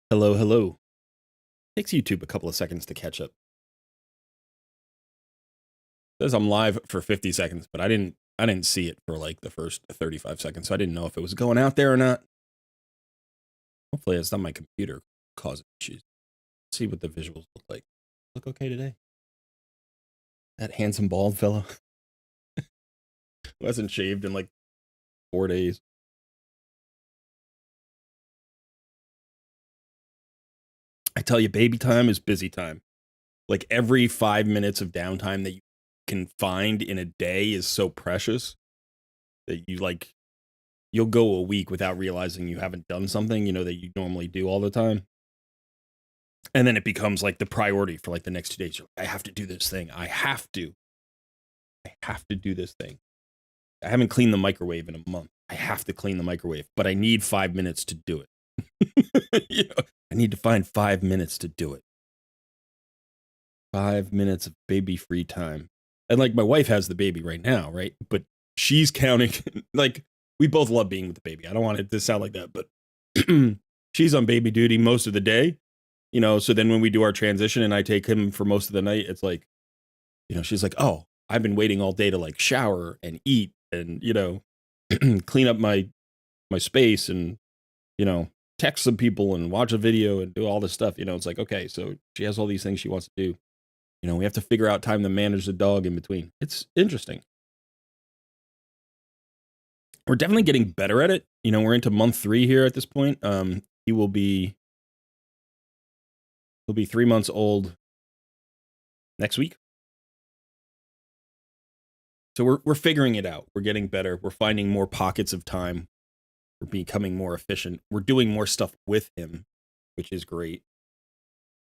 Hello, hello. Takes YouTube a couple of seconds to catch up. Says I'm live for 50 seconds, but I didn't see it for like the first 35 seconds, so I didn't know if it was going out there or not. Hopefully it's not my computer causing issues. Let's see what the visuals look like. Look okay today? That handsome bald fellow who hasn't shaved in like 4 days. I tell you, baby time is busy time. Like every 5 minutes of downtime that you can find in a day is so precious that you'll go a week without realizing you haven't done something, that you normally do all the time. And then it becomes like the priority for like the next 2 days. You're like, I have to do this thing. I have to do this thing. I haven't cleaned the microwave in a month. I have to clean the microwave, but I need 5 minutes to do it. I need to find 5 minutes to do it. 5 minutes of baby free time. And like my wife has the baby right now, right? But she's counting, like, we both love being with the baby. I don't want it to sound like that, but she's on baby duty most of the day, so then when we do our transition and I take him for most of the night, it's like, she's like, oh, I've been waiting all day to like shower and eat and, clean up my space and, text some people and watch a video and do all this stuff. It's like, okay, so she has all these things she wants to do. We have to figure out time to manage the dog in between. It's interesting. We're definitely getting better at it. We're into month 3 here at this point. He'll be 3 months old next week. So we're figuring it out. We're getting better. We're finding more pockets of time. We're becoming more efficient. We're doing more stuff with him, which is great.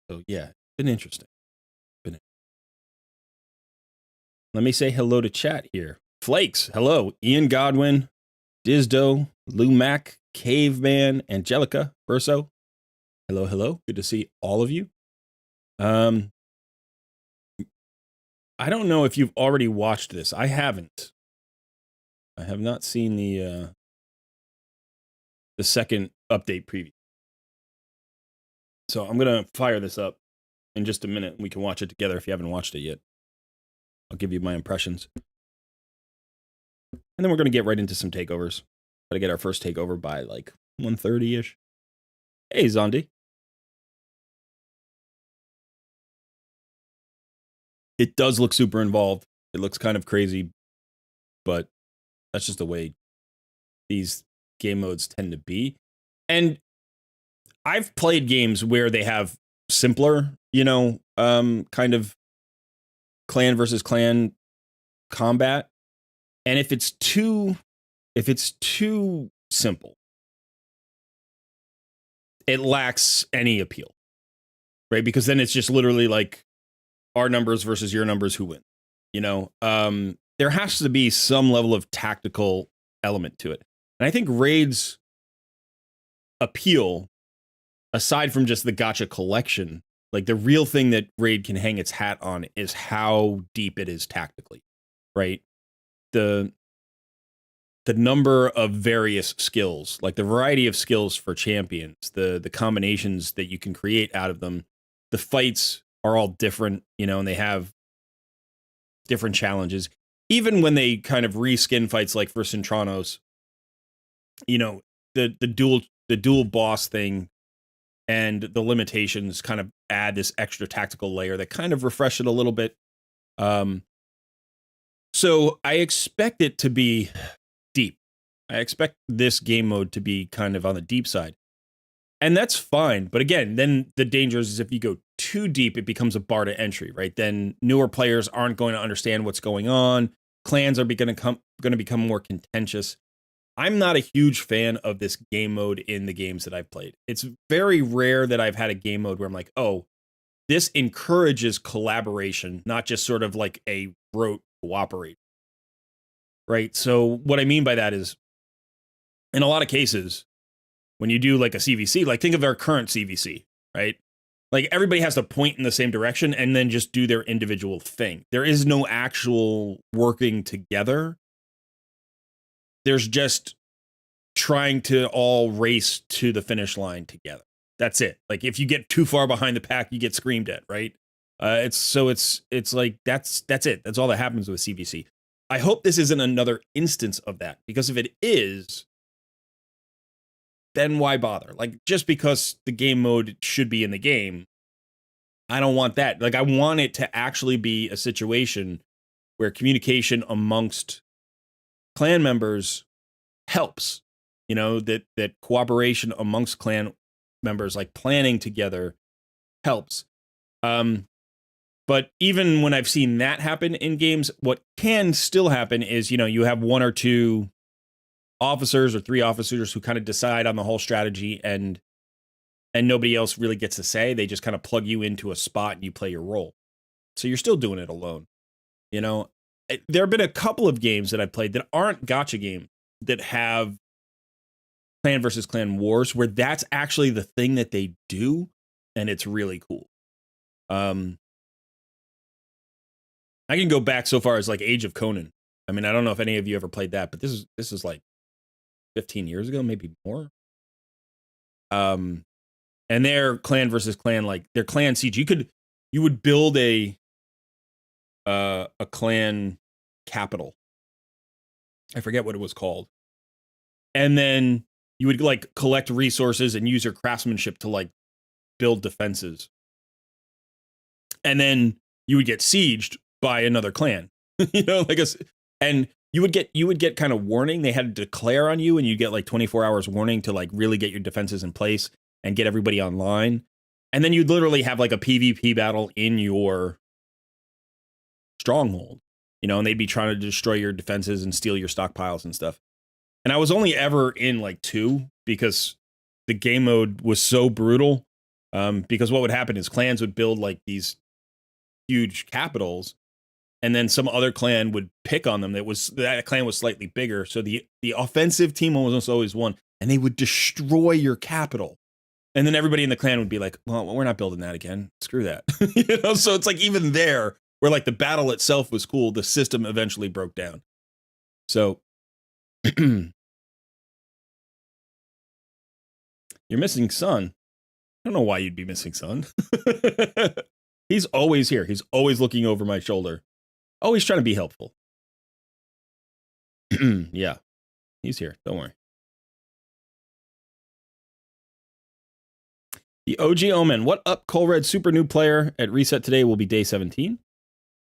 So yeah, it's been interesting. Let me say hello to chat here. Flakes, hello. Ian Godwin, Dizdo, Lou Mac, Caveman, Angelica, Verso. Hello, hello. Good to see all of you. I don't know if you've already watched this. I haven't. I have not seen the second update preview. So I'm going to fire this up in just a minute. We can watch it together if you haven't watched it yet. I'll give you my impressions. And then we're going to get right into some takeovers. Got to get our first takeover by like 1:30-ish. Hey, Zondi. It does look super involved. It looks kind of crazy, but that's just the way these game modes tend to be. And I've played games where they have simpler, kind of clan versus clan combat. And if it's too simple, it lacks any appeal, right? Because then it's just literally like our numbers versus your numbers, who win. There has to be some level of tactical element to it. And I think Raid's appeal, aside from just the gacha collection, like the real thing that Raid can hang its hat on is how deep it is tactically, right? The number of various skills, like the variety of skills for champions, the combinations that you can create out of them. The fights are all different, and they have different challenges. Even when they kind of reskin fights like for Centranos, the dual boss thing and the limitations kind of add this extra tactical layer that kind of refresh it a little bit. So I expect it to be deep. I expect this game mode to be kind of on the deep side. And that's fine. But again, then the danger is if you go too deep, it becomes a bar to entry, right? Then newer players aren't going to understand what's going on. Clans are going to become more contentious. I'm not a huge fan of this game mode in the games that I've played. It's very rare that I've had a game mode where I'm like, oh, this encourages collaboration, not just sort of like a rote cooperate. Right? So what I mean by that is, in a lot of cases, when you do like a CVC, like think of our current CVC, right? Like everybody has to point in the same direction and then just do their individual thing. There is no actual working together. There's just trying to all race to the finish line together. That's it. Like if you get too far behind the pack, you get screamed at, right? It's like that's it. That's all that happens with CVC. I hope this isn't another instance of that, because if it is, then why bother? Like, just because the game mode should be in the game, I don't want that. Like, I want it to actually be a situation where communication amongst clan members helps. You know, that cooperation amongst clan members, like planning together, helps. But even when I've seen that happen in games, what can still happen is, you know, you have one or two officers or three officers who kind of decide on the whole strategy, and nobody else really gets to say. They just kind of plug you into a spot and you play your role. So you're still doing it alone. You know, there have been a couple of games that I've played that aren't gacha games that have clan versus clan wars, where that's actually the thing that they do, and it's really cool. I can go back so far as like Age of Conan. I mean, I don't know if any of you ever played that, but this is like 15 years ago, maybe more. And their clan versus clan, like their clan siege, you would build a clan capital. I forget what it was called. And then you would like collect resources and use your craftsmanship to like build defenses. And then you would get sieged by another clan. You know, like and you would get kind of warning. They had to declare on you, and you get like 24 hours warning to like really get your defenses in place and get everybody online. And then you'd literally have like a PvP battle in your stronghold, you know, and they'd be trying to destroy your defenses and steal your stockpiles and stuff. And I was only ever in like 2 because the game mode was so brutal. Because what would happen is clans would build like these huge capitals, and then some other clan would pick on them. That clan was slightly bigger, so the offensive team almost always won, and they would destroy your capital. And then everybody in the clan would be like, "Well, we're not building that again. Screw that." You know, so it's like even there, where like the battle itself was cool, the system eventually broke down. So you're missing Sun. I don't know why you'd be missing Sun. He's always here. He's always looking over my shoulder. Always trying to be helpful. Yeah, he's here. Don't worry. The OG Omen. What up, Colred? Super new player at reset today will be day 17.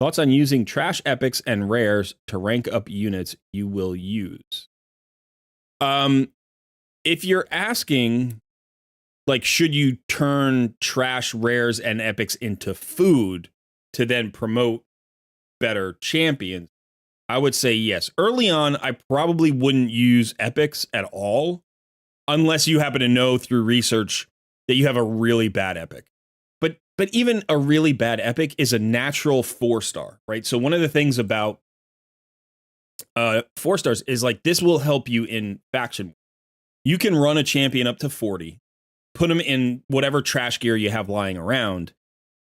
Thoughts on using trash epics and rares to rank up units you will use? If you're asking, like, should you turn trash rares and epics into food to then promote better champions, I would say yes. Early on, I probably wouldn't use epics at all unless you happen to know through research that you have a really bad epic. But even a really bad epic is a natural 4-star, right? So one of the things about 4 stars is like this will help you in faction. You can run a champion up to 40, put them in whatever trash gear you have lying around,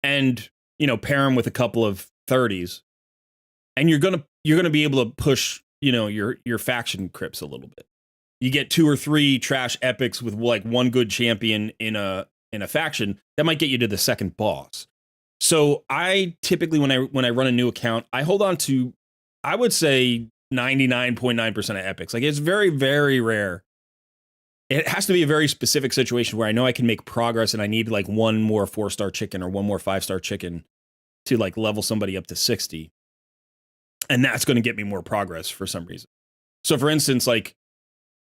and you know, pair them with a couple of 30s, and you're gonna be able to push, you know, your faction crypts a little bit. You get 2 or 3 trash epics with like one good champion in a faction that might get you to the second boss. So I typically when I run a new account, I hold on to, I would say 99.9% of epics. Like it's very, very rare. It has to be a very specific situation where I know I can make progress and I need like one more 4-star chicken or one more 5-star chicken to like level somebody up to 60. And that's going to get me more progress for some reason. So for instance, like,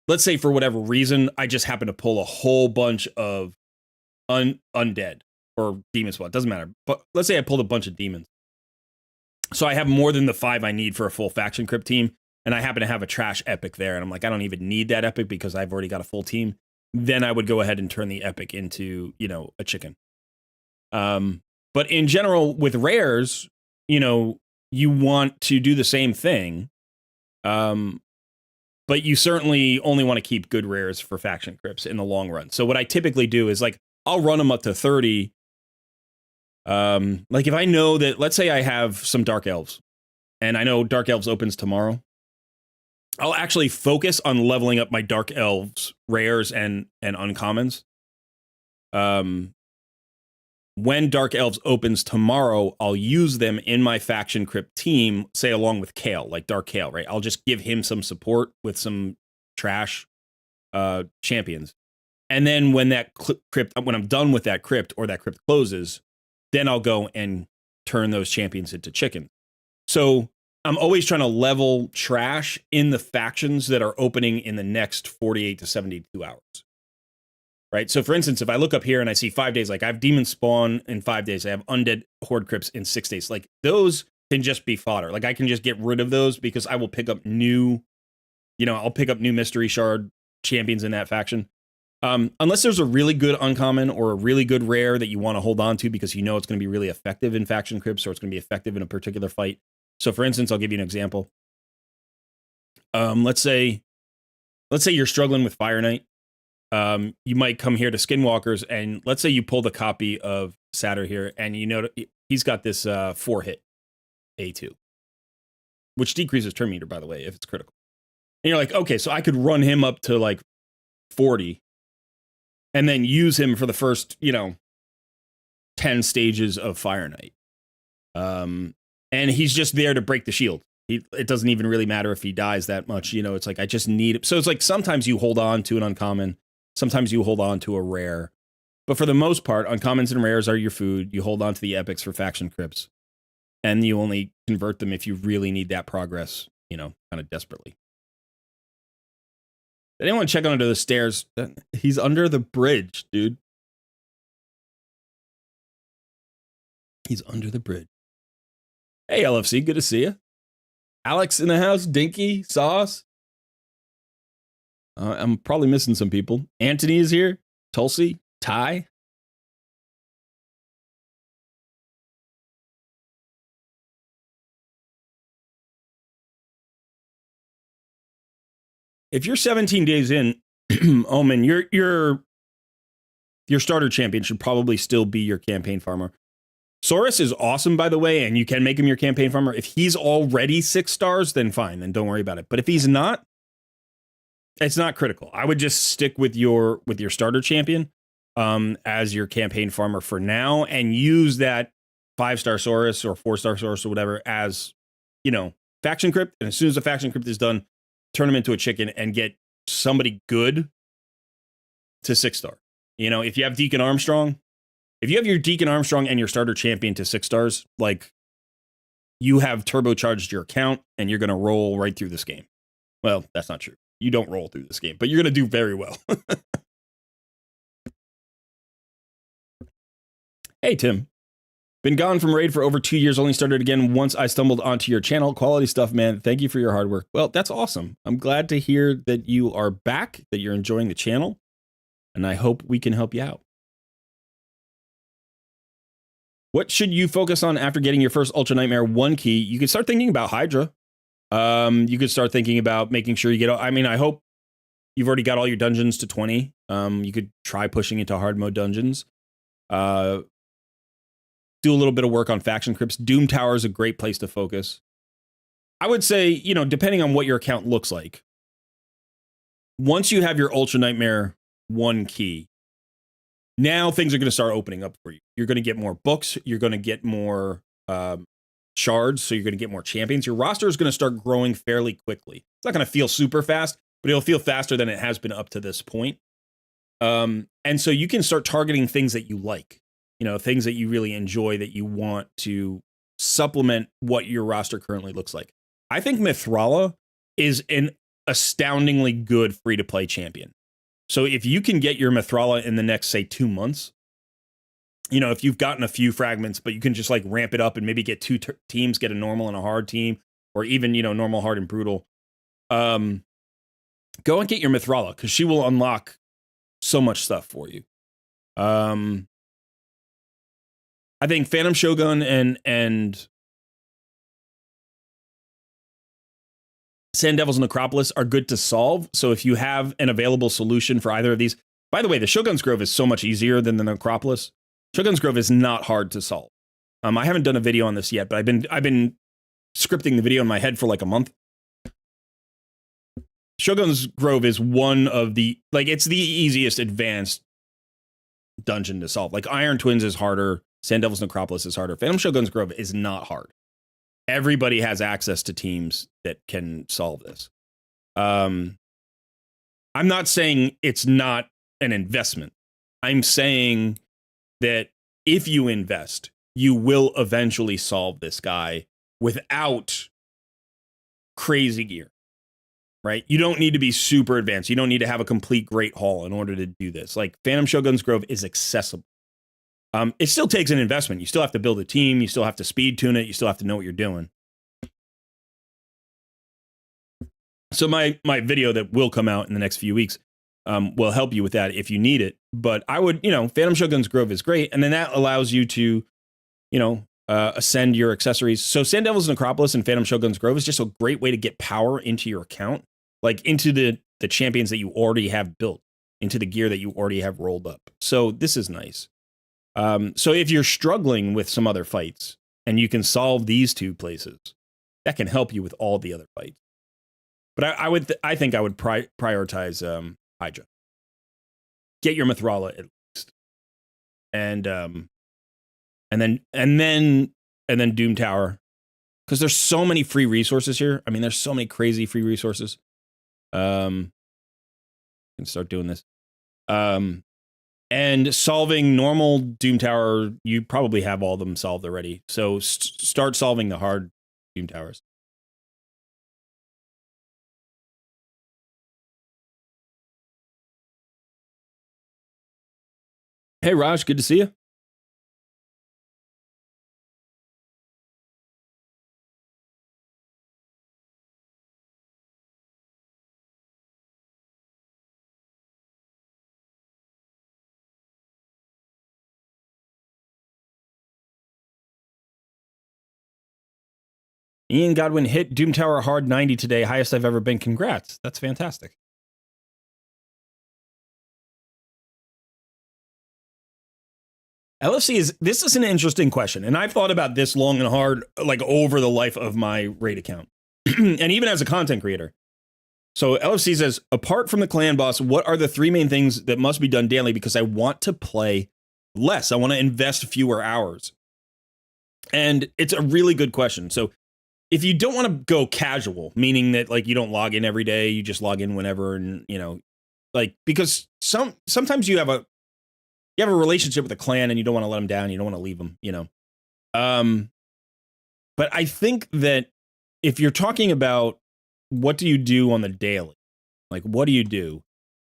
let's say for whatever reason, I just happen to pull a whole bunch of undead or demon spawn. It doesn't matter. But let's say I pulled a bunch of demons. So I have more than the 5 I need for a full faction crypt team. And I happen to have a trash epic there. And I'm like, I don't even need that epic because I've already got a full team. Then I would go ahead and turn the epic into, you know, a chicken. But in general, with rares, you know, you want to do the same thing. But you certainly only want to keep good rares for faction crypts in the long run. So what I typically do is like, I'll run them up to 30. Like if I know that, let's say I have some Dark Elves and I know Dark Elves opens tomorrow, I'll actually focus on leveling up my Dark Elves rares and uncommons. when Dark Elves opens tomorrow, I'll use them in my faction crypt team, say along with Kale, like Dark Kale, right? I'll just give him some support with some trash champions. And then when that crypt, when I'm done with that crypt or that crypt closes, then I'll go and turn those champions into chicken. So I'm always trying to level trash in the factions that are opening in the next 48 to 72 hours. Right? So for instance, if I look up here and I see 5 days, like I have Demon Spawn in 5 days, I have Undead Horde Crypts in 6 days. Like those can just be fodder. Like I can just get rid of those because I will pick up new, I'll pick up new Mystery Shard champions in that faction. Unless there's a really good uncommon or a really good rare that you want to hold on to because it's going to be really effective in faction crypts or it's going to be effective in a particular fight. So for instance, I'll give you an example. Let's say you're struggling with Fire Knight. You might come here to Skinwalkers and let's say you pull the copy of Satyr here and he's got this 4-hit A2, which decreases turn meter, by the way, if it's critical. And you're like, okay, so I could run him up to like 40 and then use him for the first, 10 stages of Fire Knight. And he's just there to break the shield. It doesn't even really matter if he dies that much. It's like, I just need it. So it's like, sometimes you hold on to an uncommon, sometimes you hold on to a rare, but for the most part, uncommons and rares are your food. You hold on to the epics for faction crypts and you only convert them if you really need that progress, kind of desperately. Did anyone check under the stairs? He's under the bridge, dude. He's under the bridge. Hey, LFC, good to see you. Alex in the house, Dinky, Sauce. I'm probably missing some people. Anthony is here. Tulsi, Ty. If you're 17 days in, Omen, your starter champion should probably still be your campaign farmer. Saurus is awesome, by the way, and you can make him your campaign farmer. If he's already 6 stars, then fine, then don't worry about it. But if he's not, it's not critical. I would just stick with your starter champion as your campaign farmer for now, and use that 5-star Saurus or 4-star Saurus or whatever as, faction crypt. And as soon as the faction crypt is done, turn him into a chicken and get somebody good to 6-star. If you have Deacon Armstrong, if you have your Deacon Armstrong and your starter champion to 6 stars, like you have turbocharged your account and you're going to roll right through this game. Well, that's not true. You don't roll through this game, but you're going to do very well. Hey, Tim. Been gone from Raid for over 2 years, only started again once I stumbled onto your channel. Quality stuff, man. Thank you for your hard work. Well, that's awesome. I'm glad to hear that you are back, that you're enjoying the channel, and I hope we can help you out. What should you focus on after getting your first Ultra Nightmare 1 key? You could start thinking about Hydra. You could start thinking about making sure you get... I hope you've already got all your dungeons to 20. You could try pushing into hard mode dungeons. Do a little bit of work on faction crypts. Doom Tower is a great place to focus. I would say, depending on what your account looks like, once you have your Ultra Nightmare 1 key, now things are going to start opening up for you. You're going to get more books. You're going to get more shards, so you're going to get more champions. Your roster is going to start growing fairly quickly. It's not going to feel super fast, but it'll feel faster than it has been up to this point. And so you can start targeting things that you like, things that you really enjoy, that you want to supplement what your roster currently looks like. I think Mithrala is an astoundingly good free-to-play champion. So if you can get your Mithrala in the next, say, 2 months, if you've gotten a few fragments, but you can just like ramp it up and maybe get 2 teams, get a normal and a hard team, or even, normal, hard, and brutal. Go and get your Mithrala, because she will unlock so much stuff for you. I think Phantom Shogun and Sand Devil's Necropolis are good to solve. So if you have an available solution for either of these, by the way, the Shogun's Grove is so much easier than the Necropolis. Shogun's Grove is not hard to solve. I haven't done a video on this yet, but I've been scripting the video in my head for like a month. Shogun's Grove is one of the, it's the easiest advanced dungeon to solve. Like Iron Twins is harder, Sand Devil's Necropolis is harder. Phantom Shogun's Grove is not hard. Everybody has access to teams that can solve this. I'm not saying it's not an investment. I'm saying that if you invest, you will eventually solve this guy without crazy gear, right? You don't need to be super advanced. You don't need to have a complete great haul in order to do this. Like Phantom Shogun's Grove is accessible. It still takes an investment. You still have to build a team. You still have to speed tune it. You still have to know what you're doing. So my video that will come out in the next few weeks will help you with that if you need it. But I would, Phantom Shogun's Grove is great. And then that allows you to, ascend your accessories. So Sand Devil's Necropolis and Phantom Shogun's Grove is just a great way to get power into your account, like into the champions that you already have built, into the gear that you already have rolled up. So this is nice. So if you're struggling with some other fights and you can solve these two places, that can help you with all the other fights. But I think I would prioritize Hydra. Get your Mithrala at least, and then Doom Tower, because there's so many free resources here. I mean, there's so many crazy free resources. Can start doing this. And solving normal Doom Tower, you probably have all of them solved already. So start solving the hard Doom Towers. Hey, Raj, good to see you. Ian Godwin hit Doom Tower hard 90 today, highest I've ever been. Congrats. That's fantastic. LFC this is an interesting question, and I've thought about this long and hard, like over the life of my raid account, and even as a content creator. So LFC says, apart from the clan boss, what are the 3 main things that must be done daily? Because I want to play less. I want to invest fewer hours. And it's a really good question. So if you don't want to go casual, meaning that like you don't log in every day, you just log in whenever, and like, because sometimes you have a relationship with a clan and you don't want to let them down, you don't want to leave them, but I think that if you're talking about what do you do on the daily, like what do,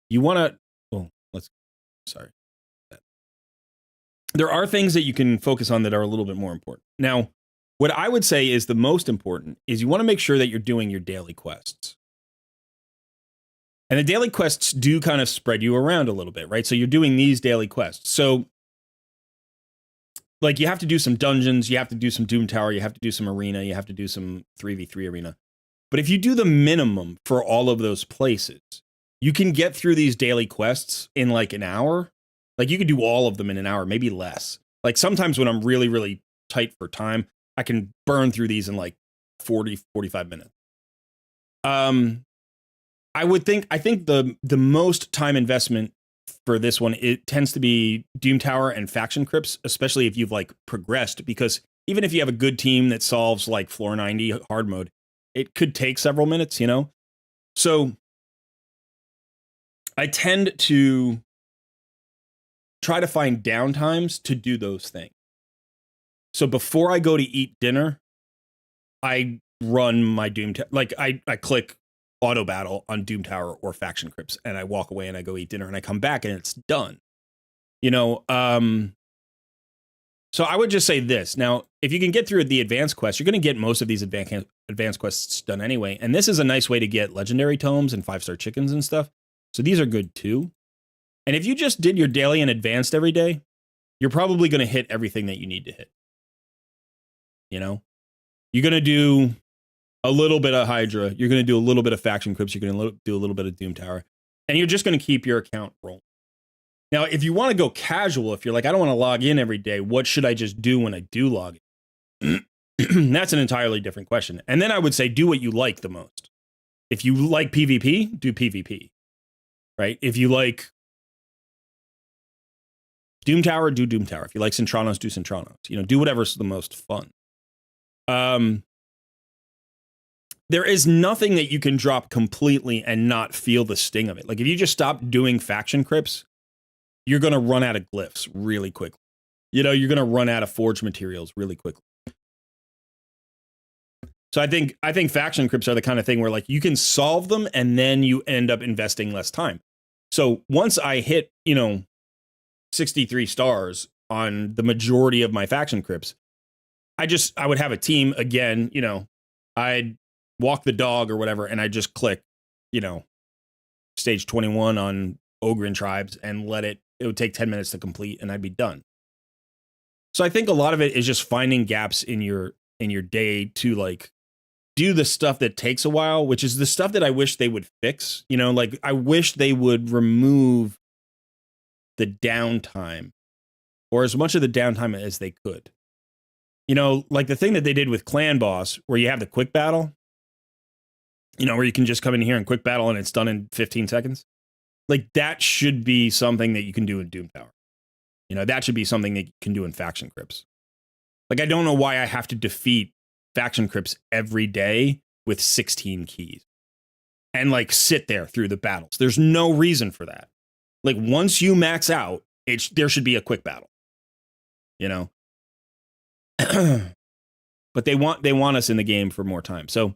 you want to, sorry. There are things that you can focus on that are a little bit more important. Now, what I would say is the most important is you want to make sure that you're doing your daily quests. And the daily quests do kind of spread you around a little bit, right? So you're doing these daily quests. So like you have to do some dungeons, you have to do some Doom Tower, you have to do some arena, you have to do some 3v3 arena. But if you do the minimum for all of those places, you can get through these daily quests in like an hour. Like you could do all of them in an hour, maybe less. Like sometimes when I'm really, really tight for time, I can burn through these in like 40, 45 minutes. I think the most time investment for this one, it tends to be Doom Tower and faction crypts, especially if you've like progressed, because even if you have a good team that solves like floor 90 hard mode, it could take several minutes, So I tend to try to find downtimes to do those things. So before I go to eat dinner, I run my Doom Tower. Like I click auto battle on Doom Tower or faction crypts, and I walk away and I go eat dinner and I come back and it's done. So I would just say this. Now, if you can get through the advanced quests, you're going to get most of these advanced quests done anyway. And this is a nice way to get legendary tomes and 5-star chickens and stuff. So these are good too. And if you just did your daily and advanced every day, you're probably going to hit everything that you need to hit. You're going to do a little bit of Hydra. You're going to do a little bit of faction crypts. You're going to do a little bit of Doom Tower. And you're just going to keep your account rolling. Now, if you want to go casual, if you're like, I don't want to log in every day, what should I just do when I do log in? That's an entirely different question. And then I would say, do what you like the most. If you like PvP, do PvP, right? If you like Doom Tower, do Doom Tower. If you like Centranos, do Centranos. You know, do whatever's the most fun. There is nothing that you can drop completely and not feel the sting of it. Like if you just stop doing faction crypts, you're going to run out of glyphs really quickly. You know, you're going to run out of forge materials really quickly. So I think faction crypts are the kind of thing where like you can solve them and then you end up investing less time. So once I hit, 63 stars on the majority of my faction crypts, I would have a team again, I'd walk the dog or whatever, and I just click, stage 21 on Ogren tribes and it would take 10 minutes to complete and I'd be done. So I think a lot of it is just finding gaps in your day to like do the stuff that takes a while, which is the stuff that I wish they would fix. Like I wish they would remove the downtime or as much of the downtime as they could. Like the thing that they did with Clan Boss where you have the quick battle, where you can just come in here and quick battle and it's done in 15 seconds. Like that should be something that you can do in Doom Tower. That should be something that you can do in faction crypts. Like, I don't know why I have to defeat faction crypts every day with 16 keys and like sit there through the battles. There's no reason for that. Like once you max out, there should be a quick battle, but they want us in the game for more time. So,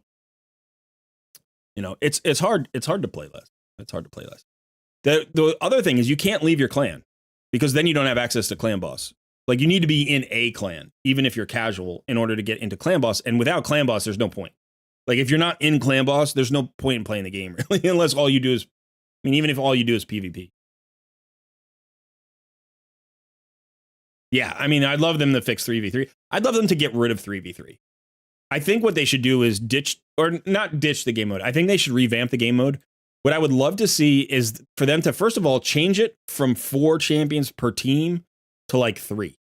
it's hard to play less. It's hard to play less. The other thing is you can't leave your clan because then you don't have access to Clan Boss. Like you need to be in a clan, even if you're casual, in order to get into Clan Boss. And without Clan Boss, there's no point. Like if you're not in Clan Boss, there's no point in playing the game really, unless all you do is, even if all you do is PvP. Yeah, I'd love them to fix 3v3. I'd love them to get rid of 3v3. I think what they should do is not ditch the game mode. I think they should revamp the game mode. What I would love to see is for them to, first of all, change it from 4 champions per team to like 3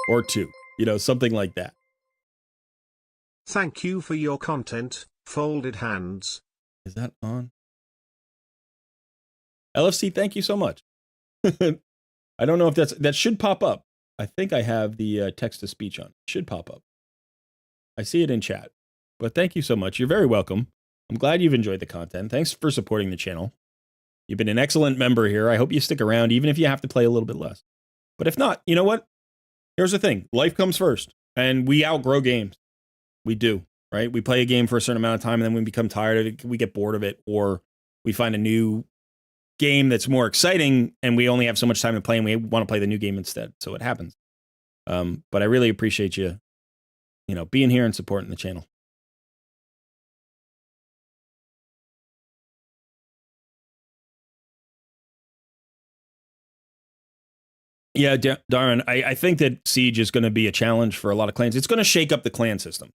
or 2, something like that. Thank you for your content, Folded Hands. Is that on? LFC, thank you so much. I don't know if that should pop up. I think I have the text to speech on. It should pop up. I see it in chat. But thank you so much. You're very welcome. I'm glad you've enjoyed the content. Thanks for supporting the channel. You've been an excellent member here. I hope you stick around, even if you have to play a little bit less. But if not, you know what? Here's the thing. Life comes first. And we outgrow games. We do, right? We play a game for a certain amount of time, and then we become tired of it. We get bored of it, or we find a new game that's more exciting, and we only have so much time to play, and we want to play the new game instead. So it happens. But I really appreciate you, being here and supporting the channel. Yeah, Darren, I think that Siege is going to be a challenge for a lot of clans. It's going to shake up the clan system.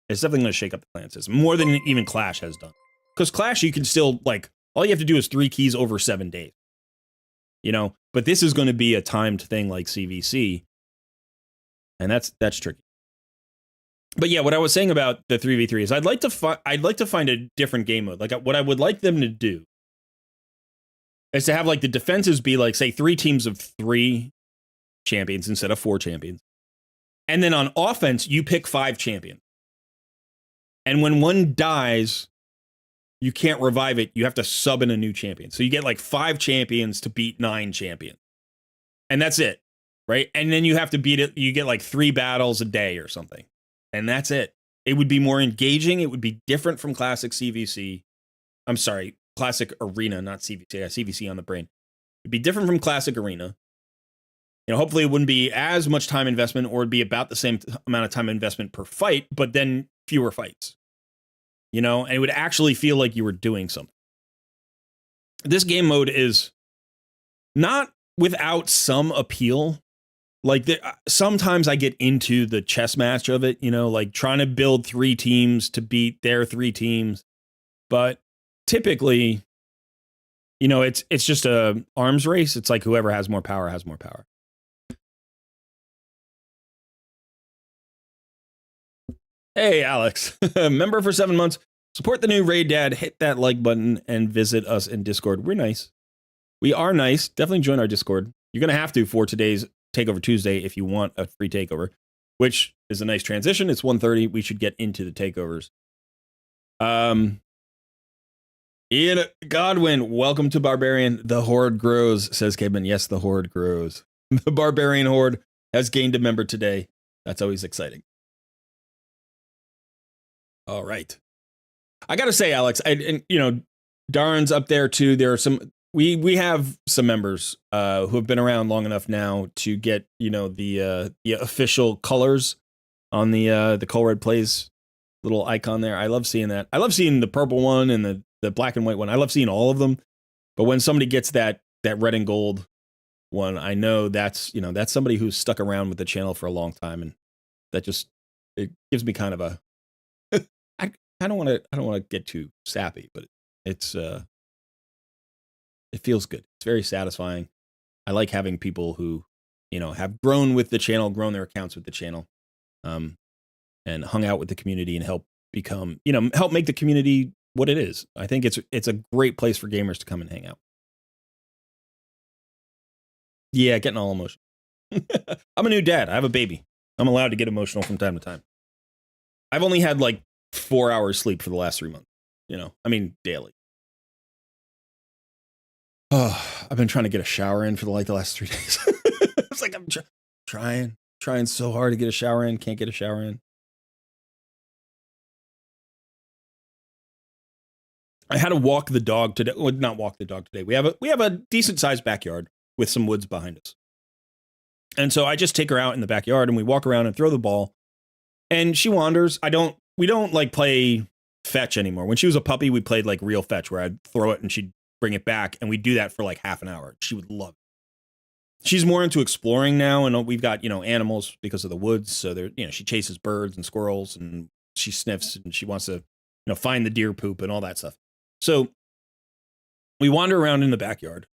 It's definitely going to shake up the clan system more than even Clash has done. Because Clash, you can still, like, all you have to do is 3 keys over 7 days. But this is going to be a timed thing like CVC. And that's tricky. But yeah, what I was saying about the 3v3 is I'd like to find a different game mode. Like what I would like them to do is to have like the defenses be like, say, 3 teams of 3 champions instead of 4 champions. And then on offense, you pick 5 champions. And when one dies, you can't revive it. You have to sub in a new champion. So you get like 5 champions to beat 9 champions. And that's it, right? And then you have to beat it. You get like 3 battles a day or something. And that's it. It would be more engaging. It would be different from classic CVC. I'm sorry, classic arena, not CVC. I got CVC on the brain. It'd be different from classic arena. Hopefully it wouldn't be as much time investment, or it'd be about the same amount of time investment per fight, but then fewer fights. And it would actually feel like you were doing something. This game mode is not without some appeal. Like sometimes I get into the chess match of it, like trying to build 3 teams to beat their 3 teams. But typically, it's just a arms race. It's like whoever has more power has more power. Hey, Alex, member for 7 months. Support the new Raid Dad. Hit that like button and visit us in Discord. We're nice. We are nice. Definitely join our Discord. You're going to have to for today's Takeover Tuesday if you want a free takeover, which is a nice transition. It's 1:30. We should get into the takeovers. Ian Godwin, welcome to Barbarian. The Horde grows, says Caveman. Yes, the Horde grows. The Barbarian Horde has gained a member today. That's always exciting. All right. I got to say, Alex, and you know, Darren's up there too. There are some, we have some members who have been around long enough now to get, you know, the official colors on the Cole Red Plays little icon there. I love seeing that. I love seeing the purple one and the black and white one. I love seeing all of them. But when somebody gets that red and gold one, I know that's, you know, that's somebody who's stuck around with the channel for a long time, and that just, it gives me kind of a I don't want to get too sappy, but it's it feels good. It's very satisfying. I like having people who, you know, have grown with the channel, grown their accounts with the channel, and hung out with the community and help become, you know, help make the community what it is. I think it's a great place for gamers to come and hang out. Yeah, getting all emotional. I'm a new dad. I have a baby. I'm allowed to get emotional from time to time. I've only had like 4 hours sleep for the last 3 months. You know, I mean, daily. Oh, I've been trying to get a shower in for the last 3 days. It's like I'm trying so hard to get a shower in. Can't get a shower in. I had to walk the dog today. Well, not walk the dog today. We have a decent sized backyard with some woods behind us. And so I just take her out in the backyard and we walk around and throw the ball. And she wanders. We don't like play fetch anymore. When she was a puppy, we played like real fetch where I'd throw it and she'd bring it back, and we'd do that for like half an hour. She would love it. She's more into exploring now, and we've got, you know, animals because of the woods. So there, you know, she chases birds and squirrels, and she sniffs, and she wants to, you know, find the deer poop and all that stuff. So we wander around in the backyard.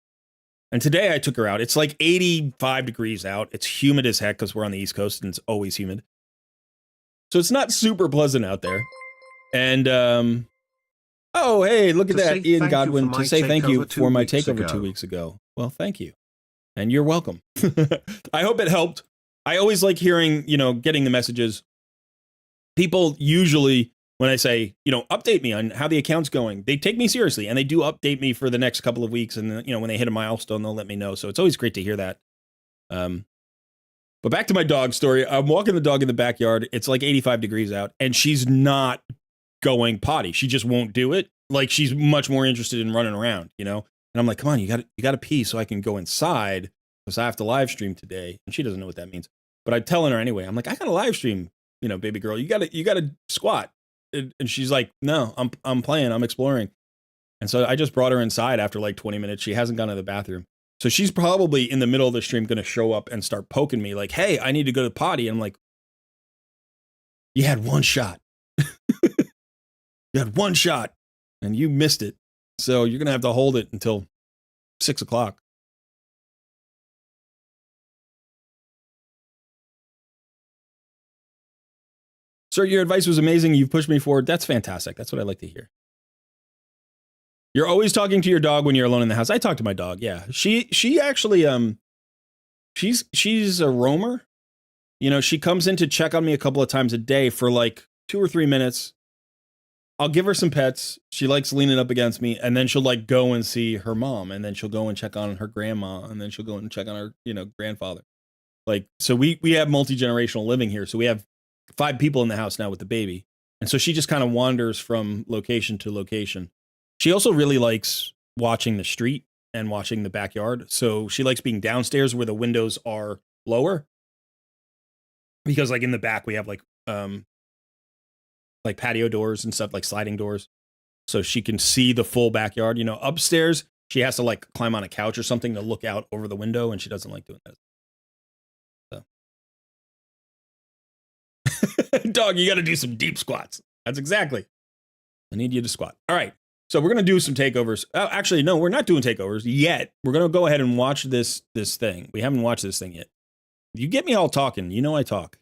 And today I took her out. It's like 85 degrees out. It's humid as heck because we're on the East Coast and it's always humid. So it's not super pleasant out there. And, oh, hey, look at that. Ian Godwin, to say thank you for my takeover 2 weeks ago. Well, thank you. And you're welcome. I hope it helped. I always like hearing, you know, getting the messages. People usually, when I say, you know, update me on how the account's going, they take me seriously and they do update me for the next couple of weeks. And, you know, when they hit a milestone, they'll let me know. So it's always great to hear that. But back to my dog story. I'm walking the dog in the backyard. It's like 85 degrees out, and she's not going potty. She just won't do it. Like, she's much more interested in running around, you know? And I'm like, come on, you got to pee so I can go inside because I have to live stream today. And she doesn't know what that means. But I'm telling her anyway. I'm like, I got to live stream, you know, baby girl. You got to squat. And she's like, no, I'm playing. I'm exploring. And so I just brought her inside after like 20 minutes. She hasn't gone to the bathroom. So she's probably in the middle of the stream going to show up and start poking me like, hey, I need to go to the potty. And I'm like, you had one shot. You had one shot and you missed it. So you're going to have to hold it until 6 o'clock. Sir, your advice was amazing. You've pushed me forward. That's fantastic. That's what I like to hear. You're always talking to your dog when you're alone in the house. I talk to my dog. Yeah. She actually, she's a roamer. You know, she comes in to check on me a couple of times a day for like 2 or 3 minutes. I'll give her some pets. She likes leaning up against me, and then she'll like go and see her mom, and then she'll go and check on her grandma, and then she'll go and check on her, you know, grandfather. Like, so we have multi-generational living here. So we have 5 people in the house now with the baby. And so she just kind of wanders from location to location. She also really likes watching the street and watching the backyard. So she likes being downstairs where the windows are lower. Because like in the back we have like patio doors and stuff, like sliding doors. So she can see the full backyard. You know, upstairs she has to like climb on a couch or something to look out over the window, and she doesn't like doing that. Dog, you got to do some deep squats. That's exactly. I need you to squat. All right. So we're going to do some takeovers. Actually, no, we're not doing takeovers yet. We're going to go ahead and watch this thing. We haven't watched this thing yet. You get me all talking. You know I talk.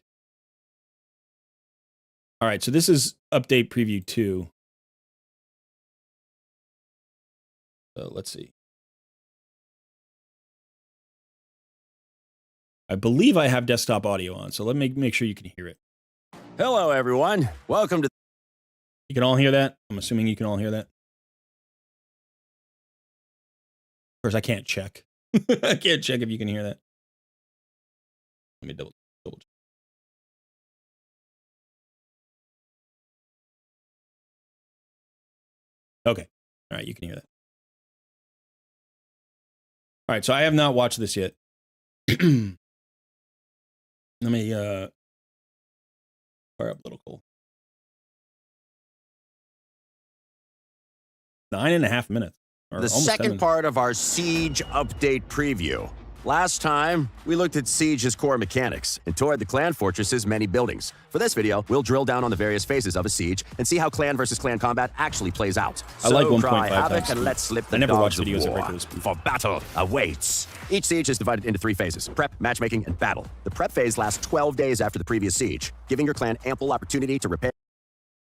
All right. So this is update preview 2. So let's see. I believe I have desktop audio on, so let me make sure you can hear it. Hello, everyone. Welcome to... You can all hear that? I'm assuming you can all hear that. Of course, I can't check. I can't check if you can hear that. Let me double check. Okay. All right, you can hear that. All right, so I have not watched this yet. Let me fire up Little Cole. 9.5 minutes. The second part of our Siege update preview. Last time, we looked at Siege's core mechanics and toured the clan fortress's many buildings. For this video, we'll drill down on the various phases of a siege and see how clan versus clan combat actually plays out. I like 1.5 cry havoc times. and let's slip the I never watch dogs of videos at war, regular speed. for battle awaits. Each siege is divided into 3 phases: prep, matchmaking, and battle. The prep phase lasts 12 days after the previous siege, giving your clan ample opportunity to repair.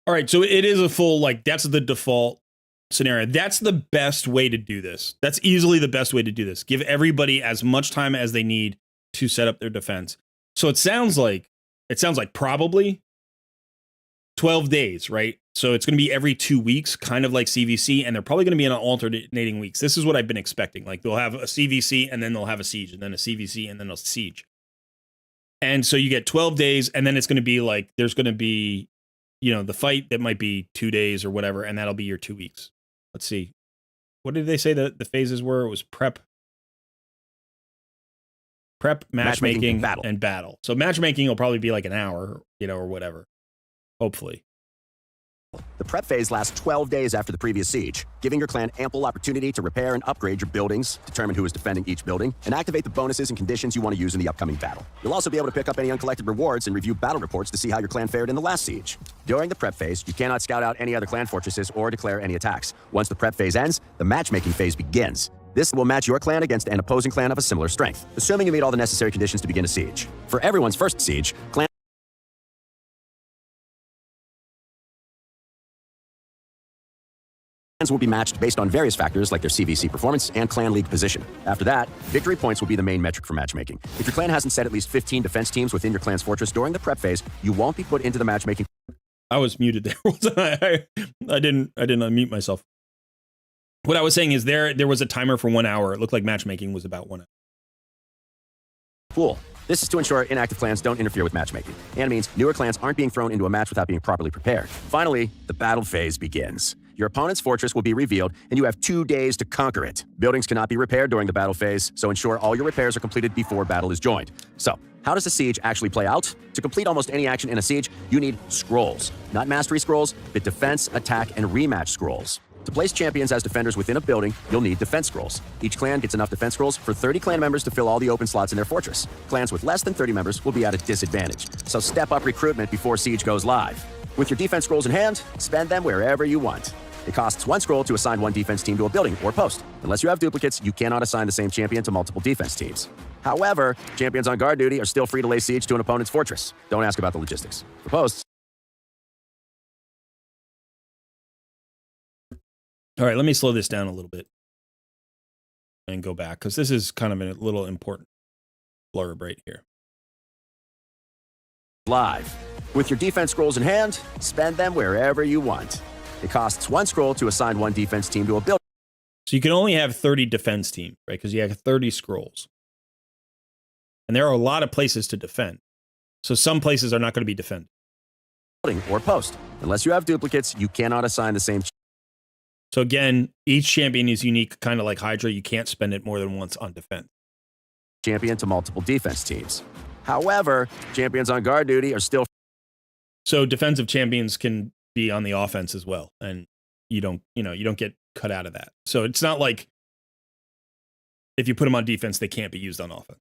All right, so it is a full, like, that's the default scenario. That's the best way to do this. That's easily the best way to do this. Give everybody as much time as they need to set up their defense. So it sounds like probably 12 days, right? So it's going to be every 2 weeks, kind of like CVC, and they're probably going to be in alternating weeks. This is what I've been expecting. Like, they'll have a CVC and then they'll have a siege, and then a CVC and then a siege. And so you get 12 days, and then it's going to be like, there's going to be, you know, the fight that might be 2 days or whatever, and that'll be your 2 weeks. Let's see. What did they say that the phases were? It was prep, matchmaking, and battle. So matchmaking will probably be like an hour, you know, or whatever. Hopefully. The prep phase lasts 12 days after the previous siege, giving your clan ample opportunity to repair and upgrade your buildings, determine who is defending each building, and activate the bonuses and conditions you want to use in the upcoming battle. You'll also be able to pick up any uncollected rewards and review battle reports to see how your clan fared in the last siege. During the prep phase, you cannot scout out any other clan fortresses or declare any attacks. Once the prep phase ends, the matchmaking phase begins. This will match your clan against an opposing clan of a similar strength, assuming you meet all the necessary conditions to begin a siege. For everyone's first siege, clans will be matched based on various factors like their CVC performance and clan league position. After that, victory points will be the main metric for matchmaking. If your clan hasn't set at least 15 defense teams within your clan's fortress during the prep phase, you won't be put into the matchmaking. I was muted there, wasn't I? I didn't unmute myself. What I was saying is there was a timer for 1 hour. It looked like matchmaking was about 1 hour. Pool. This is to ensure inactive clans don't interfere with matchmaking, and means newer clans aren't being thrown into a match without being properly prepared. Finally, the battle phase begins. Your opponent's fortress will be revealed, and you have 2 days to conquer it. Buildings cannot be repaired during the battle phase, so ensure all your repairs are completed before battle is joined. So, how does a siege actually play out? To complete almost any action in a siege, you need scrolls. Not mastery scrolls, but defense, attack, and rematch scrolls. To place champions as defenders within a building, you'll need defense scrolls. Each clan gets enough defense scrolls for 30 clan members to fill all the open slots in their fortress. Clans with less than 30 members will be at a disadvantage, so step up recruitment before siege goes live. With your defense scrolls in hand, spend them wherever you want. It costs 1 scroll to assign 1 defense team to a building or post. Unless you have duplicates, you cannot assign the same champion to multiple defense teams. However, champions on guard duty are still free to lay siege to an opponent's fortress. Don't ask about the logistics. For posts, All right, let me slow this down a little bit and go back, because this is kind of a little important blurb right here. live. With your defense scrolls in hand, spend them wherever you want. It costs 1 scroll to assign 1 defense team to a building. So you can only have 30 defense teams, right? Because you have 30 scrolls. And there are a lot of places to defend. So some places are not going to be defended. Or post. Unless you have duplicates, you cannot assign the same. So again, each champion is unique, kind of like Hydra. You can't spend it more than once on defense. Champion to multiple defense teams. However, champions on guard duty are still. So defensive champions can be on the offense as well, and you don't get cut out of that. So it's not like if you put them on defense, they can't be used on offense.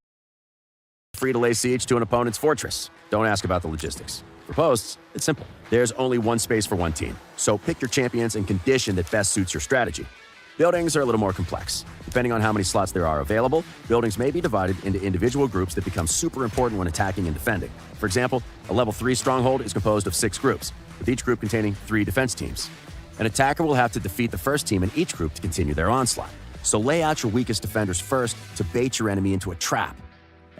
Free to lay siege to an opponent's fortress. Don't ask about the logistics. For posts, it's simple. There's only 1 space for 1 team, so pick your champions and condition that best suits your strategy. Buildings are a little more complex. Depending on how many slots there are available, buildings may be divided into individual groups that become super important when attacking and defending. For example, a level 3 stronghold is composed of 6 groups, with each group containing 3 defense teams. An attacker will have to defeat the first team in each group to continue their onslaught. So lay out your weakest defenders first to bait your enemy into a trap.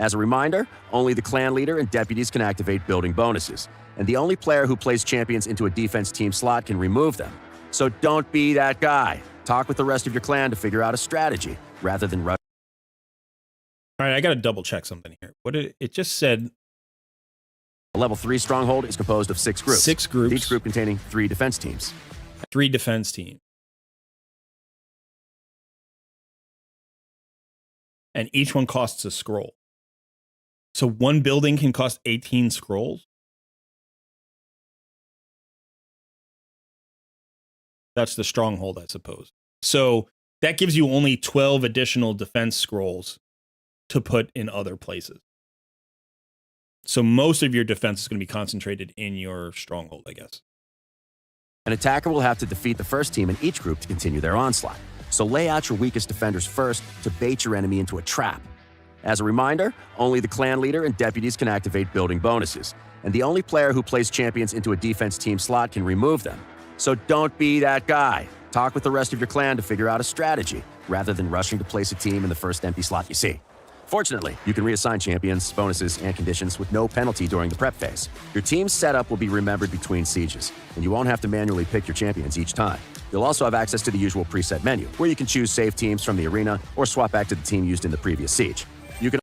As a reminder, only the clan leader and deputies can activate building bonuses, and the only player who plays champions into a defense team slot can remove them. So don't be that guy. Talk with the rest of your clan to figure out a strategy, rather than rush. All right, I got to double check something here. What did it just said? A level 3 stronghold is composed of 6 groups. 6 groups. Each group containing 3 defense teams. 3 defense teams. And each one costs a scroll. So one building can cost 18 scrolls? That's the stronghold, I suppose. So that gives you only 12 additional defense scrolls to put in other places. So most of your defense is going to be concentrated in your stronghold, I guess. An attacker will have to defeat the first team in each group to continue their onslaught. So lay out your weakest defenders first to bait your enemy into a trap. As a reminder, only the clan leader and deputies can activate building bonuses, and the only player who plays champions into a defense team slot can remove them. So don't be that guy. Talk with the rest of your clan to figure out a strategy, rather than rushing to place a team in the first empty slot you see. Fortunately, you can reassign champions, bonuses, and conditions with no penalty during the prep phase. Your team's setup will be remembered between sieges, and you won't have to manually pick your champions each time. You'll also have access to the usual preset menu, where you can choose save teams from the arena or swap back to the team used in the previous siege. You can.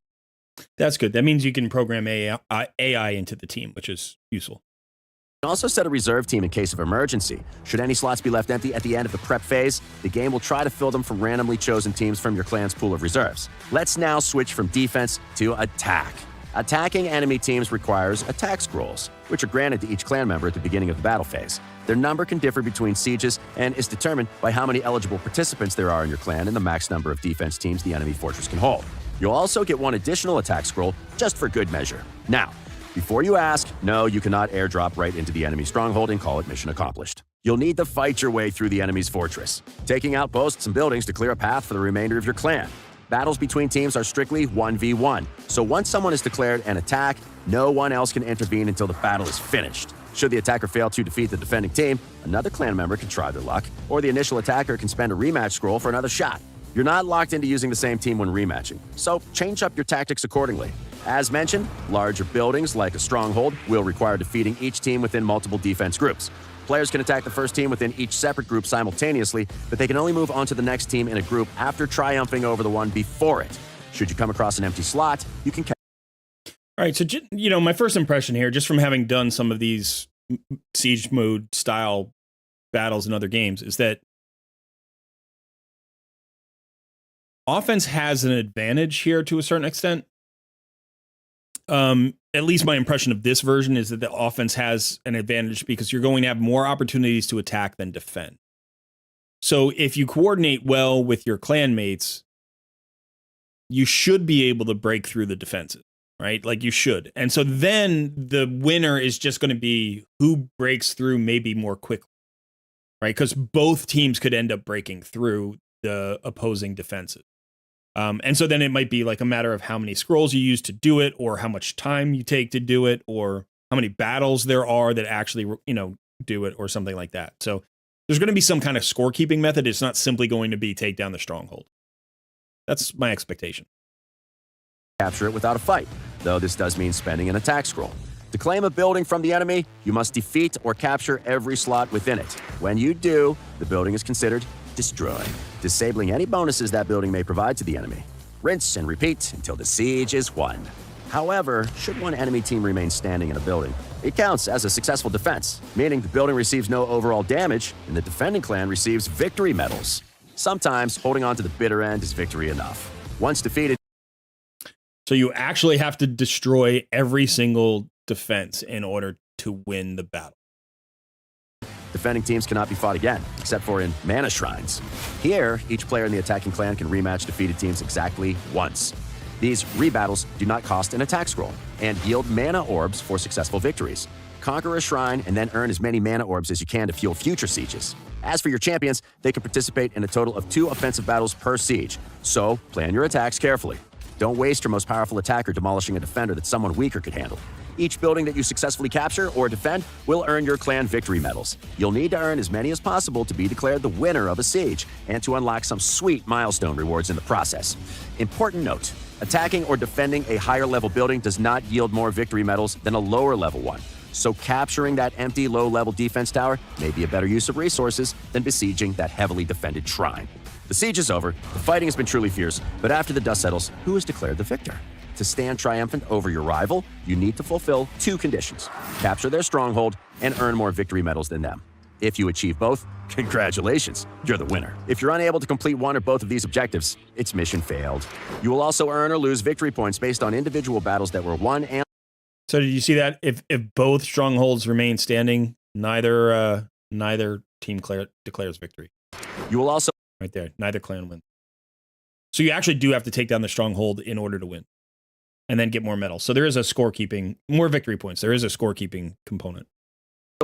That's good. That means you can program AI into the team, which is useful. You can also set a reserve team in case of emergency. Should any slots be left empty at the end of the prep phase, the game will try to fill them from randomly chosen teams from your clan's pool of reserves. Let's now switch from defense to attack. Attacking enemy teams requires attack scrolls, which are granted to each clan member at the beginning of the battle phase. Their number can differ between sieges and is determined by how many eligible participants there are in your clan and the max number of defense teams the enemy fortress can hold. You'll also get one additional attack scroll just for good measure. Now, before you ask, no, you cannot airdrop right into the enemy stronghold and call it mission accomplished. You'll need to fight your way through the enemy's fortress, taking out posts and buildings to clear a path for the remainder of your clan. Battles between teams are strictly 1v1, so once someone is declared an attack, no one else can intervene until the battle is finished. Should the attacker fail to defeat the defending team, another clan member can try their luck, or the initial attacker can spend a rematch scroll for another shot. You're not locked into using the same team when rematching, so change up your tactics accordingly. As mentioned, larger buildings like a stronghold will require defeating each team within multiple defense groups. Players can attack the first team within each separate group simultaneously, but they can only move on to the next team in a group after triumphing over the one before it. Should you come across an empty slot, you can. All right, so my first impression here, just from having done some of these siege mode style battles in other games, is that offense has an advantage here to a certain extent. At least my impression of this version is that the offense has an advantage because you're going to have more opportunities to attack than defend. So if you coordinate well with your clan mates, you should be able to break through the defenses, right? Like you should. And so then the winner is just going to be who breaks through maybe more quickly, right? Because both teams could end up breaking through the opposing defenses. And so then it might be like a matter of how many scrolls you use to do it, or how much time you take to do it, or how many battles there are that actually, do it, or something like that. So there's going to be some kind of scorekeeping method. It's not simply going to be take down the stronghold. That's my expectation. Capture it without a fight, though this does mean spending an attack scroll. To claim a building from the enemy, you must defeat or capture every slot within it. When you do, the building is considered destroyed, disabling any bonuses that building may provide to the enemy. Rinse and repeat until the siege is won. However, should one enemy team remain standing in a building, it counts as a successful defense, meaning the building receives no overall damage and the defending clan receives victory medals. Sometimes holding on to the bitter end is victory enough. Once defeated, so you actually have to destroy every single defense in order to win the battle. Defending teams cannot be fought again, except for in mana shrines. Here, each player in the attacking clan can rematch defeated teams exactly once. These rebattles do not cost an attack scroll and yield mana orbs for successful victories. Conquer a shrine and then earn as many mana orbs as you can to fuel future sieges. As for your champions, they can participate in a total of 2 offensive battles per siege, so plan your attacks carefully. Don't waste your most powerful attacker demolishing a defender that someone weaker could handle. Each building that you successfully capture or defend will earn your clan victory medals. You'll need to earn as many as possible to be declared the winner of a siege and to unlock some sweet milestone rewards in the process. Important note, Attacking or defending a higher level building does not yield more victory medals than a lower level one. So capturing that empty low-level defense tower may be a better use of resources than besieging that heavily defended shrine. The siege is over, the fighting has been truly fierce, but after the dust settles, who is declared the victor? To stand triumphant over your rival, you need to fulfill two conditions: capture their stronghold and earn more victory medals than them. If you achieve both, congratulations, you're the winner. If you're unable to complete one or both of these objectives, it's mission failed. You will also earn or lose victory points based on individual battles that were won and... So did you see that? If both strongholds remain standing, neither team declares victory. You will also... Right there, neither clan wins. So you actually do have to take down the stronghold in order to win, and then get more medals. So there is a scorekeeping, more victory points. There is a scorekeeping component.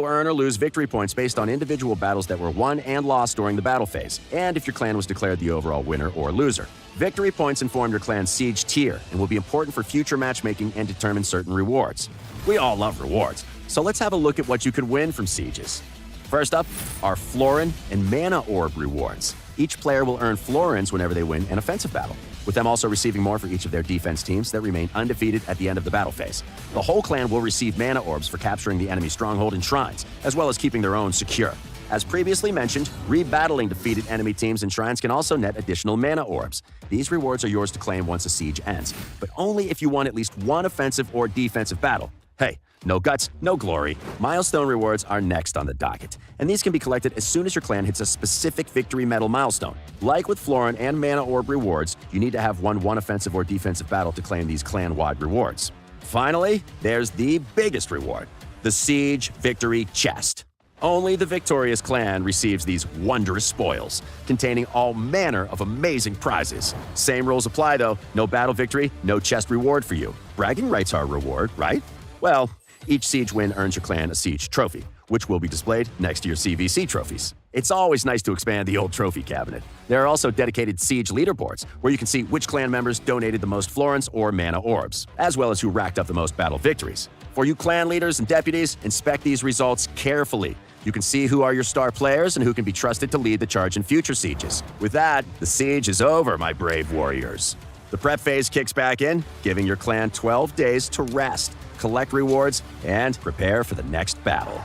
Earn or lose victory points based on individual battles that were won and lost during the battle phase, and if your clan was declared the overall winner or loser. Victory points inform your clan's siege tier and will be important for future matchmaking and determine certain rewards. We all love rewards, so let's have a look at what you could win from sieges. First up are Florin and Mana Orb rewards. Each player will earn Florins whenever they win an offensive battle, with them also receiving more for each of their defense teams that remain undefeated at the end of the battle phase. The whole clan will receive Mana Orbs for capturing the enemy stronghold and shrines, as well as keeping their own secure. As previously mentioned, rebattling defeated enemy teams and shrines can also net additional Mana Orbs. These rewards are yours to claim once a siege ends, but only if you won at least one offensive or defensive battle. Hey, no guts, no glory. Milestone rewards are next on the docket, and these can be collected as soon as your clan hits a specific victory medal milestone. Like with Florin and Mana Orb rewards, you need to have won one offensive or defensive battle to claim these clan-wide rewards. Finally, there's the biggest reward, the Siege Victory Chest. Only the victorious clan receives these wondrous spoils, containing all manner of amazing prizes. Same rules apply though, no battle victory, no chest reward for you. Bragging rights are a reward, right? Well, each siege win earns your clan a siege trophy, which will be displayed next to your CVC trophies. It's always nice to expand the old trophy cabinet. There are also dedicated siege leaderboards, where you can see which clan members donated the most florins or mana orbs, as well as who racked up the most battle victories. For you clan leaders and deputies, inspect these results carefully. You can see who are your star players and who can be trusted to lead the charge in future sieges. With that, the siege is over, my brave warriors. The prep phase kicks back in, giving your clan 12 days to rest, collect rewards, and prepare for the next battle.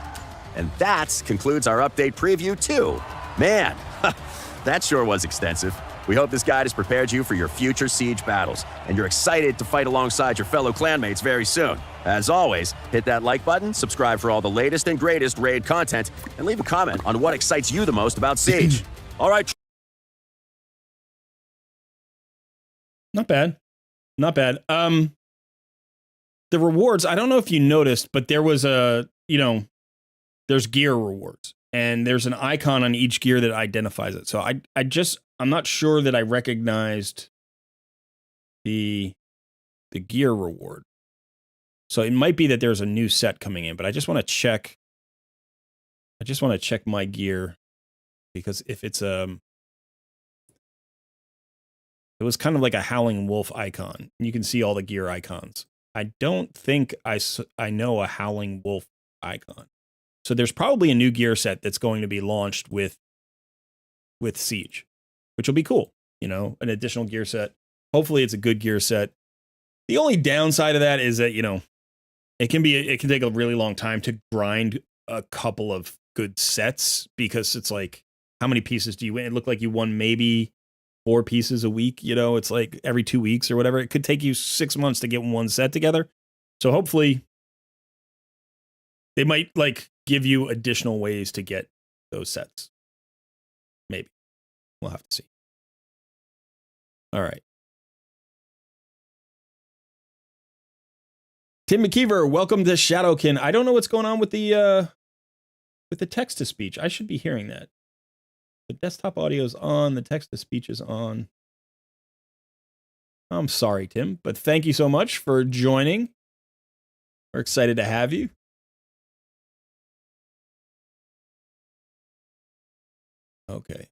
And that concludes our update preview too. Man, that sure was extensive. We hope this guide has prepared you for your future siege battles, and you're excited to fight alongside your fellow clanmates very soon. As always, hit that like button, subscribe for all the latest and greatest raid content, and leave a comment on what excites you the most about Siege. All right. Not bad. Not bad. The rewards, I don't know if you noticed, but there was there's gear rewards, and there's an icon on each gear that identifies it. So I'm not sure that I recognized the gear reward. So it might be that there's a new set coming in, but I just want to check. I just want to check my gear, because if it's it was kind of like a Howling Wolf icon. You can see all the gear icons. I don't think I know a Howling Wolf icon. So there's probably a new gear set that's going to be launched with Siege, which will be cool. You know, an additional gear set. Hopefully it's a good gear set. The only downside of that is that, it can take a really long time to grind a couple of good sets, because it's like, how many pieces do you win? It looked like you won maybe 4 pieces a week. It's like every 2 weeks or whatever. It could take you 6 months to get one set together. So hopefully they might give you additional ways to get those sets. Maybe. We'll have to see. All right. Tim McKeever, welcome to Shadowkin. I don't know what's going on with the text-to-speech. I should be hearing that. The desktop audio is on. The text-to-speech is on. I'm sorry, Tim, but thank you so much for joining. We're excited to have you. Okay.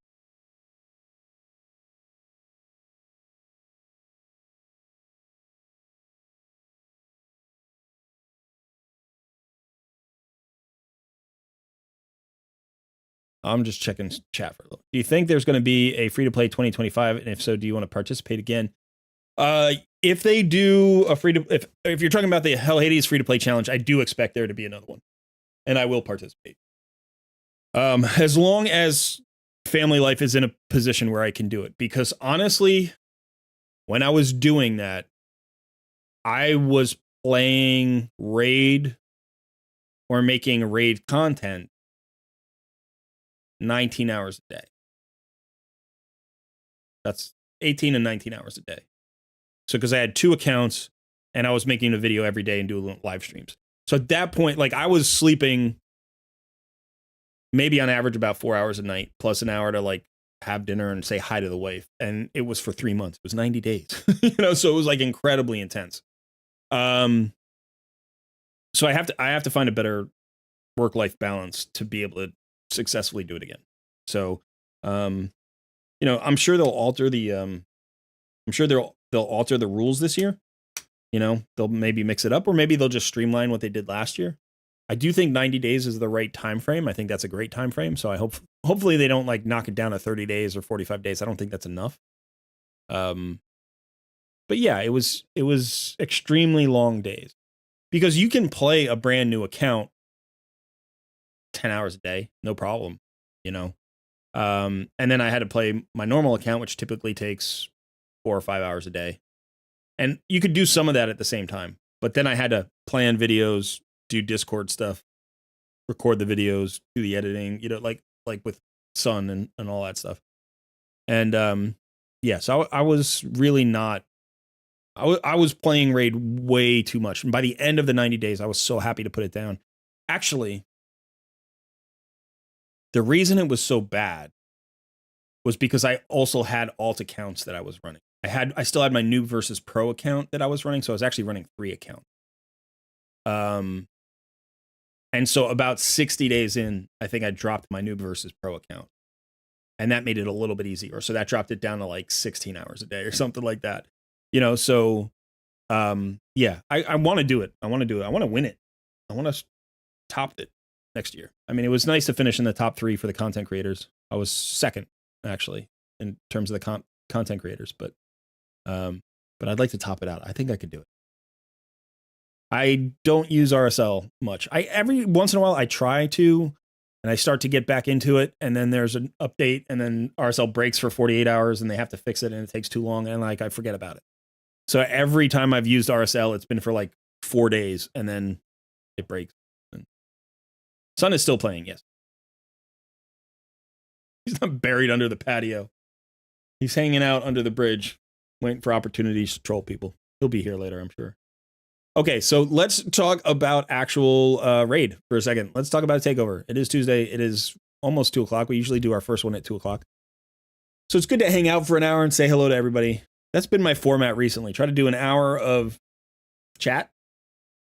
I'm just checking chat for a little. Do you think there's going to be a free-to-play 2025? And if so, do you want to participate again? if they do a if you're talking about the Hell Hades free to play challenge, I do expect there to be another one, and I will participate. As long as family life is in a position where I can do it, because honestly, when I was doing that, I was playing raid or making raid content 19 hours a day. That's 18 and 19 hours a day. So because I had 2 accounts and I was making a video every day and doing live streams. So at that point, like I was sleeping maybe on average about 4 hours a night, plus an hour to like have dinner and say hi to the wife. And it was for 3 months. It was 90 days, so it was like incredibly intense. So I have to find a better work-life balance to be able to successfully do it again. So, I'm sure they'll alter the they'll alter the rules this year. They'll maybe mix it up, or maybe they'll just streamline what they did last year. I do think 90 days is the right time frame. I think that's a great time frame. So I hopefully they don't like knock it down to 30 days or 45 days. I don't think that's enough. But yeah, it was extremely long days, because you can play a brand new account 10 hours a day, no problem, and then I had to play my normal account, which typically takes 4 or 5 hours a day. And you could do some of that at the same time, but then I had to plan videos, do Discord stuff, record the videos, do the editing, like with Sun and all that stuff. And so I was really not. I was playing raid way too much, and by the end of the 90 days, I was so happy to put it down. Actually, the reason it was so bad was because I also had alt accounts that I was running. I still had my noob versus pro account that I was running, so I was actually running 3 accounts. And so about 60 days in, I think I dropped my noob versus pro account, and that made it a little bit easier. So that dropped it down to like 16 hours a day or something like that. So I want to do it. I want to win it. I want to top it next year. I mean, it was nice to finish in the top 3 for the content creators. I was second actually in terms of the content creators, but I'd like to top it out. I think I could do it. I don't use RSL much. Every once in a while I try to, and I start to get back into it, and then there's an update, and then RSL breaks for 48 hours, and they have to fix it, and it takes too long, and like I forget about it. So every time I've used RSL, it's been for like 4 days, and then it breaks. And Sun is still playing, yes. He's not buried under the patio. He's hanging out under the bridge, waiting for opportunities to troll people. He'll be here later, I'm sure. Okay, so let's talk about actual raid for a second. Let's talk about a takeover. It is Tuesday. It is almost 2 o'clock. We usually do our first one at 2 o'clock. So it's good to hang out for an hour and say hello to everybody. That's been my format recently. Try to do an hour of chat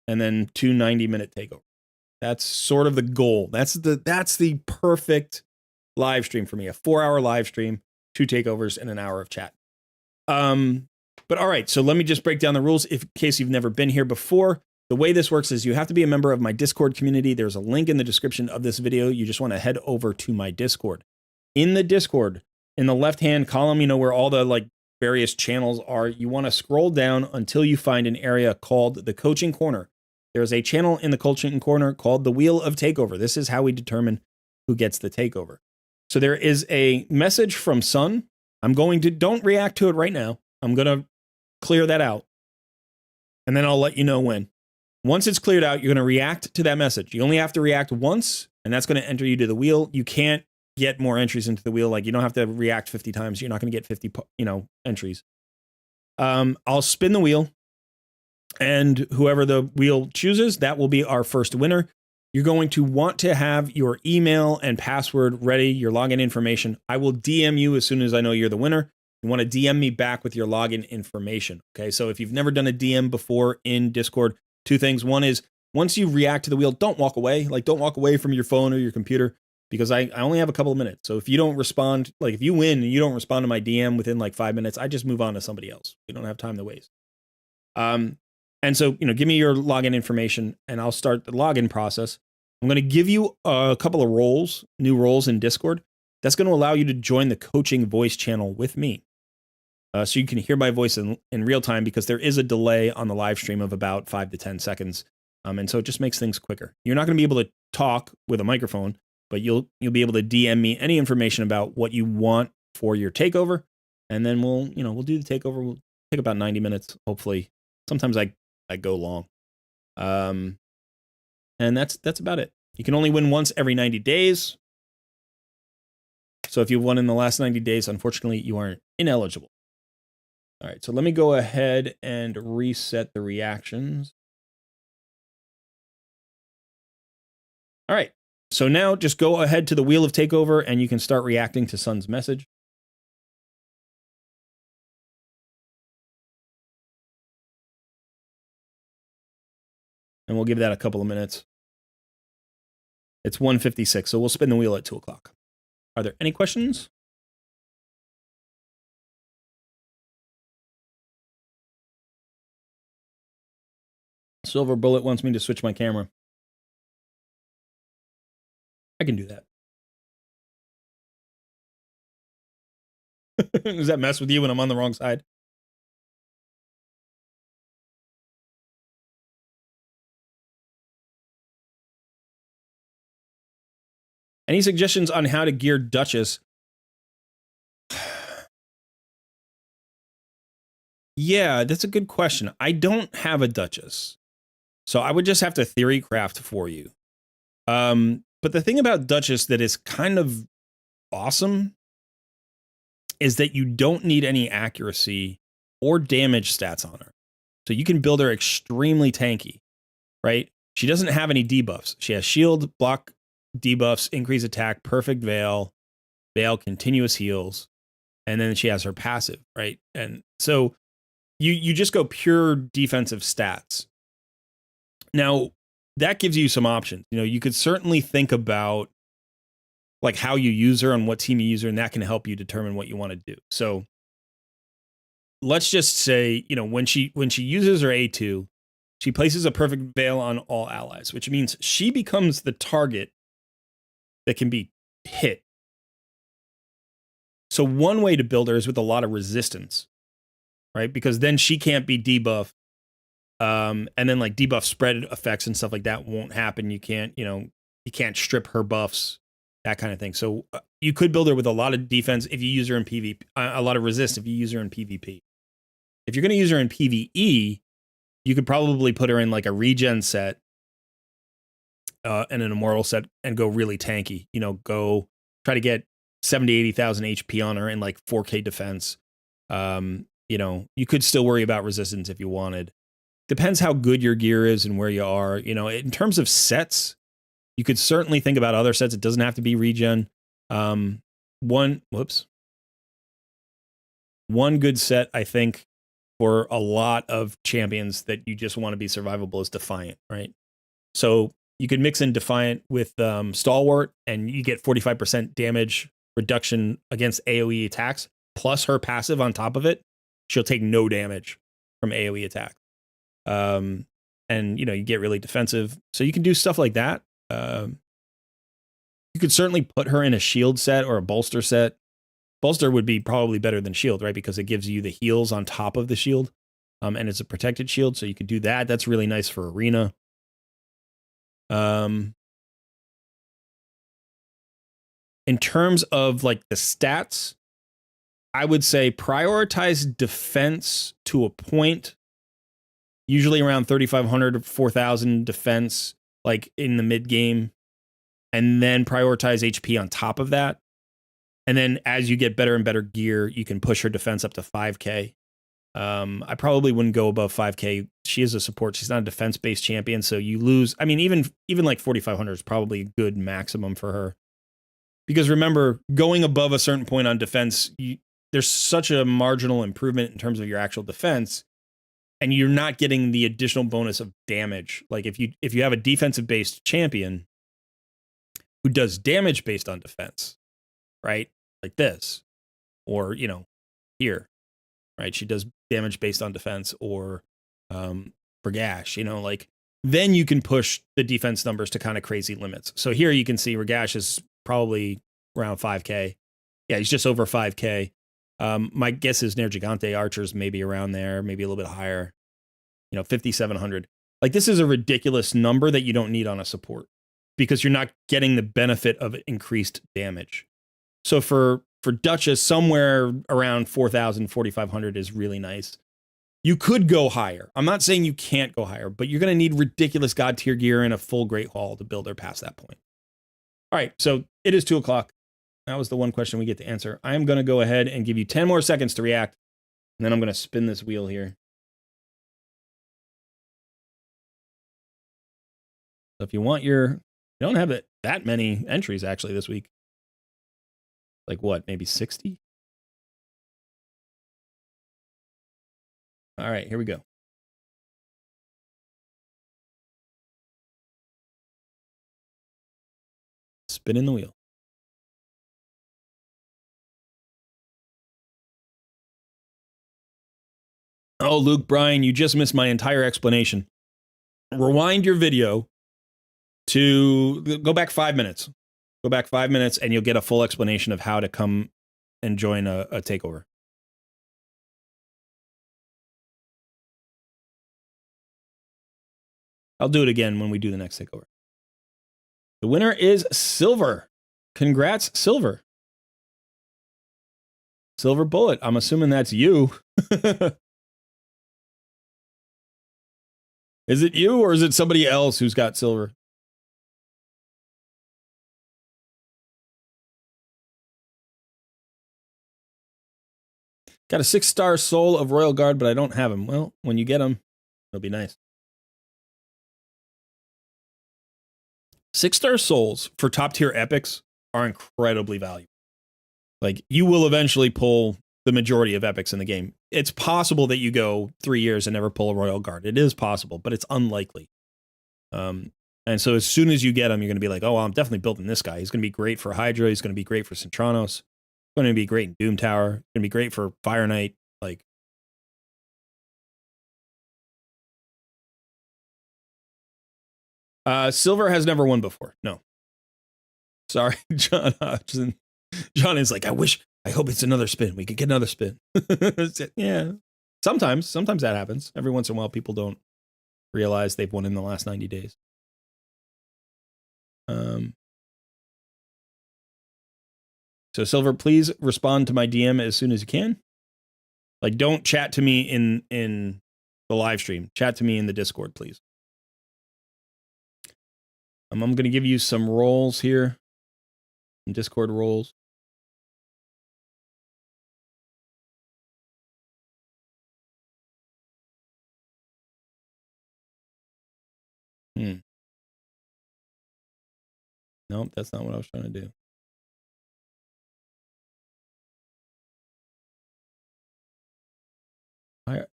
and then 2 90-minute takeovers. That's sort of the goal. That's the perfect live stream for me. A 4-hour live stream, 2 takeovers, and an hour of chat. But all right, so let me just break down the rules in case you've never been here before. The way this works is you have to be a member of my Discord community. There's a link in the description of this video. You just want to head over to my Discord. In the Discord, in the left-hand column, where all the like various channels are, you want to scroll down until you find an area called the Coaching Corner. There's a channel in the Coaching Corner called the Wheel of Takeover. This is how we determine who gets the takeover. So there is a message from Sun. Don't react to it right now. I'm going to clear that out, and then I'll let you know when. Once it's cleared out, you're going to react to that message. You only have to react once, and that's going to enter you to the wheel. You can't get more entries into the wheel. Like, you don't have to react 50 times. You're not going to get 50, entries. I'll spin the wheel, and whoever the wheel chooses, that will be our first winner. You're going to want to have your email and password ready, your login information. I will DM you as soon as I know you're the winner. You want to DM me back with your login information. Okay, so if you've never done a DM before in Discord, 2 things. One is, once you react to the wheel, don't walk away. Like, don't walk away from your phone or your computer, because I only have a couple of minutes. So if you don't respond, like if you win and you don't respond to my DM within like 5 minutes, I just move on to somebody else. We don't have time to waste. And so, give me your login information and I'll start the login process. I'm going to give you a couple of roles, new roles in Discord. That's going to allow you to join the coaching voice channel with me. So you can hear my voice in real time, because there is a delay on the live stream of about 5 to 10 seconds. And so it just makes things quicker. You're not going to be able to talk with a microphone, but you'll be able to DM me any information about what you want for your takeover, and then we'll do the takeover. We'll take about 90 minutes, hopefully. Sometimes I go long. And that's about it. You can only win once every 90 days. So if you've won in the last 90 days, unfortunately, you are ineligible. All right, so let me go ahead and reset the reactions. All right, so now just go ahead to the Wheel of Takeover, and you can start reacting to Sun's message. And we'll give that a couple of minutes. It's 1:56, so we'll spin the wheel at 2 o'clock. Are there any questions? Silver Bullet wants me to switch my camera. I can do that. Does that mess with you when I'm on the wrong side? Any suggestions on how to gear Duchess? Yeah, that's a good question. I don't have a Duchess, so I would just have to theory craft for you. But the thing about Duchess that is kind of awesome is that you don't need any accuracy or damage stats on her. So you can build her extremely tanky, right? She doesn't have any debuffs. She has shield, block, debuffs, increase attack, perfect veil, continuous heals, and then she has her passive, right? And so you just go pure defensive stats. Now, that gives you some options. You could certainly think about like how you use her and what team you use her, and that can help you determine what you want to do. So let's just say, when she uses her A2, she places a perfect veil on all allies, which means she becomes the target that can be hit. So one way to build her is with a lot of resistance, right? Because then she can't be debuffed. And then like debuff spread effects and stuff like that won't happen. You can't strip her buffs, that kind of thing. So you could build her with a lot of defense if you use her in PvP, a lot of resist if you use her in PvP. If you're going to use her in PvE, you could probably put her in like a regen set and an immortal set and go really tanky. Go try to get 70, 80,000 HP on her and like 4K defense. You could still worry about resistance if you wanted. Depends how good your gear is and where you are. In terms of sets, you could certainly think about other sets. It doesn't have to be regen. One good set, I think, for a lot of champions that you just want to be survivable is Defiant, right? So you could mix in Defiant with Stalwart, and you get 45% damage reduction against AoE attacks, plus her passive on top of it. She'll take no damage from AoE attacks. And you get really defensive. So you can do stuff like that. You could certainly put her in a shield set or a bolster set. Bolster would be probably better than shield, right? Because it gives you the heals on top of the shield. And it's a protected shield, so you could do that. That's really nice for arena. In terms of like the stats, I would say prioritize defense to a point, usually around 3,500 to 4,000 defense, like in the mid game, and then prioritize HP on top of that. And then as you get better and better gear, you can push her defense up to 5K. I probably wouldn't go above 5K. She is a support. She's not a defense-based champion, so you lose. I mean, even like 4,500 is probably a good maximum for her. Because remember, going above a certain point on defense, there's such a marginal improvement in terms of your actual defense, and you're not getting the additional bonus of damage. Like if you have a defensive-based champion who does damage based on defense, right? Like this, or here, right? She does damage based on defense, or Ragash, like then you can push the defense numbers to kind of crazy limits. So here you can see Ragash is probably around 5K. Yeah, he's just over 5K. My guess is Ner Gigante archers maybe around there, maybe a little bit higher. 5,700. Like, this is a ridiculous number that you don't need on a support because you're not getting the benefit of increased damage. So for Duchess, somewhere around 4,000, 4,500 is really nice. You could go higher. I'm not saying you can't go higher, but you're going to need ridiculous god tier gear and a full Great Hall to build her past that point. All right, so it is 2 o'clock. That was the one question we get to answer. I am going to go ahead and give you 10 more seconds to react, and then I'm going to spin this wheel here. So if you want you don't have that many entries actually this week. Like what, maybe 60? All right, here we go. Spinning the wheel. Oh, Luke Bryan, you just missed my entire explanation. Rewind your video to go back 5 minutes. Go back 5 minutes and you'll get a full explanation of how to come and join a takeover. I'll do it again when we do the next takeover. The winner is Silver. Congrats, Silver. Silver Bullet. I'm assuming that's you. Is it you or is it somebody else who's got silver? Got a 6-star soul of Royal Guard, but I don't have him. Well, when you get him, it'll be nice. 6-star souls for top tier epics are incredibly valuable. Like, you will eventually pull the majority of epics in the game. It's possible that you go 3 years and never pull a Royal Guard. It is possible, but it's unlikely. And so as soon as you get him, you're going to be like, oh, well, I'm definitely building this guy. He's going to be great for Hydra. He's going to be great for Centranos. He's going to be great in Doom Tower. He's going to be great for Fire Knight. Like, Silver has never won before. No. Sorry, John Hodgson. John is like, I hope it's another spin. We could get another spin. Yeah. Sometimes that happens. Every once in a while, people don't realize they've won in the last 90 days. So Silver, please respond to my DM as soon as you can. Like, don't chat to me in the live stream. Chat to me in the Discord, please. I'm going to give you some roles here. Some Discord roles. Nope, that's not what I was trying to do.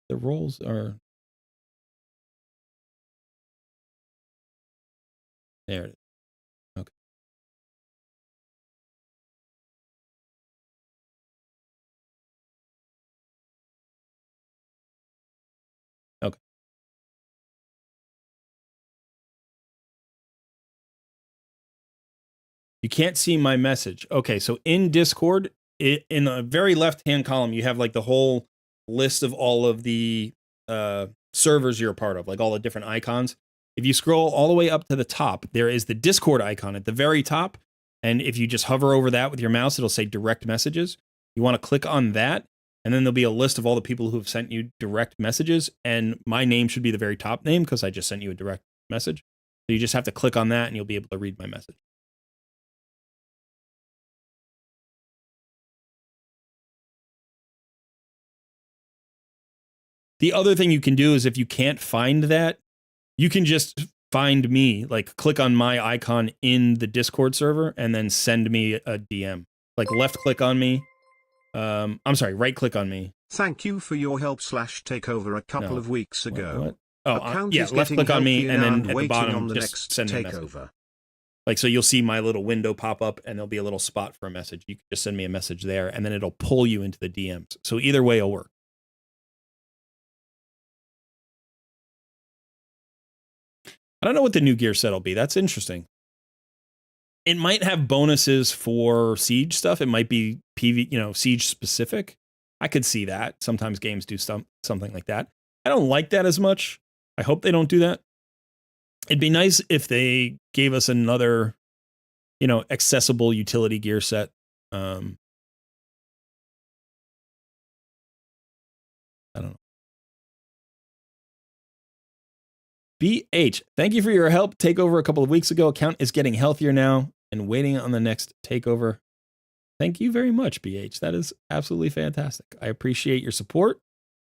The roles are... There it is. Okay. Okay. You can't see my message. Okay, so in Discord, in the very left-hand column, you have like the whole list of all of the servers you're a part of, like all the different icons. If you scroll all the way up to the top, there is the Discord icon at the very top. And if you just hover over that with your mouse, it'll say direct messages. You want to click on that, and then there'll be a list of all the people who have sent you direct messages. And my name should be the very top name because I just sent you a direct message. So you just have to click on that and you'll be able to read my message. The other thing you can do is if you can't find that, you can just find me, like click on my icon in the Discord server and then send me a DM. Like left click on me. I'm sorry, right click on me. Thank you for your help /takeover a couple of weeks ago. Oh, yeah, left click on me and then at the bottom just send me a message. Like, so you'll see my little window pop up and there'll be a little spot for a message. You can just send me a message there and then it'll pull you into the DMs. So either way it'll work. I don't know what the new gear set will be. That's interesting. It might have bonuses for siege stuff. It might be PV, Siege specific. I could see that. Sometimes games do something like that. I don't like that as much. I hope they don't do that. It'd be nice if they gave us another, accessible utility gear set. I don't know. BH, thank you for your help. Takeover a couple of weeks ago. Account is getting healthier now and waiting on the next takeover. Thank you very much, BH. That is absolutely fantastic. I appreciate your support,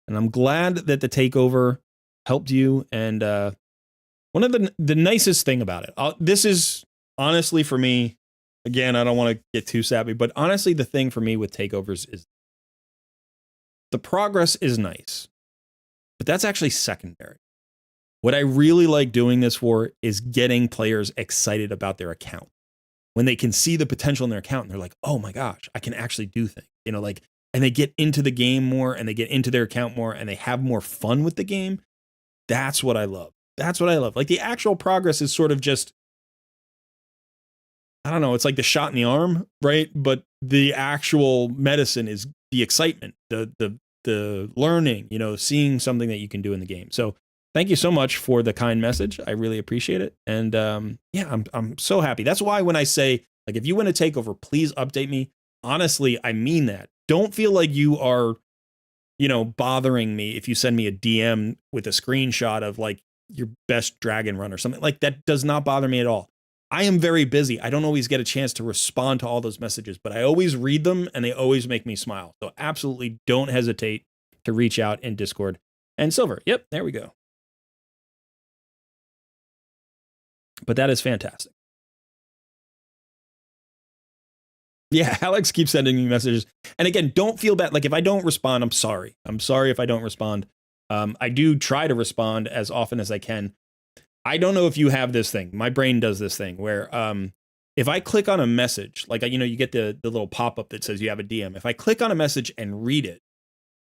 and I'm glad that the takeover helped you. And one of the nicest thing about it, this is honestly for me, again, I don't want to get too sappy, but honestly, the thing for me with takeovers is the progress is nice, but that's actually secondary. What I really like doing this for is getting players excited about their account. When they can see the potential in their account and they're like, oh my gosh, I can actually do things, and they get into the game more and they get into their account more and they have more fun with the game. That's what I love. That's what I love. Like the actual progress is sort of just, I don't know, it's like the shot in the arm, right? But the actual medicine is the excitement, the learning, seeing something that you can do in the game. So thank you so much for the kind message. I really appreciate it. And I'm so happy. That's why when I say, like, if you win a takeover, please update me. Honestly, I mean that. Don't feel like you are, bothering me if you send me a DM with a screenshot of like your best dragon run or something. Like that does not bother me at all. I am very busy. I don't always get a chance to respond to all those messages, but I always read them and they always make me smile. So absolutely don't hesitate to reach out in Discord. And Silver, yep, there we go. But that is fantastic. Yeah, Alex keeps sending me messages. And again, don't feel bad. Like if I don't respond, I'm sorry. I'm sorry if I don't respond. I do try to respond as often as I can. I don't know if you have this thing. My brain does this thing where if I click on a message, like, you get the little pop-up that says you have a DM. If I click on a message and read it,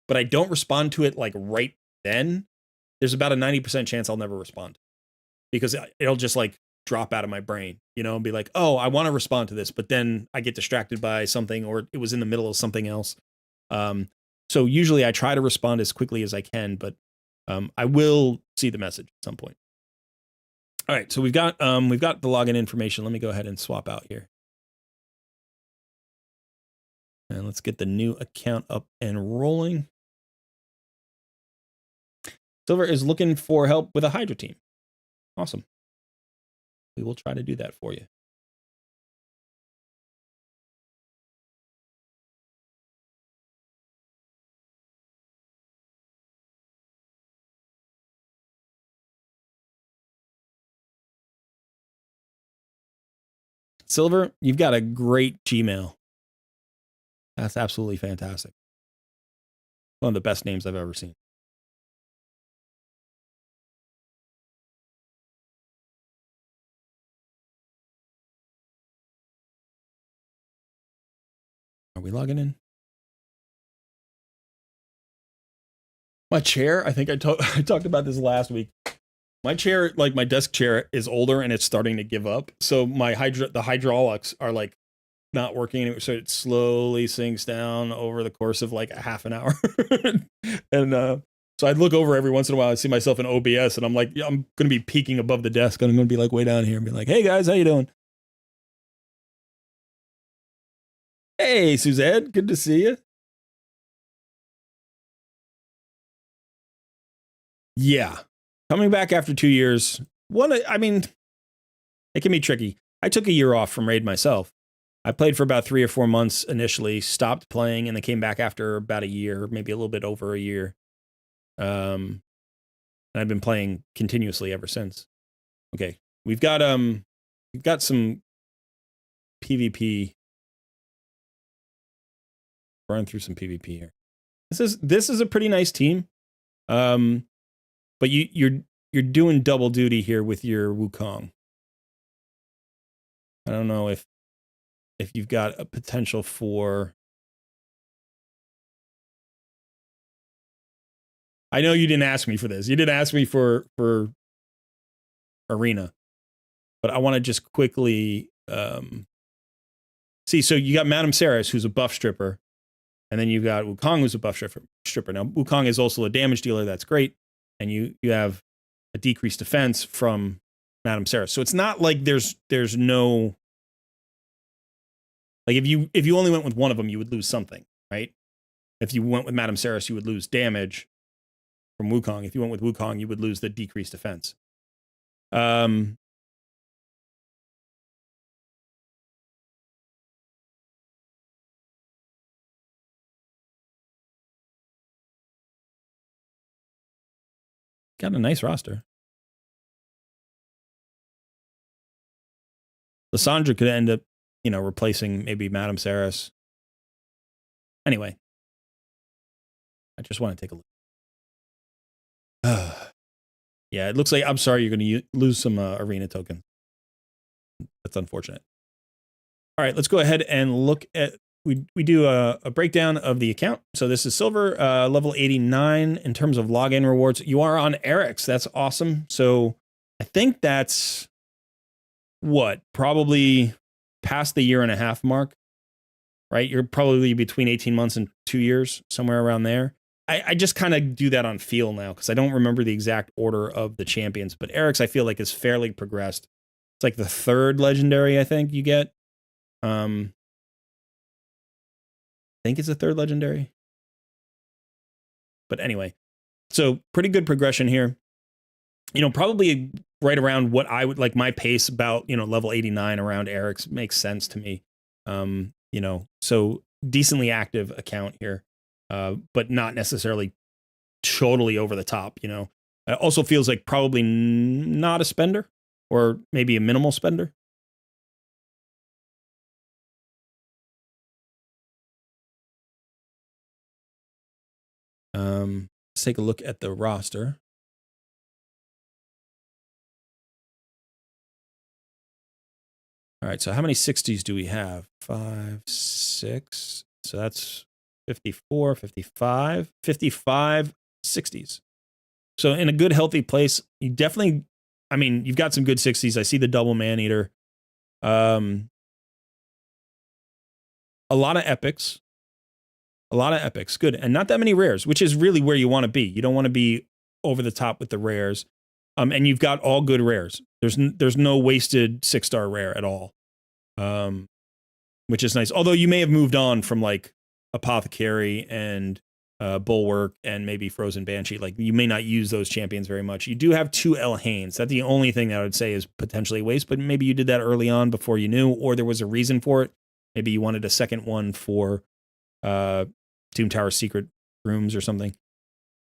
but I don't respond to it like right then, there's about a 90% chance I'll never respond. Because it'll just like drop out of my brain, and be like, oh, I want to respond to this, but then I get distracted by something or it was in the middle of something else. So usually I try to respond as quickly as I can, but I will see the message at some point. All right, so we've got the login information. Let me go ahead and swap out here. And let's get the new account up and rolling. Silver is looking for help with a Hydra team. Awesome. We will try to do that for you. Silver, you've got a great Gmail. That's absolutely fantastic. One of the best names I've ever seen. Are we logging in? My chair, I think I talked about this last week. My chair, like my desk chair, is older and it's starting to give up. So the hydraulics are like not working anymore. So it slowly sinks down over the course of like a half an hour. And so I'd look over every once in a while. I see myself in OBS and I'm like, yeah, I'm going to be peeking above the desk. And I'm going to be like way down here and be like, hey guys, how you doing? Hey, Suzanne, good to see you. Yeah. Coming back after 2 years, it can be tricky. I took a year off from Raid myself. I played for about 3 or 4 months initially, stopped playing, and then came back after about a year, maybe a little bit over a year. And I've been playing continuously ever since. Okay. We've got some PvP. Run through some PvP here. This is a pretty nice team. But you're doing double duty here with your Wukong. I don't know if you've got a potential for. I know you didn't ask me for this. You didn't ask me for Arena, but I want to just quickly see. So you got Madame Saris, who's a buff stripper. And then you've got Wukong, who's a buff stripper. Now, Wukong is also a damage dealer. That's great. And you have a decreased defense from Madame Sarah. So it's not like there's no... Like, if you only went with one of them, you would lose something, right? If you went with Madame Saris, you would lose damage from Wukong. If you went with Wukong, you would lose the decreased defense. Got a nice roster. Lysandra could end up, replacing maybe Madame Saris. Anyway, I just want to take a look. Yeah, it looks like, I'm sorry, you're going to lose some arena tokens. That's unfortunate. All right, let's go ahead and look at, we do a breakdown of the account. So this is silver, level 89 in terms of login rewards. You are on Eric's. That's awesome. So I think that's probably past the 1.5 year mark, right? You're probably between 18 months and 2 years, somewhere around there. I just kind of do that on feel now because I don't remember the exact order of the champions, but Eric's I feel like is fairly progressed. It's like the 3rd legendary I think you get. I think it's the 3rd legendary. But anyway, so pretty good progression here. Probably right around what I would like my pace about, level 89 around Eric's makes sense to me. So decently active account here. But not necessarily totally over the top, It also feels like probably not a spender or maybe a minimal spender. Let's take a look at the roster. All right, so how many 60s do we have? 5, 6. So that's 54, 55, 55 60s. So in a good, healthy place, you definitely, you've got some good 60s. I see the double man-eater. A lot of epics. Good. And not that many rares, which is really where you want to be. You don't want to be over the top with the rares. And you've got all good rares. There's no wasted 6-star rare at all. Which is nice. Although you may have moved on from like Apothecary and Bulwark and maybe Frozen Banshee. Like you may not use those champions very much. You do have 2 Elhanes. That's the only thing that I would say is potentially waste, but maybe you did that early on before you knew, or there was a reason for it. Maybe you wanted a second one for Doom Tower secret rooms or something.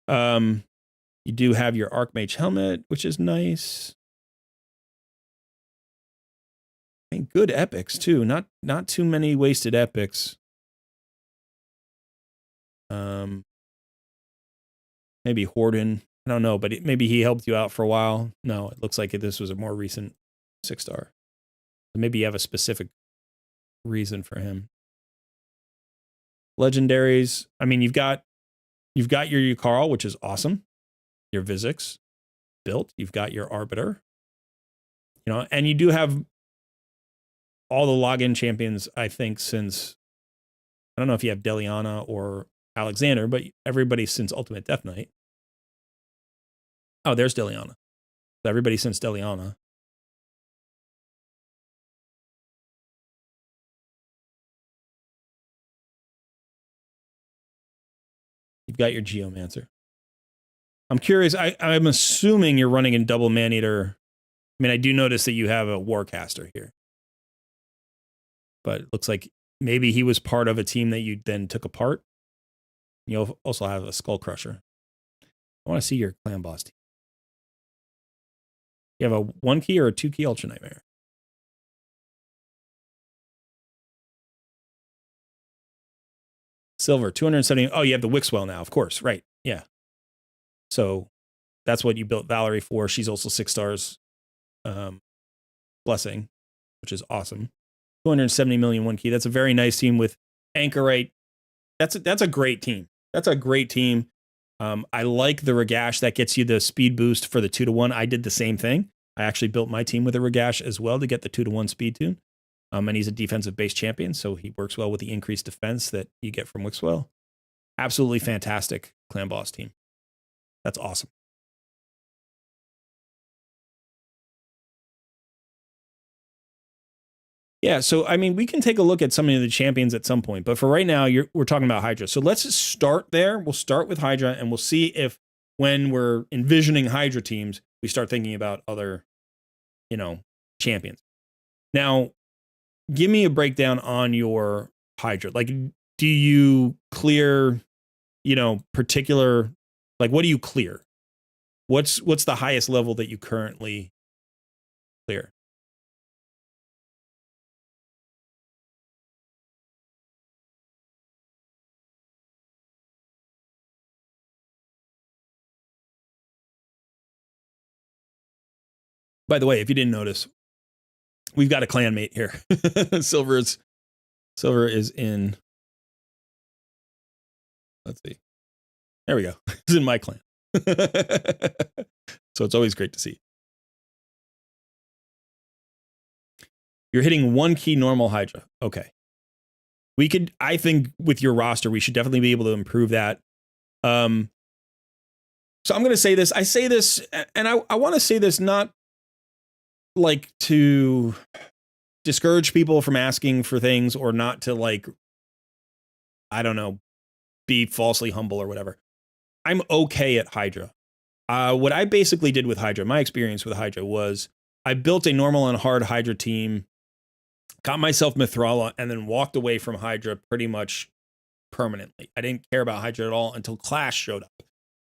You do have your Archmage helmet, which is nice. Good epics too. Not too many wasted epics. Maybe Horden. I don't know, but maybe he helped you out for a while. No, it looks like this was a more recent 6-star. Maybe you have a specific reason for him. Legendaries. You've got your Yukari, which is awesome. Your Vizix built. You've got your Arbiter. And you do have all the login champions, I think, since, I don't know if you have Deliana or Alexander, but everybody since Ultimate Death Knight. Oh, there's Deliana. So everybody since Deliana. You've got your Geomancer. I'm curious, I'm assuming you're running in double man-eater. I do notice that you have a Warcaster here. But it looks like maybe he was part of a team that you then took apart. You'll also have a Skull Crusher. I want to see your clan boss team. You have a 1-key or a 2-key Ultra Nightmare? Silver, 270. Oh, you have the Wixwell now, of course. Right. Yeah. So that's what you built Valerie for. She's also 6 stars. Blessing, which is awesome. 270 million 1-key. That's a very nice team with Anchorite. That's a great team. That's a great team. I like the Ragash. That gets you the speed boost for the 2-to-1. I did the same thing. I actually built my team with a Ragash as well to get the 2-to-1 speed tune. And he's a defensive base champion, so he works well with the increased defense that you get from Wixwell. Absolutely fantastic clan boss team. That's awesome. Yeah, so I mean, we can take a look at some of the champions at some point, but for right now, we're talking about Hydra. So let's just start there. We'll start with Hydra, and we'll see if when we're envisioning Hydra teams, we start thinking about other, champions. Now, give me a breakdown on your Hydra. Like, do you clear, particular, like, what do you clear? What's the highest level that you currently clear? By the way, if you didn't notice, we've got a clanmate here. Silver is in. Let's see. There we go. He's in my clan. So it's always great to see. You're hitting 1 key normal Hydra. Okay. I think with your roster, we should definitely be able to improve that. So I'm going to say this. I say this, and I want to say this not like to discourage people from asking for things or not to, like, I don't know, be falsely humble or whatever. I'm okay at Hydra. What I basically did with Hydra, my experience with Hydra was I built a normal and hard Hydra team, got myself Mithrala, and then walked away from Hydra pretty much permanently. I didn't care about Hydra at all until Clash showed up.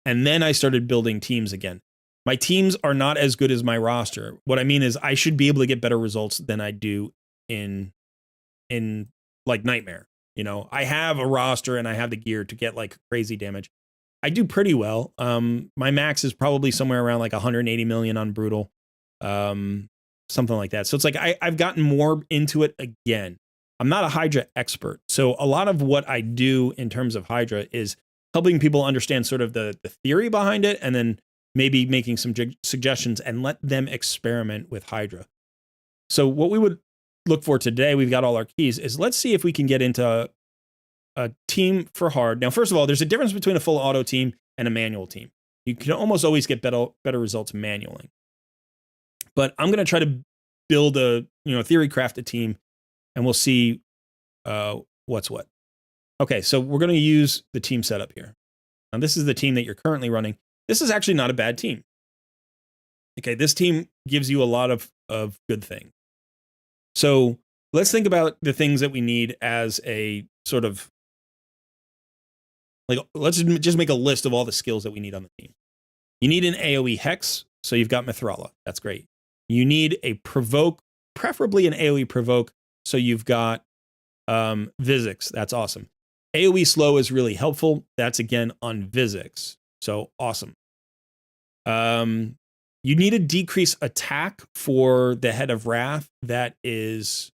And then I started building teams again. My teams are not as good as my roster. What I mean is I should be able to get better results than I do in like Nightmare. I have a roster and I have the gear to get like crazy damage. I do pretty well. My max is probably somewhere around like 180 million on Brutal. Something like that. So it's like I've gotten more into it again. I'm not a Hydra expert. So a lot of what I do in terms of Hydra is helping people understand sort of the theory behind it and then maybe making some suggestions and let them experiment with Hydra. So what we would look for today, we've got all our keys, is let's see if we can get into a team for hard. Now, first of all, there's a difference between a full auto team and a manual team. You can almost always get better results manually. But I'm going to try to build a theory craft a team, and we'll see what's what. Okay, so we're going to use the team setup here. Now, this is the team that you're currently running. This is actually not a bad team. Okay, this team gives you a lot of good things. So let's think about the things that we need as a sort of, like, let's just make a list of all the skills that we need on the team. You need an AoE Hex, so you've got Mithrala. That's great. You need a Provoke, preferably an AoE Provoke, so you've got Vizix. That's awesome. AoE Slow is really helpful. That's, again, on Vizix. So awesome. You need a decrease attack for the Head of Wrath. That is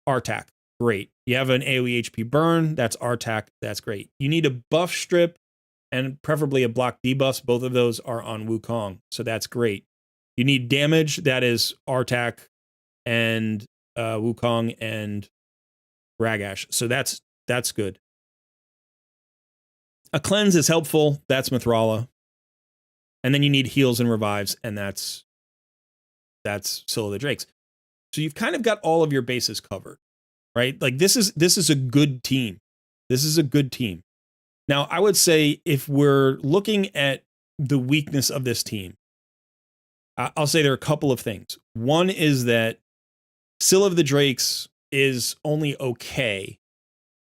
Artak. Great. You have an AoE HP burn. That's Artak. That's great. You need a buff strip and preferably a block debuffs. Both of those are on Wukong. So that's great. You need damage. That is Artak and Wukong and Ragash. So that's good. A cleanse is helpful. That's Mithrala. And then you need heals and revives, and that's Scylla the Drakes. So you've kind of got all of your bases covered, right? Like this is a good team. This is a good team. Now, I would say if we're looking at the weakness of this team, I'll say there are a couple of things. One is that Scylla of the Drakes is only okay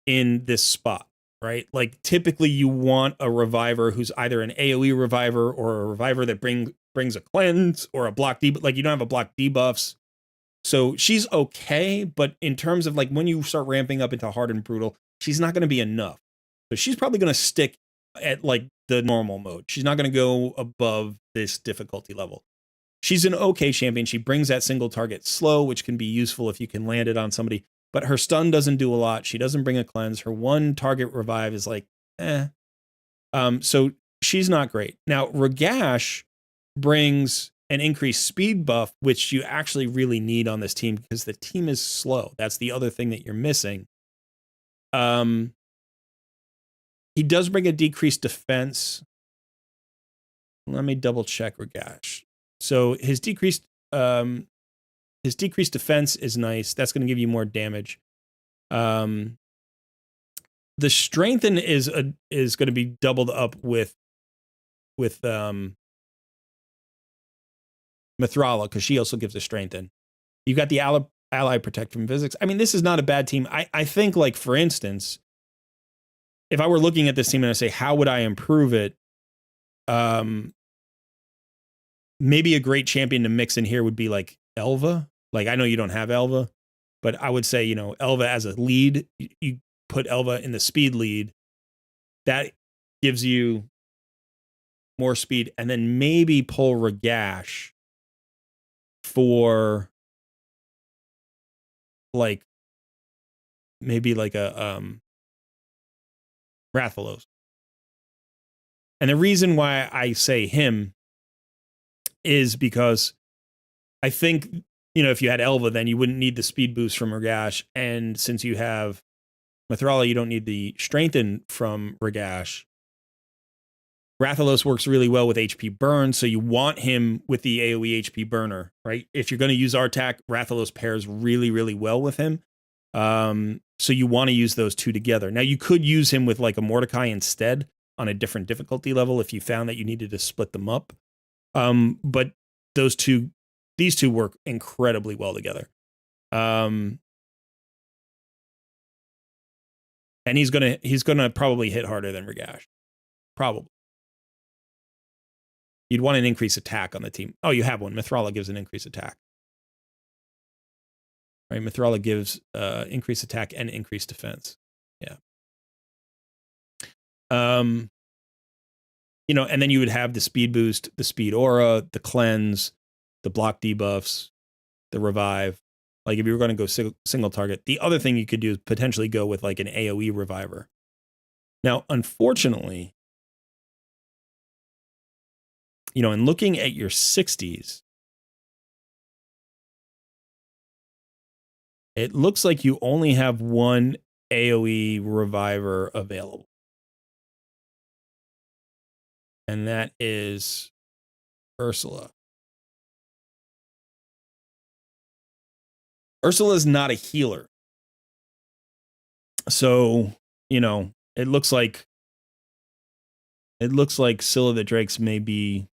in this spot, right? Like typically you want a reviver who's either an AoE reviver or a reviver that brings a cleanse or a block debuff. Like you don't have a block debuffs. So she's okay, but in terms of like when you start ramping up into hard and brutal, she's not going to be enough. So she's probably going to stick at like the normal mode. She's not going to go above this difficulty level. She's an okay champion. She brings that single target slow, which can be useful if you can land it on somebody. But her stun doesn't do a lot. She doesn't bring a cleanse. Her one target revive is like, So she's not great. Now, Ragash brings an increased speed buff, which you actually really need on this team because the team is slow. That's the other thing that you're missing. He does bring a decreased defense. Let me double check Regash. So his decreased defense is nice. That's going to give you more damage. The strengthen is going to be doubled up with Mithrala, because she also gives a strengthen. You got the ally protect from physics. I mean, this is not a bad team. I think, like, for instance, if I were looking at this team and I say, how would I improve it? Maybe a great champion to mix in here would be like Elva. Like, I know you don't have Elva, but I would say, Elva as a lead, you put Elva in the speed lead. That gives you more speed, and then maybe pull Regash for like maybe like a Rathalos. And the reason why I say him is because I think, if you had Elva, then you wouldn't need the speed boost from Regash. And since you have Mithrala, you don't need the strengthen from Regash. Rathalos works really well with HP burn, so you want him with the AoE HP burner, right? If you're going to use Artak, Rathalos pairs really, really well with him. So you want to use those two together. Now, you could use him with like a Mordecai instead on a different difficulty level if you found that you needed to split them up. But these two work incredibly well together. And he's gonna probably hit harder than Regash. Probably. You'd want an increased attack on the team. Oh, you have one. Mithrala gives an increased attack. Right? Mithrala gives increased attack and increased defense. Yeah. And then you would have the speed boost, the speed aura, the cleanse, the block debuffs, the revive. Like, if you were going to go single target, the other thing you could do is potentially go with like an AoE reviver. Now, unfortunately, in looking at your 60s, it looks like you only have one AoE reviver available. And that is Ursula. Ursula is not a healer. So, it looks like Scylla the Drakes may be,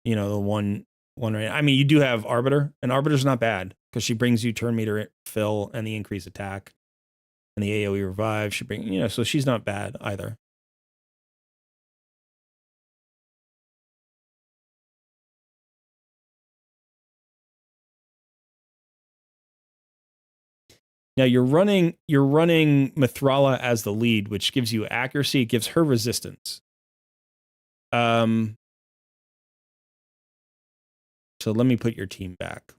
the one right. I mean, you do have Arbiter, and Arbiter's not bad because she brings you turn meter fill and the increased attack and the AoE revive. She brings, so she's not bad either. Now you're running Mithrala as the lead, which gives you accuracy. It gives her resistance. So let me put your team back.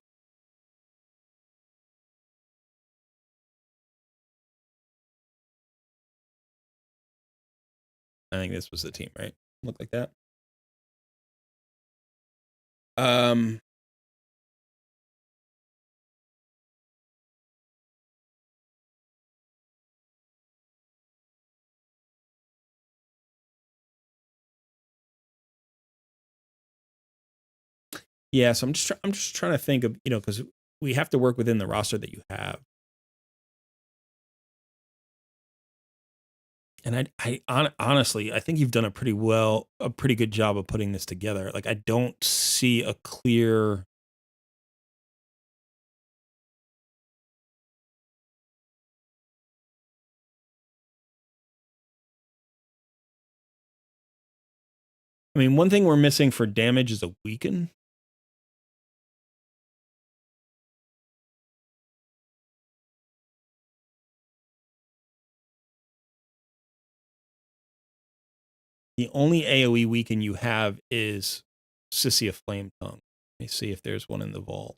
I think this was the team, right? Look like that. Yeah, so I'm just trying to think of, because we have to work within the roster that you have. And I honestly, I think you've done a pretty good job of putting this together. Like, I don't see a clear. I mean, one thing we're missing for damage is a weaken. The only AoE weaken you have is Sissia Flame Tongue. Let me see if there's one in the vault.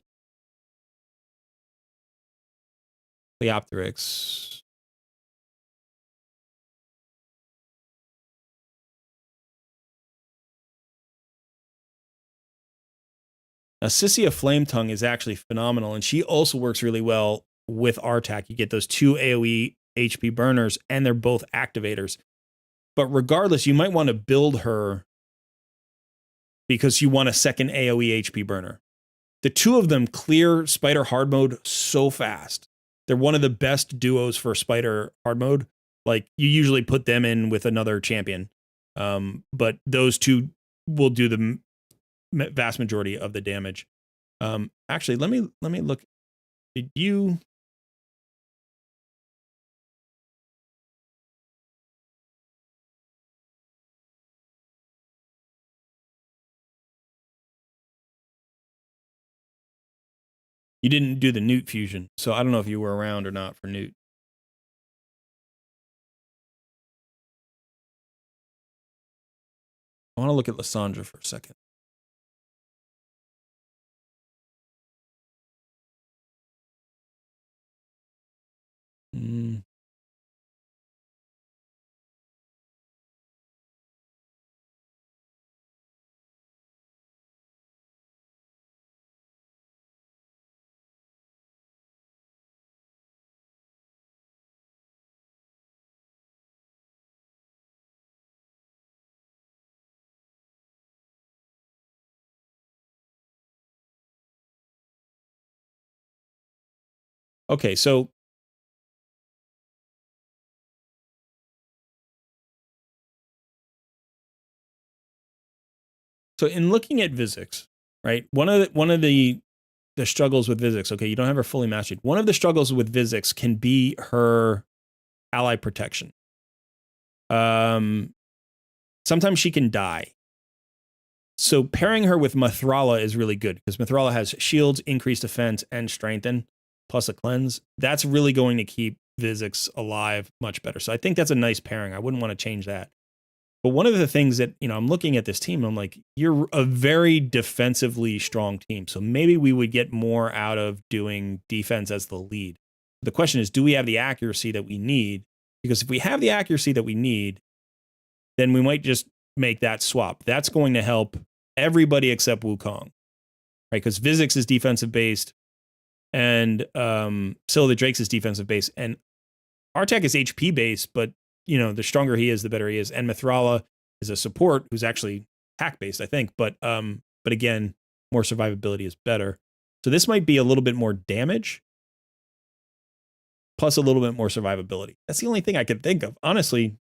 Cleopteryx. Now, Sissia Flame Tongue is actually phenomenal, and she also works really well with Artak. You get those two AoE HP burners, and they're both activators. But regardless, you might want to build her because you want a second AoE HP burner. The two of them clear Spider hard mode so fast. They're one of the best duos for Spider hard mode. Like, you usually put them in with another champion. But those two will do the vast majority of the damage. Actually, let me look. Did you... You didn't do the Newt fusion, so I don't know if you were around or not for Newt. I want to look at Lysandra for a second. Okay, so in looking at Vizix, right? One of the struggles with Vizix, okay, you don't have her fully mastered. One of the struggles with Vizix can be her ally protection. Sometimes she can die. So pairing her with Mithrala is really good because Mithrala has shields, increased defense, and strengthen, plus a cleanse. That's really going to keep Vizix alive much better. So I think that's a nice pairing. I wouldn't want to change that. But one of the things that, I'm looking at this team, I'm like, you're a very defensively strong team. So maybe we would get more out of doing defense as the lead. The question is, do we have the accuracy that we need? Because if we have the accuracy that we need, then we might just make that swap. That's going to help everybody except Wukong, right? Because Vizix is defensive based and Scylla the Drake's is defensive based. And Artek is HP based, but the stronger he is, the better he is. And Mithrala is a support who's actually hack based, I think. But again, more survivability is better. So this might be a little bit more damage plus a little bit more survivability. That's the only thing I could think of. Honestly,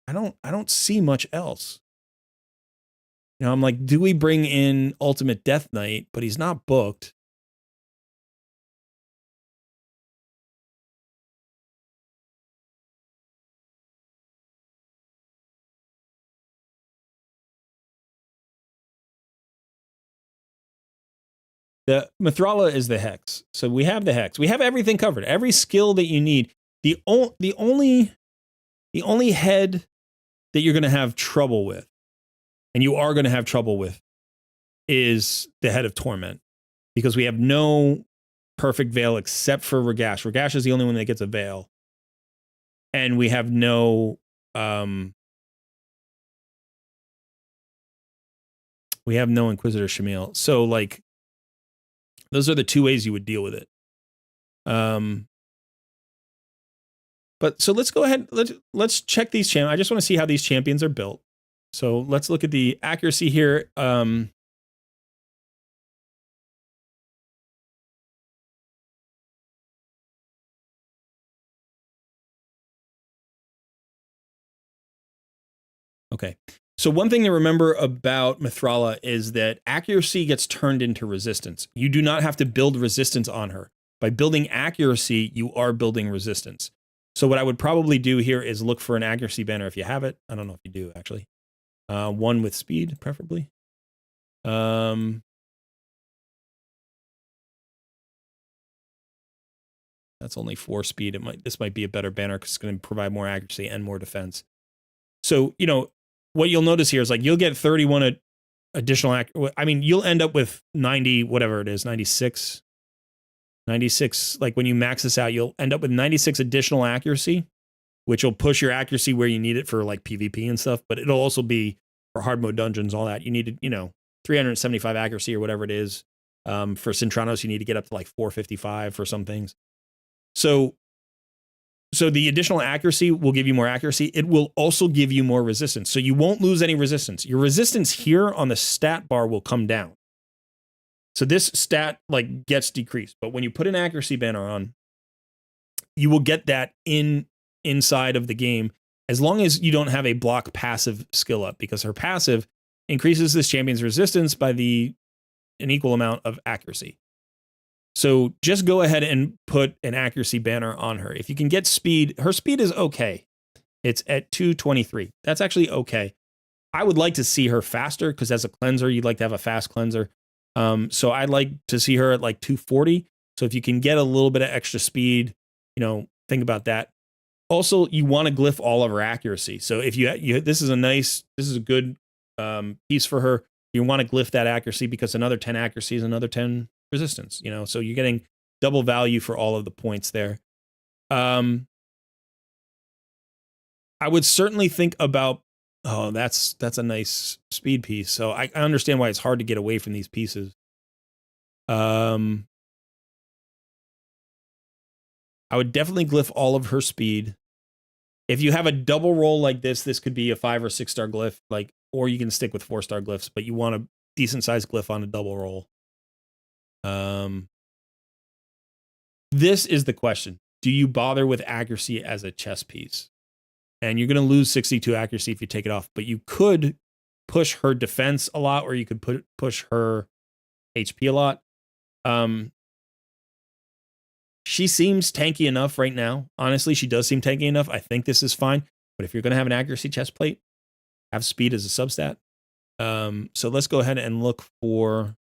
I don't see much else. I'm like, do we bring in Ultimate Death Knight? But he's not booked. The Mithrala is the Hex. So we have the Hex. We have everything covered. Every skill that you need. The only head that you're going to have trouble with, and you are going to have trouble with, is the Head of Torment. Because we have no perfect veil except for Ragash. Ragash is the only one that gets a veil. And we have no... we have no Inquisitor Shamil. So, like, those are the two ways you would deal with it. But so let's go ahead. Let's check these champions. I just want to see how these champions are built. So let's look at the accuracy here. Okay. So one thing to remember about Mithrala is that accuracy gets turned into resistance. You do not have to build resistance on her. By building accuracy, you are building resistance. So what I would probably do here is look for an accuracy banner if you have it. I don't know if you do, actually. One with speed, preferably. That's only 4 speed. This might be a better banner because it's going to provide more accuracy and more defense. So, what you'll notice here is like you'll get 31 additional. I mean, you'll end up with 90, whatever it is, 96. Like when you max this out, you'll end up with 96 additional accuracy, which will push your accuracy where you need it for like PvP and stuff. But it'll also be for hard mode dungeons, all that. You need to, 375 accuracy or whatever it is. For Cintranos, you need to get up to like 455 for some things. So So the additional accuracy will give you more accuracy. It will also give you more resistance. So you won't lose any resistance. Your resistance here on the stat bar will come down. So this stat like gets decreased. But when you put an accuracy banner on, you will get that inside of the game as long as you don't have a block passive skill up, because her passive increases this champion's resistance by an equal amount of accuracy. So just go ahead and put an accuracy banner on her. If you can get speed, her speed is okay. It's at 223. That's actually okay. I would like to see her faster because as a cleanser, you'd like to have a fast cleanser. So I'd like to see her at like 240. So if you can get a little bit of extra speed, think about that. Also, you want to glyph all of her accuracy. So if this is a good piece for her. You want to glyph that accuracy because another 10 accuracy is another 10 resistance, so you're getting double value for all of the points there. I would certainly think about, that's a nice speed piece. So I understand why it's hard to get away from these pieces. I would definitely glyph all of her speed. If you have a double roll like this could be a 5 or 6 star glyph, or you can stick with 4-star glyphs, but you want a decent sized glyph on a double roll. This is the question. Do you bother with accuracy as a chess piece? And you're going to lose 62 accuracy if you take it off, but you could push her defense a lot, or you could push her HP a lot. She seems tanky enough right now. Honestly, she does seem tanky enough. I think this is fine. But if you're going to have an accuracy chest plate, have speed as a substat. So let's go ahead and look for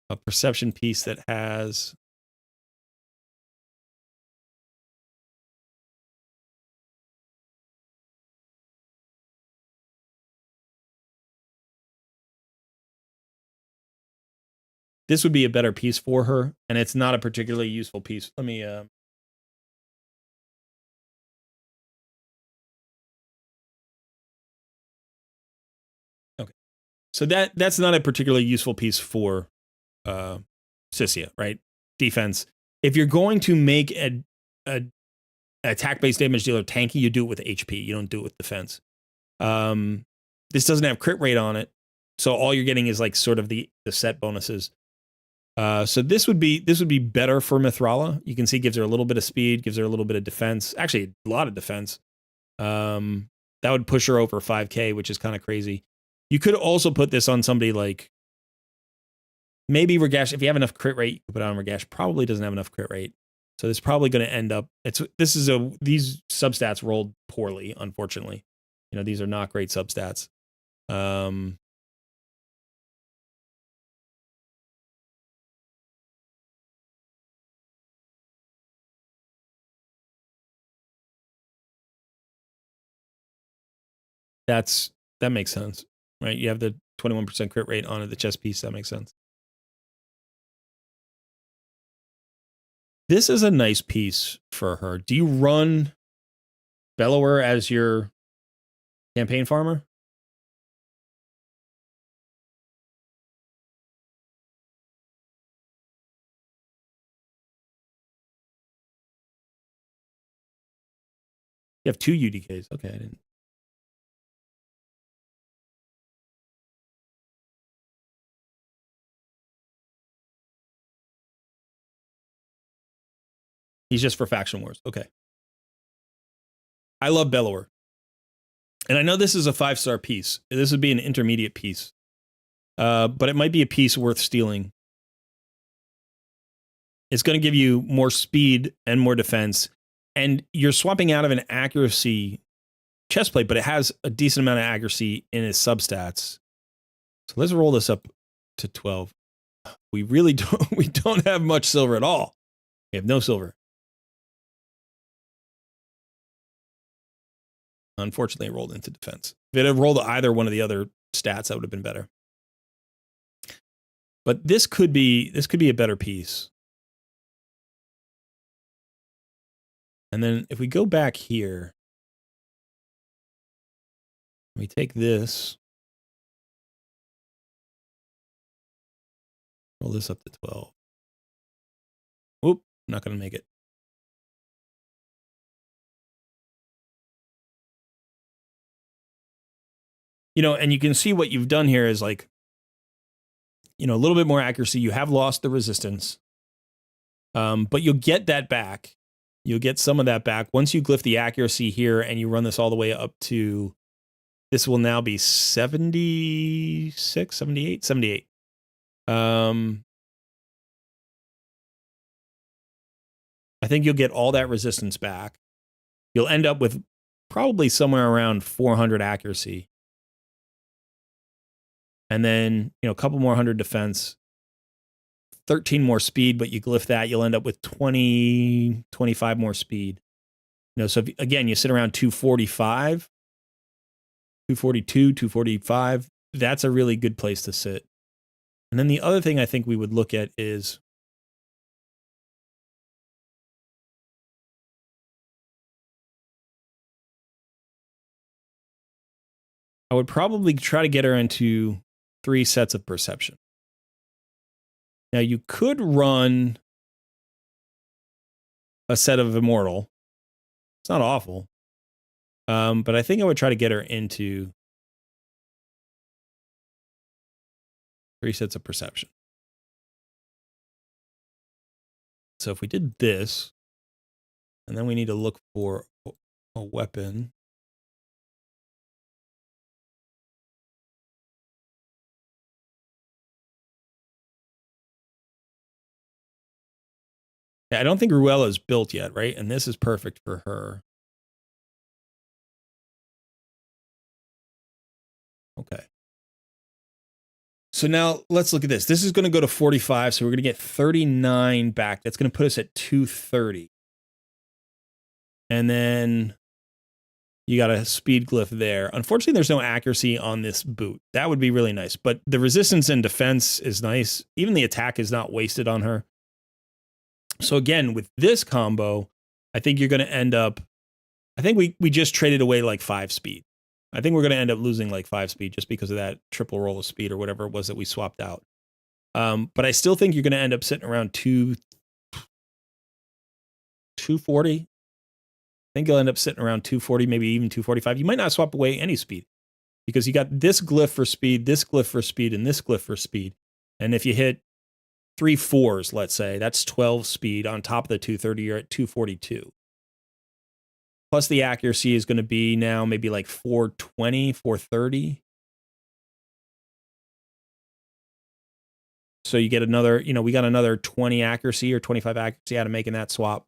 a perception piece that has this would be a better piece for her, and it's not a particularly useful piece. Let me okay. So that's not a particularly useful piece for Sissia, right? Defense. If you're going to make a attack-based damage dealer tanky, you do it with HP. You don't do it with defense. This doesn't have crit rate on it, so all you're getting is like sort of the set bonuses. So this would be better for Mithrala. You can see it gives her a little bit of speed, gives her a little bit of defense. Actually, a lot of defense. That would push her over 5k, which is kind of crazy. You could also put this on somebody like maybe Ragash. If you have enough crit rate, you could put it on Ragash. Probably doesn't have enough crit rate. So it's probably going to end up, these substats rolled poorly, unfortunately. These are not great substats. That makes sense, right? You have the 21% crit rate on the chest piece. That makes sense. This is a nice piece for her. Do you run Bellower as your campaign farmer? You have 2 UDKs. Okay, I didn't. He's just for faction wars. Okay. I love Bellower. And I know this is a 5-star piece. This would be an intermediate piece. But it might be a piece worth stealing. It's going to give you more speed and more defense. And you're swapping out of an accuracy chest plate, but it has a decent amount of accuracy in its substats. So let's roll this up to 12. We really don't have much silver at all. We have no silver. Unfortunately, it rolled into defense. If it had rolled either one of the other stats, that would have been better. But this could be a better piece. And then if we go back here, we take this, roll this up to 12. Whoop, I'm not going to make it. you know, and you can see what you've done here is like, you know, a little bit more accuracy. You have lost the resistance, but you'll get that back. You'll get some of that back once you glyph the accuracy here and you run this all the way up to, this will now be 76, 78, 78. I think you'll get all that resistance back. You'll end up with probably somewhere around 400 accuracy. And then, you know, a couple more hundred defense, 13 more speed, but you glyph that, you'll end up with 20, 25 more speed. You know, so if, again, you sit around 245, 242, 245, that's a really good place to sit. And then the other thing I think we would look at is I would probably try to get her into 3 sets of perception. Now you could run a set of immortal. It's not awful. But I think I would try to get her into 3 sets of perception. So if we did this, and then we need to look for a weapon. Yeah, I don't think Ruella's built yet, right? And this is perfect for her. Okay. So now let's look at this. This is going to go to 45, so we're going to get 39 back. That's going to put us at 230. And then you got a speed glyph there. Unfortunately, there's no accuracy on this boot. That would be really nice. But the resistance and defense is nice. Even the attack is not wasted on her. So again, with this combo, I think you're going to end up, I think we just traded away like 5 speed. I think we're going to end up losing like 5 speed just because of that triple roll of speed or whatever it was that we swapped out. But I still think you're going to end up sitting around 240. I think you'll end up sitting around 240, maybe even 245. You might not swap away any speed because you got this glyph for speed, this glyph for speed, and this glyph for speed. And if you hit 3 4s, let's say, that's 12 speed on top of the 230, you're at 242. Plus the accuracy is going to be now maybe like 420, 430. So you get another, you know, we got another 20 accuracy or 25 accuracy out of making that swap.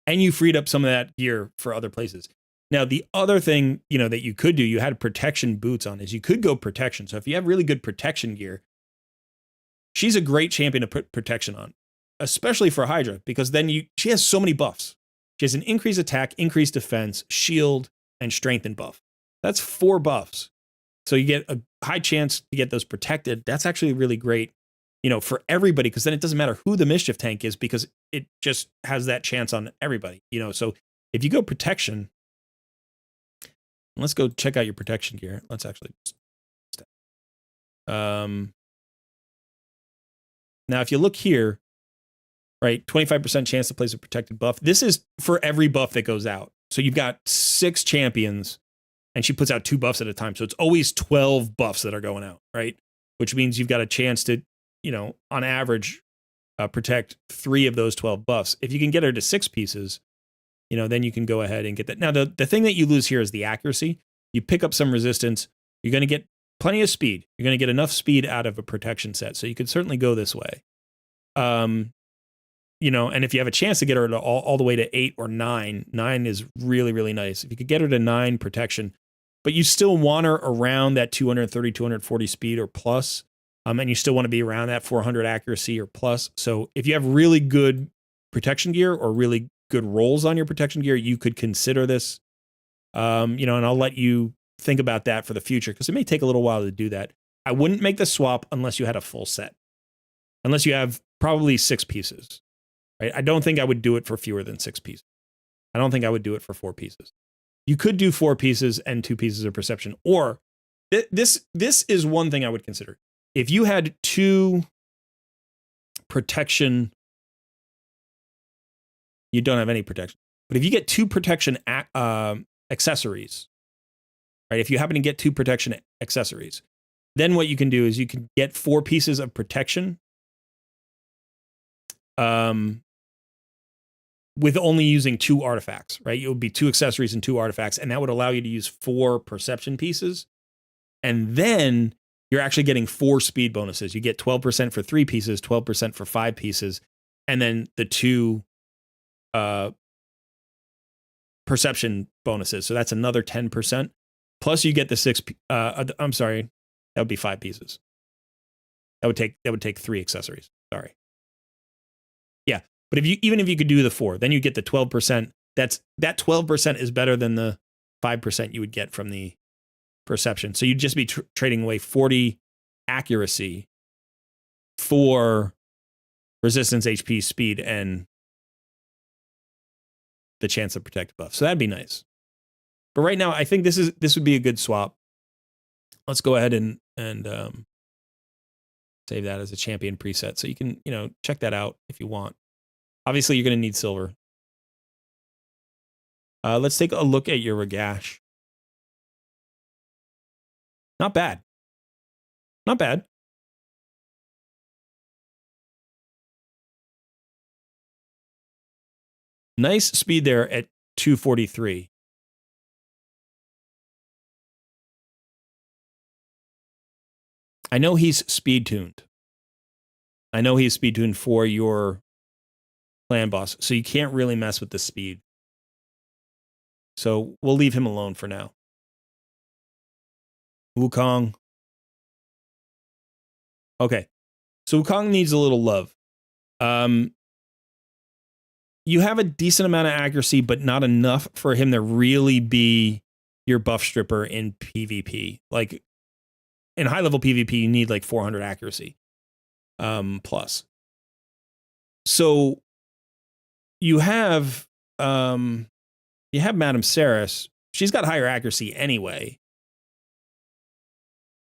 And you freed up some of that gear for other places. Now, the other thing, you know, that you could do, you had protection boots on, is you could go protection. So if you have really good protection gear, she's a great champion to put protection on, especially for Hydra, because then she has so many buffs. She has an increased attack, increased defense, shield, and strengthen buff. That's 4 buffs. So you get a high chance to get those protected. That's actually really great, you know, for everybody, because then it doesn't matter who the mischief tank is, because it just has that chance on everybody, you know. So if you go protection, let's go check out your protection gear. Let's actually now if you look here, right, 25% chance to place a protected buff. This is for every buff that goes out. So you've got 6 champions, and she puts out 2 buffs at a time. So it's always 12 buffs that are going out, right? Which means you've got a chance to, you know, on average, protect 3 of those 12 buffs. If you can get her to 6 pieces, you know, then you can go ahead and get that. Now, the thing that you lose here is the accuracy. You pick up some resistance. You're going to get plenty of speed. You're going to get enough speed out of a protection set. So you could certainly go this way. You know, and if you have a chance to get her to all the way to 8 or 9, 9 is really, really nice. If you could get her to 9 protection, but you still want her around that 230, 240 speed or plus, and you still want to be around that 400 accuracy or plus. So if you have really good protection gear or really good rolls on your protection gear, you could consider this. You know, and I'll let you think about that for the future, because it may take a little while to do that. I wouldn't make the swap unless you had a full set, unless you have probably 6 pieces. Right? I don't think I would do it for fewer than 6 pieces. I don't think I would do it for 4 pieces. You could do 4 pieces and 2 pieces of perception. Or this is one thing I would consider. If you had 2 protection, you don't have any protection. But if you get 2 protection accessories, right? If you happen to get 2 protection accessories, then what you can do is you can get 4 pieces of protection with only using 2 artifacts, right? It would be 2 accessories and 2 artifacts, and that would allow you to use 4 perception pieces. And then you're actually getting 4 speed bonuses. You get 12% for 3 pieces, 12% for 5 pieces, and then the 2 perception bonuses. So that's another 10%. Plus you get the 6 I'm sorry, that would be 5 pieces. That would take 3 accessories. Sorry. Yeah. But even if you could do the 4, then you get the 12%. That 12% is better than the 5% you would get from the perception. So you'd just be trading away 40 accuracy for resistance, HP, speed, and the chance of protect buff. So that'd be nice. But right now, I think this would be a good swap. Let's go ahead and save that as a champion preset. So you can, check that out if you want. Obviously, you're going to need silver. Let's take a look at your Ragash. Not bad. Not bad. Nice speed there at 243. I know he's speed tuned. I know he's speed tuned for your clan boss, so you can't really mess with the speed. So we'll leave him alone for now. Wukong. Okay. So Wukong needs a little love. You have a decent amount of accuracy, but not enough for him to really be your buff stripper in PvP. Like in high level PvP, you need like 400 accuracy plus. So you have Madame Saris. She's got higher accuracy anyway.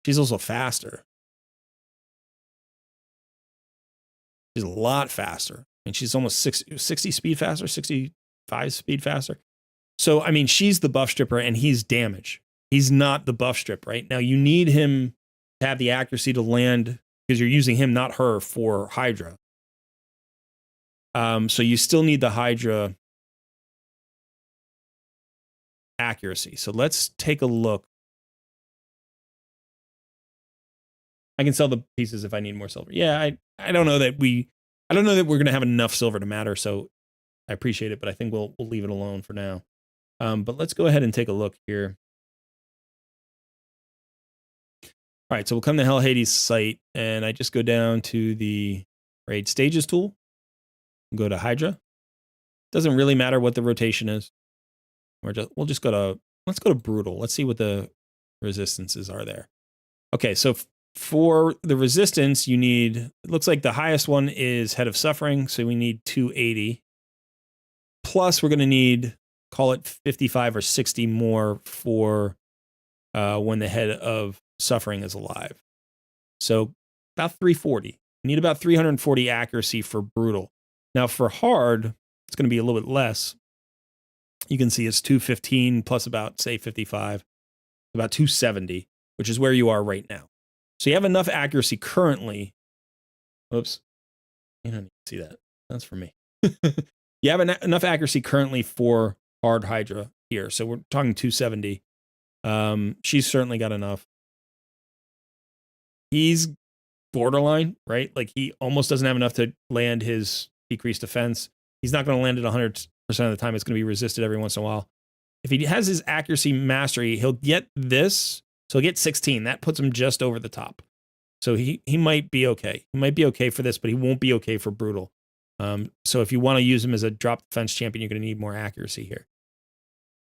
She's also faster. She's a lot faster. And she's almost 60 speed faster, 65 speed faster. So, I mean, she's the buff stripper and he's damage. He's not the buff strip, right? Now, you need him to have the accuracy to land because you're using him, not her, for Hydra. So you still need the Hydra accuracy. So let's take a look. I can sell the pieces if I need more silver. Yeah, I don't know that we're going to have enough silver to matter, so I appreciate it, but I think we'll leave it alone for now. But let's go ahead and take a look here. All right, so we'll come to Hell Hades site, and I just go down to the raid stages tool. Go to Hydra. Doesn't really matter what the rotation is. Let's go to brutal. Let's see what the resistances are there. Okay, so for the resistance, you need, it looks like the highest one is Head of Suffering, so we need 280. Plus, we're going to need, call it 55 or 60 more for when the Head of Suffering is alive. So about 340. You need about 340 accuracy for brutal. Now for hard, it's going to be a little bit less. You can see it's 215 plus about, say, 55, about 270, which is where you are right now. So you have enough accuracy currently. Oops. You don't need to see that. That's for me. You have enough accuracy currently for hard Hydra here. So we're talking 270. She's certainly got enough. He's borderline, right? Like he almost doesn't have enough to land his decreased defense. He's not going to land it 100% of the time. It's going to be resisted every once in a while. If he has his accuracy mastery, he'll get this. So he'll get 16. That puts him just over the top. So he might be okay. He might be okay for this, but he won't be okay for brutal. So if you want to use him as a drop defense champion, you're going to need more accuracy here.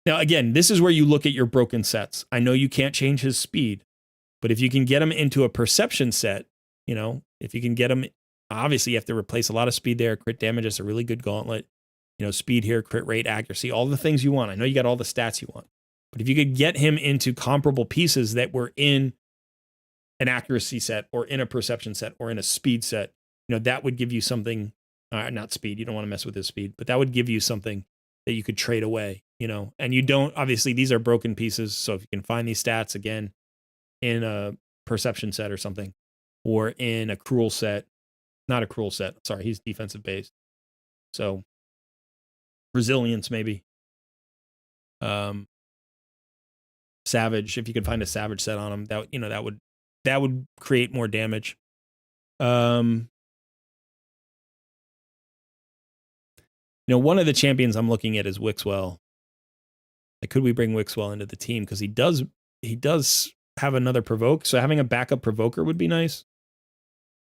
Now, again, this is where you look at your broken sets. I know you can't change his speed, but if you can get him into a perception set, if you can get him, obviously you have to replace a lot of speed there. Crit damage is a really good gauntlet. Speed here, crit rate, accuracy, all the things you want. I know you got all the stats you want. But if you could get him into comparable pieces that were in an accuracy set or in a perception set or in a speed set, that would give you something, not speed. You don't want to mess with his speed, but that would give you something that you could trade away, you know, and you don't, obviously these are broken pieces. So if you can find these stats again in a perception set or something, or in a cruel set, not a cruel set, sorry, he's defensive based. So resilience maybe. Savage, if you could find a savage set on him, that, you know, that would create more damage. You know, one of the champions I'm looking at is Wixwell. Like, could we bring Wixwell into the team? Because he does have another provoke. So having a backup provoker would be nice.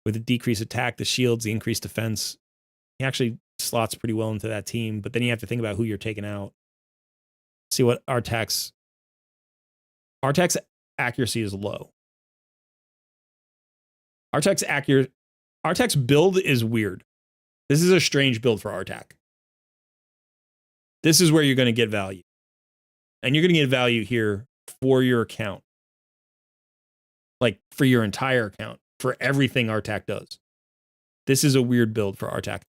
With a decreased attack, the shields, the increased defense. He actually slots pretty well into that team. But then you have to think about who you're taking out. See what Artak's accuracy is low. Artak's build is weird. This is a strange build for Artak. This is where you're going to get value. And you're going to get value here for your account. Like, for your entire account. For everything Artak does. This is a weird build for Artak.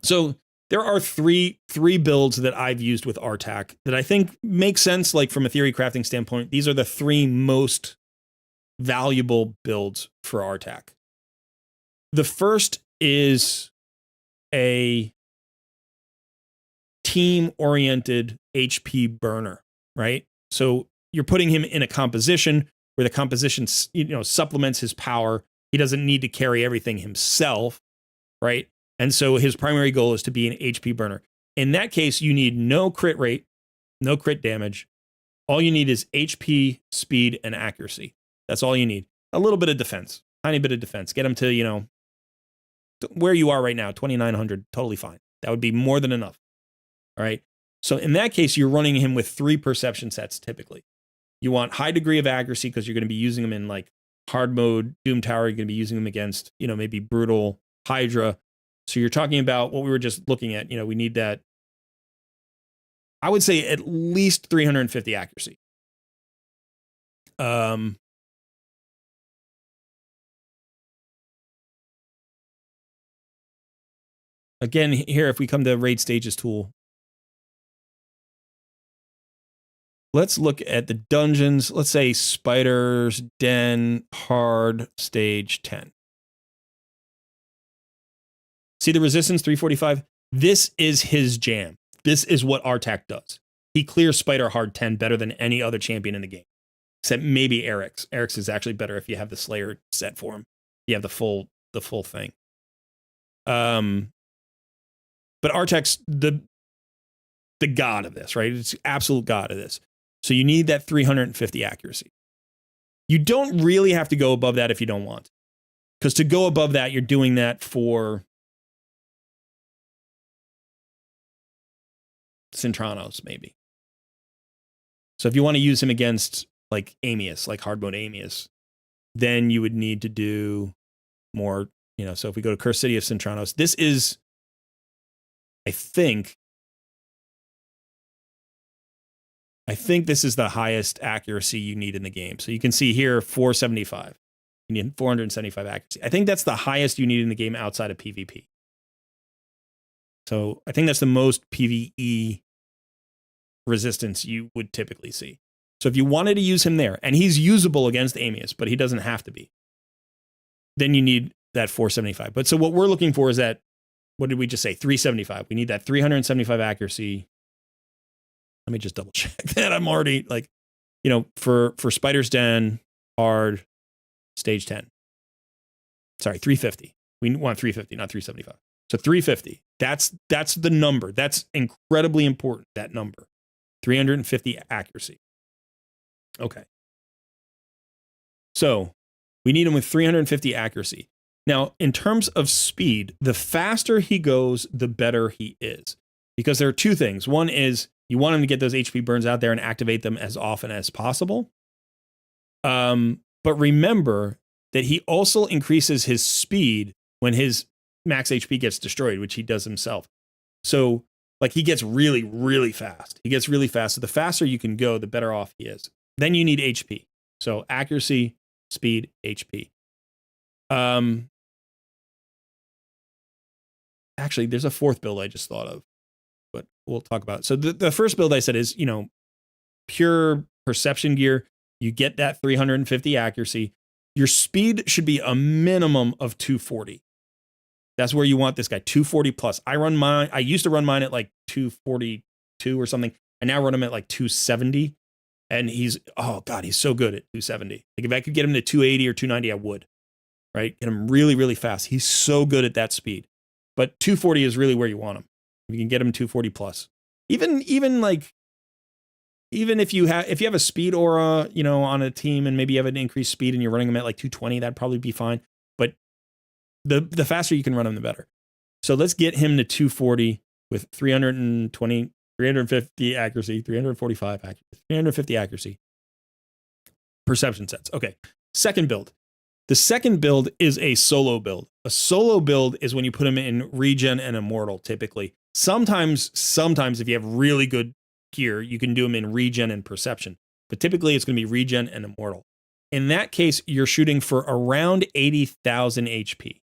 So there are three builds that I've used with Artak that I think make sense, like from a theory crafting standpoint. These are the three most valuable builds for Artak. The first is a team-oriented HP burner, right? So you're putting him in a composition where the composition, you know, supplements his power. He doesn't need to carry everything himself, right? And so his primary goal is to be an HP burner. In that case, you need no crit rate, no crit damage. All you need is HP, speed, and accuracy. That's all you need. A little bit of defense, tiny bit of defense. Get him to, you know, where you are right now, 2,900, totally fine. That would be more than enough. All right. So in that case, you're running him with 3 perception sets typically. You want high degree of accuracy because you're going to be using them in like hard mode, Doom Tower. You're going to be using them against, you know, maybe brutal Hydra. So you're talking about what we were just looking at. You know, we need that. I would say at least 350 accuracy. Again, here, if we come to raid stages tool, let's look at the dungeons. Let's say Spider's Den Hard Stage 10. See the resistance 345? This is his jam. This is what Artak does. He clears Spider Hard 10 better than any other champion in the game. Except maybe Eric's. Eric's is actually better if you have the Slayer set for him. You have the full thing. But Artak's the god of this, right? It's the absolute god of this. So you need that 350 accuracy. You don't really have to go above that if you don't want. Because to go above that, you're doing that for Cintranos, maybe. So if you want to use him against like Amius, like hard mode Amius, then you would need to do more, you know. So if we go to Cursed City of Cintranos, this is, I think this is the highest accuracy you need in the game. So you can see here 475. You need 475 accuracy. I think that's the highest you need in the game outside of PvP. So I think that's the most PvE resistance you would typically see. So if you wanted to use him there, and he's usable against Amius, but he doesn't have to be, then you need that 475. But so what we're looking for is that, what did we just say? 375. We need that 375 accuracy. Let me just double check that. I'm already like, you know, for Spider's Den, hard, stage 10. Sorry, 350. We want 350, not 375. So 350. That's the number. That's incredibly important, that number. 350 accuracy. Okay. So we need him with 350 accuracy. Now, in terms of speed, the faster he goes, the better he is. Because there are two things. One is you want him to get those HP burns out there and activate them as often as possible. But remember that he also increases his speed when his max HP gets destroyed, which he does himself. So like he gets really, really fast. He gets really fast. So the faster you can go, the better off he is. Then you need HP. So accuracy, speed, HP. Actually, there's a fourth build I just thought of. but we'll talk about it. So the first build I said is, pure perception gear. You get that 350 accuracy. Your speed should be a minimum of 240. That's where you want this guy, 240 plus. I used to run mine at like 242 or something. I now run him at like 270. And he's so good at 270. Like if I could get him to 280 or 290, I would. Right? Get him really, really fast. He's so good at that speed. But 240 is really where you want him. You can get him 240 plus. Even if you have a speed aura, on a team and maybe you have an increased speed and you're running them at like 220, that'd probably be fine. But the faster you can run them, the better. So let's get him to 240 with 350 accuracy, 345 accuracy, 350 accuracy. Perception sets. Okay. Second build. The second build is a solo build. A solo build is when you put him in regen and immortal, typically. Sometimes if you have really good gear, you can do them in regen and perception. But typically it's going to be regen and immortal. In that case, you're shooting for around 80,000 HP.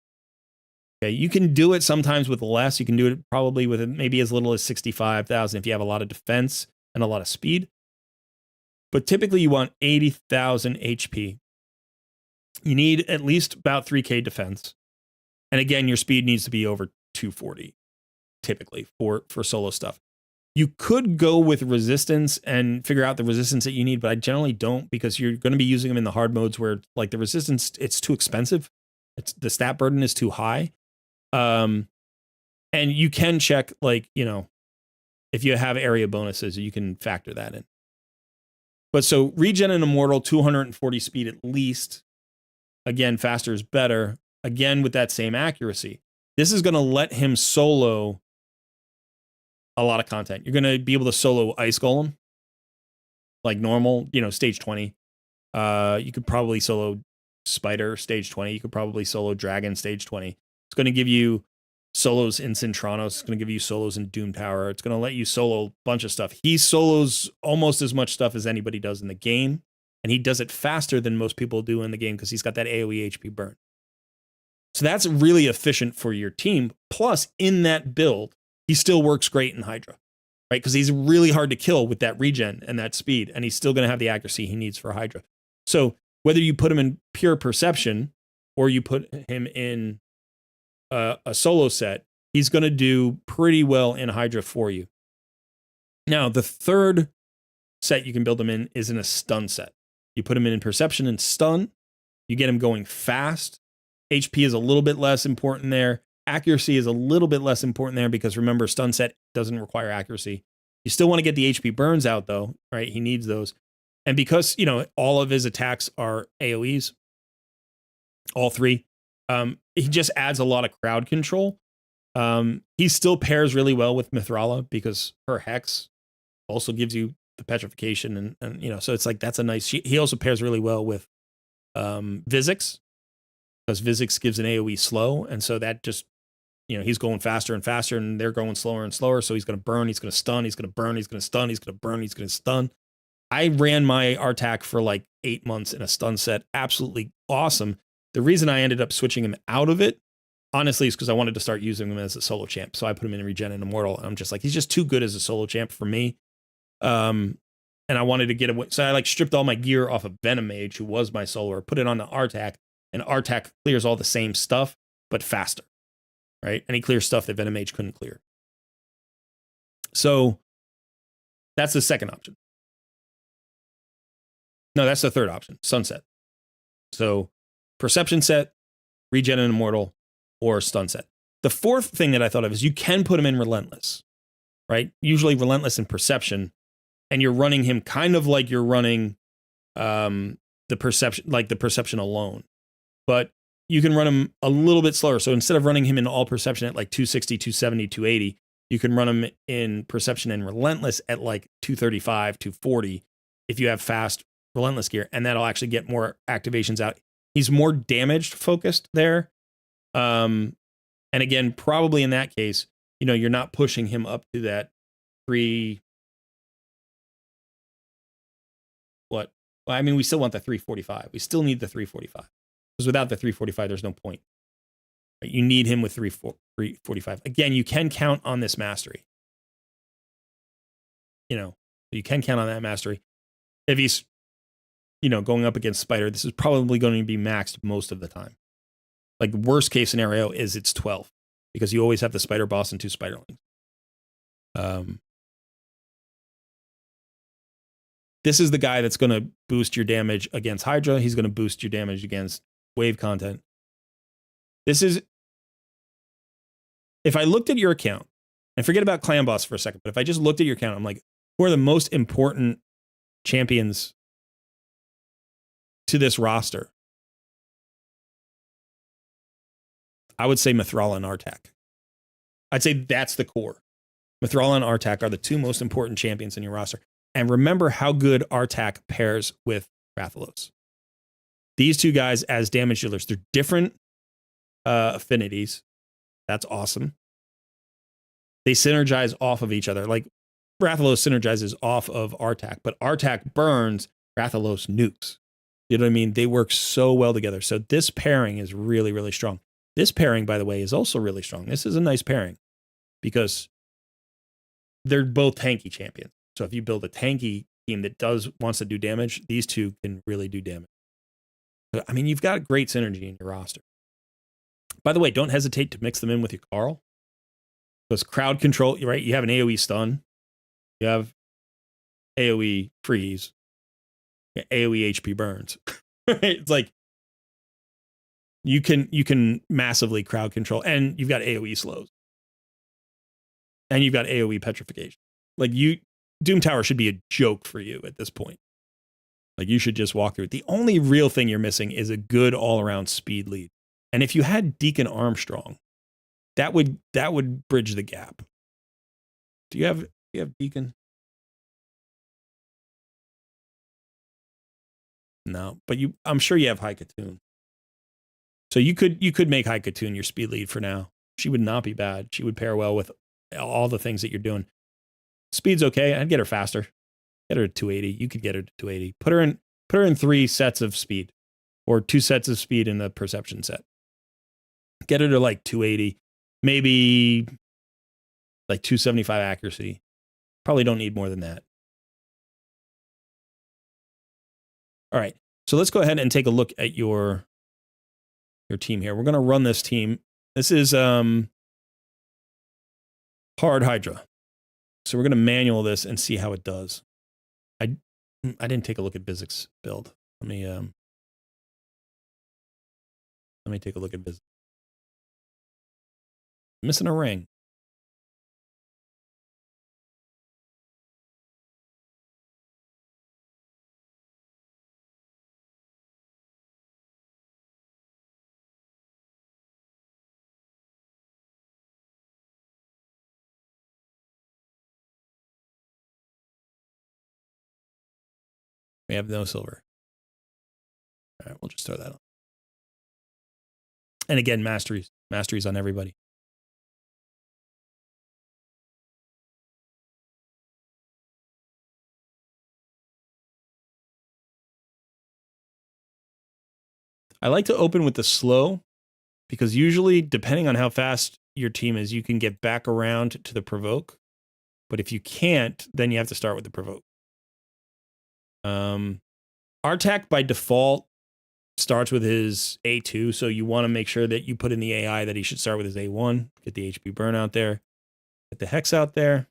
Okay, you can do it sometimes with less. You can do it probably with maybe as little as 65,000 if you have a lot of defense and a lot of speed. But typically you want 80,000 HP. You need at least about 3K defense. And again, your speed needs to be over 240, typically, for solo stuff. You could go with resistance and figure out the resistance that you need, but I generally don't, because you're going to be using them in the hard modes where like the resistance, it's too expensive. The stat burden is too high. And you can check, like, if you have area bonuses, you can factor that in. But so regen and immortal, 240 speed at least. Again, faster is better. Again, with that same accuracy. This is going to let him solo a lot of content. You're going to be able to solo Ice Golem like normal, stage 20. You could probably solo Spider stage 20. You could probably solo Dragon stage 20. It's going to give you solos in Centranos. It's going to give you solos in Doom Tower. It's going to let you solo a bunch of stuff. He solos almost as much stuff as anybody does in the game. And he does it faster than most people do in the game because he's got that AoE HP burn. So that's really efficient for your team. Plus, in that build, he still works great in Hydra, right? Because he's really hard to kill with that regen and that speed, and he's still going to have the accuracy he needs for Hydra. So whether you put him in pure perception or you put him in a solo set, he's going to do pretty well in Hydra for you. Now, the third set you can build him in is in a stun set. You put him in perception and stun. You get him going fast. HP is a little bit less important there. Accuracy is a little bit less important there because remember, stun set doesn't require accuracy. You still want to get the HP burns out though, right? He needs those. And because, all of his attacks are AoEs, all three, he just adds a lot of crowd control. He still pairs really well with Mithrala because her Hex also gives you the petrification and so it's like, that's a nice, he also pairs really well with Vizix because Vizix gives an AoE slow. And so that just, he's going faster and faster and they're going slower and slower. So he's going to burn, he's going to stun, he's going to burn, he's going to stun, he's going to burn, he's going to stun. I ran my Artak for like 8 months in a stun set. Absolutely awesome. The reason I ended up switching him out of it, honestly, is because I wanted to start using him as a solo champ. So I put him in regen and immortal. And I'm just like, he's just too good as a solo champ for me. And I wanted to get away. So I like stripped all my gear off of Venom Mage, who was my solo, put it on the Artak, and Artak clears all the same stuff, but faster. Right? And he clears stuff that Venom Mage couldn't clear. So that's the second option. No, that's the third option, Sunset. So perception set, regen and immortal, or stun set. The fourth thing that I thought of is you can put him in relentless, right? Usually relentless in perception, and you're running him kind of like you're running the perception alone. But you can run him a little bit slower. So instead of running him in all perception at like 260, 270, 280, you can run him in perception and relentless at like 235, 240 if you have fast relentless gear, and that'll actually get more activations out. He's more damaged focused there. And again, probably in that case, you're not pushing him up to that we still want the 345. We still need the 345 because without the 345, there's no point. You need him with 345. Again, you can count on this mastery. you can count on that mastery. If he's, going up against Spider, this is probably going to be maxed most of the time. Like, worst case scenario is it's 12 because you always have the Spider boss and 2 Spiderlings. This is the guy that's going to boost your damage against Hydra. He's going to boost your damage against wave content. This is, if I looked at your account, and forget about clan boss for a second, but if I just looked at your account, I'm like, who are the most important champions to this roster? I would say Mithrala and Artak. I'd say that's the core. Mithrala and Artak are the 2 most important champions in your roster. And remember how good Artak pairs with Rathalos. These 2 guys as damage dealers, they're different affinities. That's awesome. They synergize off of each other. Like, Rathalos synergizes off of Artak, but Artak burns, Rathalos nukes. You know what I mean? They work so well together. So this pairing is really, really strong. This pairing, by the way, is also really strong. This is a nice pairing because they're both tanky champions. So if you build a tanky team that wants to do damage, these 2 can really do damage. So, I mean, you've got great synergy in your roster. By the way, don't hesitate to mix them in with your Carl. Because crowd control, right? You have an AoE stun. You have AoE freeze. AoE HP burns. It's like you can massively crowd control, and you've got AoE slows. And you've got AoE petrification. Like, Doom Tower should be a joke for you at this point. Like, you should just walk through it. The only real thing you're missing is a good all-around speed lead. And if you had Deacon Armstrong, that would bridge the gap. Do you have Deacon? No, but I'm sure you have High Katoon. So you could make High Katoon your speed lead for now. She would not be bad. She would pair well with all the things that you're doing. Speed's okay. I'd get her faster. Get her to 280. You could get her to 280. Put her in 3 sets of speed, or 2 sets of speed in the perception set. Get her to like 280, maybe like 275 accuracy. Probably don't need more than that. All right. So let's go ahead and take a look at your team here. We're going to run this team. This is hard Hydra. So we're going to manual this and see how it does. I didn't take a look at Bizik's build. Let me take a look at Bizik. Missing a ring. We have no silver. All right, we'll just throw that on. And again, masteries on everybody. I like to open with the slow because usually, depending on how fast your team is, you can get back around to the provoke. But if you can't, then you have to start with the provoke. Artak by default starts with his A2, so you want to make sure that you put in the AI that he should start with his A1. Get the HP burn out there. Get the Hex out there.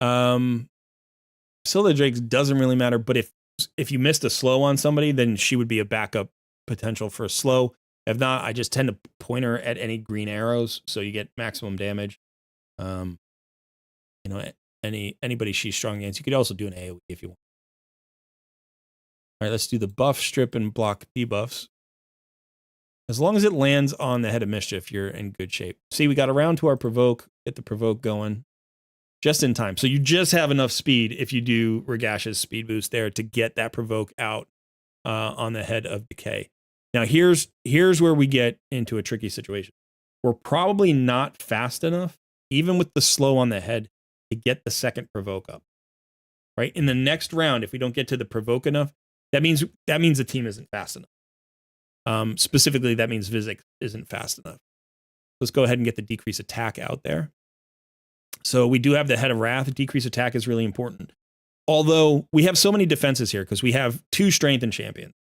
Scylla Drakes doesn't really matter, but if you missed a slow on somebody, then she would be a backup potential for a slow. If not, I just tend to point her at any green arrows, so you get maximum damage. Anybody she's strong against. You could also do an AoE if you want. All right, let's do the buff, strip, and block debuffs. As long as it lands on the head of mischief, you're in good shape. See, we got around to our provoke. Get the provoke going just in time. So you just have enough speed if you do Regash's speed boost there to get that provoke out on the head of Decay. Now, here's where we get into a tricky situation. We're probably not fast enough, even with the slow on the head, to get the second provoke up. Right? In the next round, if we don't get to the provoke enough, that means the team isn't fast enough. Specifically, that means Vizik isn't fast enough. Let's go ahead and get the decrease attack out there. So we do have the Head of Wrath. Decrease attack is really important. Although we have so many defenses here because we have 2 strength and champion.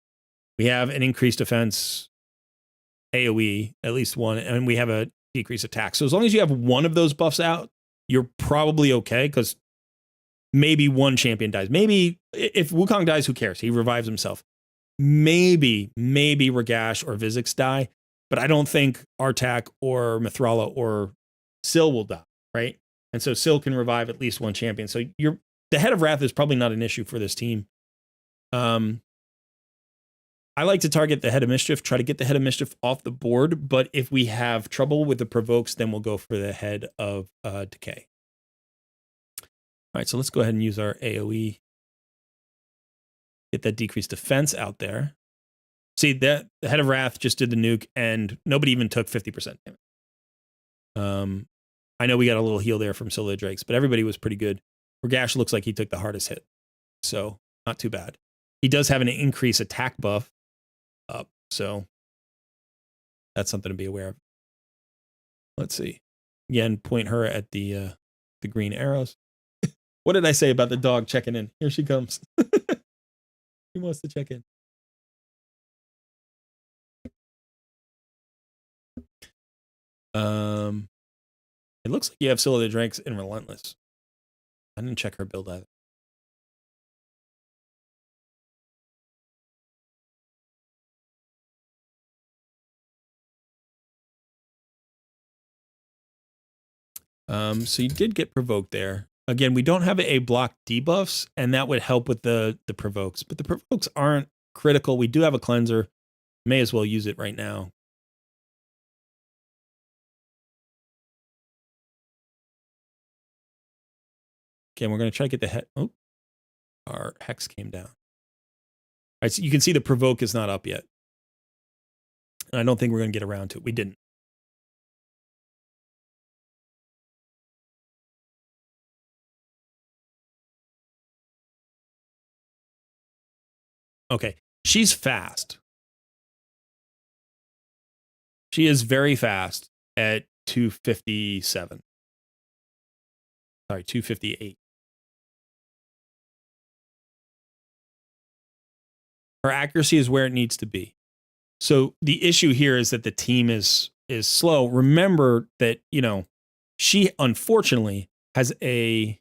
We have an increased defense AoE, at least one, and we have a decreased attack. So as long as you have one of those buffs out, you're probably okay because maybe one champion dies. Maybe if Wukong dies, who cares? He revives himself. Maybe Ragash or Vizix die, but I don't think Artak or Mithrala or Syl will die, right? And so Syl can revive at least one champion. So the Head of Wrath is probably not an issue for this team. I like to target the Head of Mischief, try to get the Head of Mischief off the board, but if we have trouble with the provokes, then we'll go for the Head of Decay. All right, so let's go ahead and use our AoE. Get that decreased defense out there. See, the Head of Wrath just did the nuke, and nobody even took 50% damage. I know we got a little heal there from Scylla Drakes, but everybody was pretty good. Ragash looks like he took the hardest hit, so not too bad. He does have an increased attack buff up, so that's something to be aware of. Let's see. Again, point her at the green arrows. What did I say about the dog checking in? Here she comes. He wants to check in. It looks like you have Scylla the Drakes in Relentless. I didn't check her build either. So you did get provoked there. Again, we don't have a block debuffs, and that would help with the provokes. But the provokes aren't critical. We do have a cleanser. May as well use it right now. Okay, we're going to try to get the head. Oh, our hex came down. All right, so you can see the provoke is not up yet. And I don't think we're going to get around to it. We didn't. Okay, she's fast. She is very fast at 257. Sorry, 258. Her accuracy is where it needs to be. So the issue here is that the team is slow. Remember that, you know, she unfortunately has it's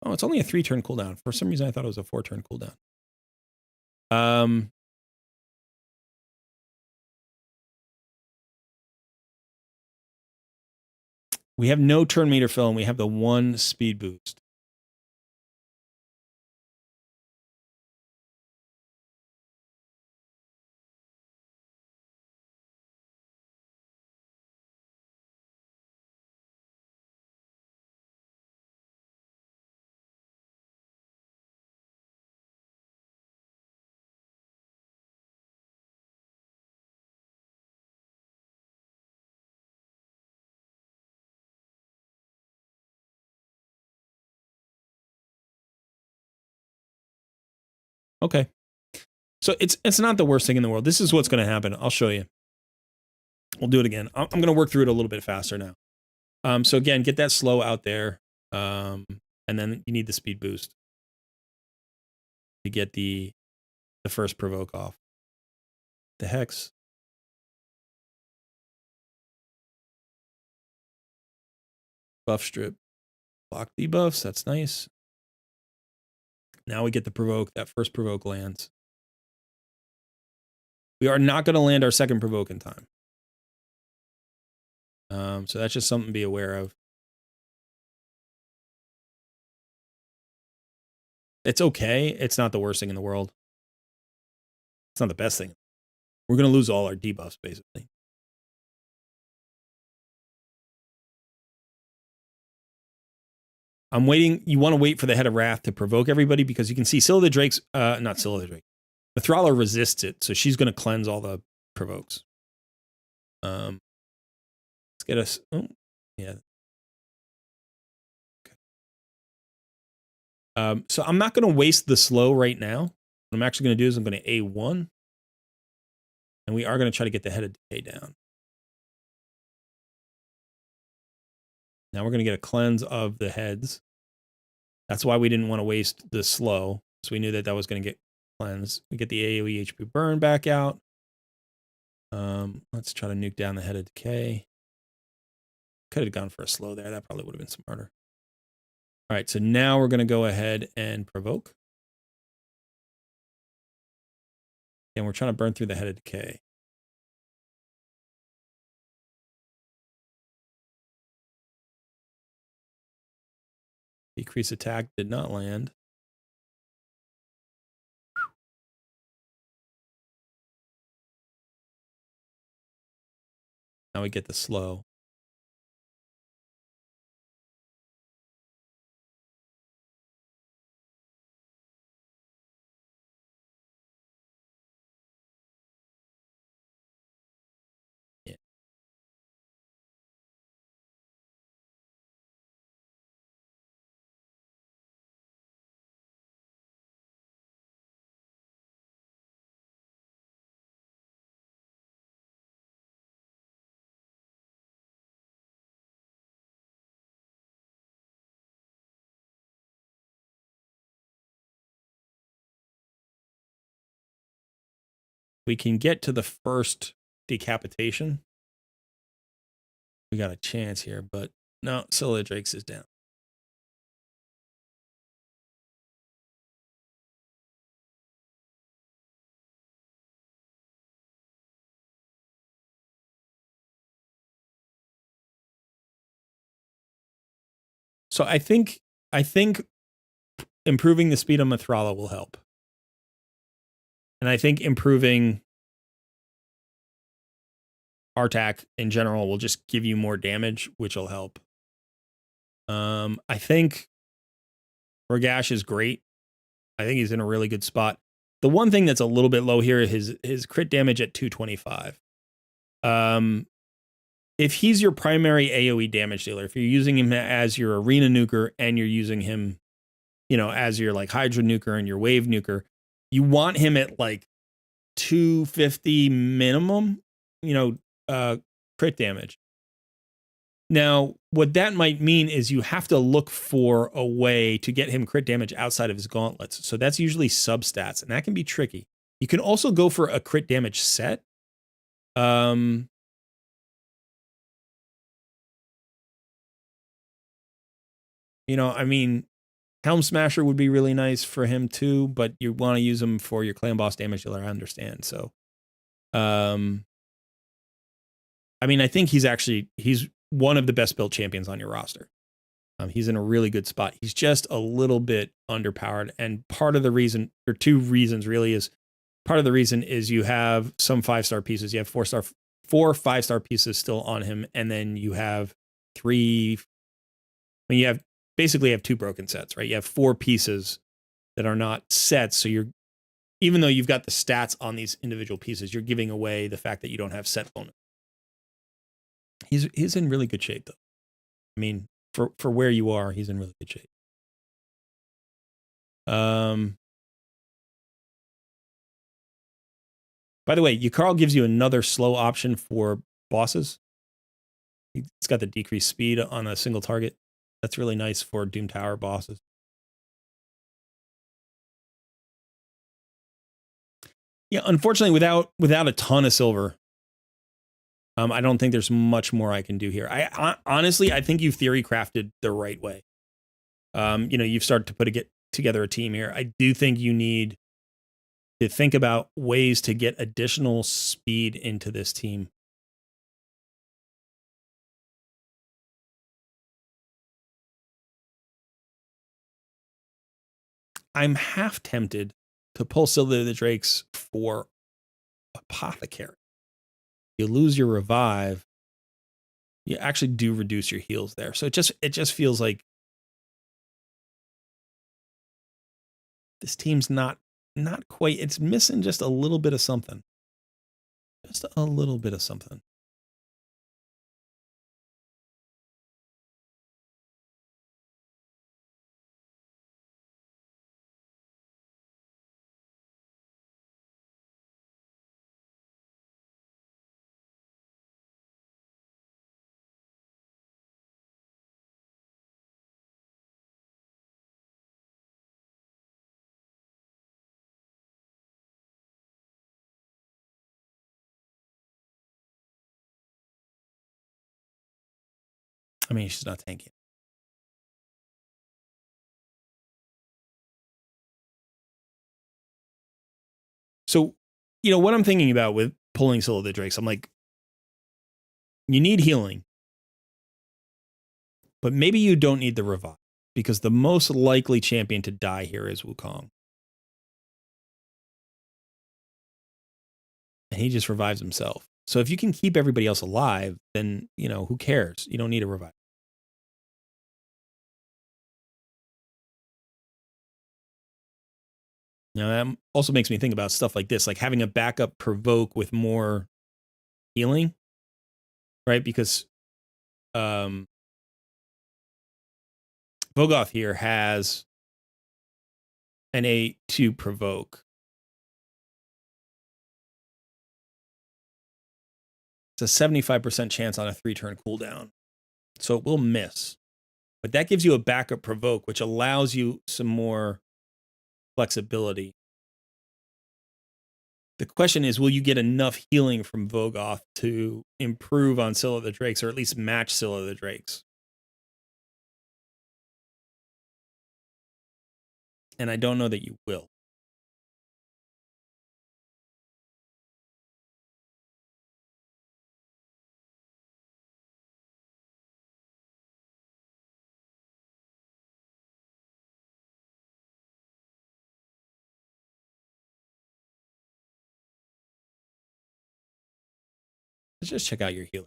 only a 3-turn cooldown. For some reason I thought it was a 4-turn cooldown. We have no turn meter fill, and we have the 1 speed boost. Okay. So it's not the worst thing in the world. This is what's going to happen. I'll show you. We'll do it again. I'm going to work through it a little bit faster now. So again, get that slow out there. And then you need the speed boost to get the first provoke off. The hex. Buff strip. Block debuffs. That's nice. Now we get the provoke. That first provoke lands. We are not going to land our second provoke in time. So that's just something to be aware of. It's okay. It's not the worst thing in the world. It's not the best thing. We're going to lose all our debuffs, basically. I'm waiting. You want to wait for the Head of Wrath to provoke everybody because you can see Scylla the Drake's, not Scylla the Drake. Mithrala resists it, so she's going to cleanse all the provokes. Let's get us. Oh, yeah. Okay. So I'm not going to waste the slow right now. What I'm actually going to do is I'm going to A1. And we are going to try to get the Head of Decay down. Now we're going to get a cleanse of the heads. That's why we didn't want to waste the slow. So we knew that that was going to get cleansed. We get the AoE HP burn back out. Let's try to nuke down the head of decay. Could have gone for a slow there. That probably would have been smarter. All right, so now we're going to go ahead and provoke. And we're trying to burn through the head of decay. Decrease attack did not land. Now we get the slow. Yeah. We can get to the first decapitation. We got a chance here, but no, Scylla Drakes is down. So I think improving the speed of Mithrala will help. And I think improving Artak in general will just give you more damage, which will help. I think Ragash is great. I think he's in a really good spot. The one thing that's a little bit low here is his crit damage at 225. If he's your primary AoE damage dealer, if you're using him as your arena nuker and you're using him, you know, as your like Hydra nuker and your wave nuker, you want him at like 250 minimum, you know, crit damage. Now, what that might mean is you have to look for a way to get him crit damage outside of his gauntlets. So that's usually substats, and that can be tricky. You can also go for a crit damage set. You know, I mean, Helm Smasher would be really nice for him too, but you want to use him for your clan boss damage dealer, I understand. So, I mean, I think he's one of the best built champions on your roster. He's in a really good spot. He's just a little bit underpowered. And part of the reason, or two reasons really, is part of the reason is you have some 5-star pieces. You have 4 5-star pieces still on him. And then you have you have basically have 2 broken sets, right? You have 4 pieces that are not sets. So even though you've got the stats on these individual pieces, you're giving away the fact that you don't have set bonus. He's in really good shape though. I mean, for where you are, he's in really good shape. By the way, Yukari gives you another slow option for bosses. It's got the decreased speed on a single target. That's really nice for Doom Tower bosses. Yeah, unfortunately, without a ton of silver, I don't think there's much more I can do here. I honestly, I think you've theory crafted the right way. You know, you've started to put together a team here. I do think you need to think about ways to get additional speed into this team. I'm half tempted to pull Scylla the Drakes for Apothecary. You lose your revive. You actually do reduce your heals there. So it just feels like this team's not quite, it's missing just a little bit of something. Just a little bit of something. I mean, she's not tanking. So, what I'm thinking about with pulling Scylla the Drakes, I'm like, you need healing, but maybe you don't need the revive, because the most likely champion to die here is Wukong. And he just revives himself. So if you can keep everybody else alive, then, who cares? You don't need a revive. Now, that also makes me think about stuff like this, like having a backup provoke with more healing, right? Because Vogoth here has an 8-2 provoke. It's a 75% chance on a 3-turn cooldown. So it will miss. But that gives you a backup provoke, which allows you some more flexibility. The question is, will you get enough healing from Vogoth to improve on Scylla the Drakes, or at least match Scylla the Drakes? And I don't know that you will. Let's just check out your healer.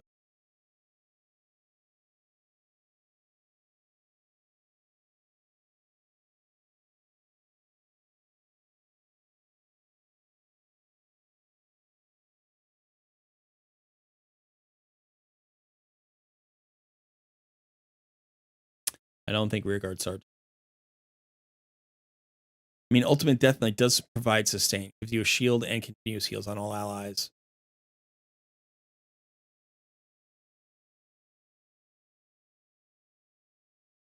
I don't think Rearguard Sergeant. I mean, Ultimate Death Knight does provide sustain. Gives you a shield and continuous heals on all allies.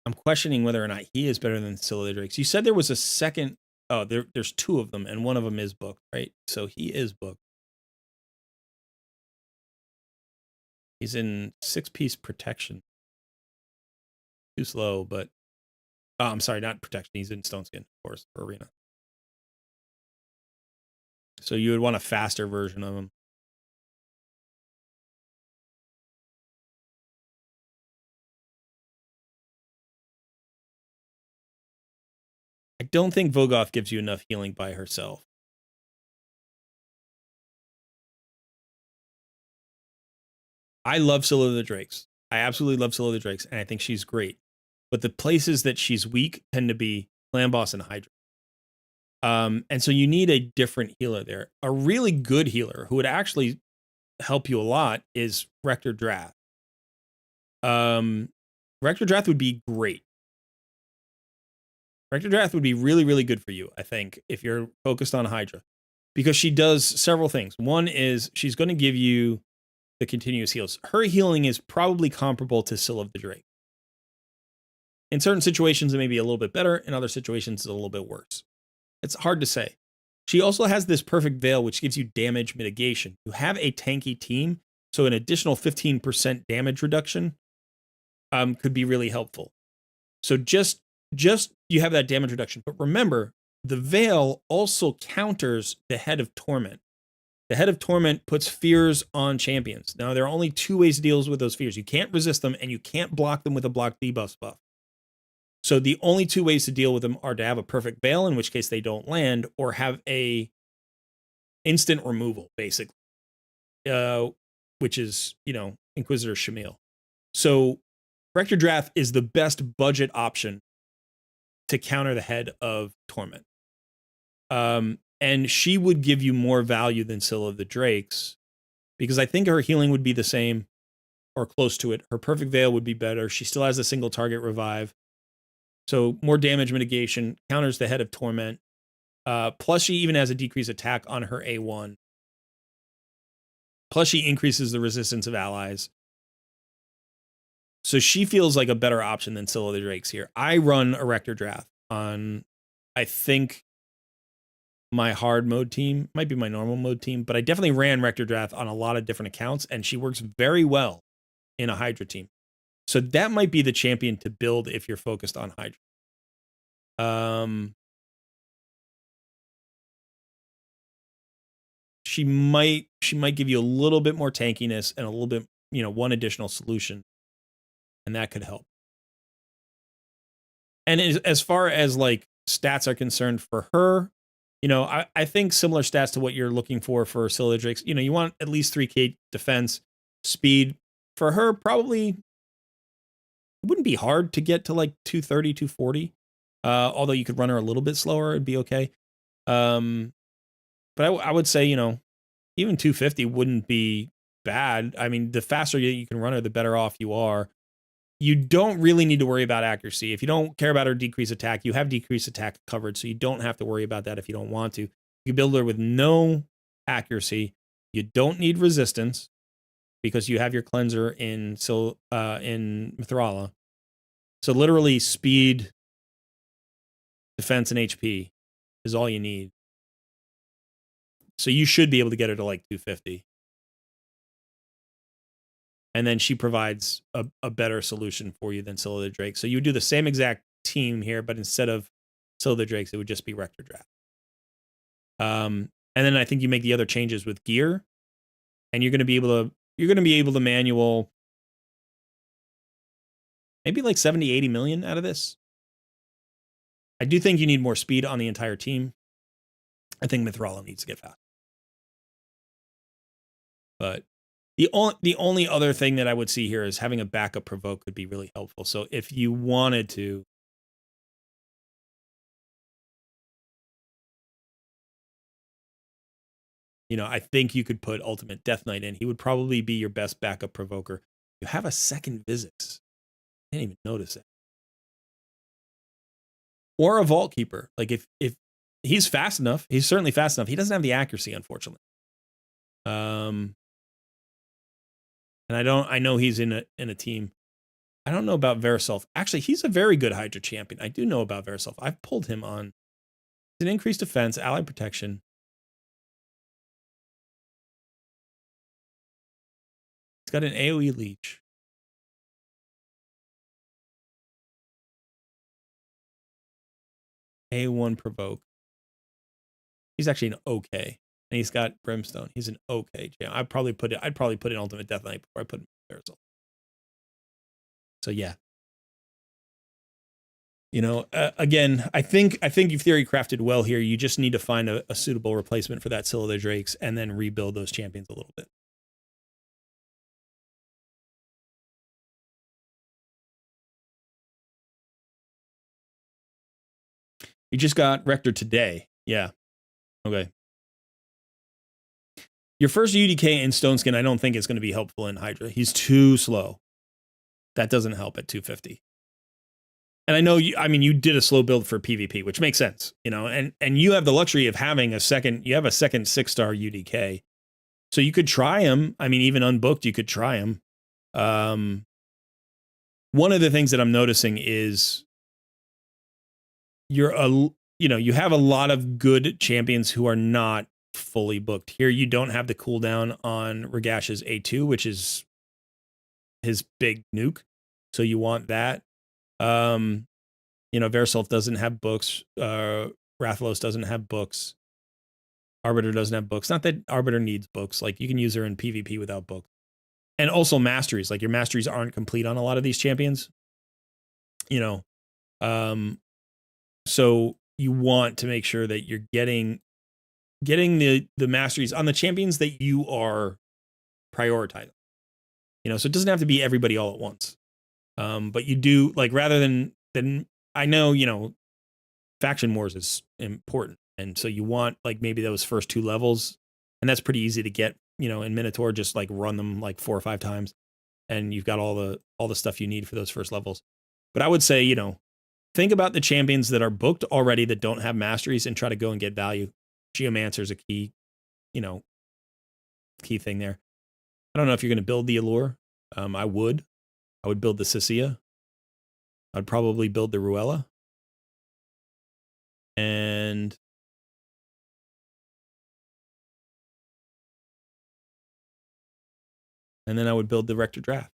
I'm questioning whether or not he is better than Scylla the Drakes. You said there was a second. Oh, there's 2 of them, and one of them is booked, right? So he is booked. He's in 6-piece protection. Too slow, but I'm sorry, not protection. He's in Stone Skin, of course, for arena. So you would want a faster version of him. I don't think Vogoth gives you enough healing by herself. I love Scylla the Drakes. I absolutely love Scylla the Drakes, and I think she's great. But the places that she's weak tend to be Clan Boss and Hydra. And so you need a different healer there. A really good healer who would actually help you a lot is Rector Drath. Rector Drath would be great. Rector Drath would be really, really good for you, I think, if you're focused on Hydra. Because she does several things. One is she's going to give you the continuous heals. Her healing is probably comparable to Scylla of the Drake. In certain situations, it may be a little bit better. In other situations, it's a little bit worse. It's hard to say. She also has this perfect veil, which gives you damage mitigation. You have a tanky team, so an additional 15% damage reduction could be really helpful. So just you have that damage reduction. But remember, the veil also counters the Head of Torment. The Head of Torment puts fears on champions. Now, there are only 2 ways to deal with those fears. You can't resist them, and you can't block them with a block debuff buff. So the only 2 ways to deal with them are to have a perfect veil, in which case they don't land, or have a instant removal, basically, which is, Inquisitor Shamil. So Rector Drath is the best budget option to counter the Head of Torment. And she would give you more value than Scylla of the Drakes, because I think her healing would be the same or close to it. Her perfect veil would be better. She still has a single target revive. So more damage mitigation, counters the Head of Torment. Plus she even has a decreased attack on her A1. Plus she increases the resistance of allies. So she feels like a better option than Scylla the Drakes here. I run a Rector Drath on, I think, my hard mode team. Might be my normal mode team, but I definitely ran Rector Drath on a lot of different accounts, and she works very well in a Hydra team. So that might be the champion to build if you're focused on Hydra. She might give you a little bit more tankiness and a little bit, one additional solution, and that could help. And as far as like stats are concerned for her, I think similar stats to what you're looking for Scylla Drakes. You want at least 3K defense, speed. For her, probably it wouldn't be hard to get to like 230, 240. Although you could run her a little bit slower, it'd be okay. But I would say, even 250 wouldn't be bad. I mean, the faster you can run her, the better off you are. You don't really need to worry about accuracy. If you don't care about her decreased attack, you have decreased attack covered, so you don't have to worry about that if you don't want to. You build her with no accuracy. You don't need resistance because you have your cleanser in Mithrala. So literally speed, defense, and HP is all you need. So you should be able to get her to like 250. And then she provides a better solution for you than Scylla the Drake. So you would do the same exact team here, but instead of Scylla the Drakes, it would just be Rector Draft. And then I think you make the other changes with gear, and you're going to be able to manual maybe like 70, 80 million out of this. I do think you need more speed on the entire team. I think Mithrala needs to get fast. But the only other thing that I would see here is having a backup provoke could be really helpful. So if you wanted to, I think you could put Ultimate Death Knight in. He would probably be your best backup provoker. You have a second Physics. I didn't even notice it. Or a Vault Keeper. Like if he's fast enough, he's certainly fast enough. He doesn't have the accuracy, unfortunately. And I know he's in a team. I don't know about Veresolf. Actually, he's a very good Hydra champion. I do know about Veresolf. I've pulled him on. It's an increased defense, ally protection. He's got an AoE leech. A1 provoke. He's actually an okay. And he's got Brimstone. He's an okay champ. I'd probably put in Ultimate Death Knight before I put in Veresolf. So yeah. Again, I think you've theory crafted well here. You just need to find a suitable replacement for that Scylla the Drakes and then rebuild those champions a little bit. You just got Rector today. Yeah. Okay. Your first UDK in Stone Skin, I don't think is going to be helpful in Hydra. He's too slow. That doesn't help at 250. And I know you did a slow build for PvP, which makes sense, and you have the luxury of having a second 6-star UDK. So you could try him. I mean, even unbooked, you could try him. One of the things that I'm noticing is you have a lot of good champions who are not fully booked. Here you don't have the cooldown on Regash's A2, which is his big nuke. So you want that. Veresolf doesn't have books. Rathalos doesn't have books. Arbiter doesn't have books. Not that Arbiter needs books. Like you can use her in PvP without books. And also masteries. Like your masteries aren't complete on a lot of these champions. So you want to make sure that you're getting the masteries on the champions that you are prioritizing. So it doesn't have to be everybody all at once. But you do, like, rather than I know, faction wars is important. And so you want like maybe those first 2 levels, and that's pretty easy to get, in Minotaur, just like run them like 4 or 5 times and you've got all the stuff you need for those first levels. But I would say, think about the champions that are booked already that don't have masteries and try to go and get value. Geomancer is a key thing there. I don't know if you're going to build the Allure. I would build the Cecilia. I'd probably build the Ruella. And then I would build the Rector Draft.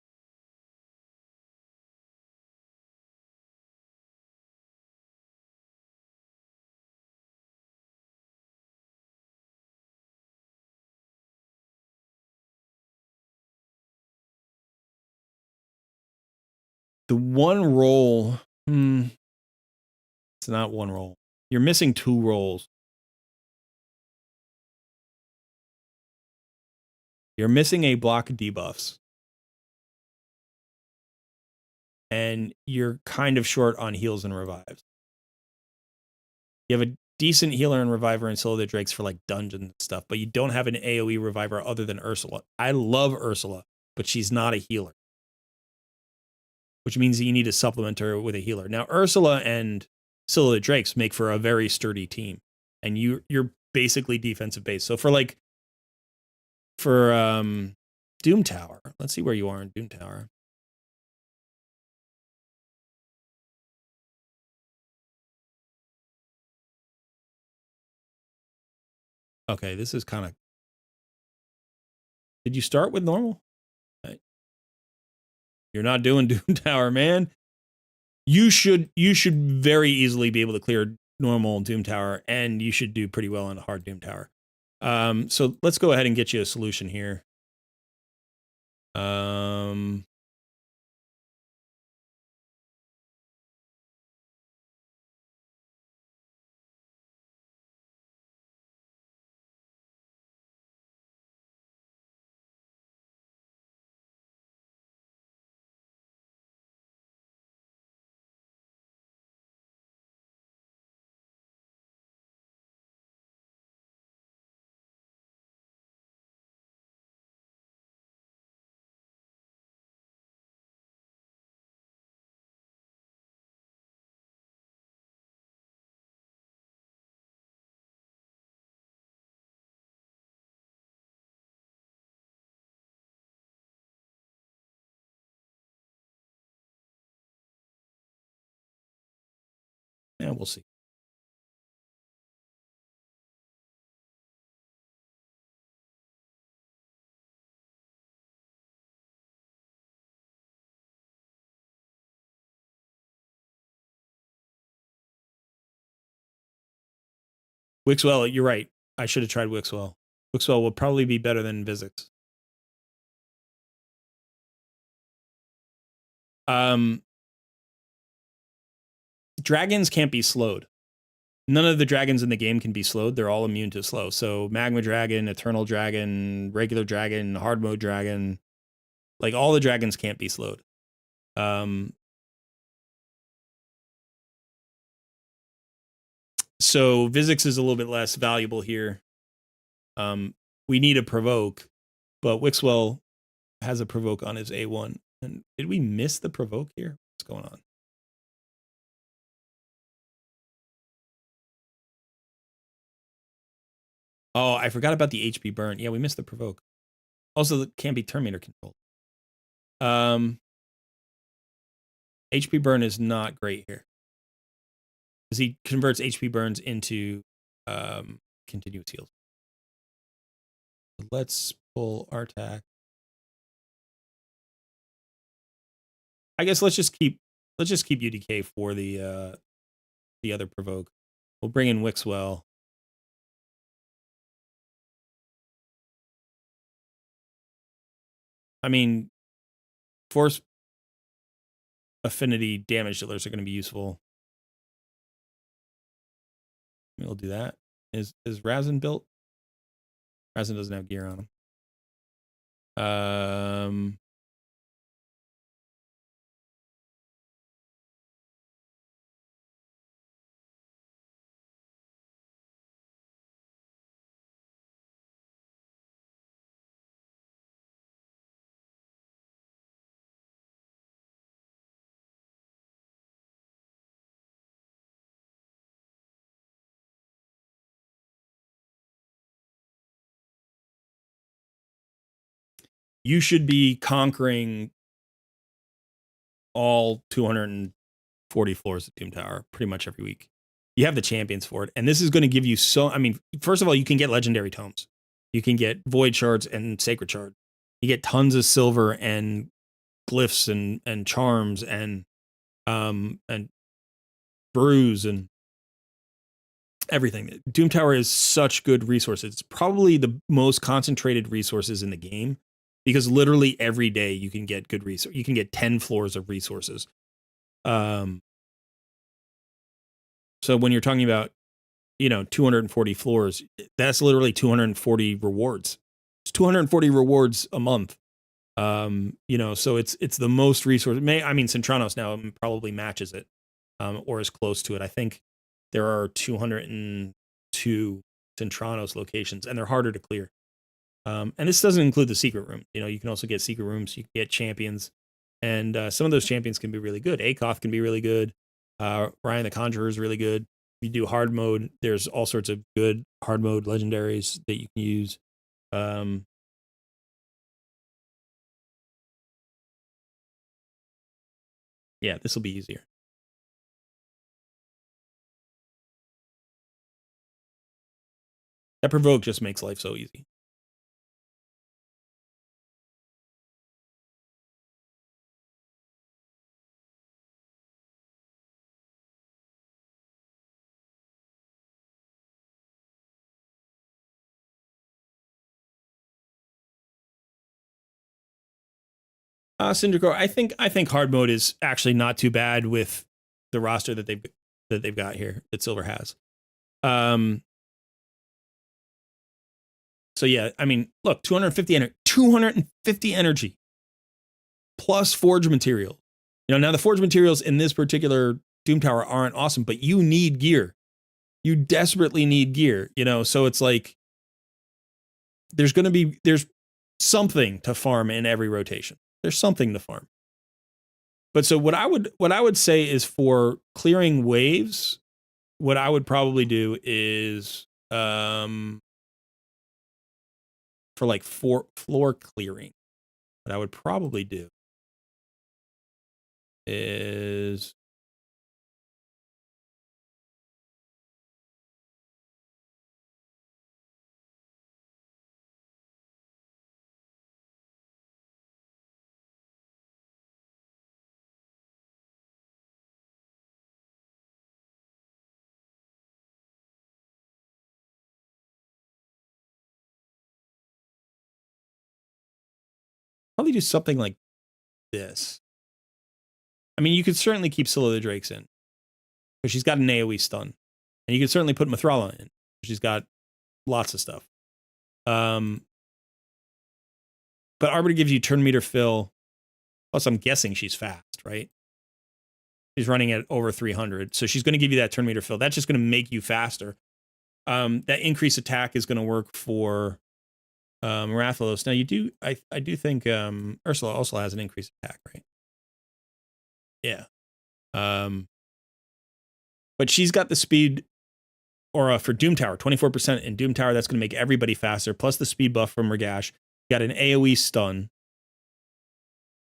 The one roll, it's not one roll. You're missing 2 rolls. You're missing a block of debuffs. And you're kind of short on heals and revives. You have a decent healer and reviver in Solo the Drakes for like dungeon stuff, but you don't have an AoE reviver other than Ursula. I love Ursula, but she's not a healer, which means that you need to supplement her with a healer. Now, Ursula and Scylla the Drakes make for a very sturdy team, and you're basically defensive based. So for Doom Tower, let's see where you are in Doom Tower. Okay, this is kind of. Did you start with normal? You're not doing Doom Tower, man. You should very easily be able to clear normal Doom Tower, and you should do pretty well on a hard Doom Tower. So let's go ahead and get you a solution here. Yeah, we'll see. Wixwell, you're right. I should have tried Wixwell. Wixwell will probably be better than Vizix. Dragons can't be slowed. None of the dragons in the game can be slowed. They're all immune to slow. So Magma Dragon, Eternal Dragon, Regular Dragon, Hard Mode Dragon, like all the dragons can't be slowed. So Vizix is a little bit less valuable here. We need a provoke, but Wixwell has a provoke on his A1. And did we miss the provoke here? What's going on? Oh, I forgot about the HP burn. Yeah, we missed the provoke. Also, it can't be Terminator controlled. HP burn is not great here, because he converts HP burns into continuous heals. Let's pull Artak. I guess let's just keep UDK for the other provoke. We'll bring in Wixwell. I mean, force affinity damage dealers are going to be useful. We'll do that. Is Razin built? Razin doesn't have gear on him. You should be conquering all 240 floors of Doom Tower pretty much every week. You have the champions for it. And this is going to give you so, I mean, first of all, you can get legendary tomes. You can get void shards and sacred shard. You get tons of silver and glyphs and charms and brews and everything. Doom Tower is such good resources. It's probably the most concentrated resources in the game. because literally every day you can get good resource. You can get 10 floors of resources. So when you're talking about, 240 floors, that's literally 240 rewards. It's 240 rewards a month. So it's the most resource. Centranos now probably matches it, or is close to it. I think there are 202 Centranos locations, and they're harder to clear. And this doesn't include the secret room. You can also get secret rooms. You can get champions, and some of those champions can be really good. Akoth can be really good. Ryan the Conjurer is really good. If you do hard mode, there's all sorts of good hard mode legendaries that you can use. Yeah, this will be easier. That provoke just makes life so easy. Syndicor, I think hard mode is actually not too bad with the roster that they've got here that Silver has. So yeah, look, 250 energy plus forge material. Now the forge materials in this particular Doom Tower aren't awesome, but you need gear. You desperately need gear, so it's like there's something to farm in every rotation. There's something to farm. But so what I would say is for clearing waves, what I would probably do is for like floor clearing, what I would probably do is probably do something like this. You could certainly keep Scylla the Drakes in, because she's got an AoE stun. And you could certainly put Mithrala in. She's got lots of stuff. But Arbiter gives you turn meter fill. Plus, I'm guessing she's fast, right? She's running at over 300. So she's going to give you that turn meter fill. That's just going to make you faster. That increased attack is going to work for Rathalos. Now, I do think Ursula also has an increased attack, right? Yeah. But she's got the speed aura for Doom Tower, 24% in Doom Tower. That's going to make everybody faster, plus the speed buff from Ragash. You got an AoE stun.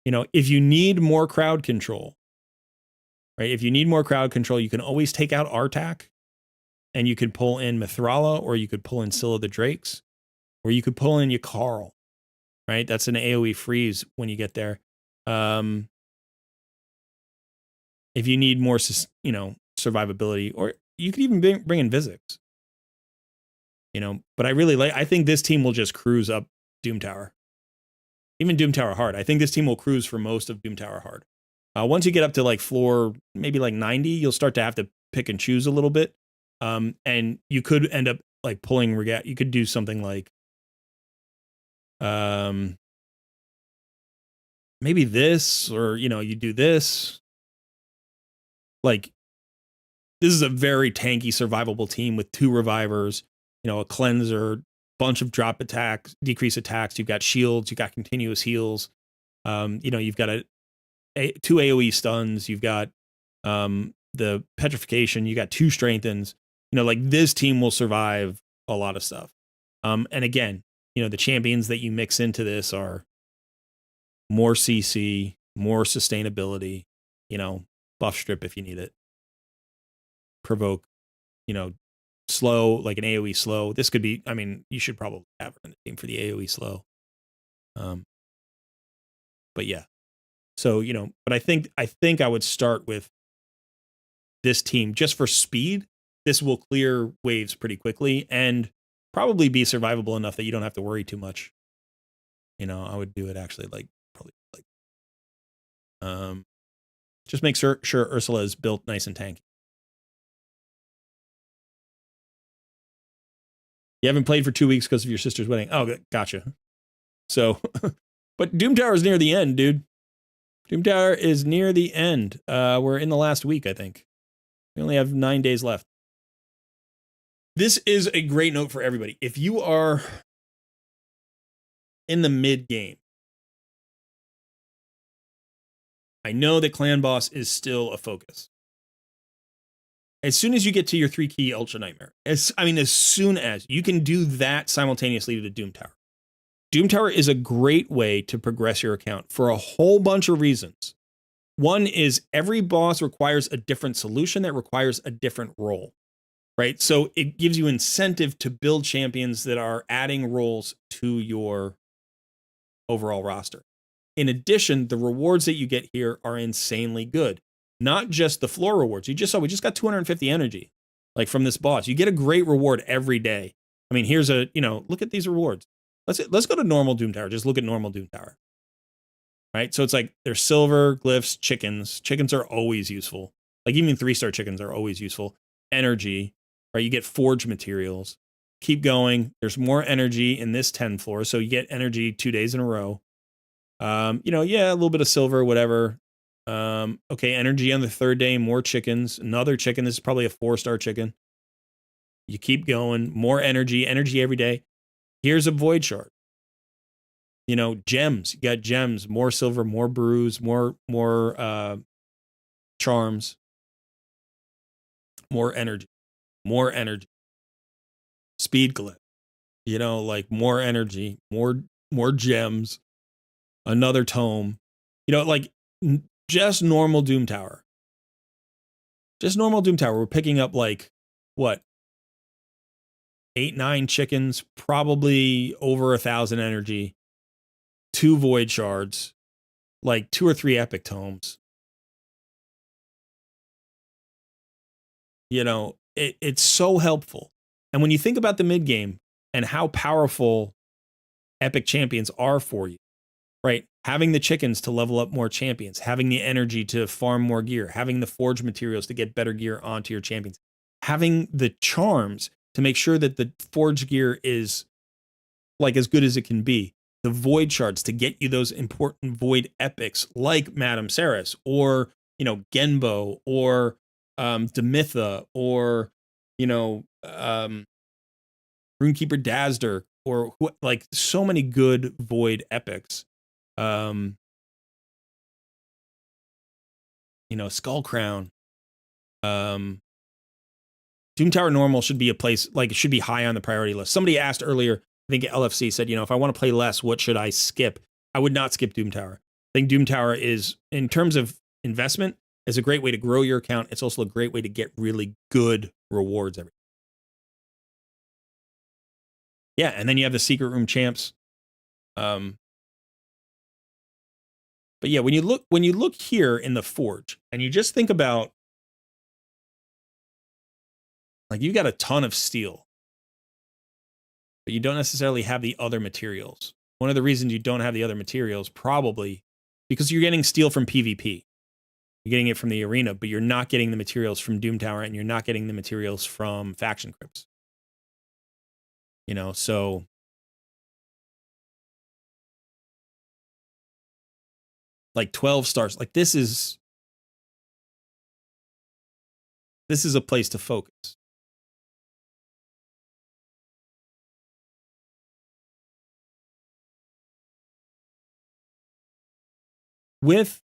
If you need more crowd control, right? If you need more crowd control, you can always take out Artak, and you could pull in Mithrala, or you could pull in Scylla the Drakes, or you could pull in Yakarl, right? That's an AoE freeze when you get there. If you need more, survivability, or you could even bring in Vizix. But I think this team will just cruise up Doom Tower. Even Doom Tower hard. I think this team will cruise for most of Doom Tower hard. Once you get up to like floor, maybe like 90, you'll start to have to pick and choose a little bit. And you could end up like pulling Regat. You could do something like, maybe this, or, you do this. Like, this is a very tanky, survivable team with 2 revivers, a cleanser, bunch of drop attacks, decrease attacks. You've got shields, you've got continuous heals. You've got 2 AoE stuns. You've got the petrification. You got 2 strengthens. This team will survive a lot of stuff. And again, the champions that you mix into this are more CC, more sustainability, buff strip if you need it. Provoke, slow, like an AoE slow. This could be, you should probably have it in the team for the AoE slow. But yeah. So, but I think I would start with this team just for speed. This will clear waves pretty quickly and probably be survivable enough that you don't have to worry too much. I would do it actually like probably like just make sure Ursula is built nice and tanky. You haven't played for 2 weeks because of your sister's wedding. Oh, gotcha. So, but Doom Tower is near the end, dude. Doom Tower is near the end. We're in the last week, I think. We only have 9 days left. This is a great note for everybody. If you are in the mid game, I know that Clan Boss is still a focus. As soon as you get to your 3 key Ultra Nightmare, as soon as you can do that simultaneously to the Doom Tower. Doom Tower is a great way to progress your account for a whole bunch of reasons. One is every boss requires a different solution that requires a different role, right? So it gives you incentive to build champions that are adding roles to your overall roster. In addition, the rewards that you get here are insanely good. Not just the floor rewards. You just saw we just got 250 energy, like from this boss. You get a great reward every day. I mean, here's look at these rewards. Let's go to normal Doom Tower. Just look at normal Doom Tower. Right? So it's like there's silver, glyphs, chickens. Chickens are always useful. Like even 3-star chickens are always useful. Energy, right? You get forge materials. Keep going. There's more energy in this 10 floor. So you get energy 2 days in a row. A little bit of silver, whatever. Okay, energy on the 3rd day, more chickens. Another chicken. This is probably a 4-star chicken. You keep going. More energy every day. Here's a void shard. Gems. You got gems, more silver, more brews, more charms, more energy. Speed glyph. Like more energy, more gems, another tome. Just normal Doom Tower. We're picking up like what? 8, 9 chickens, probably over 1,000 energy, 2 void shards, like 2 or 3 epic tomes. It's so helpful. And when you think about the mid game and how powerful epic champions are for you, right? Having the chickens to level up more champions, having the energy to farm more gear, having the forge materials to get better gear onto your champions, having the charms to make sure that the forge gear is like as good as it can be, the void shards to get you those important void epics like Madame Saris or, Genbo or Demitha or, Runekeeper Dazder or like so many good void epics. Skull Crown. Doom Tower normal should be a place, like it should be high on the priority list. Somebody asked earlier, I think LFC said, if I want to play less, what should I skip? I would not skip Doom Tower. I think Doom Tower is, in terms of investment, is a great way to grow your account. It's also a great way to get really good rewards every day. Yeah, and then you have the secret room champs. But yeah, when you look here in the forge and you just think about, like, you got a ton of steel, but you don't necessarily have the other materials. One of the reasons you don't have the other materials probably because you're getting steel from PvP. You're getting it from the arena, but you're not getting the materials from Doom Tower and you're not getting the materials from faction crypts. So like 12 stars, like this is a place to focus. With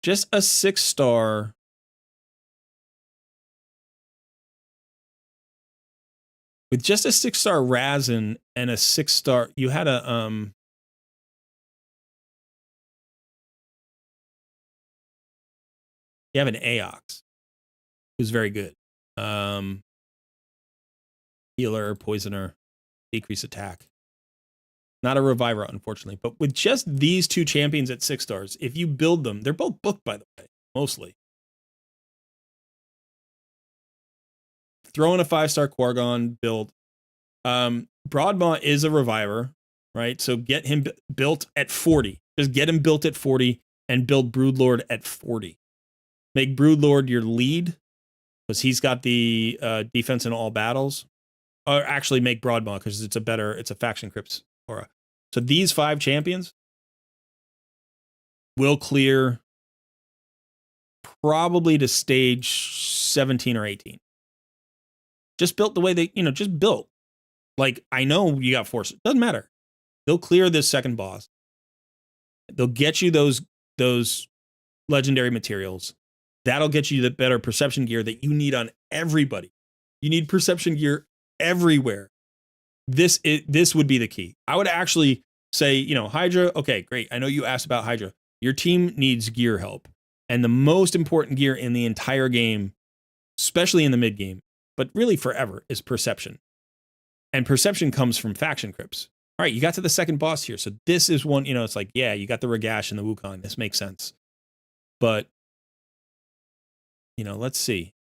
just a 6-star Razin and a 6-star, you had a you have an Aox who's very good. Healer, poisoner, decrease attack. Not a reviver, unfortunately. But with just these 2 champions at 6 stars, if you build them, they're both booked, by the way, mostly. Throw in a 5-star Quargon build. Broadmaw is a reviver. right? So get him built at 40. Just get him built at 40 and build Broodlord at 40. Make Broodlord your lead because he's got the defense in all battles. Or actually make Broadmaw because it's a faction crypts aura. So these 5 champions will clear probably to stage 17 or 18. Just built the way they, just built. Like, I know you got forces. Doesn't matter. They'll clear this second boss. They'll get you those legendary materials. That'll get you the better perception gear that you need on everybody. You need perception gear everywhere. This would be the key. I would actually say, Hydra, okay, great. I know you asked about Hydra. Your team needs gear help. And the most important gear in the entire game, especially in the mid game, but really forever, is perception. And perception comes from faction crypts. All right, you got to the second boss here. So this is one, it's like, yeah, you got the Ragash and the Wukong. This makes sense. But, let's see.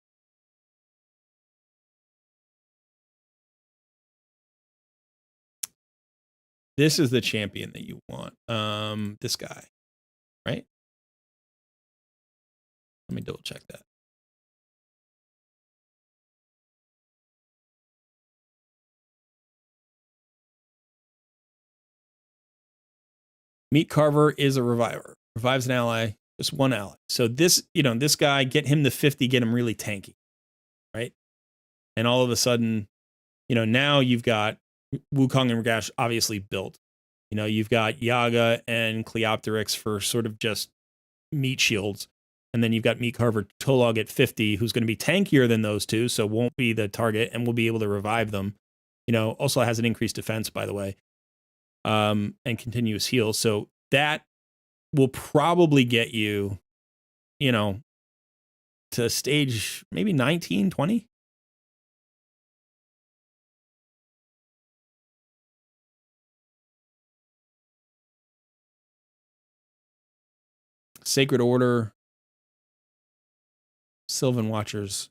This is the champion that you want. This guy, right? Let me double check that. Meat Carver is a reviver. Revives an ally, just one ally. So this, this guy, get him to 50, get him really tanky, right? And all of a sudden, now you've got Wukong and Ragash obviously built. You've got Yaga and Cleopteryx for sort of just meat shields. And then you've got Meat Carver Tolog at 50, who's going to be tankier than those two, so won't be the target and will be able to revive them. Also has an increased defense, by the way, and continuous heal. So that will probably get you, to stage maybe 19, 20. Sacred Order, Sylvan Watchers.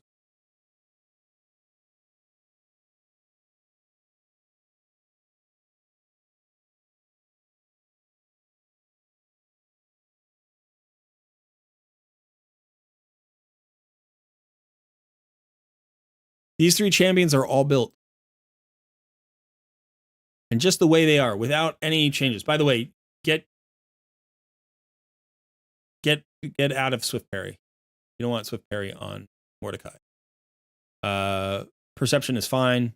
These 3 champions are all built. And just the way they are, without any changes. By the way, get out of Swift Parry. You don't want Swift Parry on Mordecai. Perception is fine.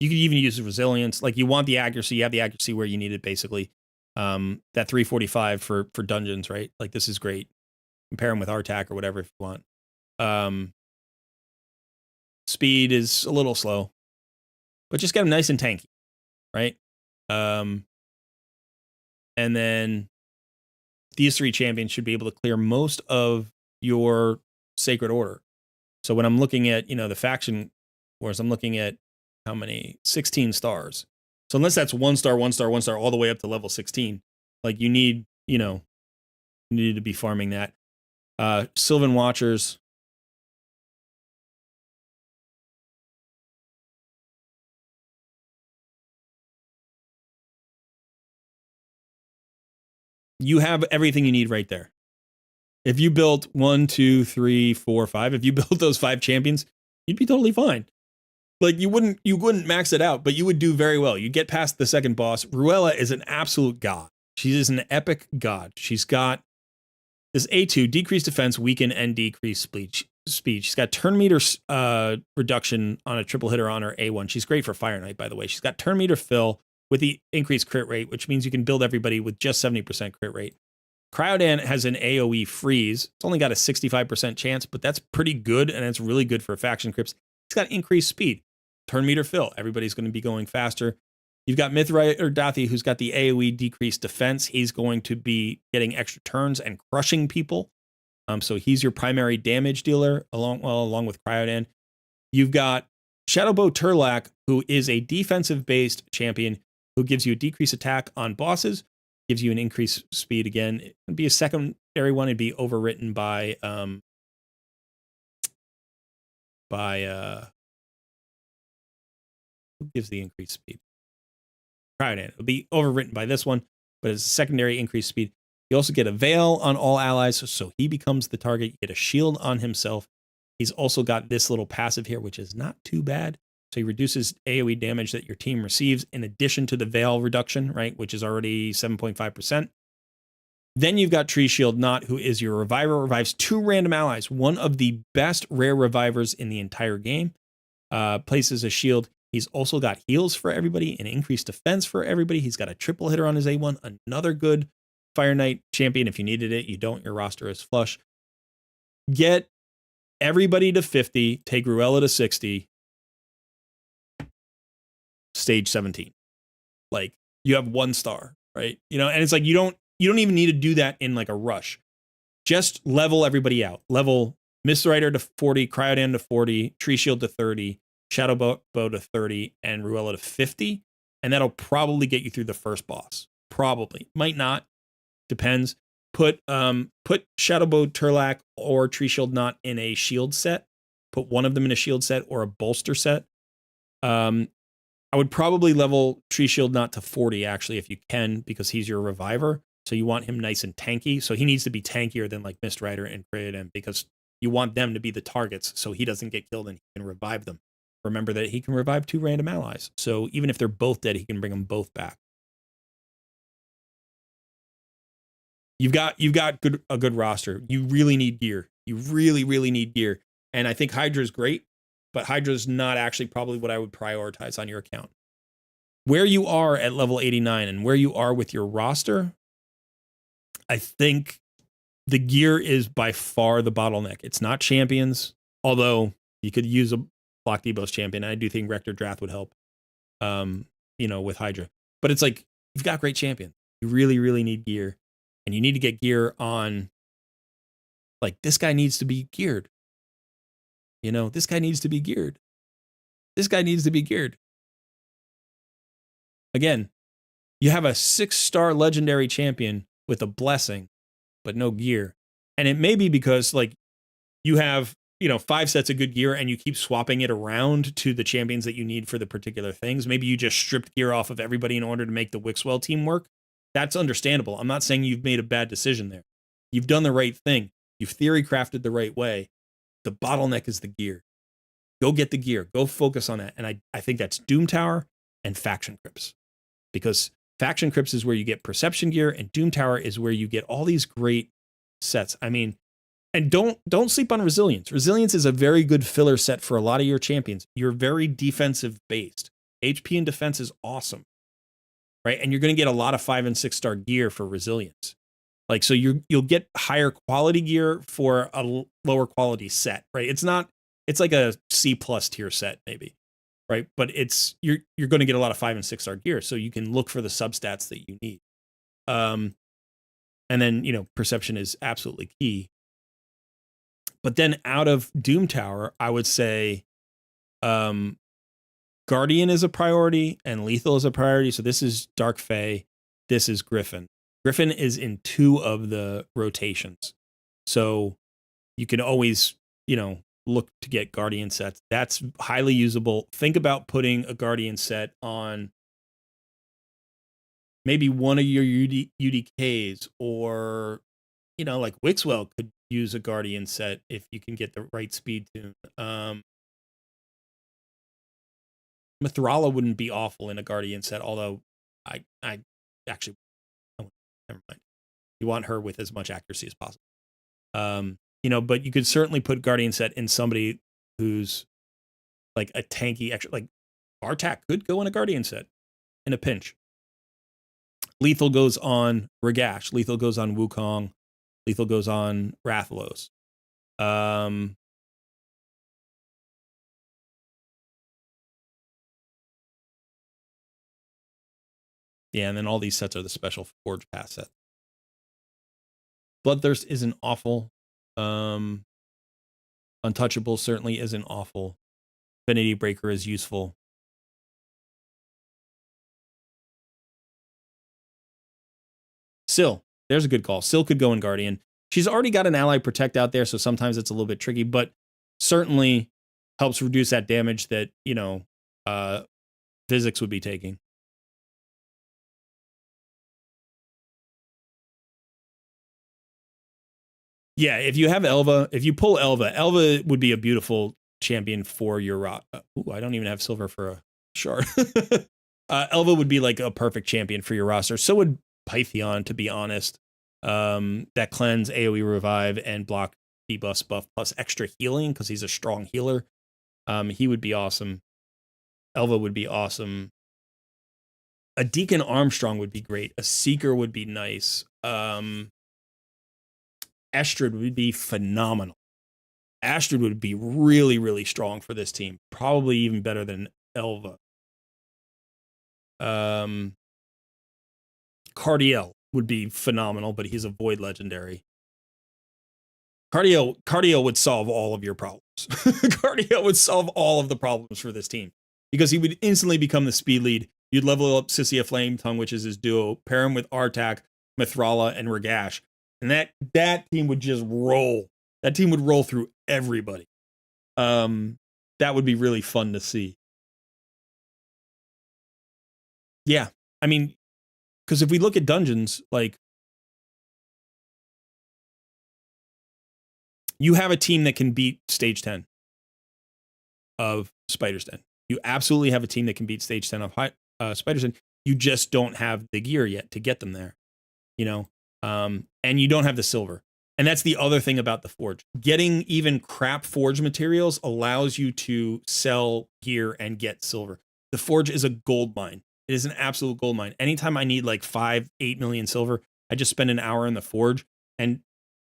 You can even use resilience. Like, you want the accuracy. You have the accuracy where you need it, basically. That 345 for dungeons, right? Like, this is great. Compare them with Artak or whatever if you want. Speed is a little slow, but just get them nice and tanky, right? And then these 3 champions should be able to clear most of your Sacred Order. So when I'm looking at, the faction wars, I'm looking at how many? 16 stars. So unless that's 1 star, 1 star, 1 star, all the way up to level 16, like you need to be farming that. Sylvan Watchers. You have everything you need right there. If you built 1, 2, 3, 4, 5, if you built those 5 champions, you'd be totally fine. Like, you wouldn't max it out, but you would do very well. You get past the second boss. Ruella is an absolute god. She is an epic god. She's got this A2, decreased defense, weaken, and decrease speed. She's got turn meter reduction on a triple hitter on her A1. She's great for Fire Knight, by the way. She's got turn meter fill with the increased crit rate, which means you can build everybody with just 70% crit rate. Cryodan has an AoE freeze. It's only got a 65% chance, but that's pretty good, and it's really good for faction crypts. It's got increased speed. Turn meter fill. Everybody's going to be going faster. You've got Mithrider Dathi, who's got the AoE decreased defense. He's going to be getting extra turns and crushing people. So he's your primary damage dealer along with Cryodan. You've got Shadowbow Turlak, who is a defensive-based champion who gives you a decreased attack on bosses, gives you an increased speed again. It would be a secondary one. It'd be overwritten by who gives the increased speed? Cryodan. It'll be overwritten by this one, but as a secondary increased speed. You also get a Veil on all allies, so he becomes the target. You get a shield on himself. He's also got this little passive here, which is not too bad. So he reduces AoE damage that your team receives in addition to the Veil reduction, right, which is already 7.5%. Then you've got Tree Shield Knot, who is your reviver, revives 2 random allies, one of the best rare revivers in the entire game. Places a shield. He's also got heals for everybody and increased defense for everybody. He's got a triple hitter on his A1, another good Fire Knight champion. If you needed it, you don't. Your roster is flush. Get everybody to 50, take Ruella to 60, stage 17. Like, you have 1 star, right? You know, and it's like you don't even need to do that in like a rush. Just level everybody out. Level Mist Rider to 40, Cryodan to 40, Tree Shield to 30, Shadow Bow to 30, and Ruella to 50. And that'll probably get you through the first boss. Probably. Might not. Depends. Put Shadowbow Turlac or Tree Shield Knot in a shield set. Put one of them in a shield set or a bolster set. I would probably level Tree Shield Knot to 40 actually if you can, because he's your reviver. So you want him nice and tanky. So he needs to be tankier than like Mist Rider and Cryodan, because you want them to be the targets so he doesn't get killed and he can revive them. Remember that he can revive 2 random allies. So even if they're both dead, he can bring them both back. You've got a good roster. You really need gear. You really, really need gear. And I think Hydra is great, but Hydra is not actually probably what I would prioritize on your account. Where you are at level 89 and where you are with your roster, I think the gear is by far the bottleneck. It's not champions, although you could use a Block Debo's champion. I do think Rector Drath would help, with Hydra. But it's like, you've got great champions. You really, really need gear. And you need to get gear on, like, this guy needs to be geared. This guy needs to be geared. This guy needs to be geared. Again, you have a 6-star legendary champion with a blessing, but no gear. And it may be because, like, you have, 5 sets of good gear and you keep swapping it around to the champions that you need for the particular things. Maybe you just stripped gear off of everybody in order to make the Wixwell team work. That's understandable. I'm not saying you've made a bad decision there. You've done the right thing. You've theory crafted the right way. The bottleneck is the gear. Go get the gear. Go focus on that. And I think that's Doom Tower and Faction Crypts. Because Faction Crypts is where you get Perception gear, and Doom Tower is where you get all these great sets. I mean, and don't sleep on Resilience. Resilience is a very good filler set for a lot of your champions. You're very defensive based. HP and defense is awesome. Right? And you're going to get a lot of 5 and 6-star gear for Resilience. Like, so you'll get higher quality gear for a lower quality set, right? It's like a C+ tier set maybe, right? But you're going to get a lot of 5 and 6-star gear, so you can look for the substats that you need. And then, Perception is absolutely key. But then out of Doom Tower, I would say Guardian is a priority and Lethal is a priority. So this is Dark Fae. This is Griffin. Griffin is in 2 of the rotations. So you can always, look to get Guardian sets. That's highly usable. Think about putting a Guardian set on maybe one of your UDKs, or, like Wixwell could use a Guardian set if you can get the right speed tune. Mithrala wouldn't be awful in a Guardian set, although I actually, never mind. You want her with as much accuracy as possible. But you could certainly put Guardian set in somebody who's like a tanky extra, like Bartak could go in a Guardian set in a pinch. Lethal goes on Ragash. Lethal goes on Wukong. Lethal goes on Rathalos. Yeah, and then all these sets are the special Forge Pass set. Bloodthirst isn't awful. Untouchable certainly isn't awful. Affinity Breaker is useful. Syl, there's a good call. Syl could go in Guardian. She's already got an ally protect out there, so sometimes it's a little bit tricky, but certainly helps reduce that damage that, Physics would be taking. Yeah, if you have Elva, if you pull Elva, Elva would be a beautiful champion for your rock. I don't even have silver for a shard. Elva would be like a perfect champion for your roster. So would Pythion, to be honest. That cleanse, AoE revive, and block debuff buff plus extra healing because he's a strong healer. He would be awesome. Elva would be awesome. A Deacon Armstrong would be great. A Seeker would be nice. Estrid would be phenomenal. Astrid would be really, really strong for this team. Probably even better than Elva. Cardiel would be phenomenal, but he's a Void legendary. Cardiel would solve all of your problems. Cardiel would solve all of the problems for this team because he would instantly become the speed lead. You'd level up Sissia Flame Tongue, which is his duo, pair him with Artak, Mithrala, and Ragash. And that team would just roll. That team would roll through everybody. That would be really fun to see. Yeah, I mean, because if we look at dungeons, like, you have a team that can beat stage 10 of Spider's Den. You absolutely have a team that can beat stage 10 of Spider's Den. You just don't have the gear yet to get them there, you know? And you don't have the silver. And that's the other thing about the Forge. Getting even crap Forge materials allows you to sell gear and get silver. The Forge is a gold mine. It is an absolute gold mine. Anytime I need like 5-8 million silver, I just spend an hour in the Forge. And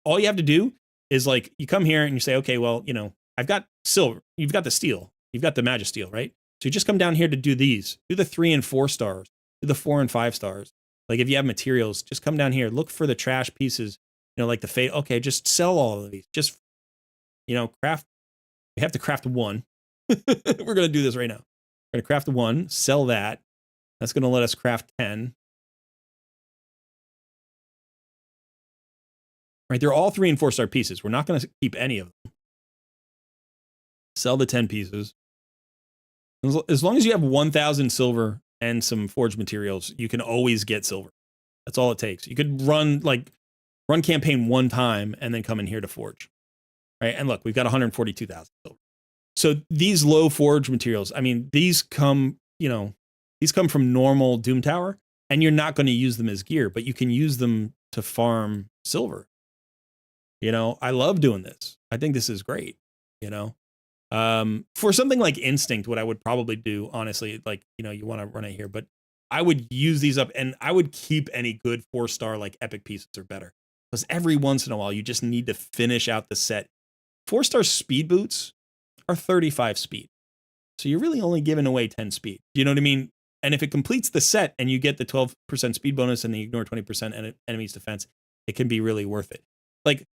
all you have to do is like, you come here and you say, okay, well, you know, I've got silver. You've got the steel. You've got the Magisteel, right? So you just come down here to do these. Do the 3 and 4 stars. Do the 4 and 5 stars. Like if you have materials, just come down here. Look for the trash pieces. You know, like the fate. Okay, just sell all of these. Just, you know, craft. We have to craft one. We're going to do this right now. We're going to craft one, sell that. That's going to let us craft 10. Right, they're all 3 and 4 star pieces. We're not going to keep any of them. Sell the 10 pieces. As long as you have 1,000 silver and some forged materials, you can always get silver. That's all it takes. You could run campaign one time and then come in here to forge. Right? And look, we've got 142,000 silver. So these low forge materials, I mean, these come from normal Doom Tower, and you're not going to use them as gear, but you can use them to farm silver. You know, I love doing this. I think this is great, you know. For something like Instinct, what I would probably do, honestly, like, you know, you want to run it here, but I would use these up and I would keep any good 4-star like epic pieces or better. Because every once in a while, you just need to finish out the set. 4-star speed boots are 35 speed. So you're really only giving away 10 speed. You know what I mean? And if it completes the set and you get the 12% speed bonus and then you ignore 20% enemy's defense, it can be really worth it. Like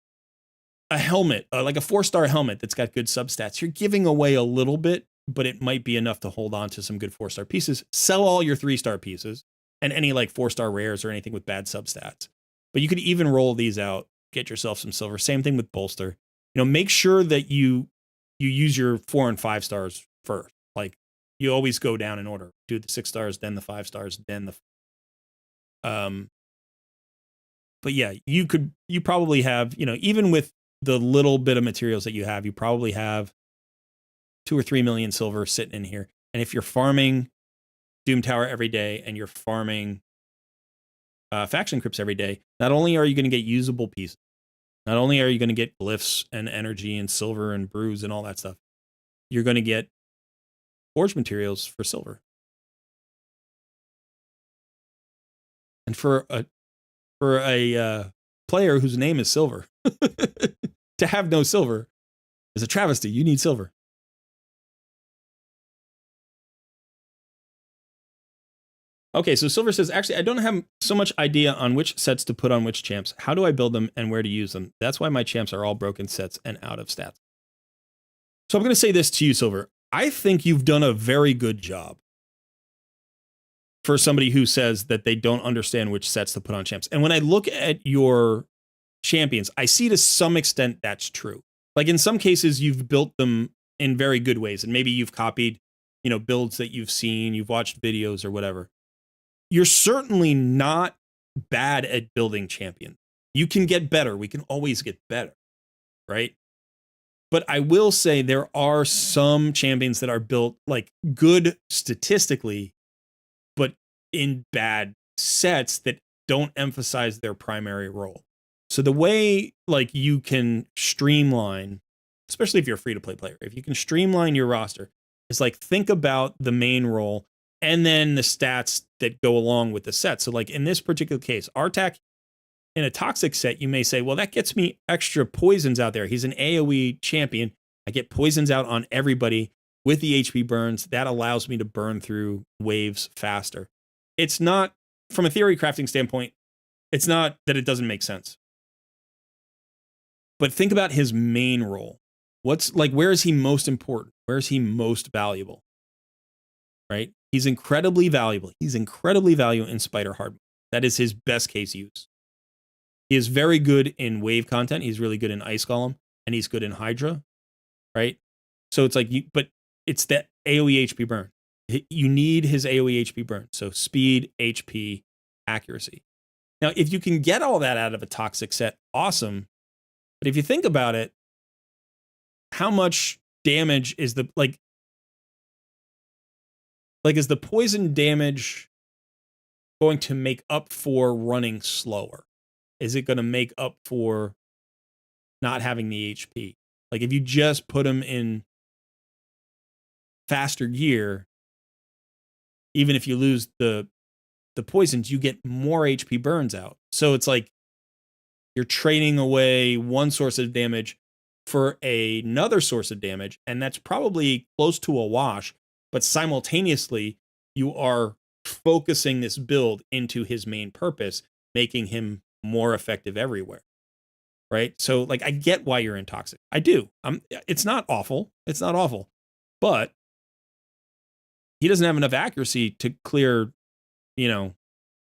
a helmet, like a 4-star helmet that's got good substats, you're giving away a little bit, but it might be enough to hold on to some good 4-star pieces. Sell all your 3-star pieces and any like 4-star rares or anything with bad substats. But you could even roll these out, get yourself some silver. Same thing with bolster. You know, make sure that you use your 4 and 5 stars first. Like you always go down in order. Do the 6 stars, then the 5 stars, then the but yeah, you probably have, you know, even with the little bit of materials that you have, you probably have 2 or 3 million silver sitting in here. And if you're farming Doom Tower every day and you're farming faction crypts every day, not only are you going to get usable pieces, not only are you going to get glyphs and energy and silver and brews and all that stuff, you're going to get forge materials for silver. And for a player whose name is Silver, to have no silver is a travesty. You need silver. Okay, so Silver says, actually, I don't have so much idea on which sets to put on which champs. How do I build them and where to use them? That's why my champs are all broken sets and out of stats. So I'm going to say this to you, Silver. I think you've done a very good job for somebody who says that they don't understand which sets to put on champs. And when I look at your champions, I see to some extent that's true. Like in some cases, you've built them in very good ways, and maybe you've copied, you know, builds that you've seen, you've watched videos or whatever. You're certainly not bad at building champions. You can get better. We can always get better, right? But I will say there are some champions that are built like good statistically, but in bad sets that don't emphasize their primary role. So the way like you can streamline, especially if you're a free-to-play player, if you can streamline your roster, is like think about the main role and then the stats that go along with the set. So like in this particular case, Artak in a toxic set, you may say, well, that gets me extra poisons out there. He's an AoE champion. I get poisons out on everybody with the HP burns. That allows me to burn through waves faster. It's not, from a theory crafting standpoint, it's not that it doesn't make sense. But think about his main role. What's like, where is he most important? Where is he most valuable? Right? He's incredibly valuable. He's incredibly valuable in Spider Hard. That is his best case use. He is very good in wave content. He's really good in Ice Golem, and he's good in Hydra, right? So it's like, but it's that AoE HP burn. You need his AoE HP burn. So speed, HP, accuracy. Now, if you can get all that out of a toxic set, awesome. But if you think about it, how much damage is the, like is the poison damage going to make up for running slower? Is it going to make up for not having the HP? Like if you just put him in faster gear, even if you lose the poisons, you get more HP burns out. So it's like you're trading away one source of damage for another source of damage, and that's probably close to a wash, but simultaneously you are focusing this build into his main purpose, making him more effective everywhere, right? So like I get why you're in toxic. I do. It's not awful. It's not awful, but he doesn't have enough accuracy to clear,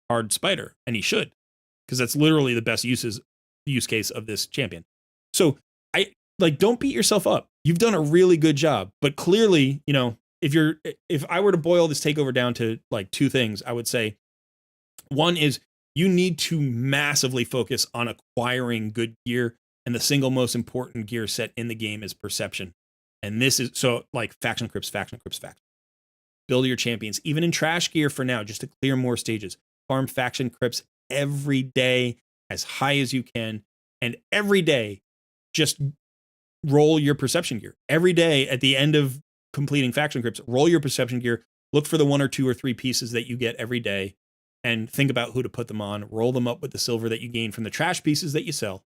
hard spider, and he should, because that's literally the best use case of this champion. So I like, don't beat yourself up. You've done a really good job, but clearly, if I were to boil this takeover down to like two things, I would say one is you need to massively focus on acquiring good gear, and the single most important gear set in the game is perception. And this is so like faction crypts. Build your champions, even in trash gear for now, just to clear more stages. Farm faction crypts every day as high as you can, and every day just roll your perception gear. Every day at the end of completing faction crypts, roll your perception gear, look for the 1 or 2 or 3 pieces that you get every day, and think about who to put them on. Roll them up with the silver that you gain from the trash pieces that you sell.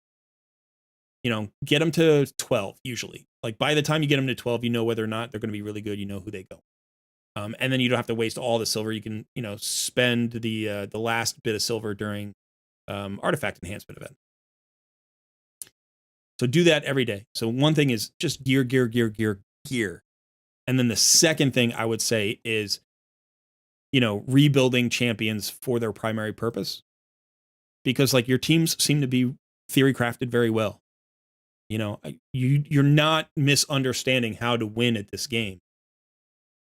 Get them to 12 usually. Like by the time you get them to 12, you know whether or not they're going to be really good. You know who they go. And then you don't have to waste all the silver. You can, spend the last bit of silver during artifact enhancement event. So do that every day. So one thing is just gear. And then the second thing I would say is, rebuilding champions for their primary purpose. Because like your teams seem to be theory crafted very well. You're not misunderstanding how to win at this game.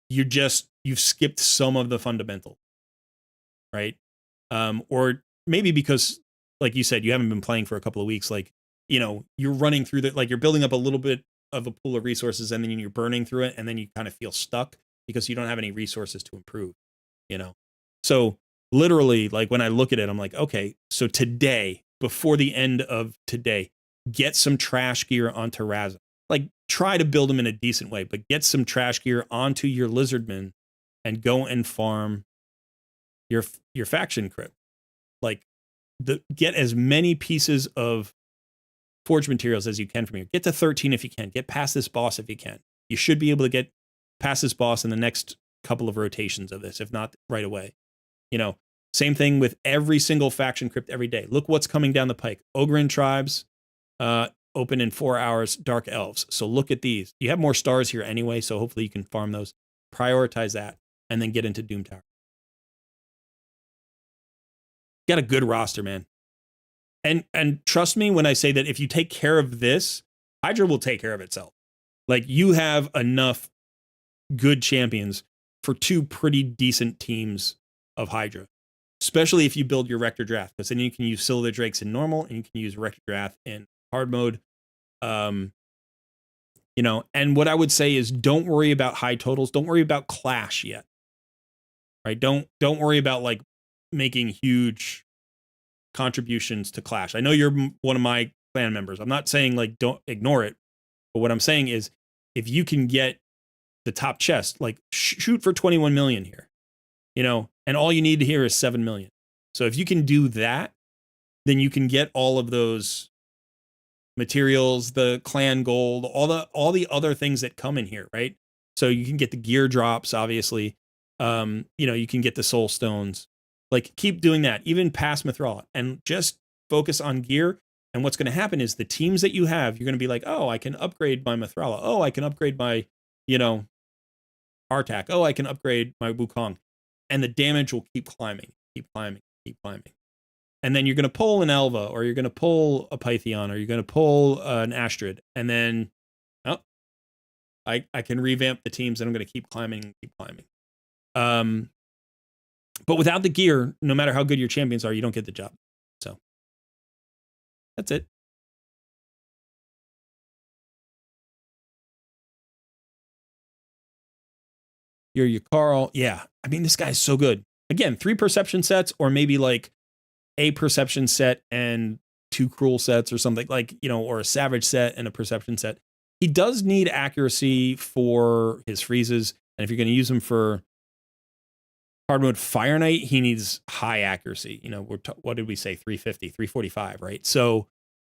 You've skipped some of the fundamentals, right? Or maybe because, like you said, you haven't been playing for a couple of weeks. Like, you're running through you're building up a little bit of a pool of resources, and then you're burning through it, and then you kind of feel stuck because you don't have any resources to improve, So literally, like when I look at it, I'm like, okay, so today, before the end of today, get some trash gear onto Raza. Like try to build them in a decent way, but get some trash gear onto your Lizardmen and go and farm your faction crypt. Like get as many pieces of forge materials as you can from here. Get to 13 if you can. Get past this boss if you can. You should be able to get past this boss in the next couple of rotations of this, if not right away. Same thing with every single faction crypt every day. Look what's coming down the pike. Ogryn tribes, open in 4 hours, Dark Elves. So look at these. You have more stars here anyway, so hopefully you can farm those. Prioritize that, and then get into Doom Tower. Got a good roster, man. And trust me when I say that if you take care of this, Hydra will take care of itself. Like you have enough good champions for 2 pretty decent teams of Hydra. especially if you build your Rector Draft, because then you can use Scylla the Drakes in normal and you can use Rector Draft in hard mode. You know, and what I would say is don't worry about high totals. Don't worry about Clash yet. Right? Don't worry about like making huge contributions to Clash. I know you're one of my clan members. I'm not saying like don't ignore it, but what I'm saying is if you can get the top chest, like shoot for 21 million here, you know, and all you need to hear is 7 million. So if you can do that, then you can get all of those materials, the clan gold, all the other things that come in here, right? So you can get the gear drops, obviously. You know, you can get the soul stones. Like keep doing that, even past Mithrala, and just focus on gear. And what's going to happen is the teams that you have, you're going to be like, oh, I can upgrade my Mithrala. Oh, I can upgrade my, you know, Artak. Oh, I can upgrade my Wukong. And the damage will keep climbing, keep climbing, keep climbing. And then you're going to pull an Elva, or you're going to pull a Pythion, or you're going to pull an Astrid. And then, oh, I can revamp the teams and I'm going to keep climbing and keep climbing. But without the gear, no matter how good your champions are, you don't get the job. So that's it. Your Carl. Yeah. I mean, this guy's so good. Again, 3 perception sets, or maybe like a perception set and 2 cruel sets or something, like, you know, or a savage set and a perception set. He does need accuracy for his freezes. And if you're going to use him for hard mode Fire Knight, he needs high accuracy. You know, what did we say? 350, 345, right? So,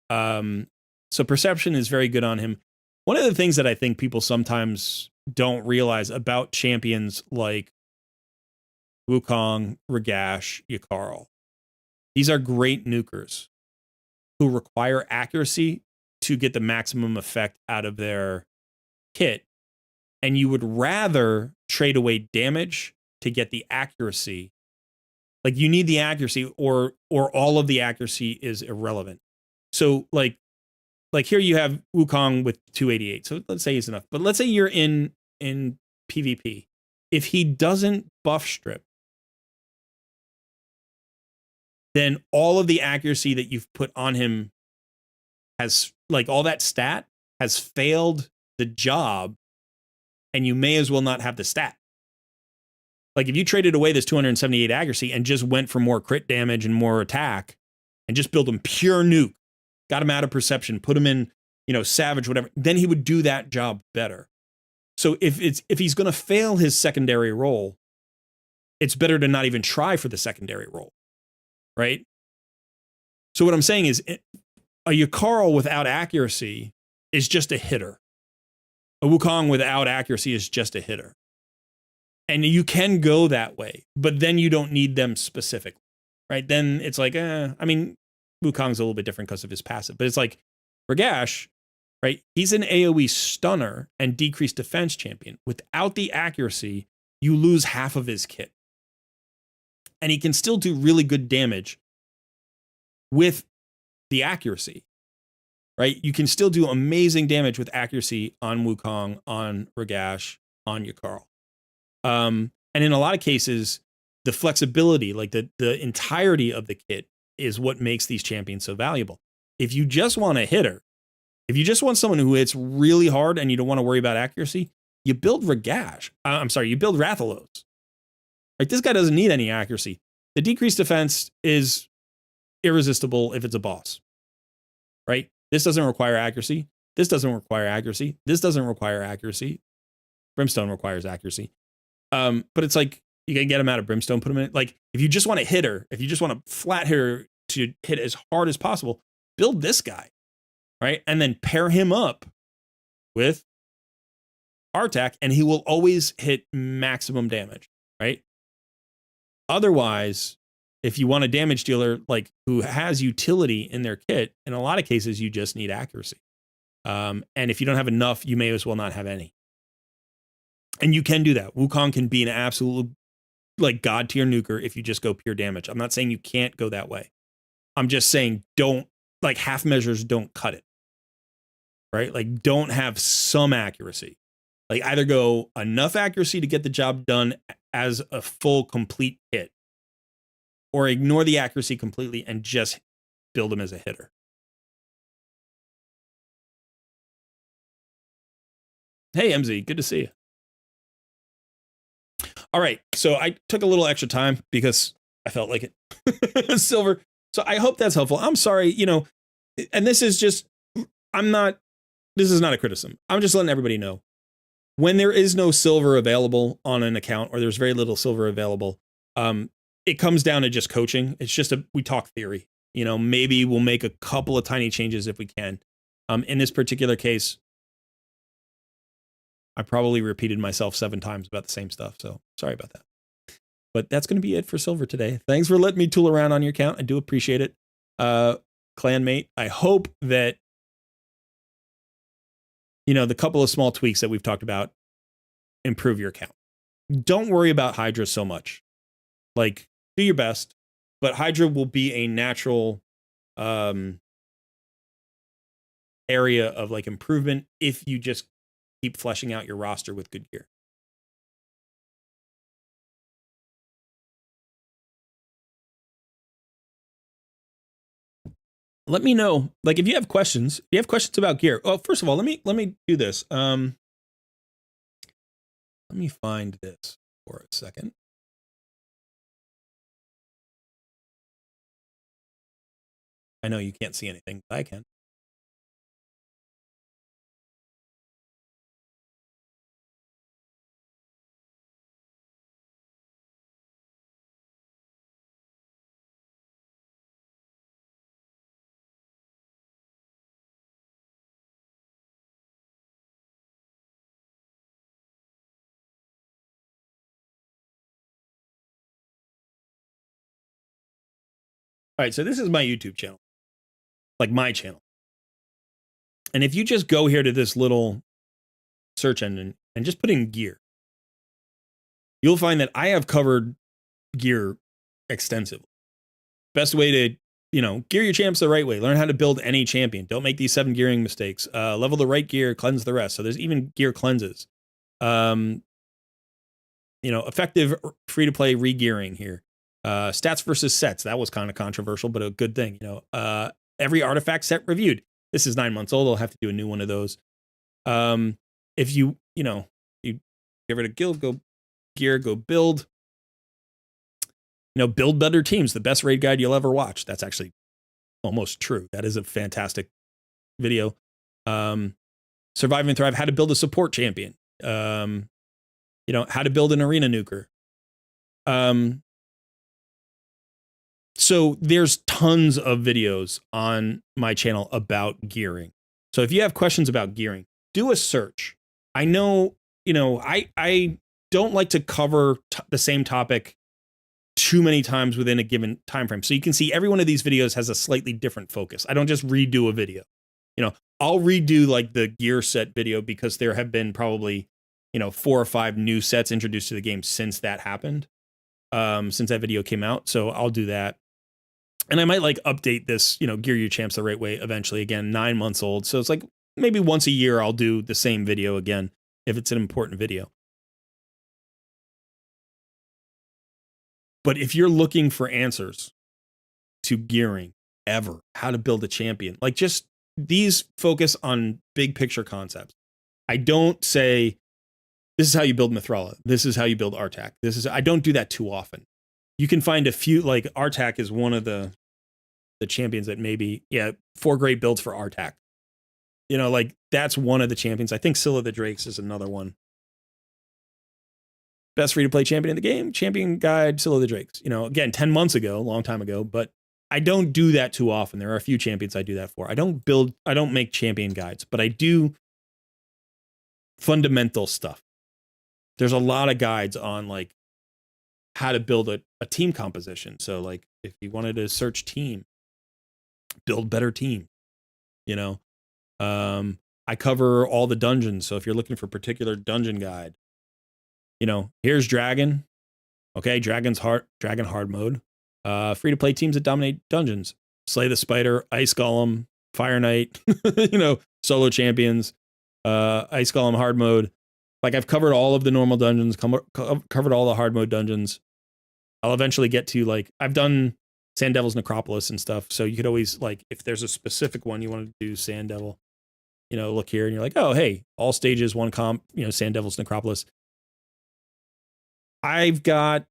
so perception is very good on him. One of the things that I think people sometimes don't realize about champions like Wukong, Ragash, Yakarl, these are great nukers who require accuracy to get the maximum effect out of their kit. And you would rather trade away damage to get the accuracy. Like you need the accuracy, or all of the accuracy is irrelevant. So like here you have Wukong with 288. So let's say he's enough. But let's say you're in PvP. If he doesn't buff strip, then all of the accuracy that you've put on him has, like, all that stat has failed the job, and you may as well not have the stat. Like if you traded away this 278 accuracy and just went for more crit damage and more attack and just build him pure nuke, got him out of perception, put him in, you know, savage, whatever, then he would do that job better. So if he's going to fail his secondary role, it's better to not even try for the secondary role, right? So what I'm saying is a Yakarl without accuracy is just a hitter. A Wukong without accuracy is just a hitter. And you can go that way, but then you don't need them specifically, right? Then it's like, I mean, Wukong's a little bit different because of his passive, but it's like Ragash, right? He's an AoE stunner and decreased defense champion. Without the accuracy, you lose half of his kit. And he can still do really good damage with the accuracy, right? You can still do amazing damage with accuracy on Wukong, on Ragash, on Yakarl. And in a lot of cases, the flexibility, like the entirety of the kit, is what makes these champions so valuable. If you just want a hitter, if you just want someone who hits really hard and you don't want to worry about accuracy, you build Ragash. You build Rathalos. Right? This guy doesn't need any accuracy. The decreased defense is irresistible if it's a boss. Right? This doesn't require accuracy. This doesn't require accuracy. This doesn't require accuracy. Brimstone requires accuracy. But it's like, you can get him out of Brimstone, put him in. Like, if you just want a hitter, if you just want a flat hitter to hit as hard as possible, build this guy, right? And then pair him up with Artak, and he will always hit maximum damage, right? Otherwise, if you want a damage dealer, like, who has utility in their kit, in a lot of cases, you just need accuracy. And if you don't have enough, you may as well not have any. And you can do that. Wukong can be an absolute, like, god tier nuker if you just go pure damage. I'm not saying you can't go that way. I'm just saying don't, like, half measures don't cut it. Right? Like, don't have some accuracy. Like, either go enough accuracy to get the job done as a full complete hit, or ignore the accuracy completely and just build him as a hitter. Hey, MZ, good to see you. All right, so I took a little extra time because I felt like it. Silver. So I hope that's helpful. I'm sorry, and this is just, this is not a criticism. I'm just letting everybody know. When there is no silver available on an account, or there's very little silver available, it comes down to just coaching. It's just we talk theory. Maybe we'll make a couple of tiny changes if we can. In this particular case, I probably repeated myself 7 times about the same stuff. So sorry about that. But that's going to be it for silver today. Thanks for letting me tool around on your account. I do appreciate it. Clanmate, I hope that, the couple of small tweaks that we've talked about improve your account. Don't worry about Hydra so much. Like, do your best, but Hydra will be a natural area of like improvement if you just keep fleshing out your roster with good gear. Let me know, like, if you have questions. If you have questions about gear. Oh, first of all, let me do this. Let me find this for a second. I know you can't see anything, but I can. All right, so this is my YouTube channel, like my channel. And if you just go here to this little search engine and just put in gear, you'll find that I have covered gear extensively. Best way to, gear your champs the right way. Learn how to build any champion. Don't make these 7 gearing mistakes. Level the right gear, cleanse the rest. So there's even gear cleanses. Effective free-to-play re-gearing here. Stats versus sets. That was kind of controversial, but a good thing. Every artifact set reviewed. This is 9 months old. I'll have to do a new one of those. If you get rid of guild, go gear, go build. Build better teams. The best raid guide you'll ever watch. That's actually almost true. That is a fantastic video. Survive and Thrive. How to build a support champion. How to build an arena nuker. So there's tons of videos on my channel about gearing. So if you have questions about gearing, do a search. I know, I don't like to cover the same topic too many times within a given time frame. So you can see every one of these videos has a slightly different focus. I don't just redo a video. I'll redo like the gear set video because there have been probably, 4 or 5 new sets introduced to the game since that happened, since that video came out. So I'll do that. And I might like update this, gear your champs the right way eventually. Again, 9 months old. So it's like maybe once a year I'll do the same video again if it's an important video. But if you're looking for answers to gearing ever, how to build a champion, like just these focus on big picture concepts. I don't say, this is how you build Mithrala. This is how you build Artak. I don't do that too often. You can find a few, like Artak is one of the champions that maybe, 4 great builds for Artak. Like that's one of the champions. I think Scylla the Drakes is another one. Best free-to-play champion in the game, champion guide, Scylla the Drakes. Again, 10 months ago, a long time ago, but I don't do that too often. There are a few champions I do that for. I don't make champion guides, but I do fundamental stuff. There's a lot of guides on like how to build a team composition. So like if you wanted to search team, build better team, I cover all the dungeons. So if you're looking for a particular dungeon guide, here's Dragon. Okay, Dragon hard mode. Free to play teams that dominate dungeons. Slay the Spider, Ice Golem, Fire Knight, solo champions, Ice Golem hard mode. Like I've covered all of the normal dungeons, covered all the hard mode dungeons. I'll eventually get to like, I've done Sand Devil's Necropolis and stuff. So you could always like, if there's a specific one you want to do Sand Devil, you know, look here and you're like, oh, hey, all stages, one comp, you know, Sand Devil's Necropolis. I've got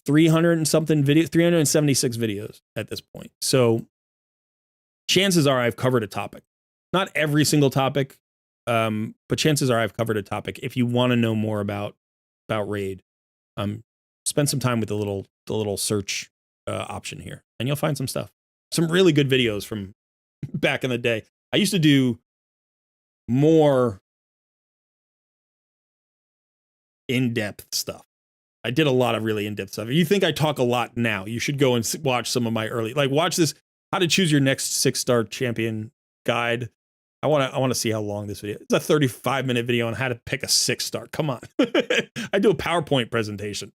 300 and something 376 videos at this point. So chances are I've covered a topic. Not every single topic, but chances are I've covered a topic. If you want to know more about Raid, spend some time with the little search option here, and you'll find some stuff. Some really good videos from back in the day. I used to do more in-depth stuff. I did a lot of really in-depth stuff. If you think I talk a lot now, you should go and watch some of my early, like watch this, how to choose your next 6-star champion guide. I want to see how long this video. It's a 35-minute video on how to pick a 6-star. Come on. I do a PowerPoint presentation.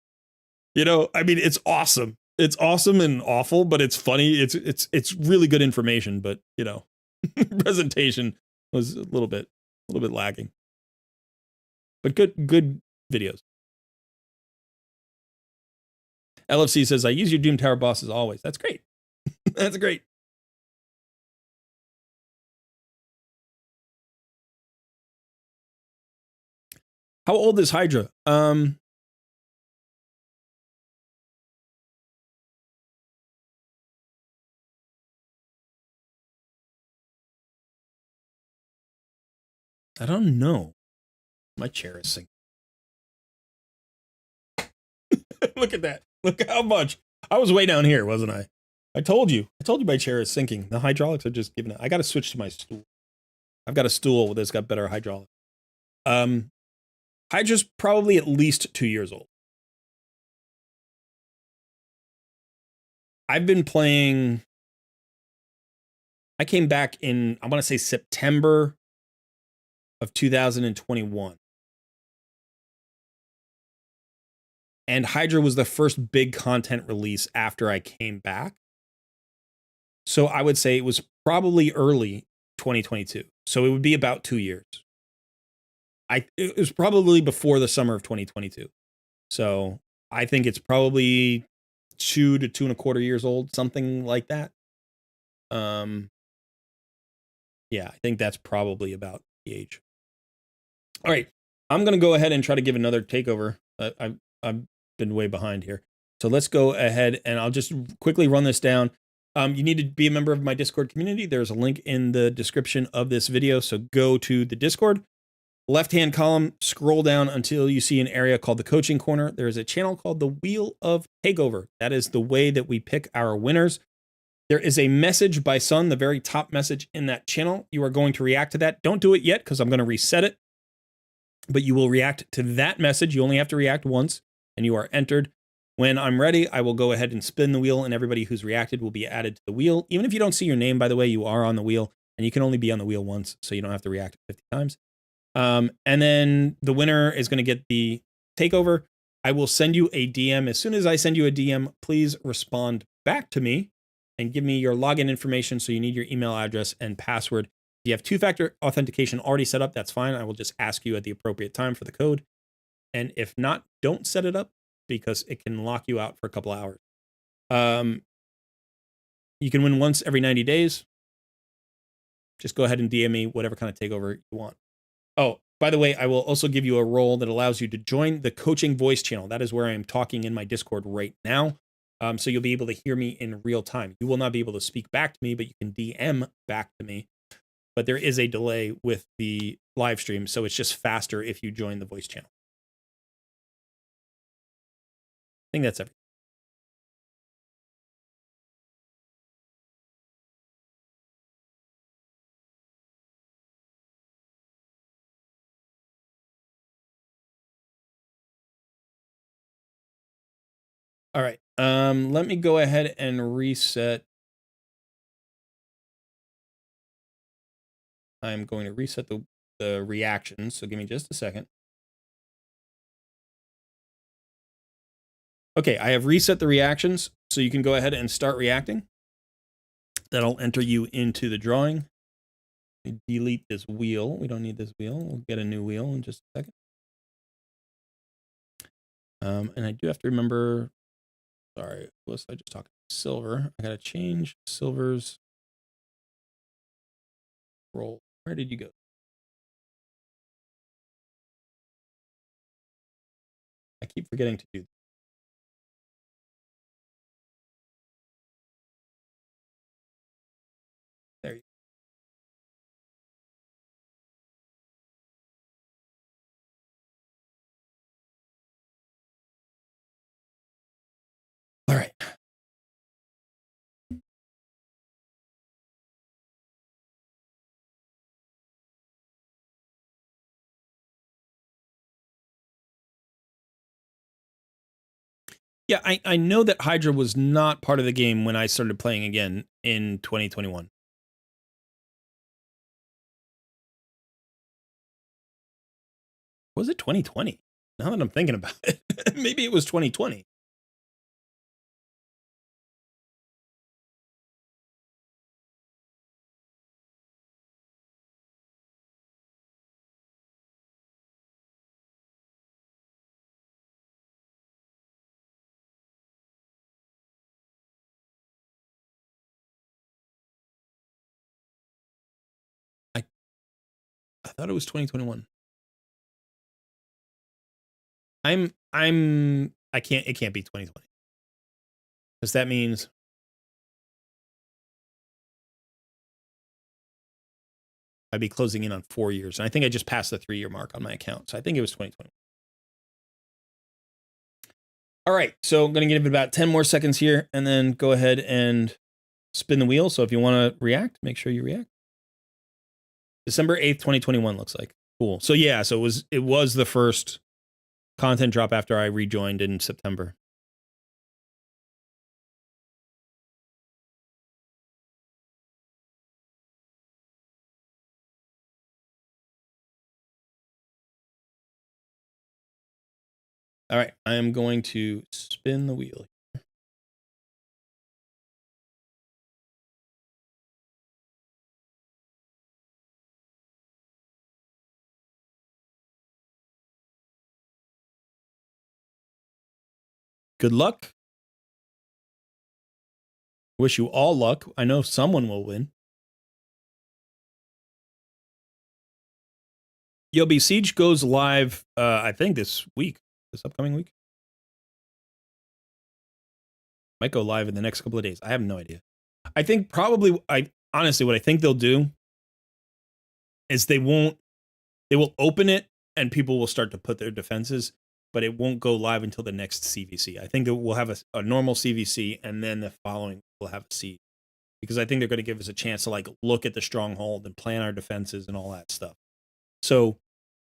You know, I mean, it's awesome. It's awesome and awful, but it's funny. It's really good information, but you know, presentation was a little bit lacking. But good videos. LFC says, I use your Doom Tower boss as always. That's great. That's great. How old is Hydra? I don't know. My chair is sinking. Look at that. Look how much. I was way down here, wasn't I? I told you my chair is sinking. The hydraulics are just giving it. I got to switch to my stool. I've got a stool that's got better hydraulics. Hydra's probably at least 2 years old. I've been playing. I came back in, I want to say September of 2021. And Hydra was the first big content release after I came back. So I would say it was probably early 2022. So it would be about 2 years. It was probably before the summer of 2022. So I think it's probably 2 to 2.25 years old, something like that. Yeah, I think that's probably about the age. All right, I'm gonna go ahead and try to give another takeover. I've been way behind here, so let's go ahead and I'll just quickly run this down. You need to be a member of my Discord community. There's a link in the description of this video, so go to the Discord. Left-hand column, scroll down until you see an area called the Coaching Corner. There is a channel called the Wheel of Takeover. That is the way that we pick our winners. There is a message by Sun, the very top message in that channel. You are going to react to that. Don't do it yet because I'm going to reset it. But you will react to that message. You only have to react once, and you are entered. When I'm ready, I will go ahead and spin the wheel, and everybody who's reacted will be added to the wheel. Even if you don't see your name, by the way, you are on the wheel, and you can only be on the wheel once, so you don't have to react 50 times. And then the winner is going to get the takeover. I will send you a DM. As soon as I send you a DM, please respond back to me and give me your login information. So you need your email address and password. If you have two-factor authentication already set up, that's fine. I will just ask you at the appropriate time for the code. And if not, don't set it up because it can lock you out for a couple hours. You can win once every 90 days. Just go ahead and DM me whatever kind of takeover you want. Oh, by the way, I will also give you a role that allows you to join the coaching voice channel. That is where I am talking in my Discord right now. So you'll be able to hear me in real time. You will not be able to speak back to me, but you can DM back to me. But there is a delay with the live stream, so it's just faster if you join the voice channel. I think that's everything. All right. Let me go ahead and reset. I'm going to reset the reactions. So give me just a second. Okay, I have reset the reactions, so you can go ahead and start reacting. That'll enter you into the drawing. Delete this wheel. We don't need this wheel. We'll get a new wheel in just a second. And I do have to remember Sorry, was I just talking silver? I gotta change silver's role. Where did you go? I keep forgetting to do. There you go. All right. Yeah, I know that Hydra was not part of the game when I started playing again in 2021. Was it 2020? Now that I'm thinking about it, maybe it was 2020. I thought it was 2021. It can't be 2020. Because that means I'd be closing in on 4 years. And I think I just passed the 3-year mark on my account. So I think it was 2020. All right. So I'm going to give it about 10 more seconds here and then go ahead and spin the wheel. So if you want to react, make sure you react. December 8th, 2021 looks like. Cool. So yeah, so it was the first content drop after I rejoined in September. All right, I am going to spin the wheel. Good luck. Wish you all luck. I know someone will win. Yobi, Siege goes live, I think this upcoming week. Might go live in the next couple of days. I have no idea. I think probably, honestly, what I think they'll do is they will open it and people will start to put their defenses, but it won't go live until the next CVC. I think that we'll have a normal CVC and then the following we'll have a siege, because I think they're going to give us a chance to like look at the stronghold and plan our defenses and all that stuff. So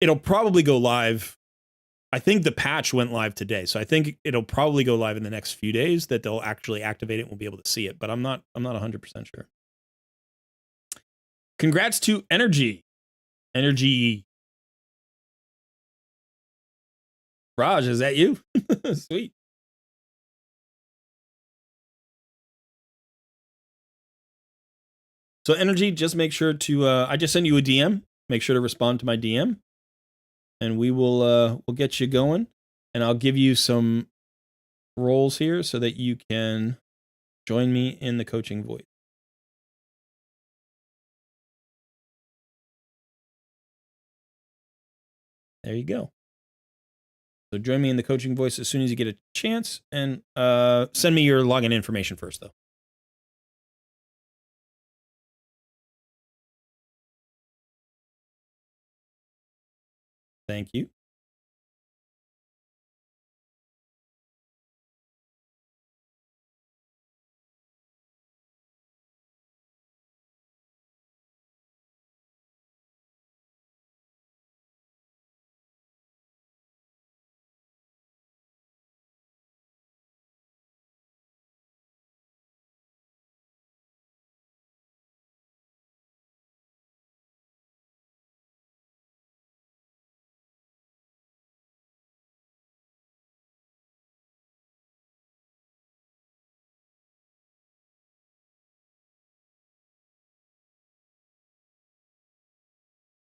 it'll probably go live. I think the patch went live today, so I think it'll probably go live in the next few days that they'll actually activate it and we'll be able to see it, but I'm not 100% sure. Congrats to Energy. Raj, is that you? Sweet. So Energy, just make sure to, I just sent you a DM. Make sure to respond to my DM and we'll get you going, and I'll give you some roles here so that you can join me in the coaching voice. There you go. So join me in the coaching voice as soon as you get a chance, and send me your login information first, though. Thank you.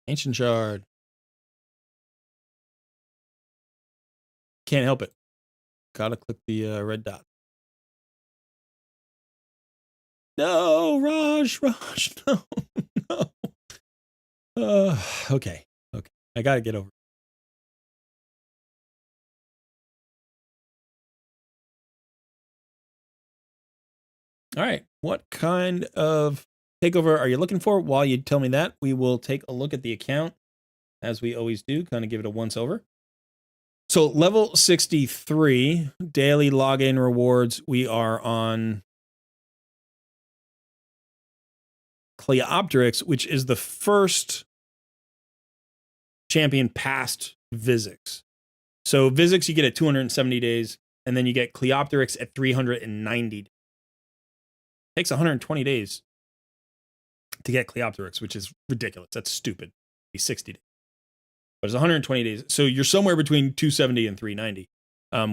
Ancient Shard. Can't help it. Gotta click the red dot. No, Raj, no, no. Okay. I gotta get over it. All right. What kind of takeover are you looking for? While you tell me that, we will take a look at the account, as we always do, kind of give it a once over. So level 63, daily login rewards. We are on Cleopteryx, which is the first champion past Vizix. So Vizix you get at 270 days, and then you get Cleopteryx at 390 days. It takes 120 days to get Cleopteryx, which is ridiculous. That's stupid. It'd be 60 days. But it's 120 days. So you're somewhere between 270 and 390.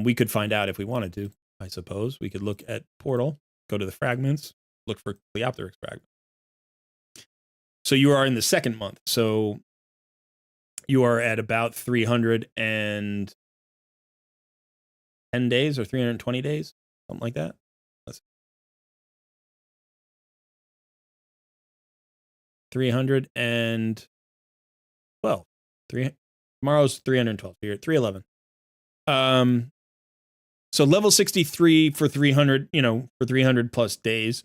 We could find out if we wanted to, I suppose. We could look at Portal, go to the fragments, look for Cleopteryx fragments. So you are in the second month. So you are at about 310 days or 320 days, something like that. Let's 312. Tomorrow's 312. You're at 311. So level 63 for 300, for 300 plus days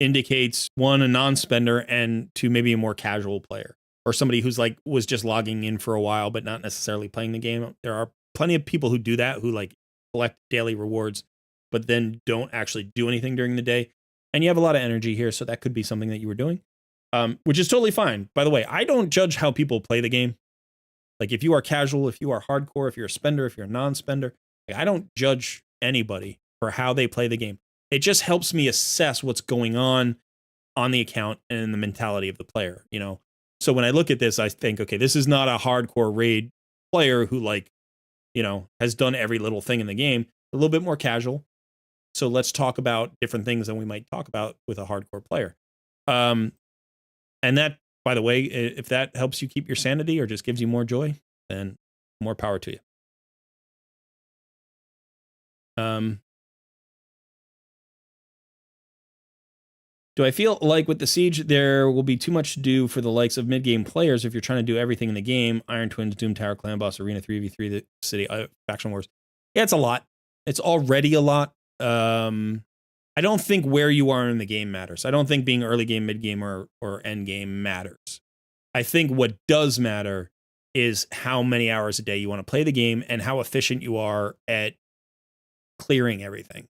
indicates one, a non-spender, and two, maybe a more casual player or somebody who's like was just logging in for a while but not necessarily playing the game. There are plenty of people who do that, who like collect daily rewards but then don't actually do anything during the day. And you have a lot of energy here, so that could be something that you were doing, which is totally fine. By the way, I don't judge how people play the game. Like if you are casual, if you are hardcore, if you're a spender, if you're a non-spender, I don't judge anybody for how they play the game. It just helps me assess what's going on the account and the mentality of the player, So when I look at this, I think, okay, this is not a hardcore raid player who has done every little thing in the game. A little bit more casual. So let's talk about different things than we might talk about with a hardcore player. And that, by the way, if that helps you keep your sanity or just gives you more joy, then more power to you. Do I feel like with the Siege, there will be too much to do for the likes of mid-game players if you're trying to do everything in the game? Iron Twins, Doom Tower, Clan Boss, Arena 3v3, the City, Faction Wars. Yeah, it's a lot. It's already a lot. I don't think where you are in the game matters. I don't think being early game, mid game, or end game matters. I think what does matter is how many hours a day you want to play the game and how efficient you are at clearing everything.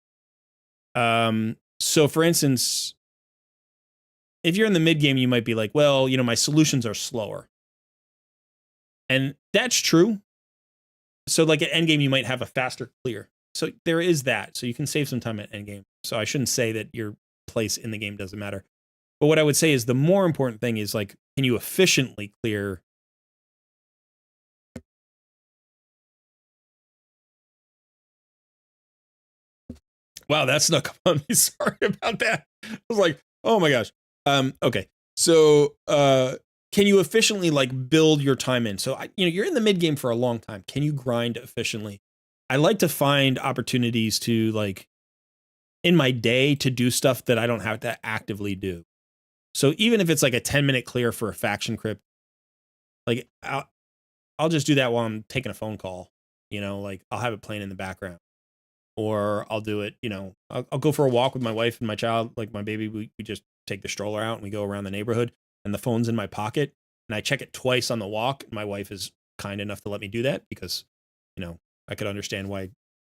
So for instance, if you're in the mid game, you might be like, well, my solutions are slower. And that's true. So like at end game, you might have a faster clear. So there is that. So you can save some time at end game. So I shouldn't say that your place in the game doesn't matter. But what I would say is the more important thing is like, can you efficiently clear? Wow, that snuck up on me. Sorry about that. I was like, oh my gosh. Okay. So can you efficiently like build your time in? So you're in the mid game for a long time. Can you grind efficiently? I like to find opportunities to like in my day to do stuff that I don't have to actively do. So even if it's like a 10-minute clear for a faction crypt, like I'll just do that while I'm taking a phone call, like I'll have it playing in the background, or I'll do it, I'll go for a walk with my wife and my child, like my baby. We just take the stroller out and we go around the neighborhood and the phone's in my pocket and I check it twice on the walk. And my wife is kind enough to let me do that because, I could understand why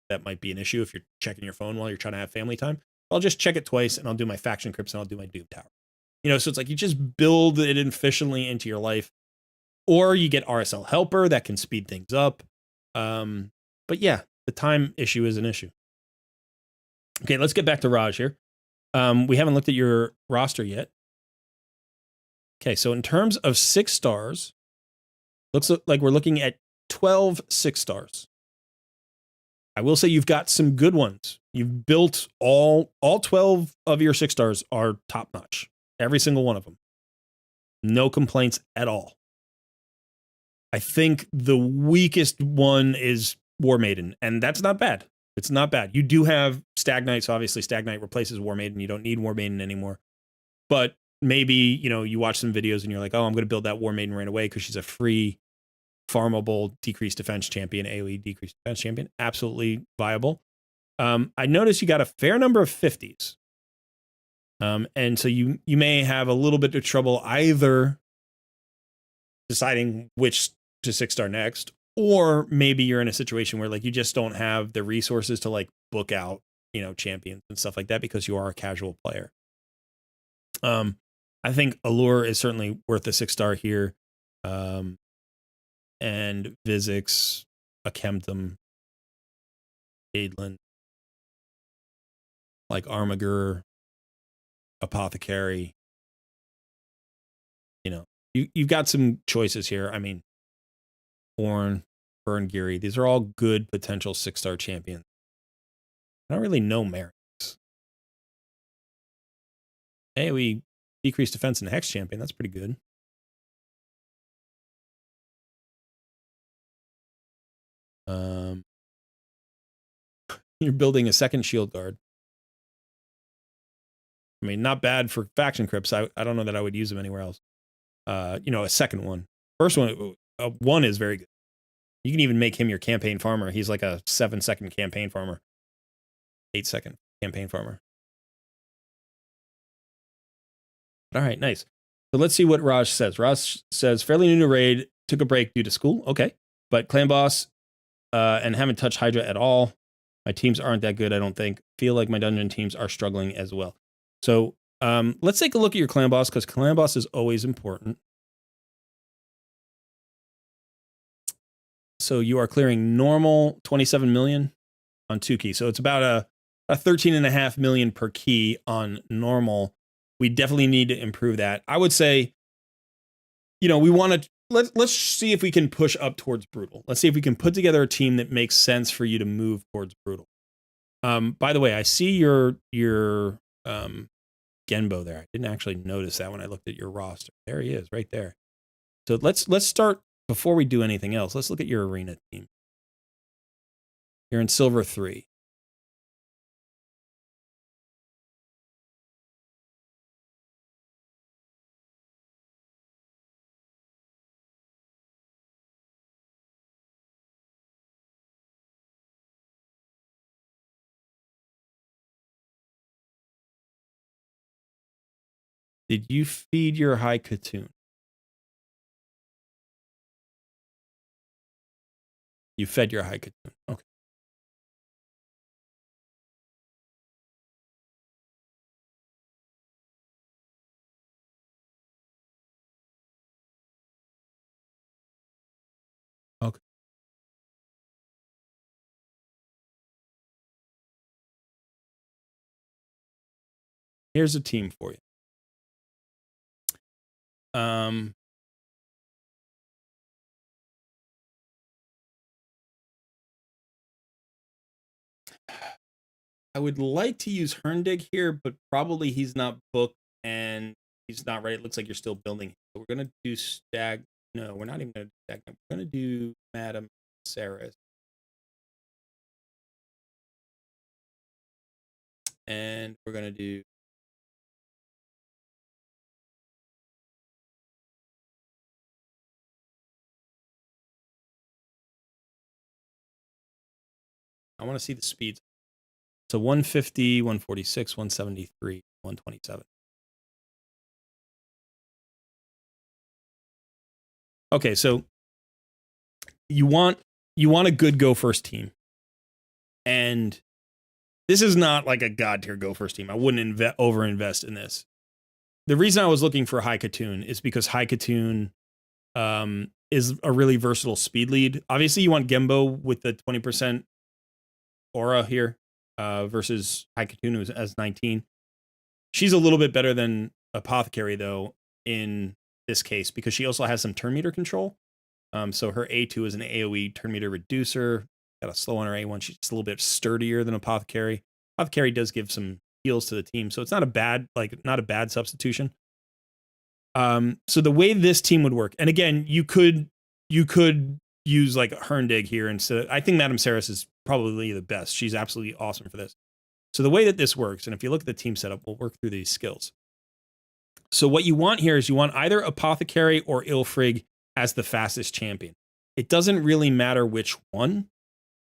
that might be an issue if you're checking your phone while you're trying to have family time. I'll just check it twice and I'll do my faction crypts and I'll do my Doom Tower. So it's like you just build it efficiently into your life, or you get RSL Helper that can speed things up. But yeah, the time issue is an issue. Okay, let's get back to Raj here. We haven't looked at your roster yet. Okay, so in terms of 6 stars, looks like we're looking at 12 6 stars. I will say you've got some good ones. You've built all 12 of your 6 stars are top notch. Every single one of them. No complaints at all. I think the weakest one is War Maiden, and that's not bad. It's not bad. You do have Stag Knight, so obviously Stag Knight replaces War Maiden. You don't need War Maiden anymore. But maybe, you watch some videos and you're like, oh, I'm going to build that War Maiden right away because she's a free, farmable, decreased defense champion, AoE decreased defense champion. Absolutely viable. I noticed you got a fair number of 50s. And so you may have a little bit of trouble either deciding which to 6-star next, or maybe you're in a situation where like you just don't have the resources to like book out, champions and stuff like that because you are a casual player. I think Allure is certainly worth a 6-star here. And Vizix, Akemtum, Aidlin, like Armagur, Apothecary. You've got some choices here. I mean, Ornn, Burngiri, these are all good potential 6-star champions. I don't really know Merrick's. AoE decreased defense and Hex champion. That's pretty good. You're building a second shield guard. I mean, not bad for faction crypts. I don't know that I would use them anywhere else. A second one. First one, one is very good. You can even make him your campaign farmer. He's like a 7-second campaign farmer. 8-second campaign farmer. All right, nice. So let's see what Raj says. Raj says, fairly new to raid, took a break due to school. Okay. But clan boss and haven't touched Hydra at all. My teams aren't that good, I don't think. Feel like my dungeon teams are struggling as well. So let's take a look at your clan boss, because clan boss is always important. So you are clearing normal 27 million on 2 keys. So it's about a 13.5 million per key on normal. We definitely need to improve that. I would say, we want to, let's see if we can push up towards brutal. Let's see if we can put together a team that makes sense for you to move towards brutal. By the way, I see your Genbo there. I didn't actually notice that when I looked at your roster. There he is, right there. So let's start, before we do anything else, let's look at your arena team. You're in silver 3. Did you feed your high Katoon? You fed your high Katoon. Okay. Okay. Here's a team for you. I would like to use Herndig here, but probably he's not booked and he's not ready. It looks like you're still building. So we're going to do Stag. No, we're not even going to do Stag. We're going to do Madam Saris. And we're going to do I want to see the speeds. So 150, 146, 173, 127. Okay, so you want a good go first team. And this is not like a god tier go first team. I wouldn't overinvest in this. The reason I was looking for High Katoon is because High Katoon is a really versatile speed lead. Obviously, you want Gembo with the 20% aura here versus High Katoon, who has 19. She's a little bit better than Apothecary, though, in this case, because she also has some turn meter control. So her A2 is an AoE turn meter reducer. Got a slow on her A1. She's a little bit sturdier than Apothecary. Apothecary does give some heals to the team, so it's not a bad substitution. So the way this team would work, and again, you could use like Herndig here instead. I think Madame Saris is probably the best. She's absolutely awesome for this. So the way that this works, and if you look at the team setup, we'll work through these skills. So what you want here is you want either Apothecary or Ilfrig as the fastest champion. It doesn't really matter which one.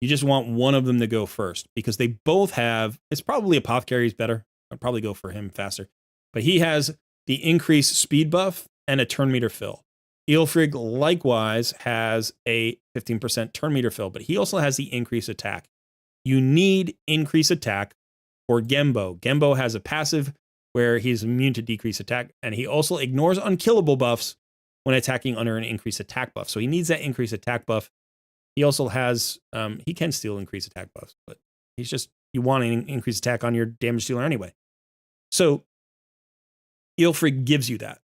You just want one of them to go first because they both have, it's probably Apothecary's better. I'd probably go for him faster. But he has the increased speed buff and a turn meter fill. Ilfrig likewise has a 15% turn meter fill, but he also has the increased attack. You need increased attack for Gembo. Gembo has a passive where he's immune to decreased attack, and he also ignores unkillable buffs when attacking under an increased attack buff. So he needs that increased attack buff. He also has, he can steal increased attack buffs, but he's just, you want an increased attack on your damage dealer anyway. So Ilfrig gives you that.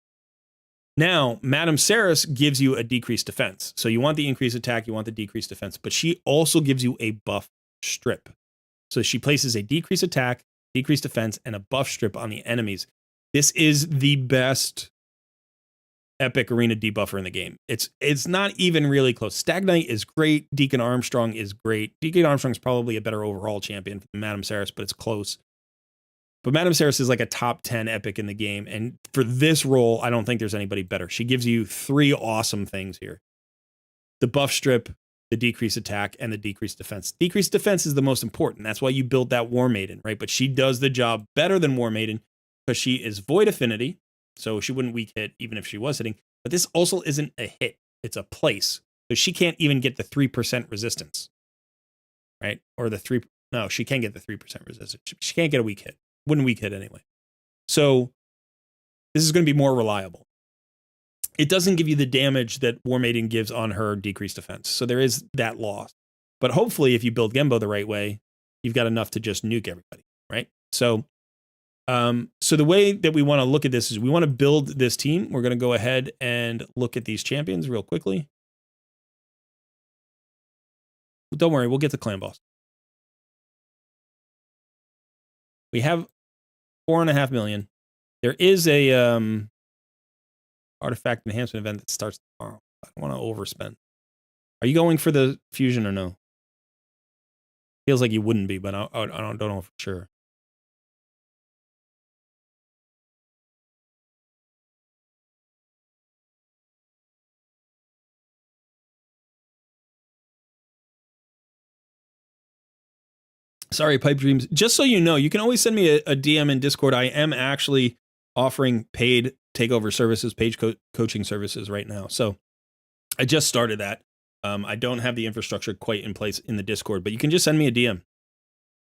Now, Madame Saris gives you a decreased defense. So you want the increased attack, you want the decreased defense, but she also gives you a buff strip. So she places a decreased attack, decreased defense, and a buff strip on the enemies. This is the best epic arena debuffer in the game. It's not even really close. Stag Knight is great. Deacon Armstrong is great. Deacon Armstrong is probably a better overall champion than Madame Saris, but it's close. But Madame Saris is like a top 10 epic in the game. And for this role, I don't think there's anybody better. She gives you 3 awesome things here. The buff strip, the decreased attack, and the decreased defense. Decreased defense is the most important. That's why you build that War Maiden, right? But she does the job better than War Maiden because she is void affinity. So she wouldn't weak hit even if she was hitting. But this also isn't a hit. It's a place. So she can't even get the 3% resistance, right? Or the 3... No, she can get the 3% resistance. She can't get a weak hit. Wouldn't weak hit anyway. So this is going to be more reliable. It doesn't give you the damage that War Maiden gives on her decreased defense. So there is that loss. But hopefully if you build Gembo the right way, you've got enough to just nuke everybody, right? So the way that we want to look at this is we want to build this team. We're going to go ahead and look at these champions real quickly. Don't worry, we'll get to clan boss. We have 4.5 million. There is a artifact enhancement event that starts tomorrow. I don't want to overspend. Are you going for the fusion or no? Feels like you wouldn't be, but I don't know for sure. Sorry, Pipe Dreams. Just so you know, you can always send me a DM in Discord. I am actually offering paid takeover services, coaching services right now. So I just started that. I don't have the infrastructure quite in place in the Discord, but you can just send me a DM.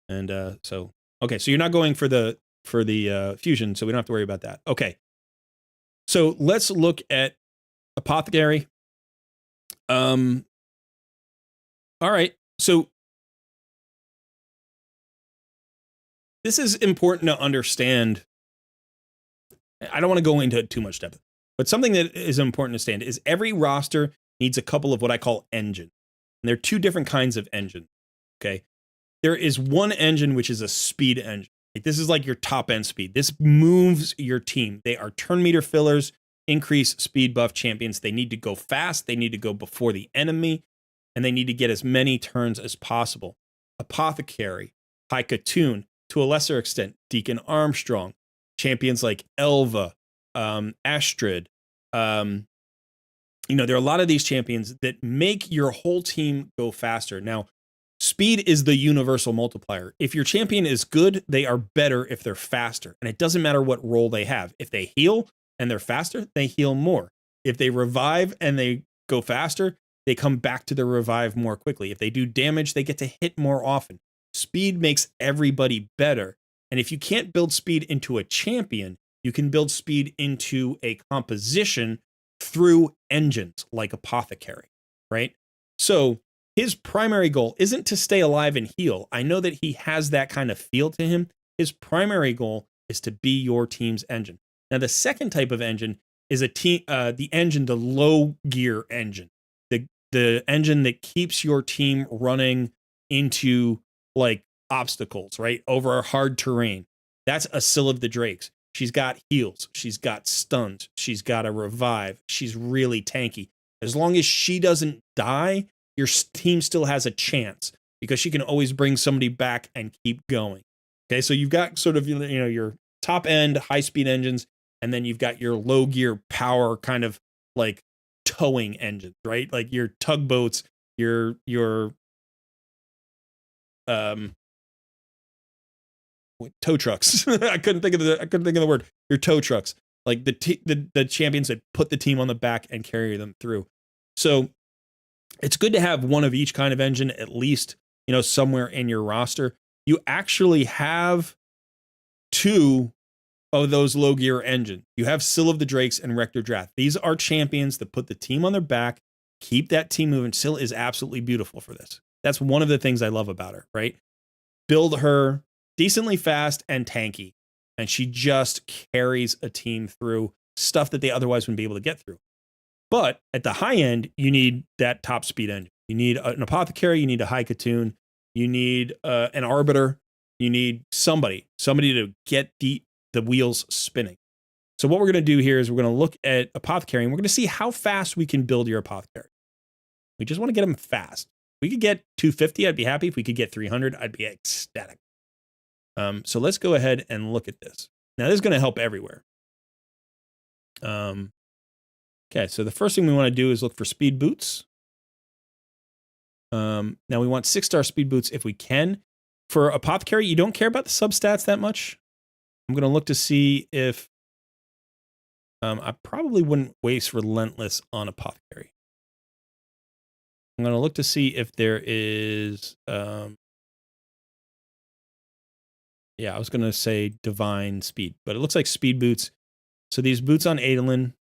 And okay, so you're not going for the fusion, so we don't have to worry about that. Okay, so let's look at Apothecary. All right, so this is important to understand. I don't want to go into too much depth, but something that is important to understand is every roster needs a couple of what I call engine. And there are 2 different kinds of engine. Okay. There is one engine, which is a speed engine. This is like your top end speed. This moves your team. They are turn meter fillers, increase speed buff champions. They need to go fast. They need to go before the enemy, and they need to get as many turns as possible. Apothecary, High Katoon, to a lesser extent, Deacon Armstrong, champions like Elva, Astrid. There are a lot of these champions that make your whole team go faster. Now, speed is the universal multiplier. If your champion is good, they are better if they're faster. And it doesn't matter what role they have. If they heal and they're faster, they heal more. If they revive and they go faster, they come back to the revive more quickly. If they do damage, they get to hit more often. Speed makes everybody better. And if you can't build speed into a champion, you can build speed into a composition through engines like Apothecary, right? So his primary goal isn't to stay alive and heal. I know that he has that kind of feel to him. His primary goal is to be your team's engine. Now, the second type of engine is the low gear engine, the engine that keeps your team running into like obstacles, right? Over hard terrain. That's a Syl of the Drakes. She's got heals. She's got stuns. She's got a revive. She's really tanky. As long as she doesn't die, your team still has a chance because she can always bring somebody back and keep going. Okay, so you've got sort of, your top end high speed engines, and then you've got your low gear power kind of like towing engines, right? Like your tugboats, your tow trucks. I couldn't think of the word. Your tow trucks, like the champions that put the team on the back and carry them through. So it's good to have one of each kind of engine, at least, somewhere in your roster. You actually have two of those low gear engines. You have Syl of the Drakes and Rector Drath. These are champions that put the team on their back, keep that team moving. Syl is absolutely beautiful for this. That's one of the things I love about her, right? Build her decently fast and tanky, and she just carries a team through stuff that they otherwise wouldn't be able to get through. But at the high end, you need that top speed engine. You need an apothecary, you need a high Katoon, you need an arbiter, you need somebody to get the wheels spinning. So what we're going to do here is we're going to look at apothecary, and we're going to see how fast we can build your apothecary. We just want to get them fast. If we could get 250, I'd be happy. If we could get 300, I'd be ecstatic. So let's go ahead and look at this. Now, this is going to help everywhere. Okay, so the first thing we want to do is look for speed boots. Now, we want 6-star speed boots if we can. For apothecary, you don't care about the substats that much. I'm going to look to see if I probably wouldn't waste Relentless on apothecary. I'm going to look to see if there is, yeah, I was going to say divine speed, but it looks like speed boots. So these boots on Adolin,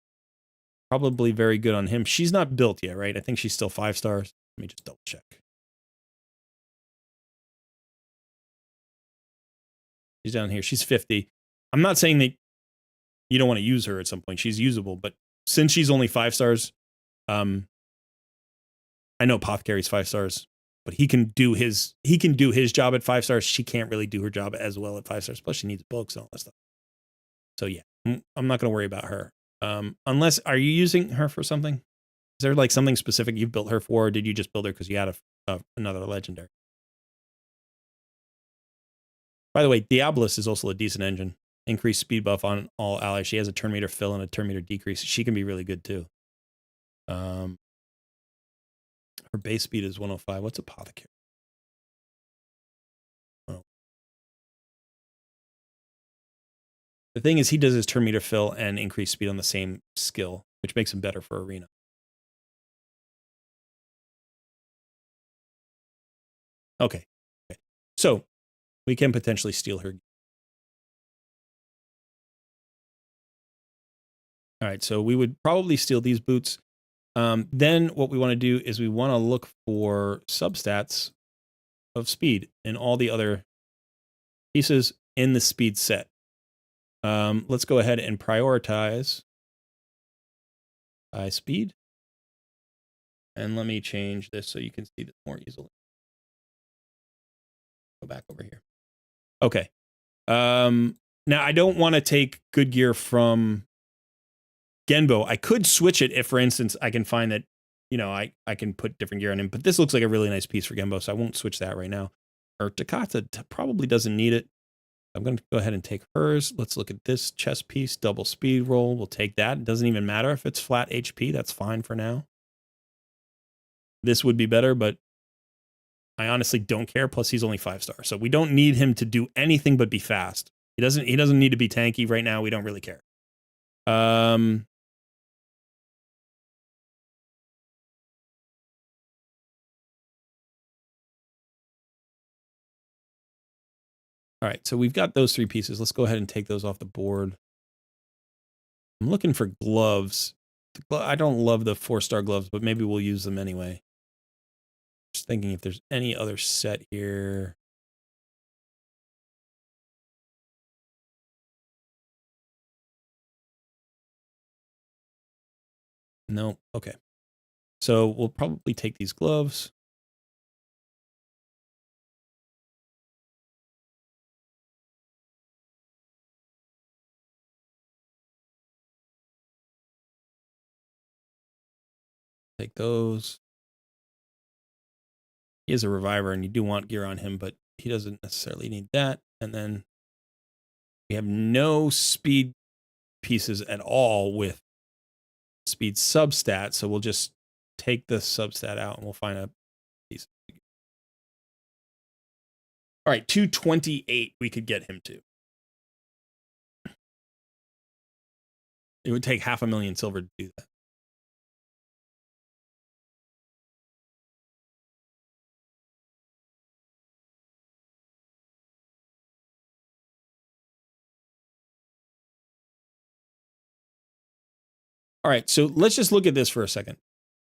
probably very good on him. She's not built yet, right? I think she's still 5 stars. Let me just double check. She's down here. She's 50. I'm not saying that you don't want to use her at some point. She's usable, but since she's only 5 stars, I know apothecary's 5 stars, but he can do his job at 5 stars. She can't really do her job as well at 5 stars. Plus, she needs books and all that stuff. So yeah, I'm not going to worry about her. Unless, are you using her for something? Is there like something specific you've built her for, or did you just build her because you had another legendary? By the way, Diabolus is also a decent engine. Increased speed buff on all allies. She has a turn meter fill and a turn meter decrease. She can be really good too. Her base speed is 105. What's apothecary? Oh. The thing is, he does his turn meter fill and increased speed on the same skill, which makes him better for arena. Okay. So we can potentially steal her. All right, so we would probably steal these boots. Then what we want to do is we want to look for substats of speed in all the other pieces in the speed set. Let's go ahead and prioritize by speed. And let me change this so you can see this more easily. Go back over here. Okay. Now, I don't want to take good gear from Genbo. I could switch it if, for instance, I can find that, I can put different gear on him. But this looks like a really nice piece for Genbo, so I won't switch that right now. Or Takata probably doesn't need it. I'm going to go ahead and take hers. Let's look at this chest piece, double speed roll. We'll take that. It doesn't even matter if it's flat HP. That's fine for now. This would be better, but I honestly don't care. Plus, he's only 5 stars, so we don't need him to do anything but be fast. He doesn't need to be tanky right now. We don't really care. All right, so we've got those 3 pieces. Let's go ahead and take those off the board. I'm looking for gloves. I don't love the 4-star gloves, but maybe we'll use them anyway. Just thinking if there's any other set here. No, okay. So we'll probably take these gloves. Take those. He is a reviver, and you do want gear on him, but he doesn't necessarily need that. And then we have no speed pieces at all with speed substat, so we'll just take the substat out and we'll find a piece. All right, 228 we could get him to. It would take 500,000 silver to do that. All right, so let's just look at this for a second.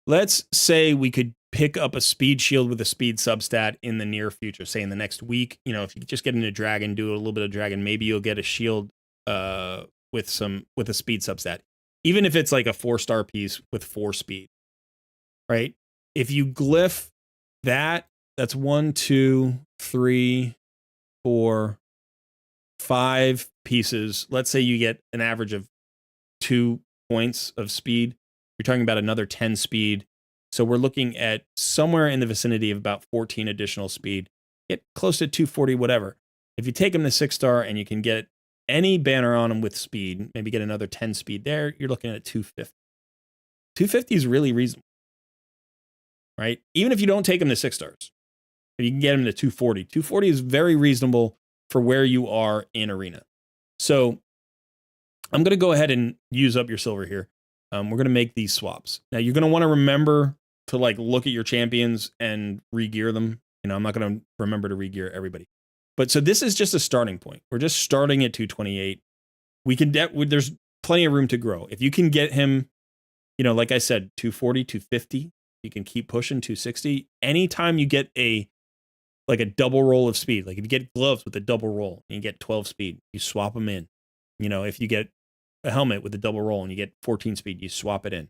Let's say we could pick up a speed shield with a speed substat in the near future, say in the next week. You know, if you just get into dragon, do a little bit of dragon, maybe you'll get a shield with a speed substat. Even if it's like a 4-star piece with 4 speed, right? If you glyph that, that's 1, 2, 3, 4, 5 pieces. Let's say you get an average of 2 points of speed. You're talking about another 10 speed. So we're looking at somewhere in the vicinity of about 14 additional speed. Get close to 240, whatever. If you take him to 6-star and you can get any banner on him with speed, maybe get another 10 speed there, you're looking at 250. 250 is really reasonable, right? Even if you don't take him to 6 stars, if you can get him to 240. 240 is very reasonable for where you are in arena. So I'm going to go ahead and use up your silver here. We're going to make these swaps. Now you're going to want to remember to like look at your champions and re-gear them. You know, I'm not going to remember to re-gear everybody. But so this is just a starting point. We're just starting at 228. We can there's plenty of room to grow. If you can get him, you know, like I said, 240, 250, you can keep pushing 260. Anytime you get a double roll of speed, like if you get gloves with a double roll and you get 12 speed, you swap them in. You know, if you get a helmet with a double roll and you get 14 speed, you swap it in.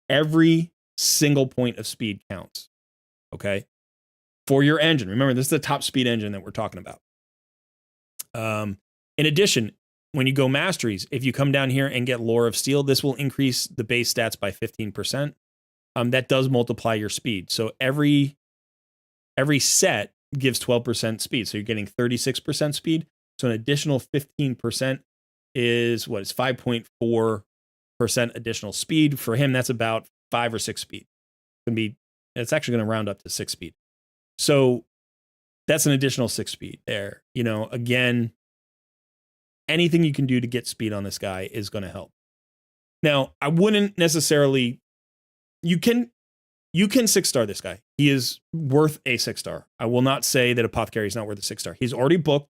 Every single point of speed counts. Okay. For your engine. Remember, this is the top speed engine that we're talking about. In addition, when you go masteries, if you come down here and get Lore of Steel, this will increase the base stats by 15%. That does multiply your speed. So every set gives 12% speed. So you're getting 36% speed. So an additional 15% is what is 5.4% additional speed. For him, that's about 5 or 6 speed. It's actually going to round up to 6 speed. So that's an additional 6 speed there. You know, again, anything you can do to get speed on this guy is going to help. Now, I wouldn't necessarily, you can 6-star this guy. He is worth a 6-star. I will not say that Apothecary is not worth a 6-star. He's already booked.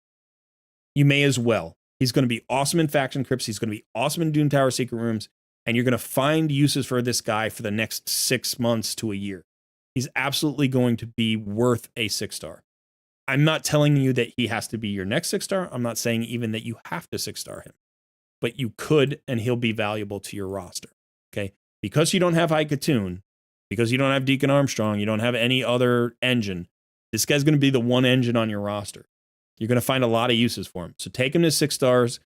You may as well. He's going to be awesome in faction crypts. He's going to be awesome in Doom Tower secret rooms. And you're going to find uses for this guy for the next 6 months to a year. He's absolutely going to be worth a 6-star. I'm not telling you that he has to be your next 6-star. I'm not saying even that you have to 6-star him. But you could, and he'll be valuable to your roster. Okay? Because you don't have High Katoon, because you don't have Deacon Armstrong, you don't have any other engine, this guy's going to be the one engine on your roster. You're going to find a lot of uses for him. So take him to 6 stars,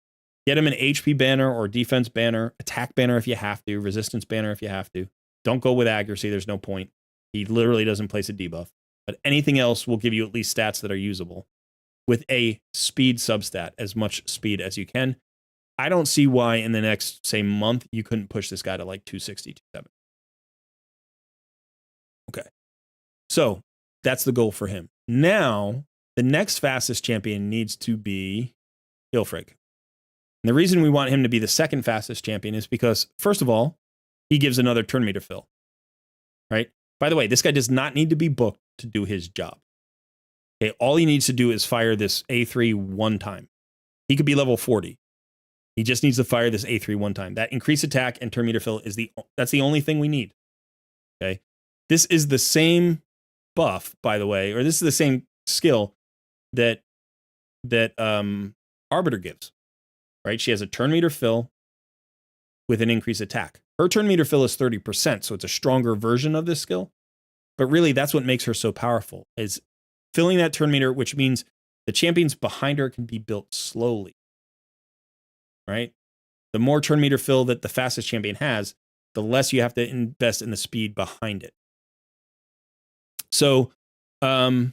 get him an HP banner or defense banner, attack banner if you have to, resistance banner if you have to. Don't go with accuracy. There's no point. He literally doesn't place a debuff. But anything else will give you at least stats that are usable with a speed substat, as much speed as you can. I don't see why in the next, say, month, you couldn't push this guy to like 260, 270. Okay. So that's the goal for him. Now, the next fastest champion needs to be Ilfric. And the reason we want him to be the second fastest champion is because, first of all, he gives another turn meter fill. Right? By the way, this guy does not need to be booked to do his job. Okay, all he needs to do is fire this A3 one time. He could be level 40. He just needs to fire this A3 one time. That increased attack and turn meter fill is that's the only thing we need. Okay? This is the same buff, by the way, or this is the same skill that Arbiter gives. Right? She has a turn meter fill with an increased attack. Her turn meter fill is 30%, so it's a stronger version of this skill. But really, that's what makes her so powerful, is filling that turn meter, which means the champions behind her can be built slowly. Right? The more turn meter fill that the fastest champion has, the less you have to invest in the speed behind it. So Um,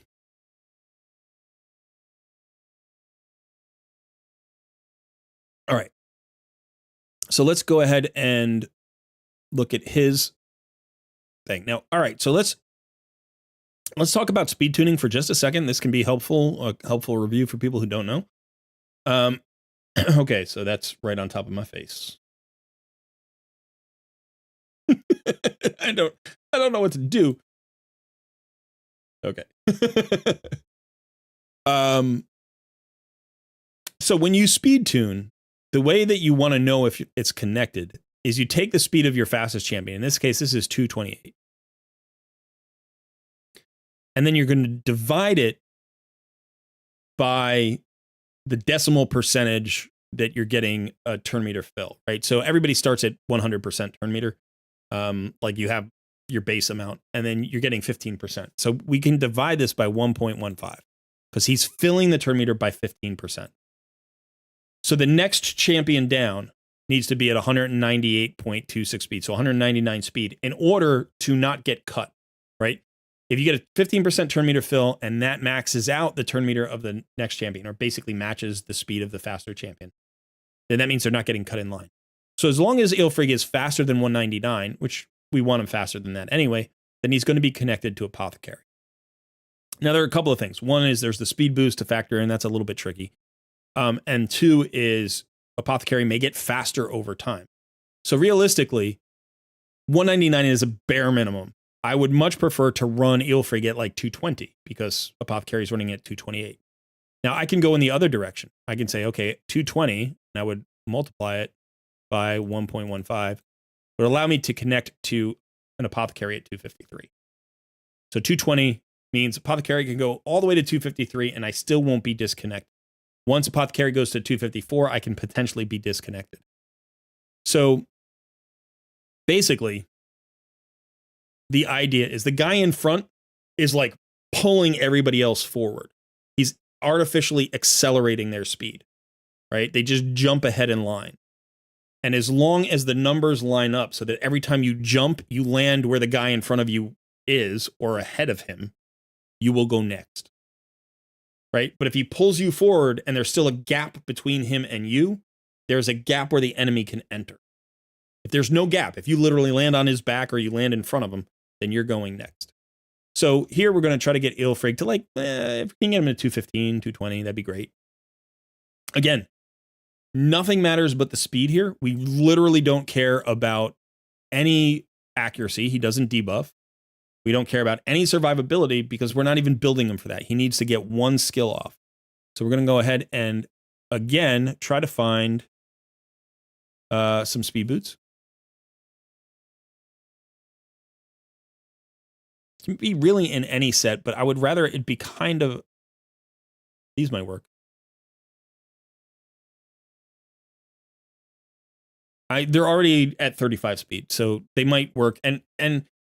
all right. So let's go ahead and look at his thing. Now, all right, so let's talk about speed tuning for just a second. This can be helpful, a helpful review for people who don't know. Okay, so that's right on top of my face. I don't know what to do. Okay. So when you speed tune, the way that you want to know if it's connected is you take the speed of your fastest champion. In this case, this is 228. And then you're going to divide it by the decimal percentage that you're getting a turn meter fill, right? So everybody starts at 100% turn meter. Like you have your base amount, and then you're getting 15%. So we can divide this by 1.15 because he's filling the turn meter by 15%. So the next champion down needs to be at 198.26 speed, so 199 speed, in order to not get cut, right? If you get a 15% turn meter fill and that maxes out the turn meter of the next champion, or basically matches the speed of the faster champion, then that means they're not getting cut in line. So as long as Ilfrig is faster than 199, which we want him faster than that anyway, then he's going to be connected to Apothecary. Now, there are a couple of things. One is there's the speed boost to factor in. That's a little bit tricky. And two is Apothecary may get faster over time. So realistically, 199 is a bare minimum. I would much prefer to run Ilfrig at like 220 because Apothecary is running at 228. Now, I can go in the other direction. I can say, okay, 220, and I would multiply it by 1.15, would allow me to connect to an Apothecary at 253. So 220 means Apothecary can go all the way to 253, and I still won't be disconnected. Once Apothecary goes to 254, I can potentially be disconnected. So basically, the idea is the guy in front is like pulling everybody else forward. He's artificially accelerating their speed, right? They just jump ahead in line. And as long as the numbers line up so that every time you jump, you land where the guy in front of you is or ahead of him, you will go next. Right? But if he pulls you forward and there's still a gap between him and you, there's a gap where the enemy can enter. If there's no gap, if you literally land on his back or you land in front of him, then you're going next. So here we're going to try to get Ilfrig to like, if we can get him to 215, 220, that'd be great. Again, nothing matters but the speed here. We literally don't care about any accuracy. He doesn't debuff. We don't care about any survivability because we're not even building him for that. He needs to get one skill off. So we're going to go ahead and, again, try to find some speed boots. It can be really in any set, but I would rather it be kind of... These might work. They're already at 35 speed, so they might work. And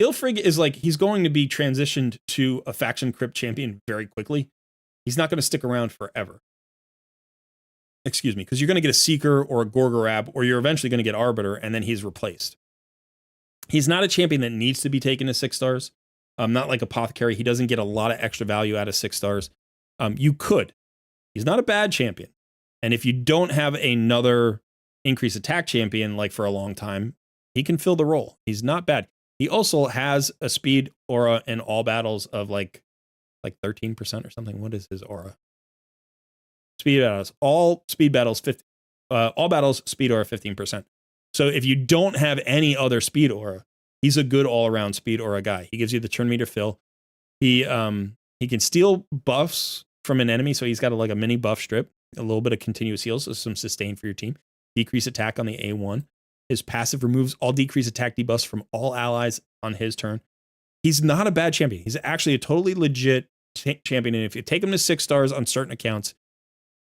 Ilfrig is like, he's going to be transitioned to a faction crypt champion very quickly. He's not going to stick around forever. Excuse me, because you're going to get a Seeker or a Gorgorab, or you're eventually going to get Arbiter, and then he's replaced. He's not a champion that needs to be taken to 6 stars. Not like Apothecary. He doesn't get a lot of extra value out of 6 stars. You could. He's not a bad champion. And if you don't have another increased attack champion like for a long time, he can fill the role. He's not bad. He also has a speed aura in all battles of like 13% or something. What is his aura? Speed battles. All speed battles, all battles, speed aura 15%. So if you don't have any other speed aura, he's a good all-around speed aura guy. He gives you the turn meter fill. He can steal buffs from an enemy, so he's got like a mini buff strip, a little bit of continuous heals, so some sustain for your team. Decrease attack on the A1. His passive removes all decreased attack debuffs from all allies on his turn. He's not a bad champion. He's actually a totally legit champion. And if you take him to 6 stars on certain accounts,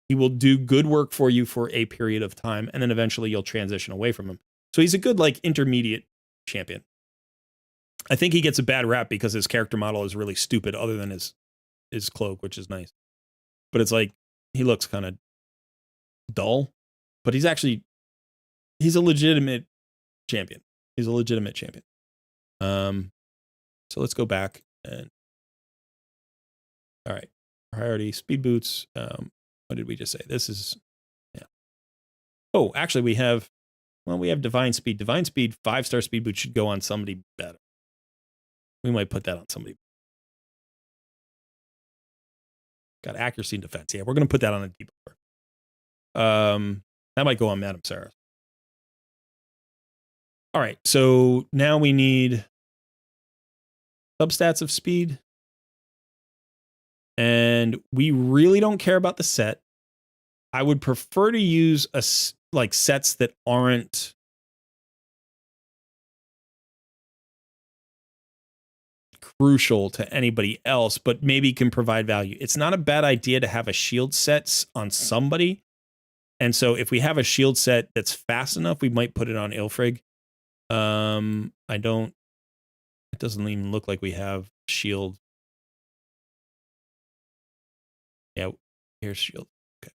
he will do good work for you for a period of time. And then eventually you'll transition away from him. So he's a good, like, intermediate champion. I think he gets a bad rap because his character model is really stupid other than his cloak, which is nice. But it's like, he looks kind of dull. But he's a legitimate champion. He's a legitimate champion. So let's go back and All right. Priority speed boots. What did we just say? This is, yeah. Oh, actually we have divine speed. Divine speed, 5-star speed boots should go on somebody better. We might put that on somebody. Got accuracy and defense. Yeah, we're going to put that on a Takeover. That might go on Madame Sarah. All right, so now we need substats of speed. And we really don't care about the set. I would prefer to use sets that aren't crucial to anybody else, but maybe can provide value. It's not a bad idea to have a shield set on somebody. And so if we have a shield set that's fast enough, we might put it on Ilfrig. It doesn't even look like we have shield. Yeah, here's shield. Okay.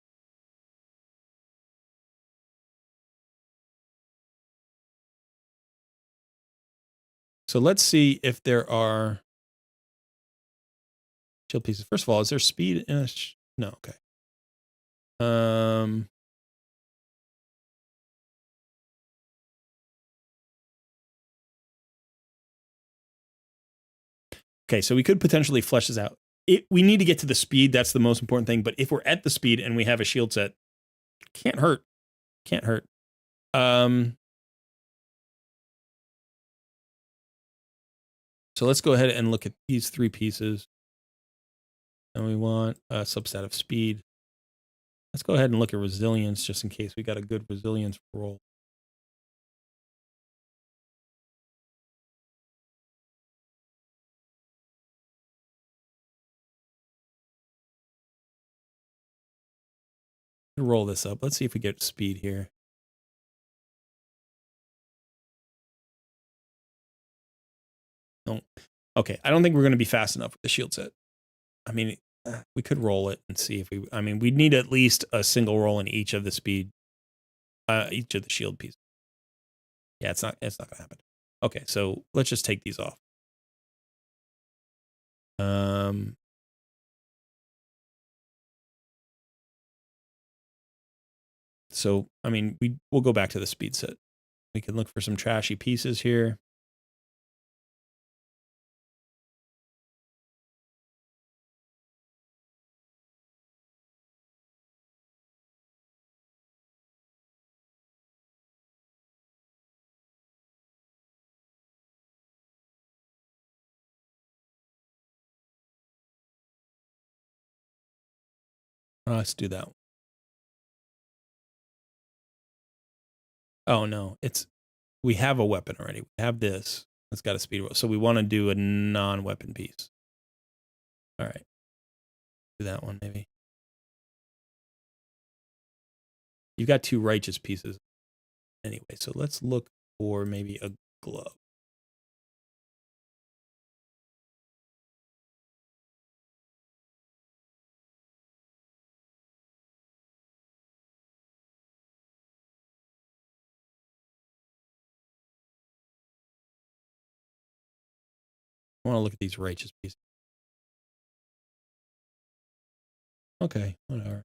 So let's see if there are shield pieces. First of all, is there speed in a no, okay. Okay, so we could potentially flesh this out. We need to get to the speed. That's the most important thing. But if we're at the speed and we have a shield set, can't hurt. Can't hurt. So let's go ahead and look at these 3 pieces. And we want a substat of speed. Let's go ahead and look at resilience just in case we got a good resilience roll. Roll this up. Let's see if we get speed here. No. Okay, I don't think we're going to be fast enough with the shield set. I mean, we could roll it and see if we'd need at least a single roll in each of the speed, each of the shield pieces. Yeah, it's not going to happen. Okay, so let's just take these off. So, I mean, we'll go back to the speed set. We can look for some trashy pieces here. Let's do that one. Oh no, we have a weapon already. We have this. It's got a speed roll. So we want to do a non-weapon piece. All right. Do that one maybe. You've got 2 righteous pieces anyway. So let's look for maybe a glove. I want to look at these righteous pieces. Okay, whatever.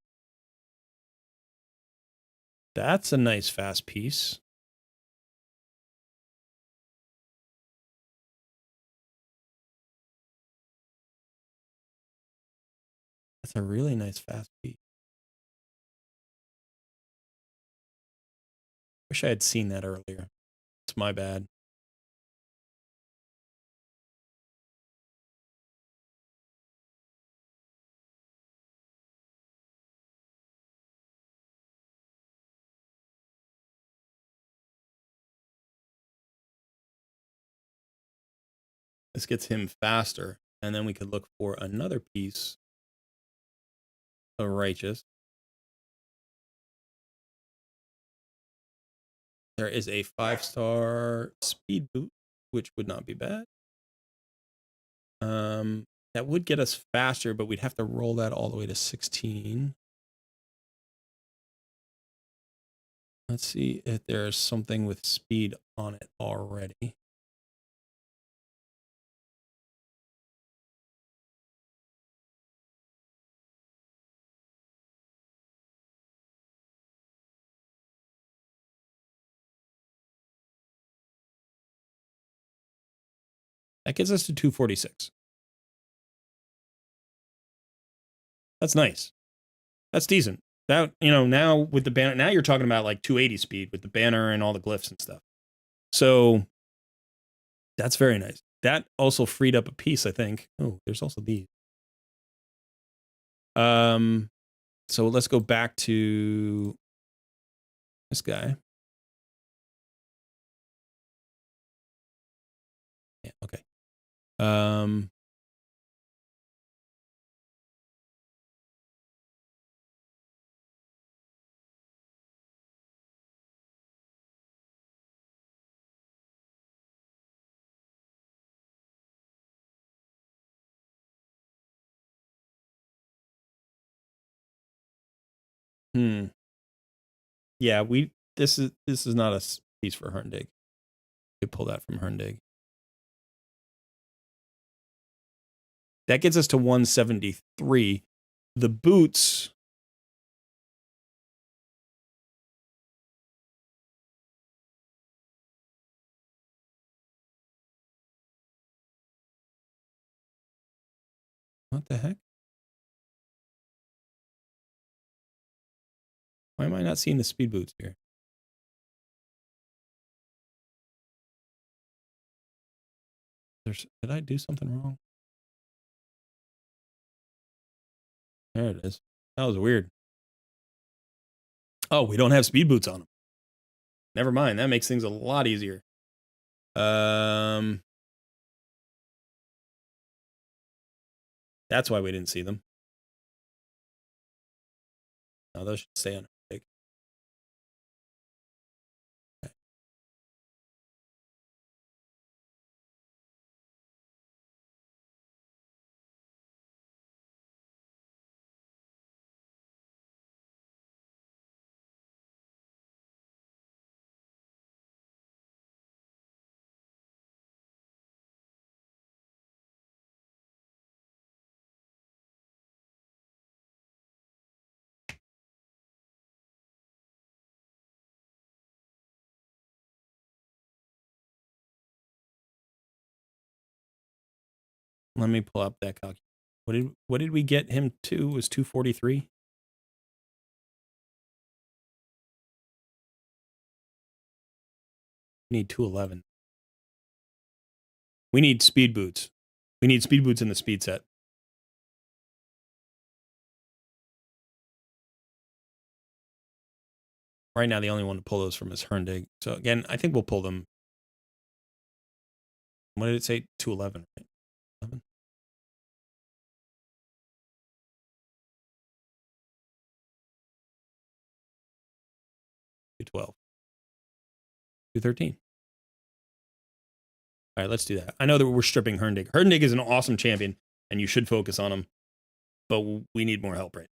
That's a nice fast piece. That's a really nice fast piece. Wish I had seen that earlier. It's my bad. This gets him faster. And then we could look for another piece of righteous. There is a 5-star speed boot, which would not be bad. That would get us faster, but we'd have to roll that all the way to 16. Let's see if there's something with speed on it already. That gets us to 246. That's nice. That's decent. That, you know, now with the banner, now you're talking about like 280 speed with the banner and all the glyphs and stuff. So that's very nice. That also freed up a piece, I think. Oh, there's also these. So let's go back to this guy. Yeah, okay. Yeah, this is not a piece for Herndeg. We could pull that from Herndeg. That gets us to 173. The boots. What the heck? Why am I not seeing the speed boots here? Did I do something wrong? There it is. That was weird. Oh, we don't have speed boots on them. Never mind. That makes things a lot easier. That's why we didn't see them. No, those should stay on. Okay. Let me pull up that calculator. What did we get him to? It was 243. We need 211. We need speed boots. We need speed boots in the speed set. Right now, the only one to pull those from is Herndeg. So again, I think we'll pull them. What did it say? 211, right? 11? 212. 213. All right, let's do that. I know that we're stripping Herndeg. Herndeg is an awesome champion, and you should focus on him, but we need more help, right?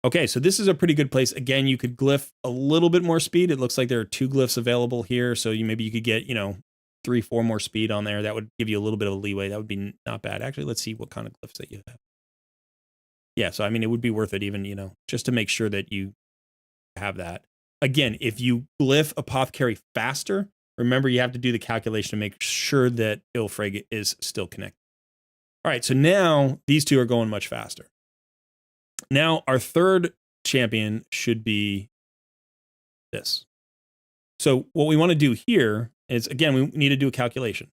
Okay, so this is a pretty good place. Again, you could glyph a little bit more speed. It looks like there are 2 glyphs available here, so maybe you could get, 3, 4 more speed on there. That would give you a little bit of a leeway. That would be not bad. Actually, let's see what kind of glyphs that you have. Yeah, so I mean, it would be worth it even, just to make sure that you have that. Again, if you glyph Apothecary faster, remember you have to do the calculation to make sure that Ilfreg is still connected. All right, so now these two are going much faster. Now our third champion should be this. So what we want to do here is, again, we need to do a calculation.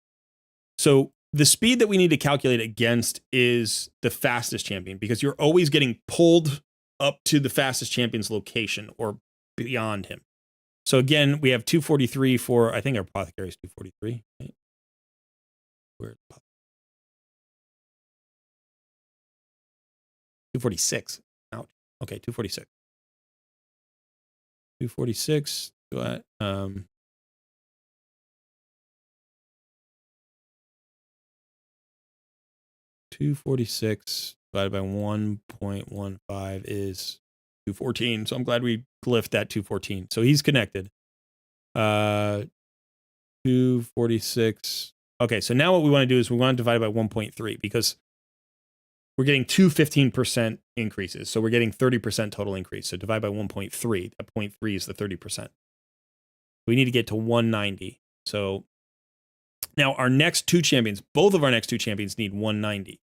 So the speed that we need to calculate against is the fastest champion, because you're always getting pulled up to the fastest champion's location or beyond him. So again, we have 243 for, I think our Apothecary is 243. Right? Where's 246? Ouch. Okay, 246. 246. 246 divided by 1.15 is 214. So I'm glad we glyphed that 214. So he's connected. 246. Okay, so now what we want to do is we want to divide by 1.3, because we're getting 2 15% increases. So we're getting 30% total increase. So divide by 1.3. That 0.3 is the 30%. We need to get to 190. So Now, our next two champions, both of our next two champions need 190.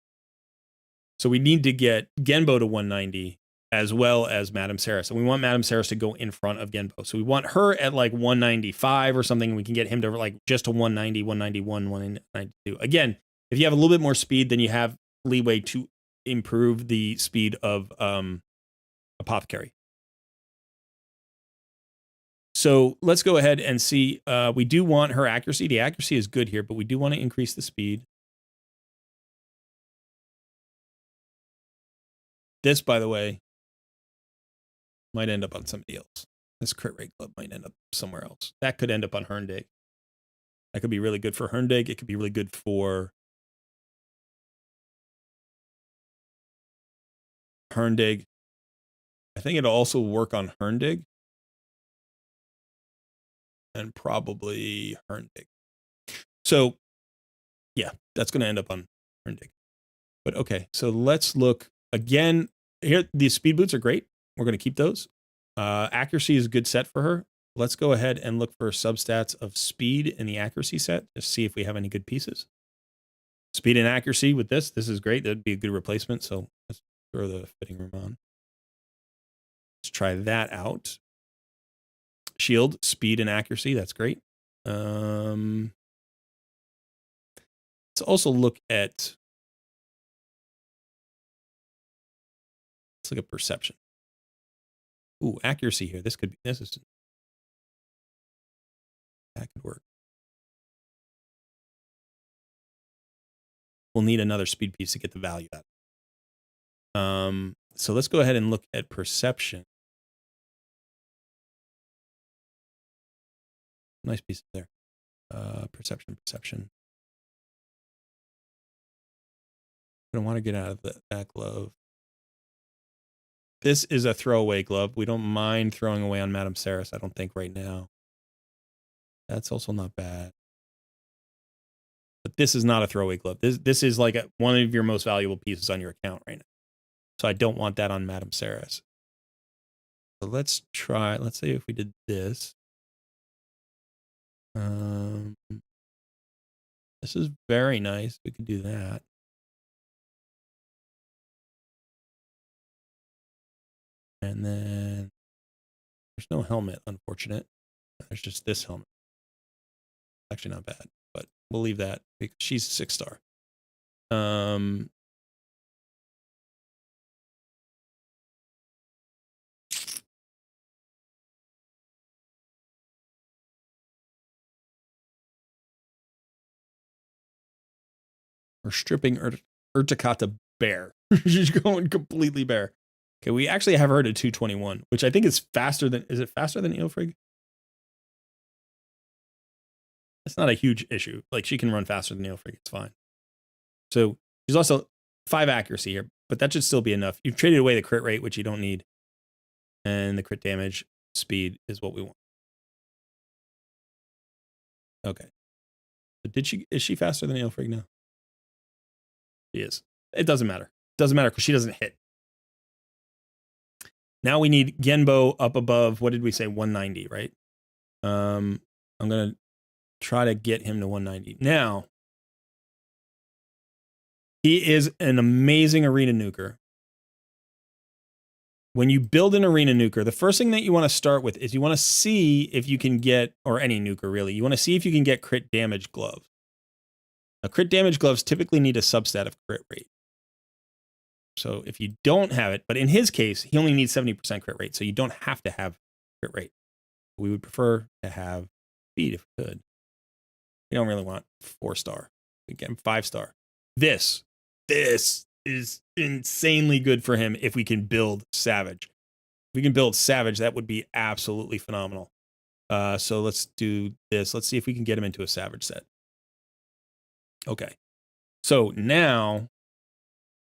So we need to get Genbo to 190 as well as Madame Saris. And we want Madame Saris to go in front of Genbo. So we want her at like 195 or something. And we can get him to like just to 190, 191, 192. Again, if you have a little bit more speed, then you have leeway to improve the speed of Apothecary. So let's go ahead and see. We do want her accuracy. The accuracy is good here, but we do want to increase the speed. This, by the way, might end up on somebody else. This crit rate club might end up somewhere else. That could end up on Herndig. That could be really good for Herndig. It could be really good for Herndig. I think it'll also work on Herndig. And probably Herndig. So, yeah, that's going to end up on Herndig. But okay, so let's look again. Here, these speed boots are great. We're going to keep those. Accuracy is a good set for her. Let's go ahead and look for substats of speed in the accuracy set to see if we have any good pieces. Speed and accuracy with this is great. That'd be a good replacement. So let's throw the fitting room on. Let's try that out. Shield, speed, and accuracy. That's great. Let's also look at perception. Ooh, accuracy here. That could work. We'll need another speed piece to get the value out. So let's go ahead and look at perception. Nice piece there. Perception. I don't want to get out of that glove. This is a throwaway glove. We don't mind throwing away on Madame Saris, I don't think, right now. That's also not bad. But this is not a throwaway glove. This is like one of your most valuable pieces on your account right now. So I don't want that on Madame Saris. So let's try, let's say if we did this. This is very nice. We could do that. And then there's no helmet, unfortunate. There's just this helmet. Actually not bad, but we'll leave that because she's a 6-star. We're stripping Urtikata bare. She's going completely bare. Okay, we actually have her to 221, which I think is faster than, is it faster than Eofrig? It's not a huge issue. Like, she can run faster than Eofrig. It's fine. So she's also 5 accuracy here, but that should still be enough. You've traded away the crit rate, which you don't need. And the crit damage speed is what we want. Okay. But is she faster than Eofrig now? She is. It doesn't matter. It doesn't matter because she doesn't hit. Now we need Genbo up above, what did we say, 190, right? I'm going to try to get him to 190. Now, he is an amazing arena nuker. When you build an arena nuker, the first thing that you want to start with is you want to see if you can get, or any nuker really, you want to see if you can get crit damage gloves. Now, crit damage gloves typically need a substat of crit rate. So if you don't have it, but in his case, he only needs 70% crit rate, so you don't have to have crit rate. We would prefer to have speed if we could. We don't really want 4-star. Again, 5-star. This is insanely good for him if we can build Savage. If we can build Savage, that would be absolutely phenomenal. So let's do this. Let's see if we can get him into a Savage set. Okay. So now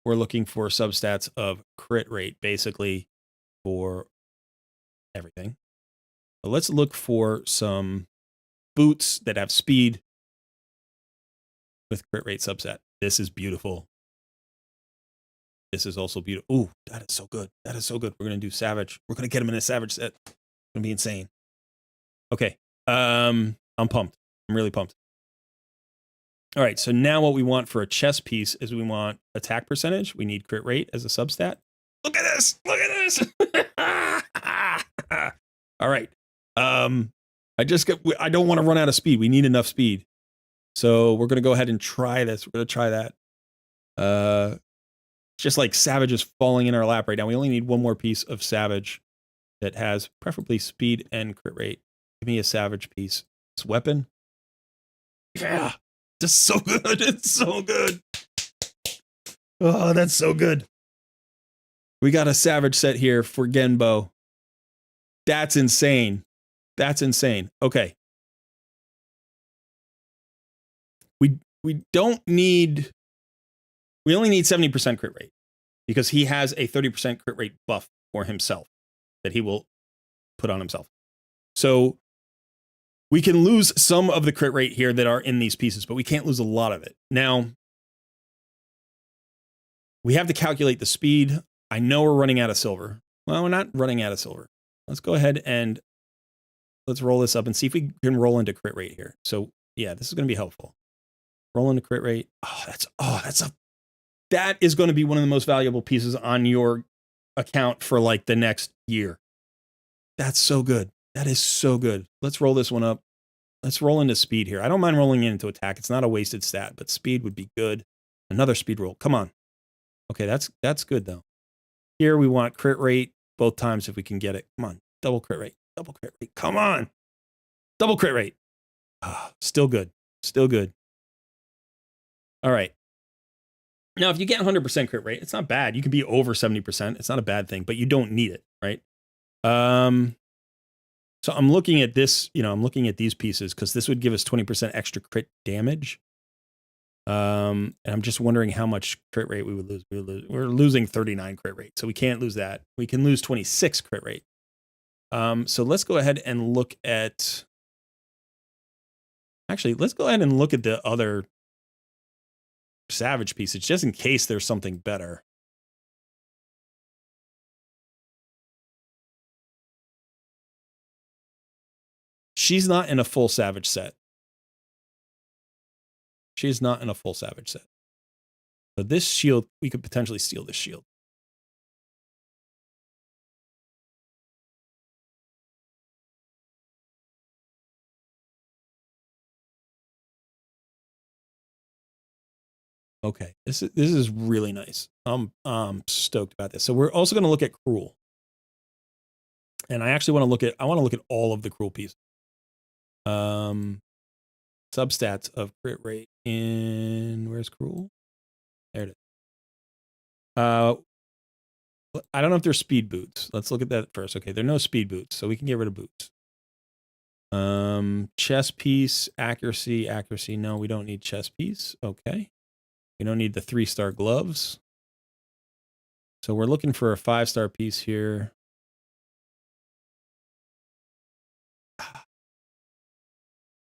we're looking for substats of crit rate, basically, for everything. So let's look for some boots that have speed with crit rate subset. This is beautiful. This is also beautiful. Ooh, that is so good. That is so good. We're going to do Savage. We're going to get him in a Savage set. It's going to be insane. Okay. I'm pumped. I'm really pumped. All right, so now what we want for a chess piece is we want attack percentage. We need crit rate as a substat. Look at this! Look at this! All right. I don't want to run out of speed. We need enough speed. So we're going to go ahead and try this. We're going to try that. Just like Savage is falling in our lap right now. We only need one more piece of Savage that has preferably speed and crit rate. Give me a Savage piece. This weapon. Yeah. Just so good. It's so good. Oh, that's so good. We got a Savage set here for Genbo. That's insane. That's insane. Okay. We don't need... We only need 70% crit rate because he has a 30% crit rate buff for himself that he will put on himself. So we can lose some of the crit rate here that are in these pieces, but we can't lose a lot of it. Now, we have to calculate the speed. I know we're running out of silver. Well, we're not running out of silver. Let's go ahead and let's roll this up and see if we can roll into crit rate here. So yeah, this is going to be helpful. Roll into crit rate. That is going to be one of the most valuable pieces on your account for like the next year. That's so good. That is so good. Let's roll this one up. Let's roll into speed here. I don't mind rolling into attack. It's not a wasted stat, but speed would be good. Another speed roll. Come on. Okay, that's good though. Here we want crit rate both times if we can get it. Come on. Double crit rate. Double crit rate. Come on. Double crit rate. Still good. Still good. All right. Now, if you get 100% crit rate, it's not bad. You can be over 70%. It's not a bad thing, but you don't need it, right? So I'm looking at this, I'm looking at these pieces because this would give us 20% extra crit damage. And I'm just wondering how much crit rate we would lose. We're losing 39 crit rate, so we can't lose that. We can lose 26 crit rate. So let's go ahead and look at... Actually, let's go ahead and look at the other Savage pieces, just in case there's something better. She's not in a full Savage set. She's not in a full Savage set. So this shield, we could potentially steal this shield. Okay, this is really nice. I'm stoked about this. So we're also going to look at Cruel, and I actually want to look at all of the Cruel pieces. Substats of crit rate in where's Cruel? There it is. I don't know if there's speed boots. Let's look at that first. Okay, there are no speed boots, so we can get rid of boots. Chess piece, accuracy. No, we don't need chess piece. Okay. We don't need the 3-star gloves. So we're looking for a 5-star piece here.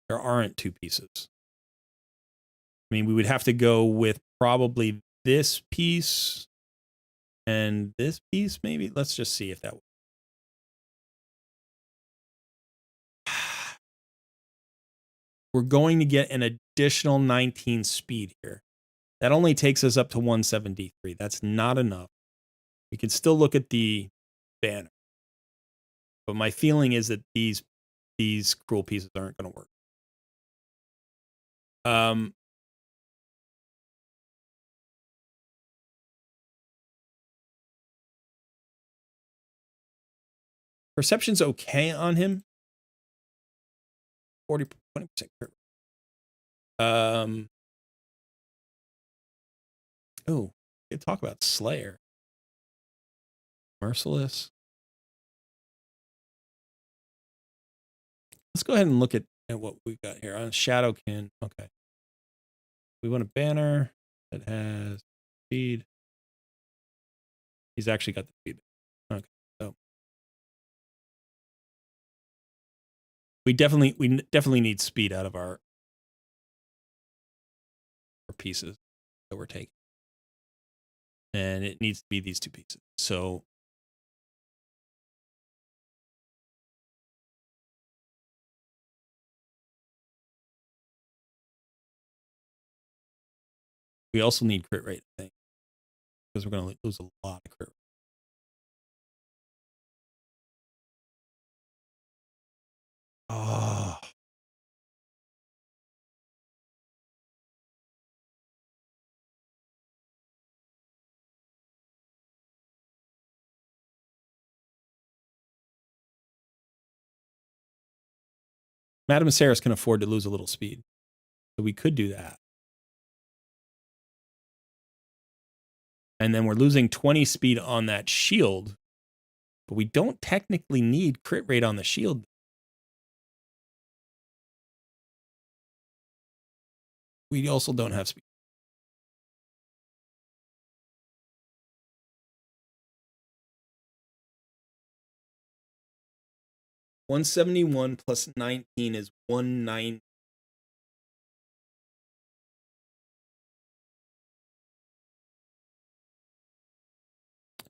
There aren't 2 pieces. I mean, we would have to go with probably this piece and this piece, maybe. Let's just see if that works. We're going to get an additional 19 speed here. That only takes us up to 173. That's not enough. We can still look at the banner. But my feeling is that these Cruel pieces aren't going to work. Perception's okay on him. 20% crit. Oh, we could talk about Slayer. Merciless. Let's go ahead and look at what we've got here. On Shadowkin. Okay. We want a banner that has speed. He's actually got the speed. Okay. So we definitely need speed out of our pieces that we're taking. And it needs to be these 2 pieces. So We also need crit rate, I think, because we're going to lose a lot of crit rate. Oh. Madame Saris can afford to lose a little speed. So we could do that. And then we're losing 20 speed on that shield. But we don't technically need crit rate on the shield. We also don't have speed. $171 plus 19 is 190.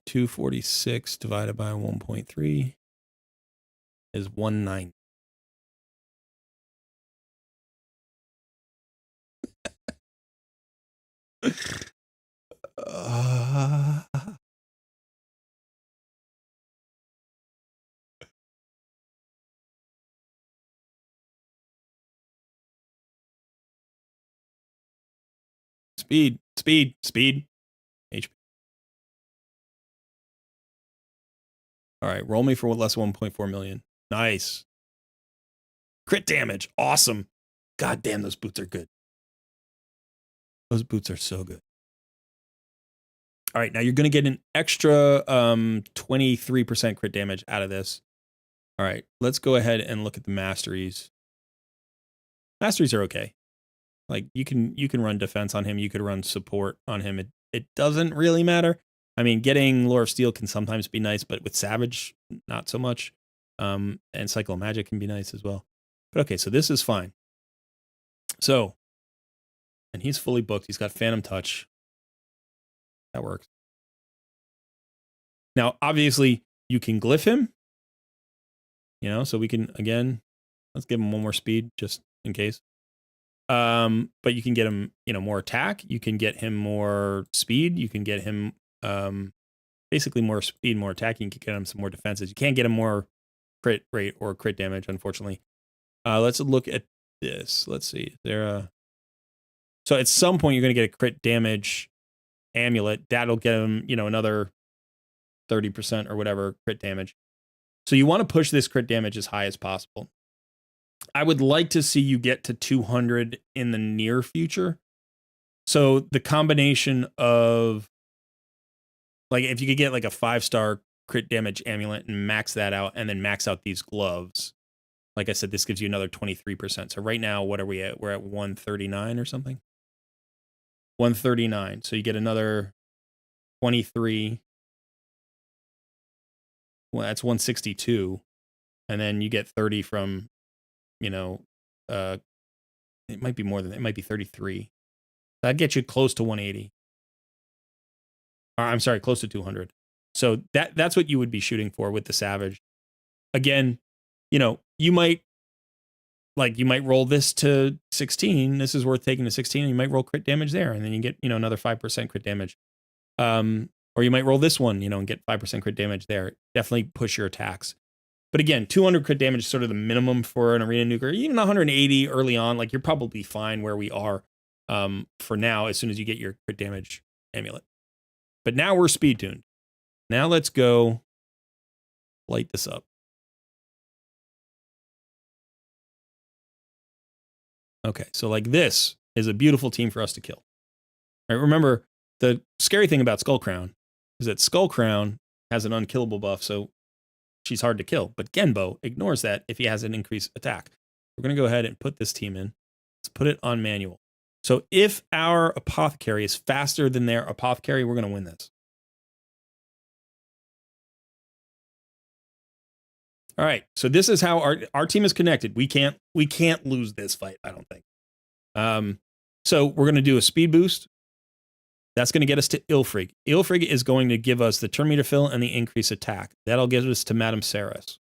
$246 divided by 1.3 is 190. Speed. HP. All right, roll me for less 1.4 million. Nice. Crit damage. Awesome. God damn, those boots are good. Those boots are so good. All right, now you're going to get an extra 23% crit damage out of this. All right, let's go ahead and look at the masteries. Masteries are okay. Like you can run defense on him, you could run support on him. It doesn't really matter. I mean, getting Lore of Steel can sometimes be nice, but with Savage, not so much. And Cycle of Magic can be nice as well. But okay, so this is fine. So, and he's fully booked. He's got Phantom Touch. That works. Now, obviously, you can glyph him. You know, so we can, again, let's give him one more speed just in case. But you can get him, you know, more attack. You can get him more speed. You can get him basically more speed, more attack. You can get him some more defenses. You can't get him more crit rate or crit damage, unfortunately. Let's look at this. Let's see. So at some point you're going to get a crit damage amulet. That'll get him, you know, another 30% or whatever crit damage. So you want to push this crit damage as high as possible. I would like to see you get to 200 in the near future. So the combination of, like, if you could get like a 5-star crit damage amulet and max that out and then max out these gloves. Like I said, this gives you another 23%. So right now, what are we at? We're at 139 or something. 139. So you get another 23. Well, that's 162. And then you get 30 from, you know, it might be more than that. It might be 33. That'd get you close to 180. Or, I'm sorry, close to 200. So that's what you would be shooting for with the Savage. Again, you know, you might roll this to 16. This is worth taking to 16, and you might roll crit damage there, and then you get, you know, another 5% crit damage. Or you might roll this one, you know, and get 5% crit damage there. Definitely push your attacks. But again, 200 crit damage is sort of the minimum for an arena nuker. Even 180 early on, like, you're probably fine where we are for now, as soon as you get your crit damage amulet. But now we're speed tuned. Now let's go light this up. Okay, so like this is a beautiful team for us to kill. All right, remember, the scary thing about Skullcrown is that Skullcrown has an unkillable buff, so she's hard to kill. But Genbo ignores that if he has an increased attack. We're going to go ahead and put this team in. Let's put it on manual. So if our Apothecary is faster than their Apothecary, we're going to win this. All right, so this is how our team is connected. We can't lose this fight, I don't think. So we're going to do a speed boost. That's going to get us to Ilfrig. Ilfrig is going to give us the turn meter fill and the increased attack. That'll get us to Madame Saris.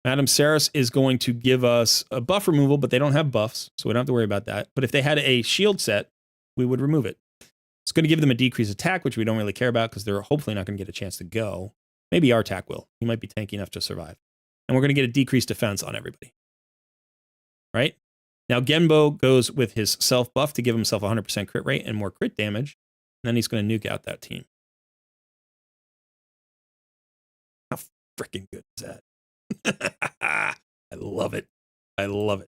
Madame Saris is going to give us a buff removal, but they don't have buffs, so we don't have to worry about that. But if they had a shield set, we would remove it. It's going to give them a decreased attack, which we don't really care about because they're hopefully not going to get a chance to go. Maybe our attack will. He might be tanky enough to survive. And we're going to get a decreased defense on everybody. Right? Now, Genbo goes with his self buff to give himself 100% crit rate and more crit damage. And then he's going to nuke out that team. How freaking good is that? I love it. I love it.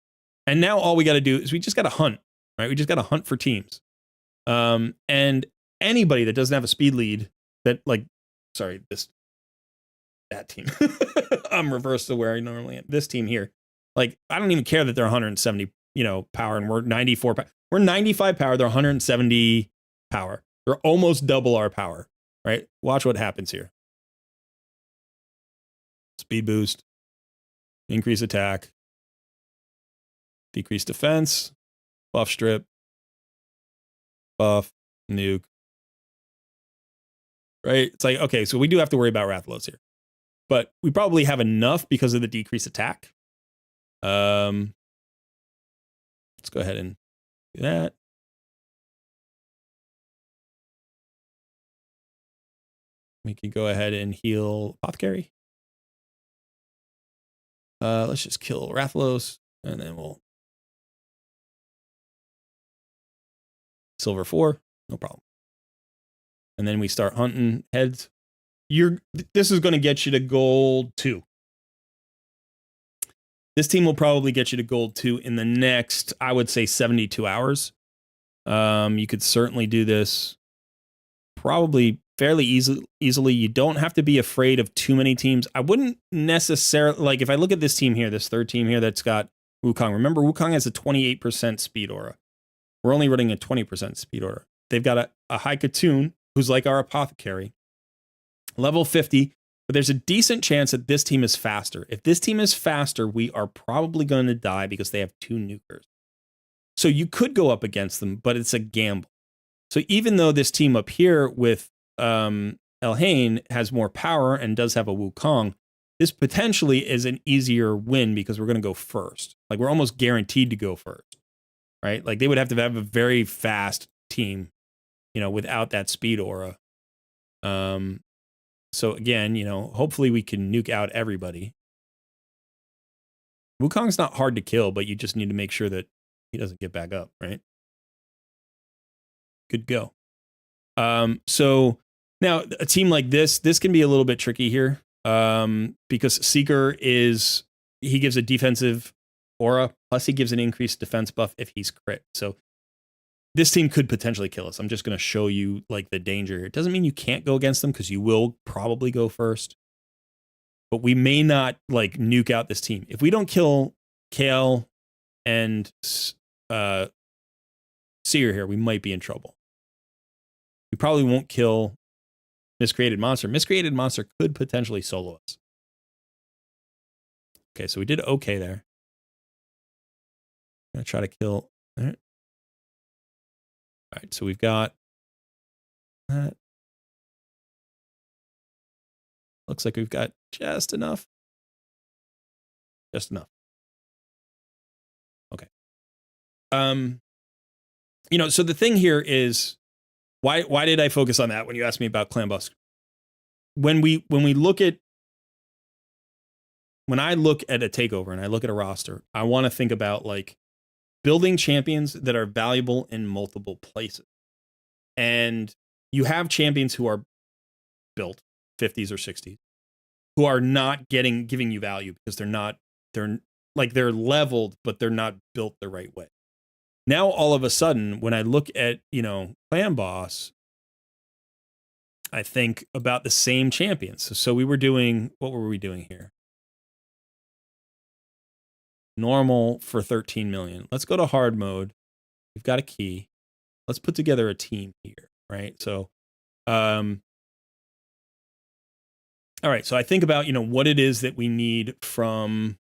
And now all we got to do is we just got to hunt, right? We just got to hunt for teams. And anybody that doesn't have a speed lead that that team, I'm reversed to where I normally am. This team here, like, I don't even care that they're 170, power and we're 94. We're 95 power. They're 170 power. They're almost double our power, right? Watch what happens here. Speed boost, increase attack, decrease defense, buff strip, buff, nuke. Right? It's like, okay, so we do have to worry about Rathalos here. But we probably have enough because of the decreased attack. Let's go ahead and do that. We can go ahead and heal Apothecary. Let's just kill Rathalos, and then we'll silver 4, no problem. And then we start hunting heads. This is going to get you to gold 2. This team will probably get you to gold 2 in the next, I would say, 72 hours. You could certainly do this probably fairly easily. You don't have to be afraid of too many teams. I wouldn't necessarily, like, if I look at this team here, this third team here that's got Wukong. Remember, Wukong has a 28% speed aura. We're only running a 20% speed aura. They've got a High Katoon, who's like our Apothecary, level 50, but there's a decent chance that this team is faster. If this team is faster, we are probably going to die because they have 2 nukers. So you could go up against them, but it's a gamble. So even though this team up here with Elhain has more power and does have a Wukong, this potentially is an easier win because we're going to go first. Like, we're almost guaranteed to go first, right? Like, they would have to have a very fast team, without that speed aura. So again, hopefully we can nuke out everybody. Wukong's not hard to kill, but you just need to make sure that he doesn't get back up, right? Good go. So now a team like this can be a little bit tricky here, because Seeker he gives a defensive aura, plus he gives an increased defense buff if he's crit. So this team could potentially kill us. I'm just going to show you like the danger here. It doesn't mean you can't go against them because you will probably go first, but we may not like nuke out this team. If we don't kill Kale and Seer here, we might be in trouble. We probably won't kill Miscreated Monster. Miscreated Monster could potentially solo us. Okay, so we did okay there. I'm going to try to kill. All right. All right, so we've got that. Looks like we've got just enough. Just enough. Okay. So the thing here is, why did I focus on that when you asked me about Clan Boss? When I look at a takeover and I look at a roster, I want to think about like building champions that are valuable in multiple places. And you have champions who are built 50s or 60s who are not giving you value because they're leveled, but they're not built the right way. Now, all of a sudden, when I look at, Clan Boss, I think about the same champions. So what were we doing here? Normal for 13 million. Let's go to hard mode. We've got a key. Let's put together a team here, right? So, all right. So I think about, what it is that we need from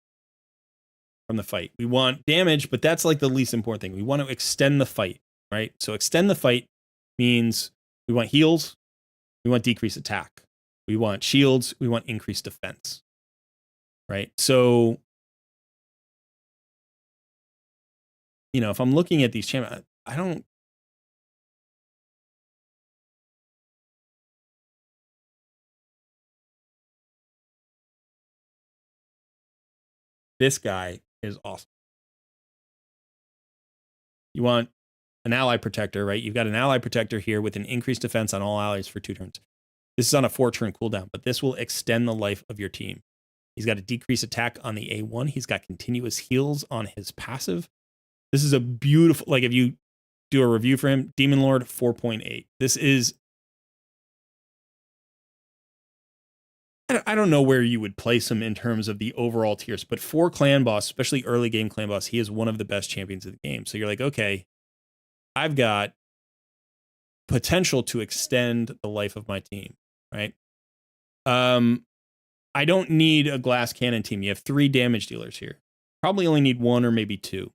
the fight. We want damage, but that's like the least important thing. We want to extend the fight, right? So extend the fight means we want heals, we want decreased attack, we want shields, we want increased defense, right? So, if I'm looking at these champions, This guy is awesome. You want an ally protector, right? You've got an ally protector here with an increased defense on all allies for 2 turns. This is on a 4-turn cooldown, but this will extend the life of your team. He's got a decreased attack on the A1. He's got continuous heals on his passive. This is a beautiful, like if you do a review for him, Demon Lord 4.8. This is, I don't know where you would place him in terms of the overall tiers, but for clan boss, especially early game clan boss, he is one of the best champions of the game. So you're like, okay, I've got potential to extend the life of my team, right? I don't need a glass cannon team. You have 3 damage dealers here. Probably only need 1 or maybe 2.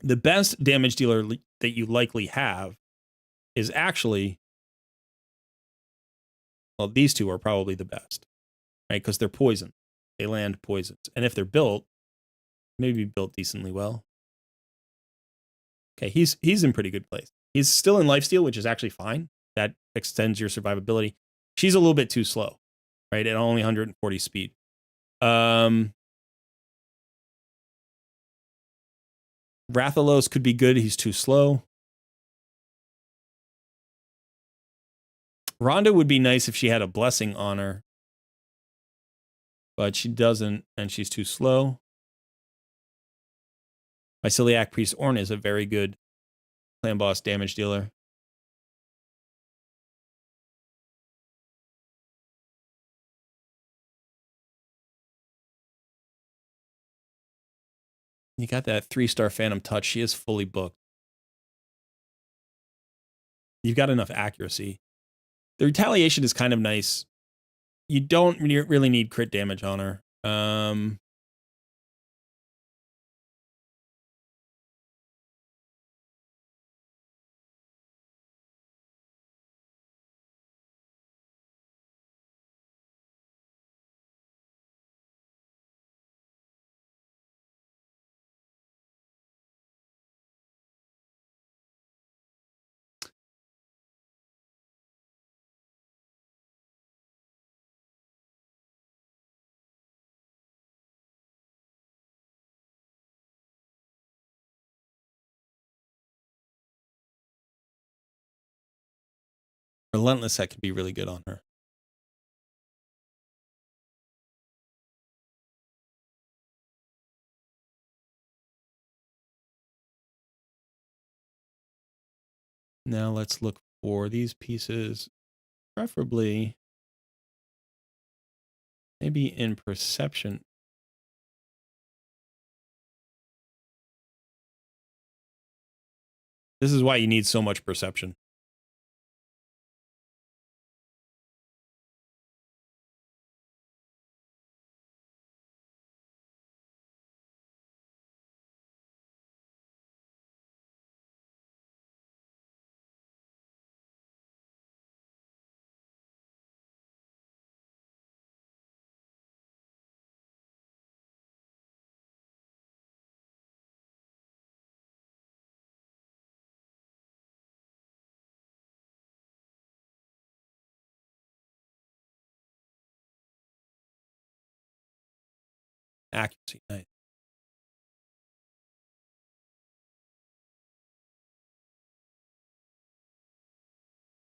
The best damage dealer that you likely have is actually, well, these 2 are probably the best, right? Because they're poison. They land poisons. And if they're built, maybe built decently well. Okay, he's in pretty good place. He's still in lifesteal, which is actually fine. That extends your survivability. She's a little bit too slow, right? At only 140 speed. Rathalos could be good. He's too slow. Rhonda would be nice if she had a blessing on her, but she doesn't, and she's too slow. My Celiac Priest Ornn is a very good clan boss damage dealer. You got that 3-star Phantom Touch. She is fully booked. You've got enough accuracy. The retaliation is kind of nice. You don't really need crit damage on her. Relentless Set could be really good on her. Now let's look for these pieces, preferably maybe in perception. This is why you need so much perception. Accuracy, nice.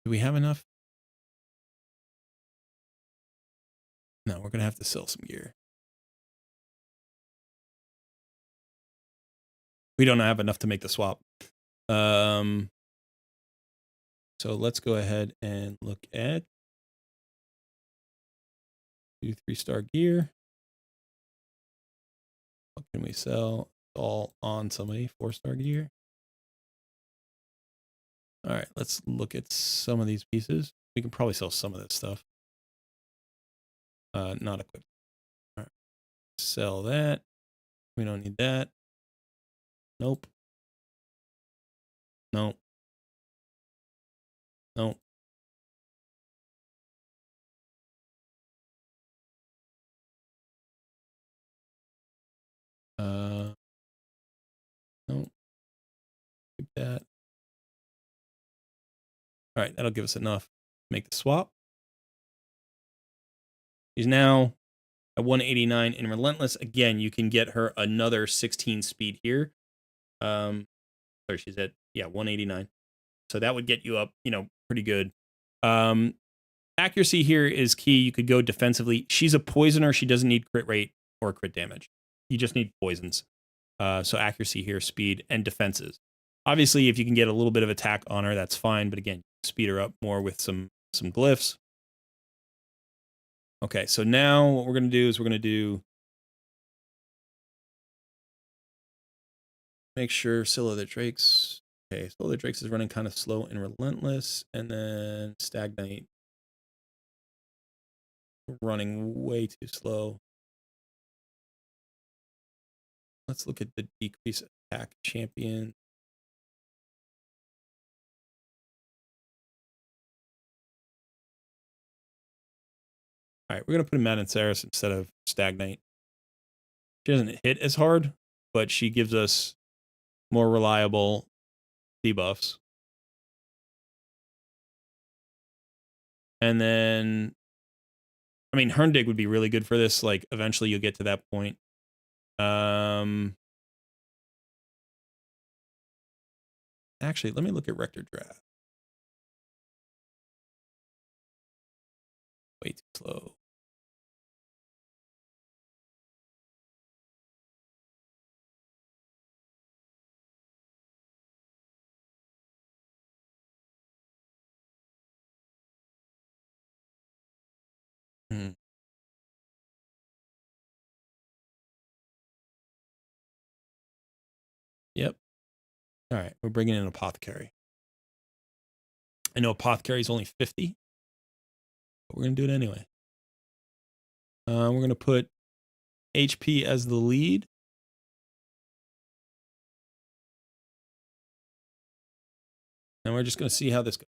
Do we have enough? No, we're going to have to sell some gear. We don't have enough to make the swap. So let's go ahead and look at 2 3-star gear. What can we sell? All on somebody. 4-star gear. All right, let's look at some of these pieces. We can probably sell some of this stuff. Not equipped. All right, sell that. We don't need that. Nope. Nope. Nope. Nope. Keep that. All right, that'll give us enough to make the swap. He's now At 189 in Relentless, again, you can get her another 16 speed here. Sorry, she's at, 189. So that would get you up, pretty good. Accuracy here is key. You could go defensively. She's a poisoner. She doesn't need crit rate or crit damage. You just need poisons. So accuracy here, speed, and defenses. Obviously, if you can get a little bit of attack on her, that's fine. But again, speed her up more with some glyphs. Okay, so now what we're going to do is make sure Scylla the Drakes. Okay, Scylla the Drakes is running kind of slow and Relentless, and then Stagnate running way too slow. Let's look at the decrease attack champion. All right, we're going to put Mad and Saris instead of Stagnate. She doesn't hit as hard, but she gives us more reliable debuffs. And then, I mean, Herndig would be really good for this. Like, eventually you'll get to that point. Actually, let me look at Rector Draft. Way too slow. Yep. All right, we're bringing in Apothecary. I know Apothecary is only 50, but we're going to do it anyway. We're going to put HP as the lead. And we're just going to see how this goes.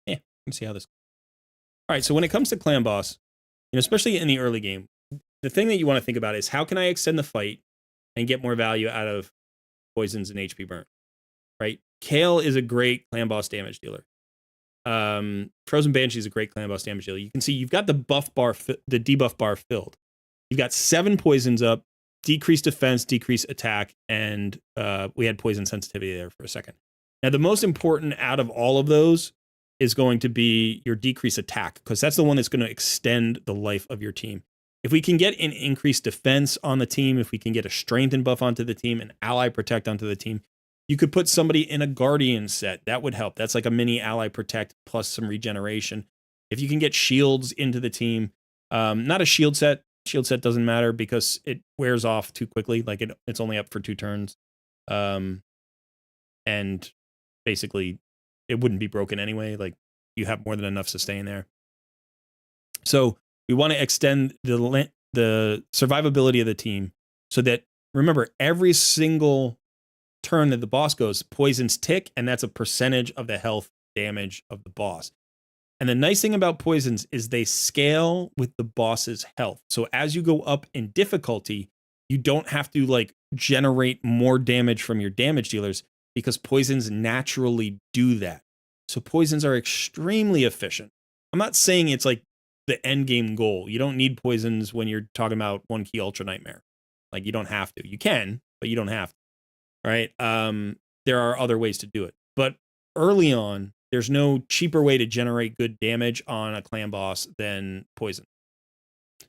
Yeah, we can see how this goes. All right, so when it comes to clan boss, especially in the early game, the thing that you want to think about is how can I extend the fight and get more value out of poisons and HP burn, right? Kale is a great clan boss damage dealer. Frozen Banshee is a great clan boss damage dealer. You can see you've got the buff bar, the debuff bar filled. You've got 7 poisons up, decreased defense, decreased attack, and we had poison sensitivity there for a second. Now, the most important out of all of those is going to be your decreased attack, because that's the one that's going to extend the life of your team. If we can get an increased defense on the team, if we can get a strengthen buff onto the team, an ally protect onto the team, you could put somebody in a guardian set. That would help. That's like a mini ally protect plus some regeneration. If you can get shields into the team, not a shield set. Shield set doesn't matter because it wears off too quickly. Like it's only up for 2 turns. And basically it wouldn't be broken anyway. Like you have more than enough sustain there. So we want to extend the survivability of the team so that, remember, every single turn that the boss goes, poisons tick, and that's a percentage of the health damage of the boss. And the nice thing about poisons is they scale with the boss's health. So as you go up in difficulty, you don't have to like generate more damage from your damage dealers because poisons naturally do that. So poisons are extremely efficient. I'm not saying it's like the end game goal. You don't need poisons when you're talking about 1 key Ultra Nightmare. Like you don't have to. You can, but you don't have to. Right? There are other ways to do it. But early on, there's no cheaper way to generate good damage on a clan boss than poison.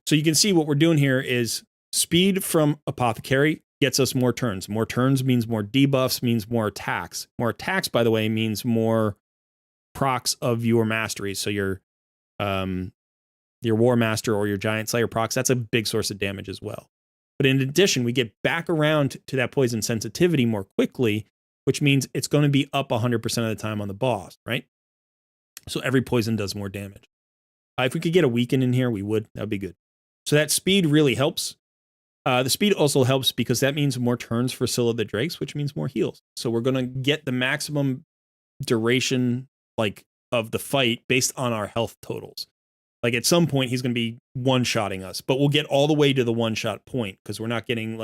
So you can see what we're doing here is speed from Apothecary gets us more turns. More turns means more debuffs, means more attacks. More attacks, by the way, means more procs of your masteries. So your War Master or your Giant Slayer procs, that's a big source of damage as well. But in addition, we get back around to that poison sensitivity more quickly, which means it's going to be up 100% of the time on the boss, right? So every poison does more damage. If we could get a weaken in here, we would. That would be good. So that speed really helps. The speed also helps because that means more turns for Scylla the Drakes, which means more heals. So we're going to get the maximum duration of the fight based on our health totals. Like at some point, he's going to be one-shotting us, but we'll get all the way to the one-shot point because we're not getting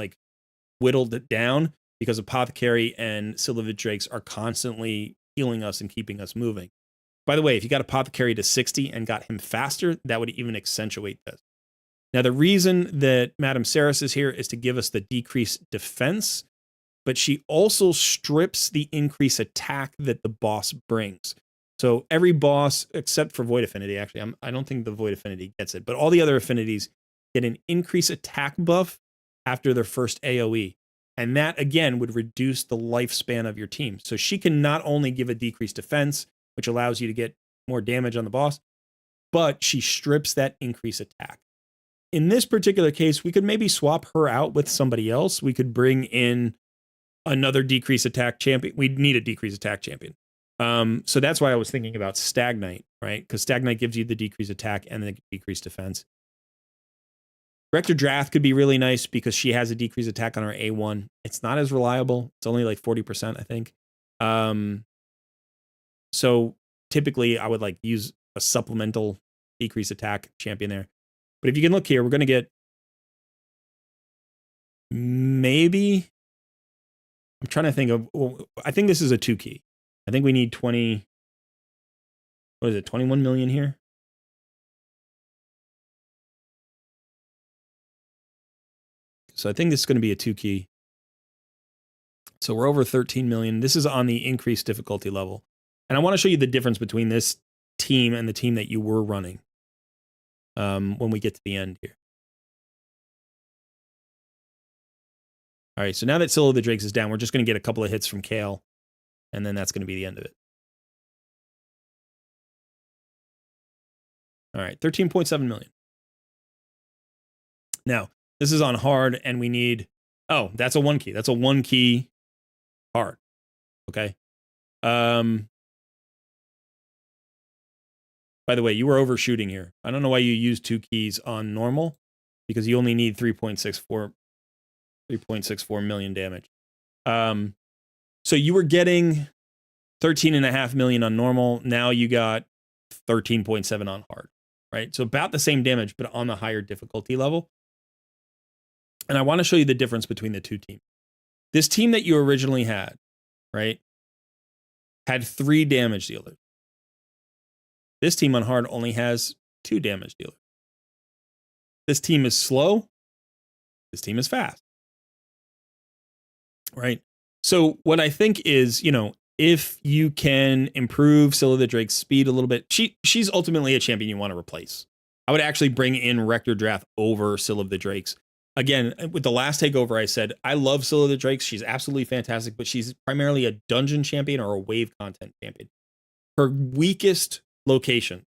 whittled down because Apothecary and Scylla the Drakes are constantly healing us and keeping us moving. By the way, if you got Apothecary to 60 and got him faster, that would even accentuate this. Now, the reason that Madame Saris is here is to give us the decreased defense, but she also strips the increased attack that the boss brings. So every boss, except for Void Affinity, actually, I don't think the Void Affinity gets it, but all the other affinities get an increased attack buff after their first AoE. And that, again, would reduce the lifespan of your team. So she can not only give a decreased defense, which allows you to get more damage on the boss, but she strips that increased attack. In this particular case, we could maybe swap her out with somebody else. We could bring in another decreased attack champion. We'd need a decreased attack champion. So that's why I was thinking about Stagnite, right? Because Stagnite gives you the decreased attack and the decreased defense. Rector Drath could be really nice because she has a decreased attack on her A1. It's not as reliable. It's only like 40%, I think. So typically I would like use a supplemental decreased attack champion there. But if you can look here, we're going to get maybe, I'm trying to think of, I think this is a 2 key. I think we need 20, what is it, 21 million here? So I think this is going to be a 2 key. So we're over 13 million. This is on the increased difficulty level. And I want to show you the difference between this team and the team that you were running when we get to the end here. All right, so now that Scylla of the Drakes is down, we're just going to get a couple of hits from Kale, and then that's going to be the end of it. All right, 13.7 million. Now, this is on hard, and we need... Oh, that's a 1 key. That's a 1 key hard. Okay. By the way, you were overshooting here. I don't know why you used 2 keys on normal, because you only need 3.64 million damage. So you were getting 13.5 million on normal. Now you got 13.7 on hard, right? So about the same damage, but on the higher difficulty level. And I want to show you the difference between the two teams. This team that you originally had, right, had 3 damage dealers. This team on hard only has 2 damage dealers. This team is slow. This team is fast. Right? So what I think is, you know, if you can improve Scylla the Drake's speed a little bit, she's ultimately a champion you want to replace. I would actually bring in Rector Drath over Scylla of the Drakes. Again, with the last takeover, I said, I love Scylla of the Drakes. She's absolutely fantastic, but she's primarily a dungeon champion or a wave content champion. Her weakest location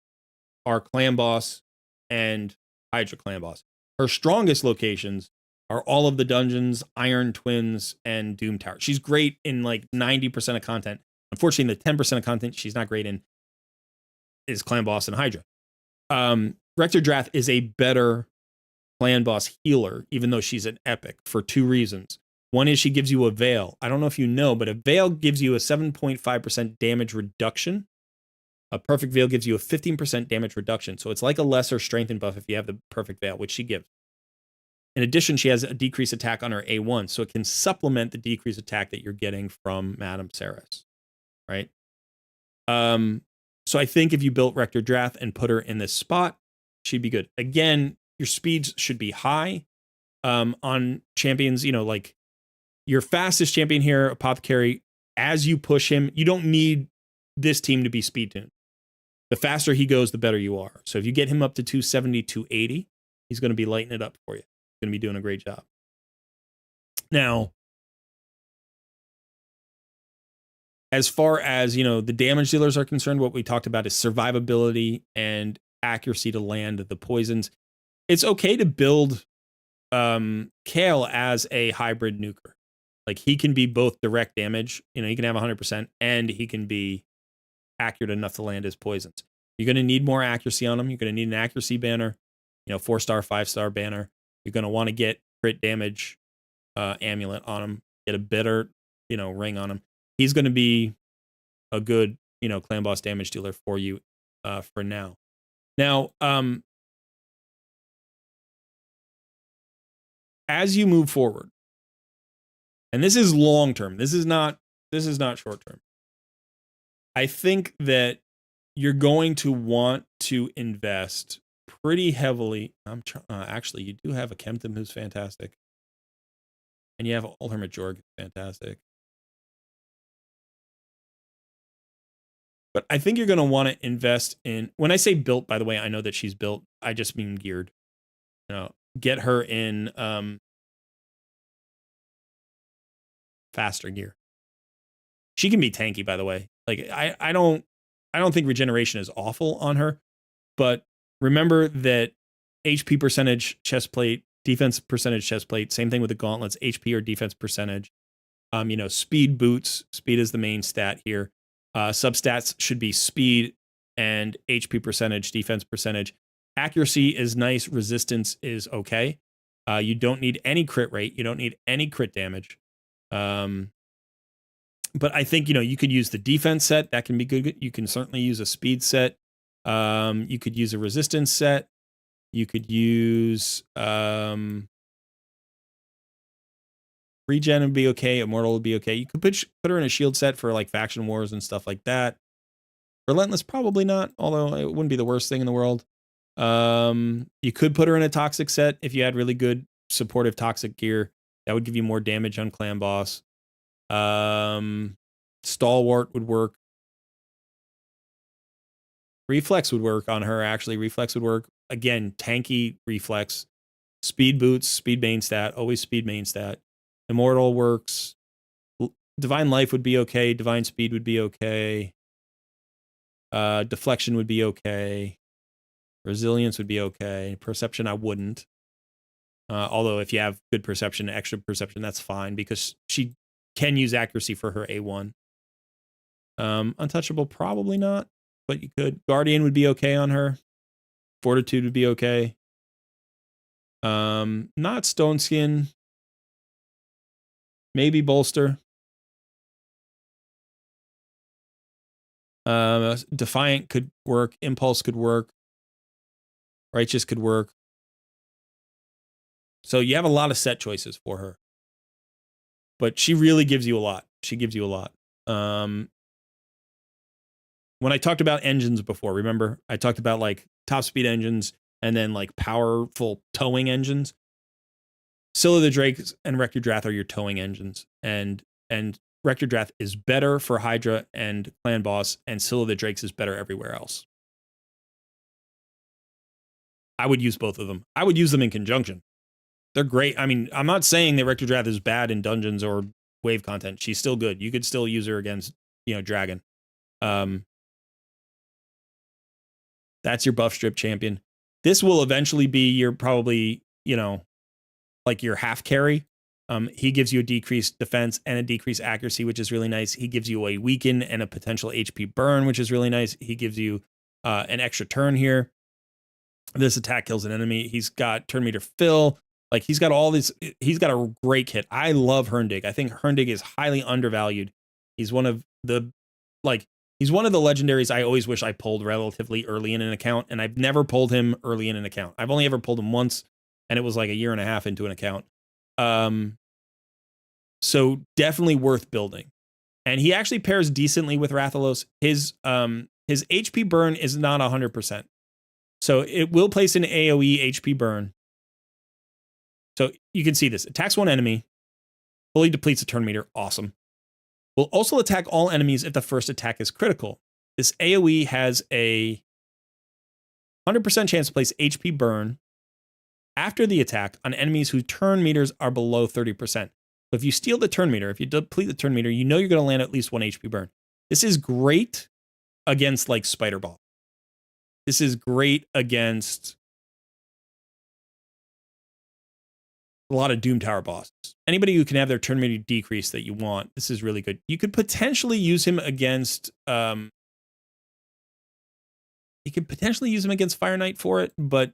are Clan Boss and Hydra Clan Boss. Her strongest locations are all of the dungeons, Iron Twins, and Doom Tower. She's great in like 90% of content. Unfortunately, the 10% of content she's not great in is Clan Boss and Hydra. Rector Drath is a better Clan Boss healer, even though she's an epic, for 2 reasons. One is she gives you a Veil. I don't know if you know, but a Veil gives you a 7.5% damage reduction. A Perfect Veil gives you a 15% damage reduction. So it's like a lesser strengthen buff if you have the Perfect Veil, which she gives. In addition, she has a decreased attack on her A1, so it can supplement the decreased attack that you're getting from Madame Saris, right? So I think if you built Rector Drath and put her in this spot, she'd be good. Again, your speeds should be high on champions, you know, like your fastest champion here, Apothecary, as you push him, you don't need this team to be speed tuned. The faster he goes, the better you are. So if you get him up to 270, 280, he's going to be lighting it up for you. Going to be doing a great job. Now, as far as, you know, the damage dealers are concerned, what we talked about is survivability and accuracy to land the poisons. It's okay to build Kale as a hybrid nuker. Like, he can be both direct damage, you know, he can have 100%, and he can be accurate enough to land his poisons. You're going to need more accuracy on him. You're going to need an accuracy banner, you know, 4-star, 5-star banner. You're going to want to get crit damage amulet on him, get a better, you know, ring on him. He's going to be a good, you know, Clan Boss damage dealer for you for now. Now, as you move forward, and this is long term, this is not short term. I think that you're going to want to invest pretty heavily. Actually, you do have a Kempton who's fantastic. And you have Ultimate Jorg, fantastic. But I think you're going to want to invest in, when I say built, by the way, I know that she's built. I just mean geared. You know, get her in faster gear. She can be tanky, by the way. Like I don't think regeneration is awful on her, but remember that HP percentage chest plate, defense percentage chest plate, same thing with the gauntlets, HP or defense percentage. You know, speed boots. Speed is the main stat here. Substats should be speed and HP percentage, defense percentage. Accuracy is nice. Resistance is okay. You don't need any crit rate. You don't need any crit damage. But I think, you know, you could use the defense set. That can be good. You can certainly use a speed set. You could use a resistance set. You could use regen would be okay. Immortal would be okay. You could put her in a shield set for like faction wars and stuff like that. Relentless, probably not, although it wouldn't be the worst thing in the world. You could put her in a toxic set if you had really good supportive toxic gear. That would give you more damage on clan boss. Stalwart would work. Reflex would work on her, actually. Reflex would work. Again, tanky reflex. Speed boots, speed main stat, always speed main stat. Immortal works. Divine life would be okay. Divine speed would be okay. Deflection would be okay. Resilience would be okay. Perception, I wouldn't. Although if you have good perception, extra perception, that's fine because she can use accuracy for her A1. Untouchable, probably not, but you could. Guardian would be okay on her. Fortitude would be okay. Not Stone Skin. Maybe Bolster. Defiant could work. Impulse could work. Righteous could work. So you have a lot of set choices for her. But she really gives you a lot. She gives you a lot. When I talked about engines before, remember? I talked about like top speed engines and then like powerful towing engines. Scylla the Drake and Wreck Your Drath are your towing engines. And Wreck Your Drath is better for Hydra and Clan Boss, and Scylla the Drakes is better everywhere else. I would use both of them. I would use them in conjunction. They're great. I mean, I'm not saying that Wreck Your Drath is bad in dungeons or wave content. She's still good. You could still use her against, you know, Dragon. That's your buff strip champion. This will eventually be your probably, you know, like your half carry. He gives you a decreased defense and a decreased accuracy, which is really nice. He gives you a weaken and a potential HP burn, which is really nice. He gives you an extra turn here. This attack kills an enemy. He's got turn meter fill. Like he's got all this. He's got a great kit. I love Herndig. I think Herndig is highly undervalued. He's one of the legendaries I always wish I pulled relatively early in an account, and I've never pulled him early in an account. I've only ever pulled him once, and it was like a year and a half into an account. So definitely worth building. And he actually pairs decently with Rathalos. His HP burn is not 100%. So it will place an AoE HP burn. So you can see this. Attacks one enemy, fully depletes a turn meter. Awesome. Will also attack all enemies if the first attack is critical. This AoE has a 100% chance to place HP burn after the attack on enemies whose turn meters are below 30%. So if you steal the turn meter, if you deplete the turn meter, you know you're going to land at least one HP burn. This is great against like Spider Ball. This is great against a lot of Doom Tower bosses. Anybody who can have their turn meter decrease that you want, this is really good. You could potentially use him against Fire Knight for it, but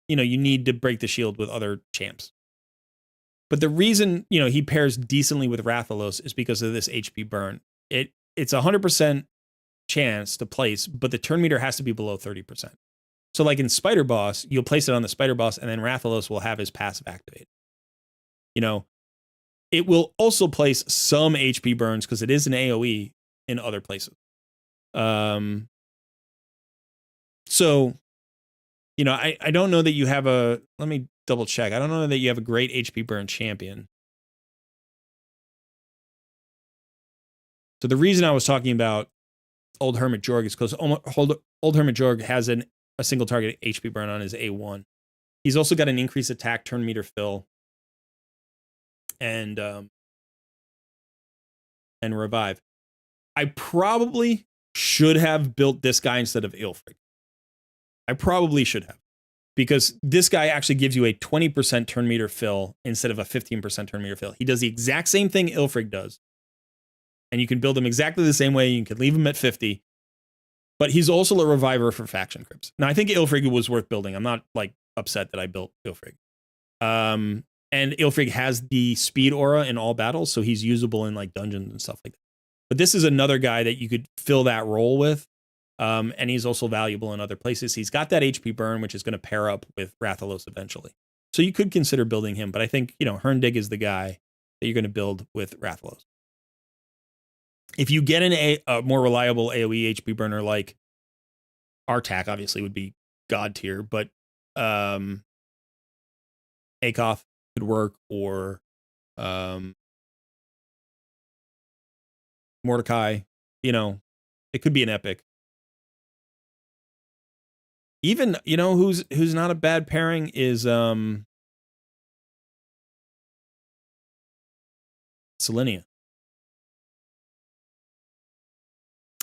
you know, you need to break the shield with other champs. But the reason, you know, he pairs decently with Rathalos is because of this HP burn. It's 100% chance to place, but the turn meter has to be below 30%. So like in Spider Boss, you'll place it on the Spider Boss and then Rathalos will have his passive activate. You know, it will also place some HP burns because it is an AoE in other places. So, I don't know that you have a, let me double check. I don't know that you have a great HP burn champion. So the reason I was talking about Old Hermit Jorg is because Old Hermit Jorg has a single target HP burn on his A1. He's also got an increased attack, turn meter fill, and revive. I probably should have built this guy instead of Ilfrig. I probably should have. Because this guy actually gives you a 20% turn meter fill instead of a 15% turn meter fill. He does the exact same thing Ilfrig does. And you can build him exactly the same way. You can leave him at 50. But he's also a reviver for faction crypts. Now, I think Ilfrig was worth building. I'm not upset that I built Ilfrig. And Ilfrig has the speed aura in all battles, so he's usable in dungeons and stuff like that. But this is another guy that you could fill that role with. And he's also valuable in other places. He's got that HP burn, which is going to pair up with Rathalos eventually. So you could consider building him, but I think, Herndig is the guy that you're going to build with Rathalos. If you get a more reliable AoE HP burner like Artak, obviously would be god tier, but Akoth could work, or Mordecai, it could be an epic. Even, who's not a bad pairing is Selenia.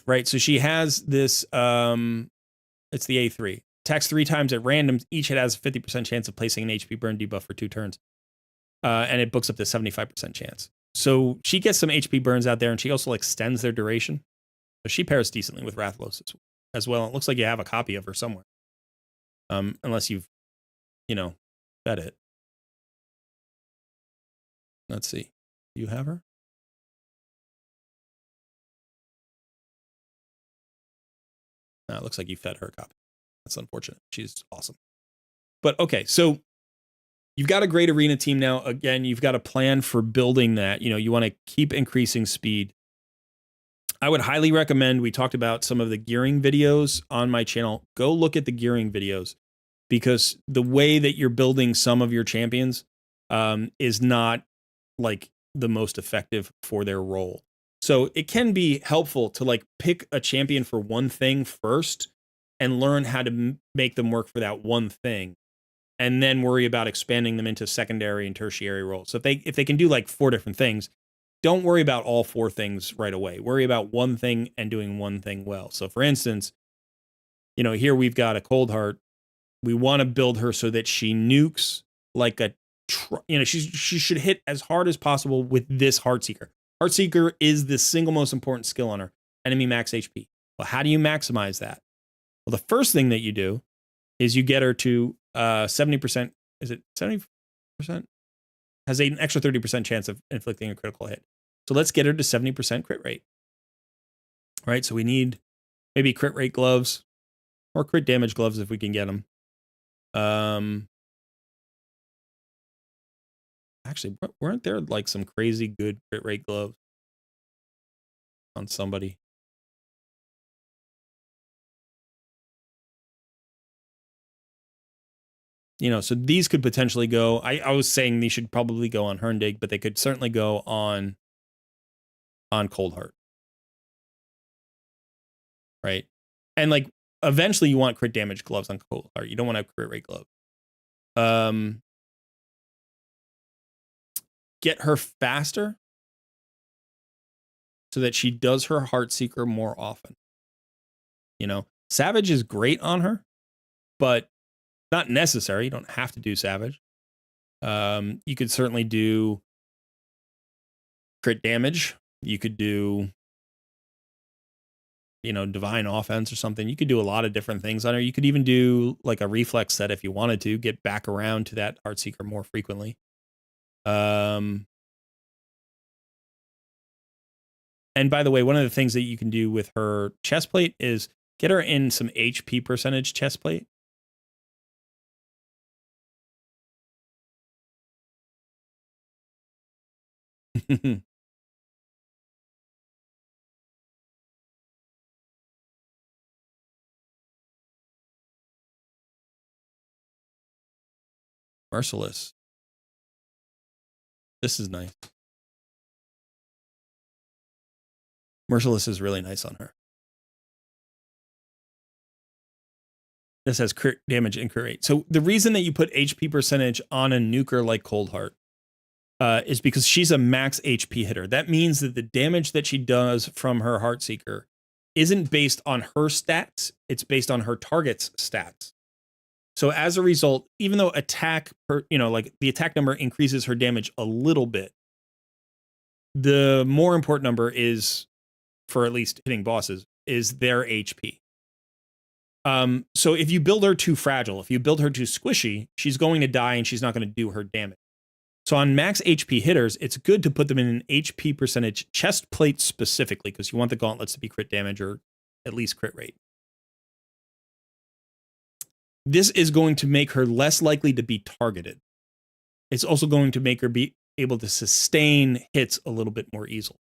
Right, so she has this, it's the A3. Attacks 3 times at random. Each hit has a 50% chance of placing an HP burn debuff for 2 turns. And it books up to 75% chance. So she gets some HP burns out there, and she also extends their duration. So she pairs decently with Rathalos as well. It looks like you have a copy of her somewhere. Unless you've, bet it. Let's see. Do you have her? No, it looks like you fed her a copy. That's unfortunate. She's awesome. But okay, so you've got a great arena team now. Again, you've got a plan for building that. You want to keep increasing speed. I would highly recommend, we talked about some of the gearing videos on my channel. Go look at the gearing videos, because the way that you're building some of your champions is not the most effective for their role. So it can be helpful to pick a champion for one thing first and learn how to make them work for that one thing, and then worry about expanding them into secondary and tertiary roles. So if they can do 4 different things, don't worry about all 4 things right away. Worry about one thing and doing one thing well. So for instance, here we've got a Cold Heart. We want to build her so that she nukes she should hit as hard as possible with this Heartseeker. Heartseeker is the single most important skill on her. Enemy max HP. Well, how do you maximize that? Well, the first thing that you do is you get her to 70%. Is it 70%? Has an extra 30% chance of inflicting a critical hit. So let's get her to 70% crit rate. Right? So we need maybe crit rate gloves or crit damage gloves if we can get them. Actually, weren't there some crazy good crit rate gloves on somebody? So these could potentially go. I was saying these should probably go on Herndig, but they could certainly go on Cold Heart. Right? And eventually you want crit damage gloves on Cold Heart. You don't want to have crit rate gloves. Get her faster so that she does her Heartseeker more often. Savage is great on her, but not necessary. You don't have to do Savage. You could certainly do crit damage. You could do, divine offense or something. You could do a lot of different things on her. You could even do a reflex set if you wanted to get back around to that Heartseeker more frequently. And by the way, one of the things that you can do with her chestplate is get her in some HP percentage chestplate. Merciless. This is nice. Merciless is really nice on her. This has crit damage and crit rate. So the reason that you put HP percentage on a nuker like Coldheart is because she's a max HP hitter. That means that the damage that she does from her Heartseeker isn't based on her stats. It's based on her target's stats. So as a result, even though like the attack number increases her damage a little bit, the more important number is, for at least hitting bosses, is their HP. So if you build her too fragile, if you build her too squishy, she's going to die and she's not going to do her damage. So on max HP hitters, it's good to put them in an HP percentage chest plate specifically, because you want the gauntlets to be crit damage or at least crit rate. This is going to make her less likely to be targeted. It's also going to make her be able to sustain hits a little bit more easily.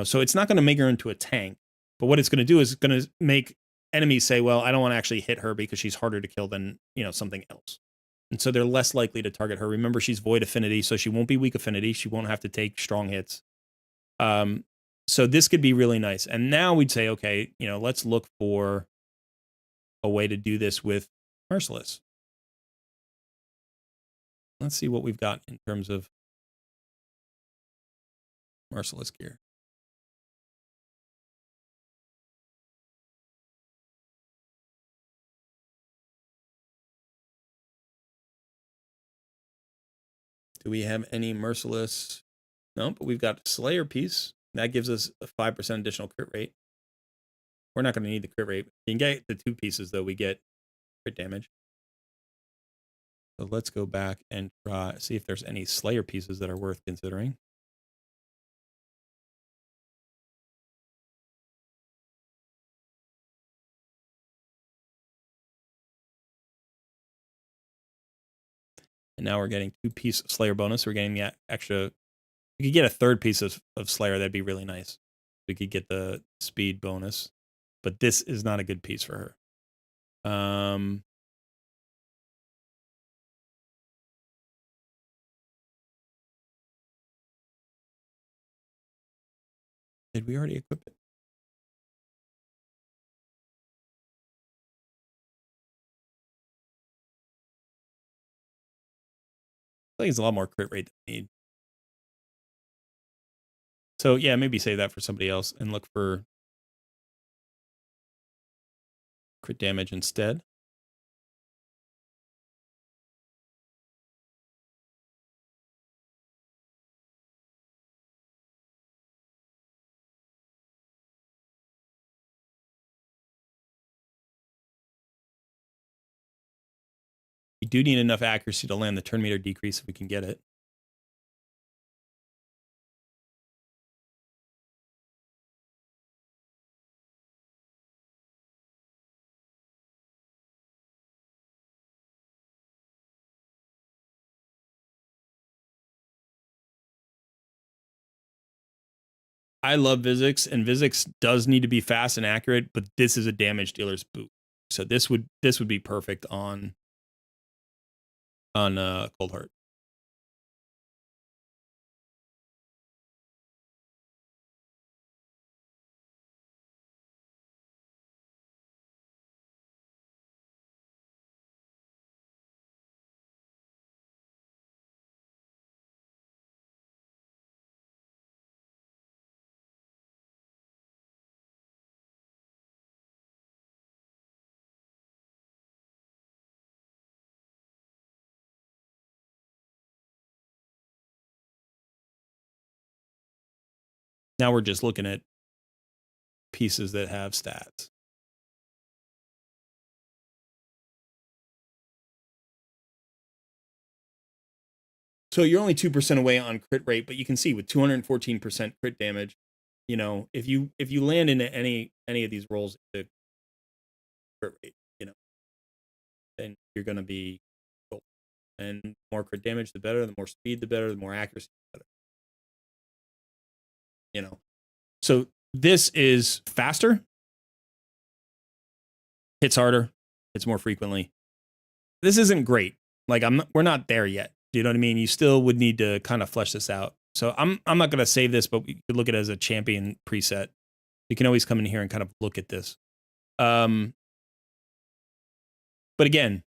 So it's not going to make her into a tank, but what it's going to do is it's going to make enemies say, well, I don't want to actually hit her because she's harder to kill than, something else. And so they're less likely to target her. Remember, she's void affinity, so she won't be weak affinity. She won't have to take strong hits. So this could be really nice. And now we'd say, okay, let's look for a way to do this with Merciless. Let's see what we've got in terms of Merciless gear. Do we have any Merciless? No, but we've got Slayer piece. That gives us a 5% additional crit rate. We're not going to need the crit rate. You can get the 2 pieces, though. We get crit damage. So let's go back and see if there's any Slayer pieces that are worth considering. And now we're getting 2-piece Slayer bonus. We're getting the extra. We could get a 3rd piece of Slayer. That'd be really nice. We could get the speed bonus. But this is not a good piece for her. Did we already equip it? I think it's a lot more crit rate than we need. So yeah, maybe save that for somebody else and look for crit damage instead. We do need enough accuracy to land the turn meter decrease if we can get it. I love Vizix, and Vizix does need to be fast and accurate, but this is a damage dealer's boot. So this would be perfect on Coldheart. Now we're just looking at pieces that have stats. So you're only 2% away on crit rate, but you can see with 214% crit damage, if you land into any of these rolls, the crit rate, then you're going to be gold. And the more crit damage, the better. The more speed, the better. The more accuracy, the better. So this is faster, hits harder, hits more frequently. This isn't great. Like we're not there yet. Do you know what I mean? You still would need to kind of flesh this out. So I'm not going to save this, but we could look at it as a champion preset. You can always come in here and kind of look at this. But again,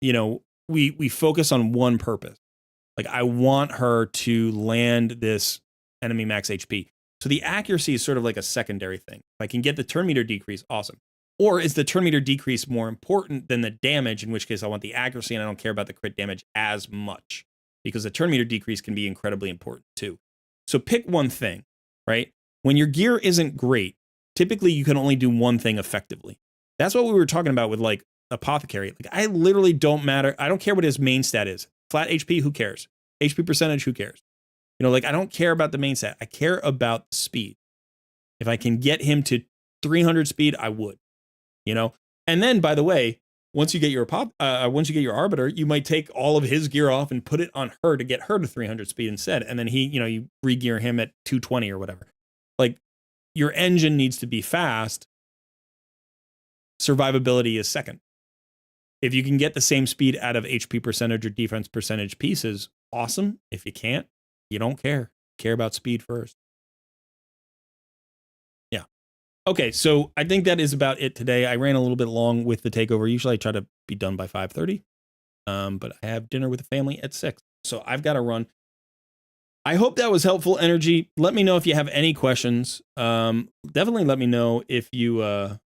you know, we focus on one purpose. Like I want her to land this enemy max HP. So the accuracy is sort of like a secondary thing. If I can get the turn meter decrease, awesome. Or is the turn meter decrease more important than the damage, in which case I want the accuracy and I don't care about the crit damage as much, because the turn meter decrease can be incredibly important too. So pick one thing, right? When your gear isn't great, typically you can only do one thing effectively. That's what we were talking about with like Apothecary. Like I literally don't matter. I don't care what his main stat is. Flat HP, who cares? HP percentage, who cares? You know, like I don't care about the main stat. I care about speed. If I can get him to 300 speed, I would. You know, and then by the way, once you get your Arbiter, you might take all of his gear off and put it on her to get her to 300 speed instead, and then you re-gear him at 220 or whatever. Like your engine needs to be fast. Survivability is second. If you can get the same speed out of HP percentage or defense percentage pieces, awesome. If you can't, you don't care. Care about speed first. Yeah. Okay, so I think that is about it today. I ran a little bit long with the takeover. Usually I try to be done by 5:30. But I have dinner with the family at 6. So I've got to run. I hope that was helpful, Energy. Let me know if you have any questions. Definitely let me know if you let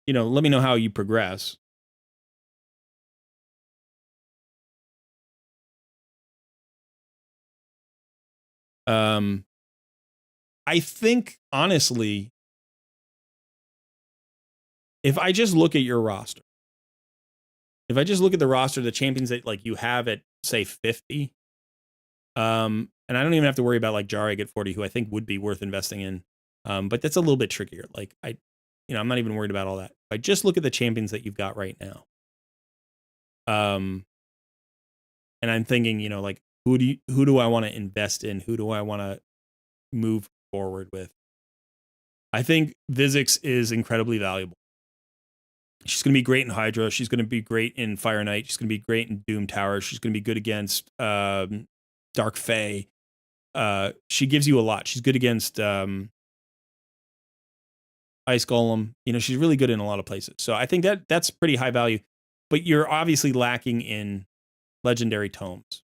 me know how you progress. I think honestly, if I just look at your roster, if I just look at the roster, the champions that like you have at say 50, and I don't even have to worry about like Jarek at 40, who I think would be worth investing in. But that's a little bit trickier. Like I'm not even worried about all that. If I just look at the champions that you've got right now, and I'm thinking, like who do I want to invest in? Who do I want to move forward with? I think Vizix is incredibly valuable. She's going to be great in Hydra. She's going to be great in Fire Knight. She's going to be great in Doom Tower. She's going to be good against Dark Fae. She gives you a lot. She's good against Ice Golem. She's really good in a lot of places. So I think that's pretty high value. But you're obviously lacking in legendary tomes.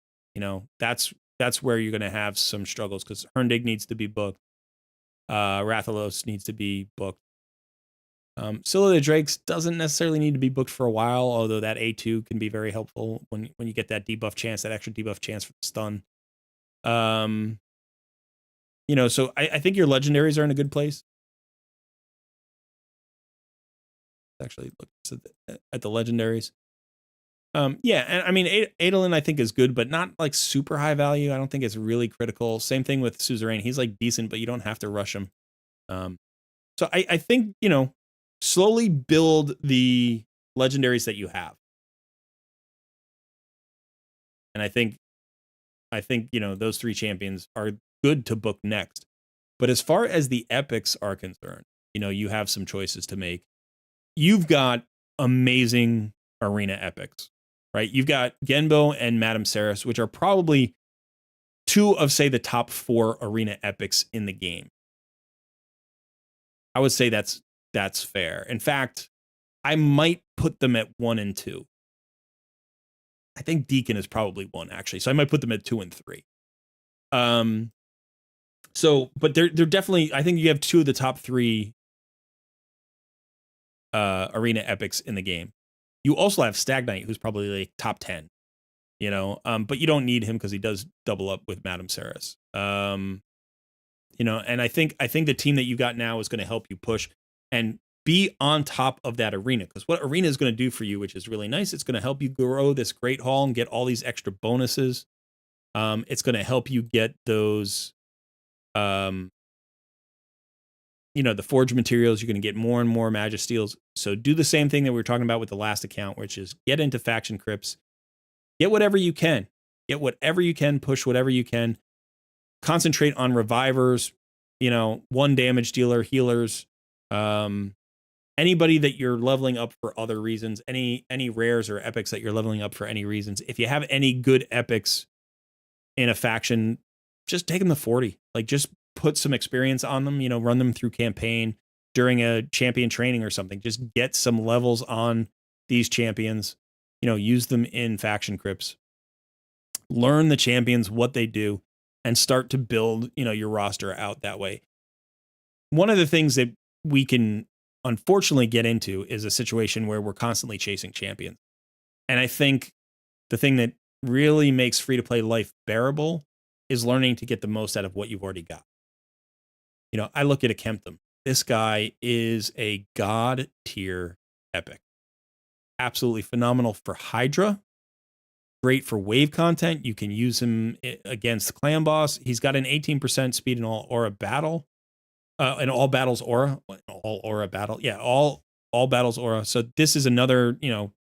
That's where you're going to have some struggles, because Herndig needs to be booked. Rathalos needs to be booked. Scylla the Drakes doesn't necessarily need to be booked for a while, although that A2 can be very helpful when you get that debuff chance, that extra debuff chance for the stun. So I think your legendaries are in a good place. Actually, look at the legendaries. Yeah, and I mean, Adolin I think is good, but not like super high value. I don't think it's really critical. Same thing with Suzerain. He's like decent, but you don't have to rush him. So I think, slowly build the legendaries that you have. And I think, those 3 champions are good to book next. But as far as the epics are concerned, you have some choices to make. You've got amazing arena epics, right? You've got Genbo and Madame Ceres, which are probably 2 of, say, the top 4 arena epics in the game. I would say that's fair. In fact, I might put them at 1 and 2. I think Deacon is probably 1, actually. So I might put them at 2 and 3. But they're definitely, I think you have 2 of the top 3 arena epics in the game. You also have Stag Knight, who's probably like top 10, but you don't need him because he does double up with Madame Ceres. And I think the team that you got now is going to help you push and be on top of that arena, because what arena is going to do for you, which is really nice, it's going to help you grow this Great Hall and get all these extra bonuses. It's going to help you get those, the forge materials. You're going to get more and more Magisteals. So do the same thing that we were talking about with the last account, which is get into faction crypts, get whatever you can, push whatever you can, concentrate on revivers, 1 damage dealer, healers, Anybody that you're leveling up for other reasons, any rares or epics that you're leveling up for any reasons, if you have any good epics in a faction, just take them to 40. Like, just put some experience on them, run them through campaign during a champion training or something. Just get some levels on these champions, use them in faction crypts. Learn the champions, what they do, and start to build, your roster out that way. One of the things that we can unfortunately get into is a situation where we're constantly chasing champions. And I think the thing that really makes free-to-play life bearable is learning to get the most out of what you've already got. I look at a Kemptham. This guy is a god tier epic. Absolutely phenomenal for Hydra. Great for wave content. You can use him against the clan boss. He's got an 18% speed in all aura battle. In all battles aura. All aura battle. Yeah, all battles aura. So this is another,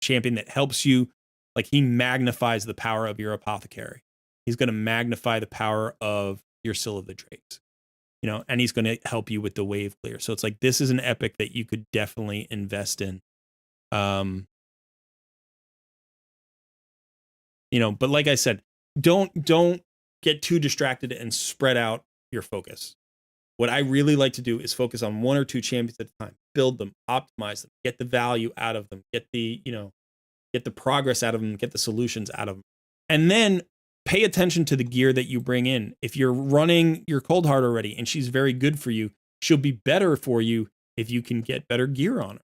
champion that helps you. Like, he magnifies the power of your apothecary. He's going to magnify the power of your Seal of the Drakes. And he's going to help you with the wave clear. So it's like, this is an epic that you could definitely invest in. But like I said, don't get too distracted and spread out your focus. What I really like to do is focus on one or two champions at a time, build them, optimize them, get the value out of them, get the progress out of them, get the solutions out of them. And then pay attention to the gear that you bring in. If you're running your Cold Heart already and she's very good for you, she'll be better for you if you can get better gear on her,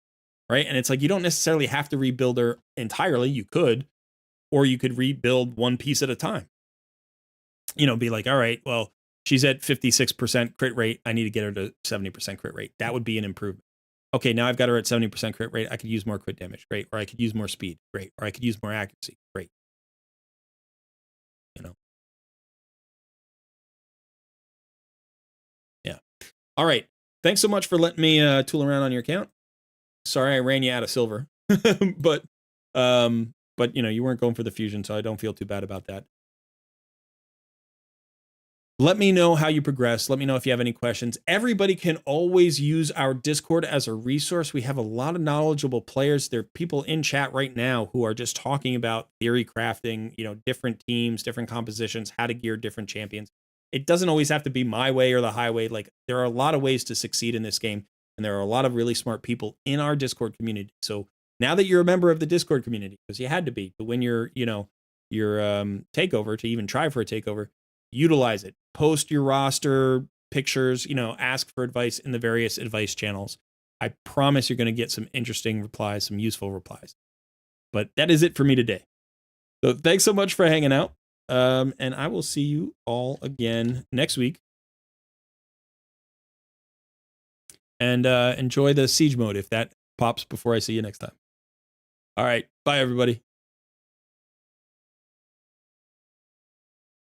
right? And it's like, you don't necessarily have to rebuild her entirely. You could, or you could rebuild one piece at a time. Be like, all right, well, she's at 56% crit rate. I need to get her to 70% crit rate. That would be an improvement. Okay, now I've got her at 70% crit rate. I could use more crit damage. Great. Or I could use more speed. Great. Or I could use more accuracy. Great. Yeah. All right. Thanks so much for letting me tool around on your account. Sorry I ran you out of silver. but you weren't going for the fusion, so I don't feel too bad about that. Let me know how you progress. Let me know if you have any questions. Everybody can always use our Discord as a resource. We have a lot of knowledgeable players. There are people in chat right now who are just talking about theory crafting, different teams, different compositions, how to gear different champions. It doesn't always have to be my way or the highway. Like, there are a lot of ways to succeed in this game, and there are a lot of really smart people in our Discord community. So now that you're a member of the Discord community, because you had to be to win your takeover, to even try for a takeover, utilize it. Post your roster pictures, ask for advice in the various advice channels. I promise you're going to get some interesting replies, some useful replies. But that is it for me today. So thanks so much for hanging out. And I will see you all again next week. And enjoy the siege mode if that pops before I see you next time. All right. Bye, everybody.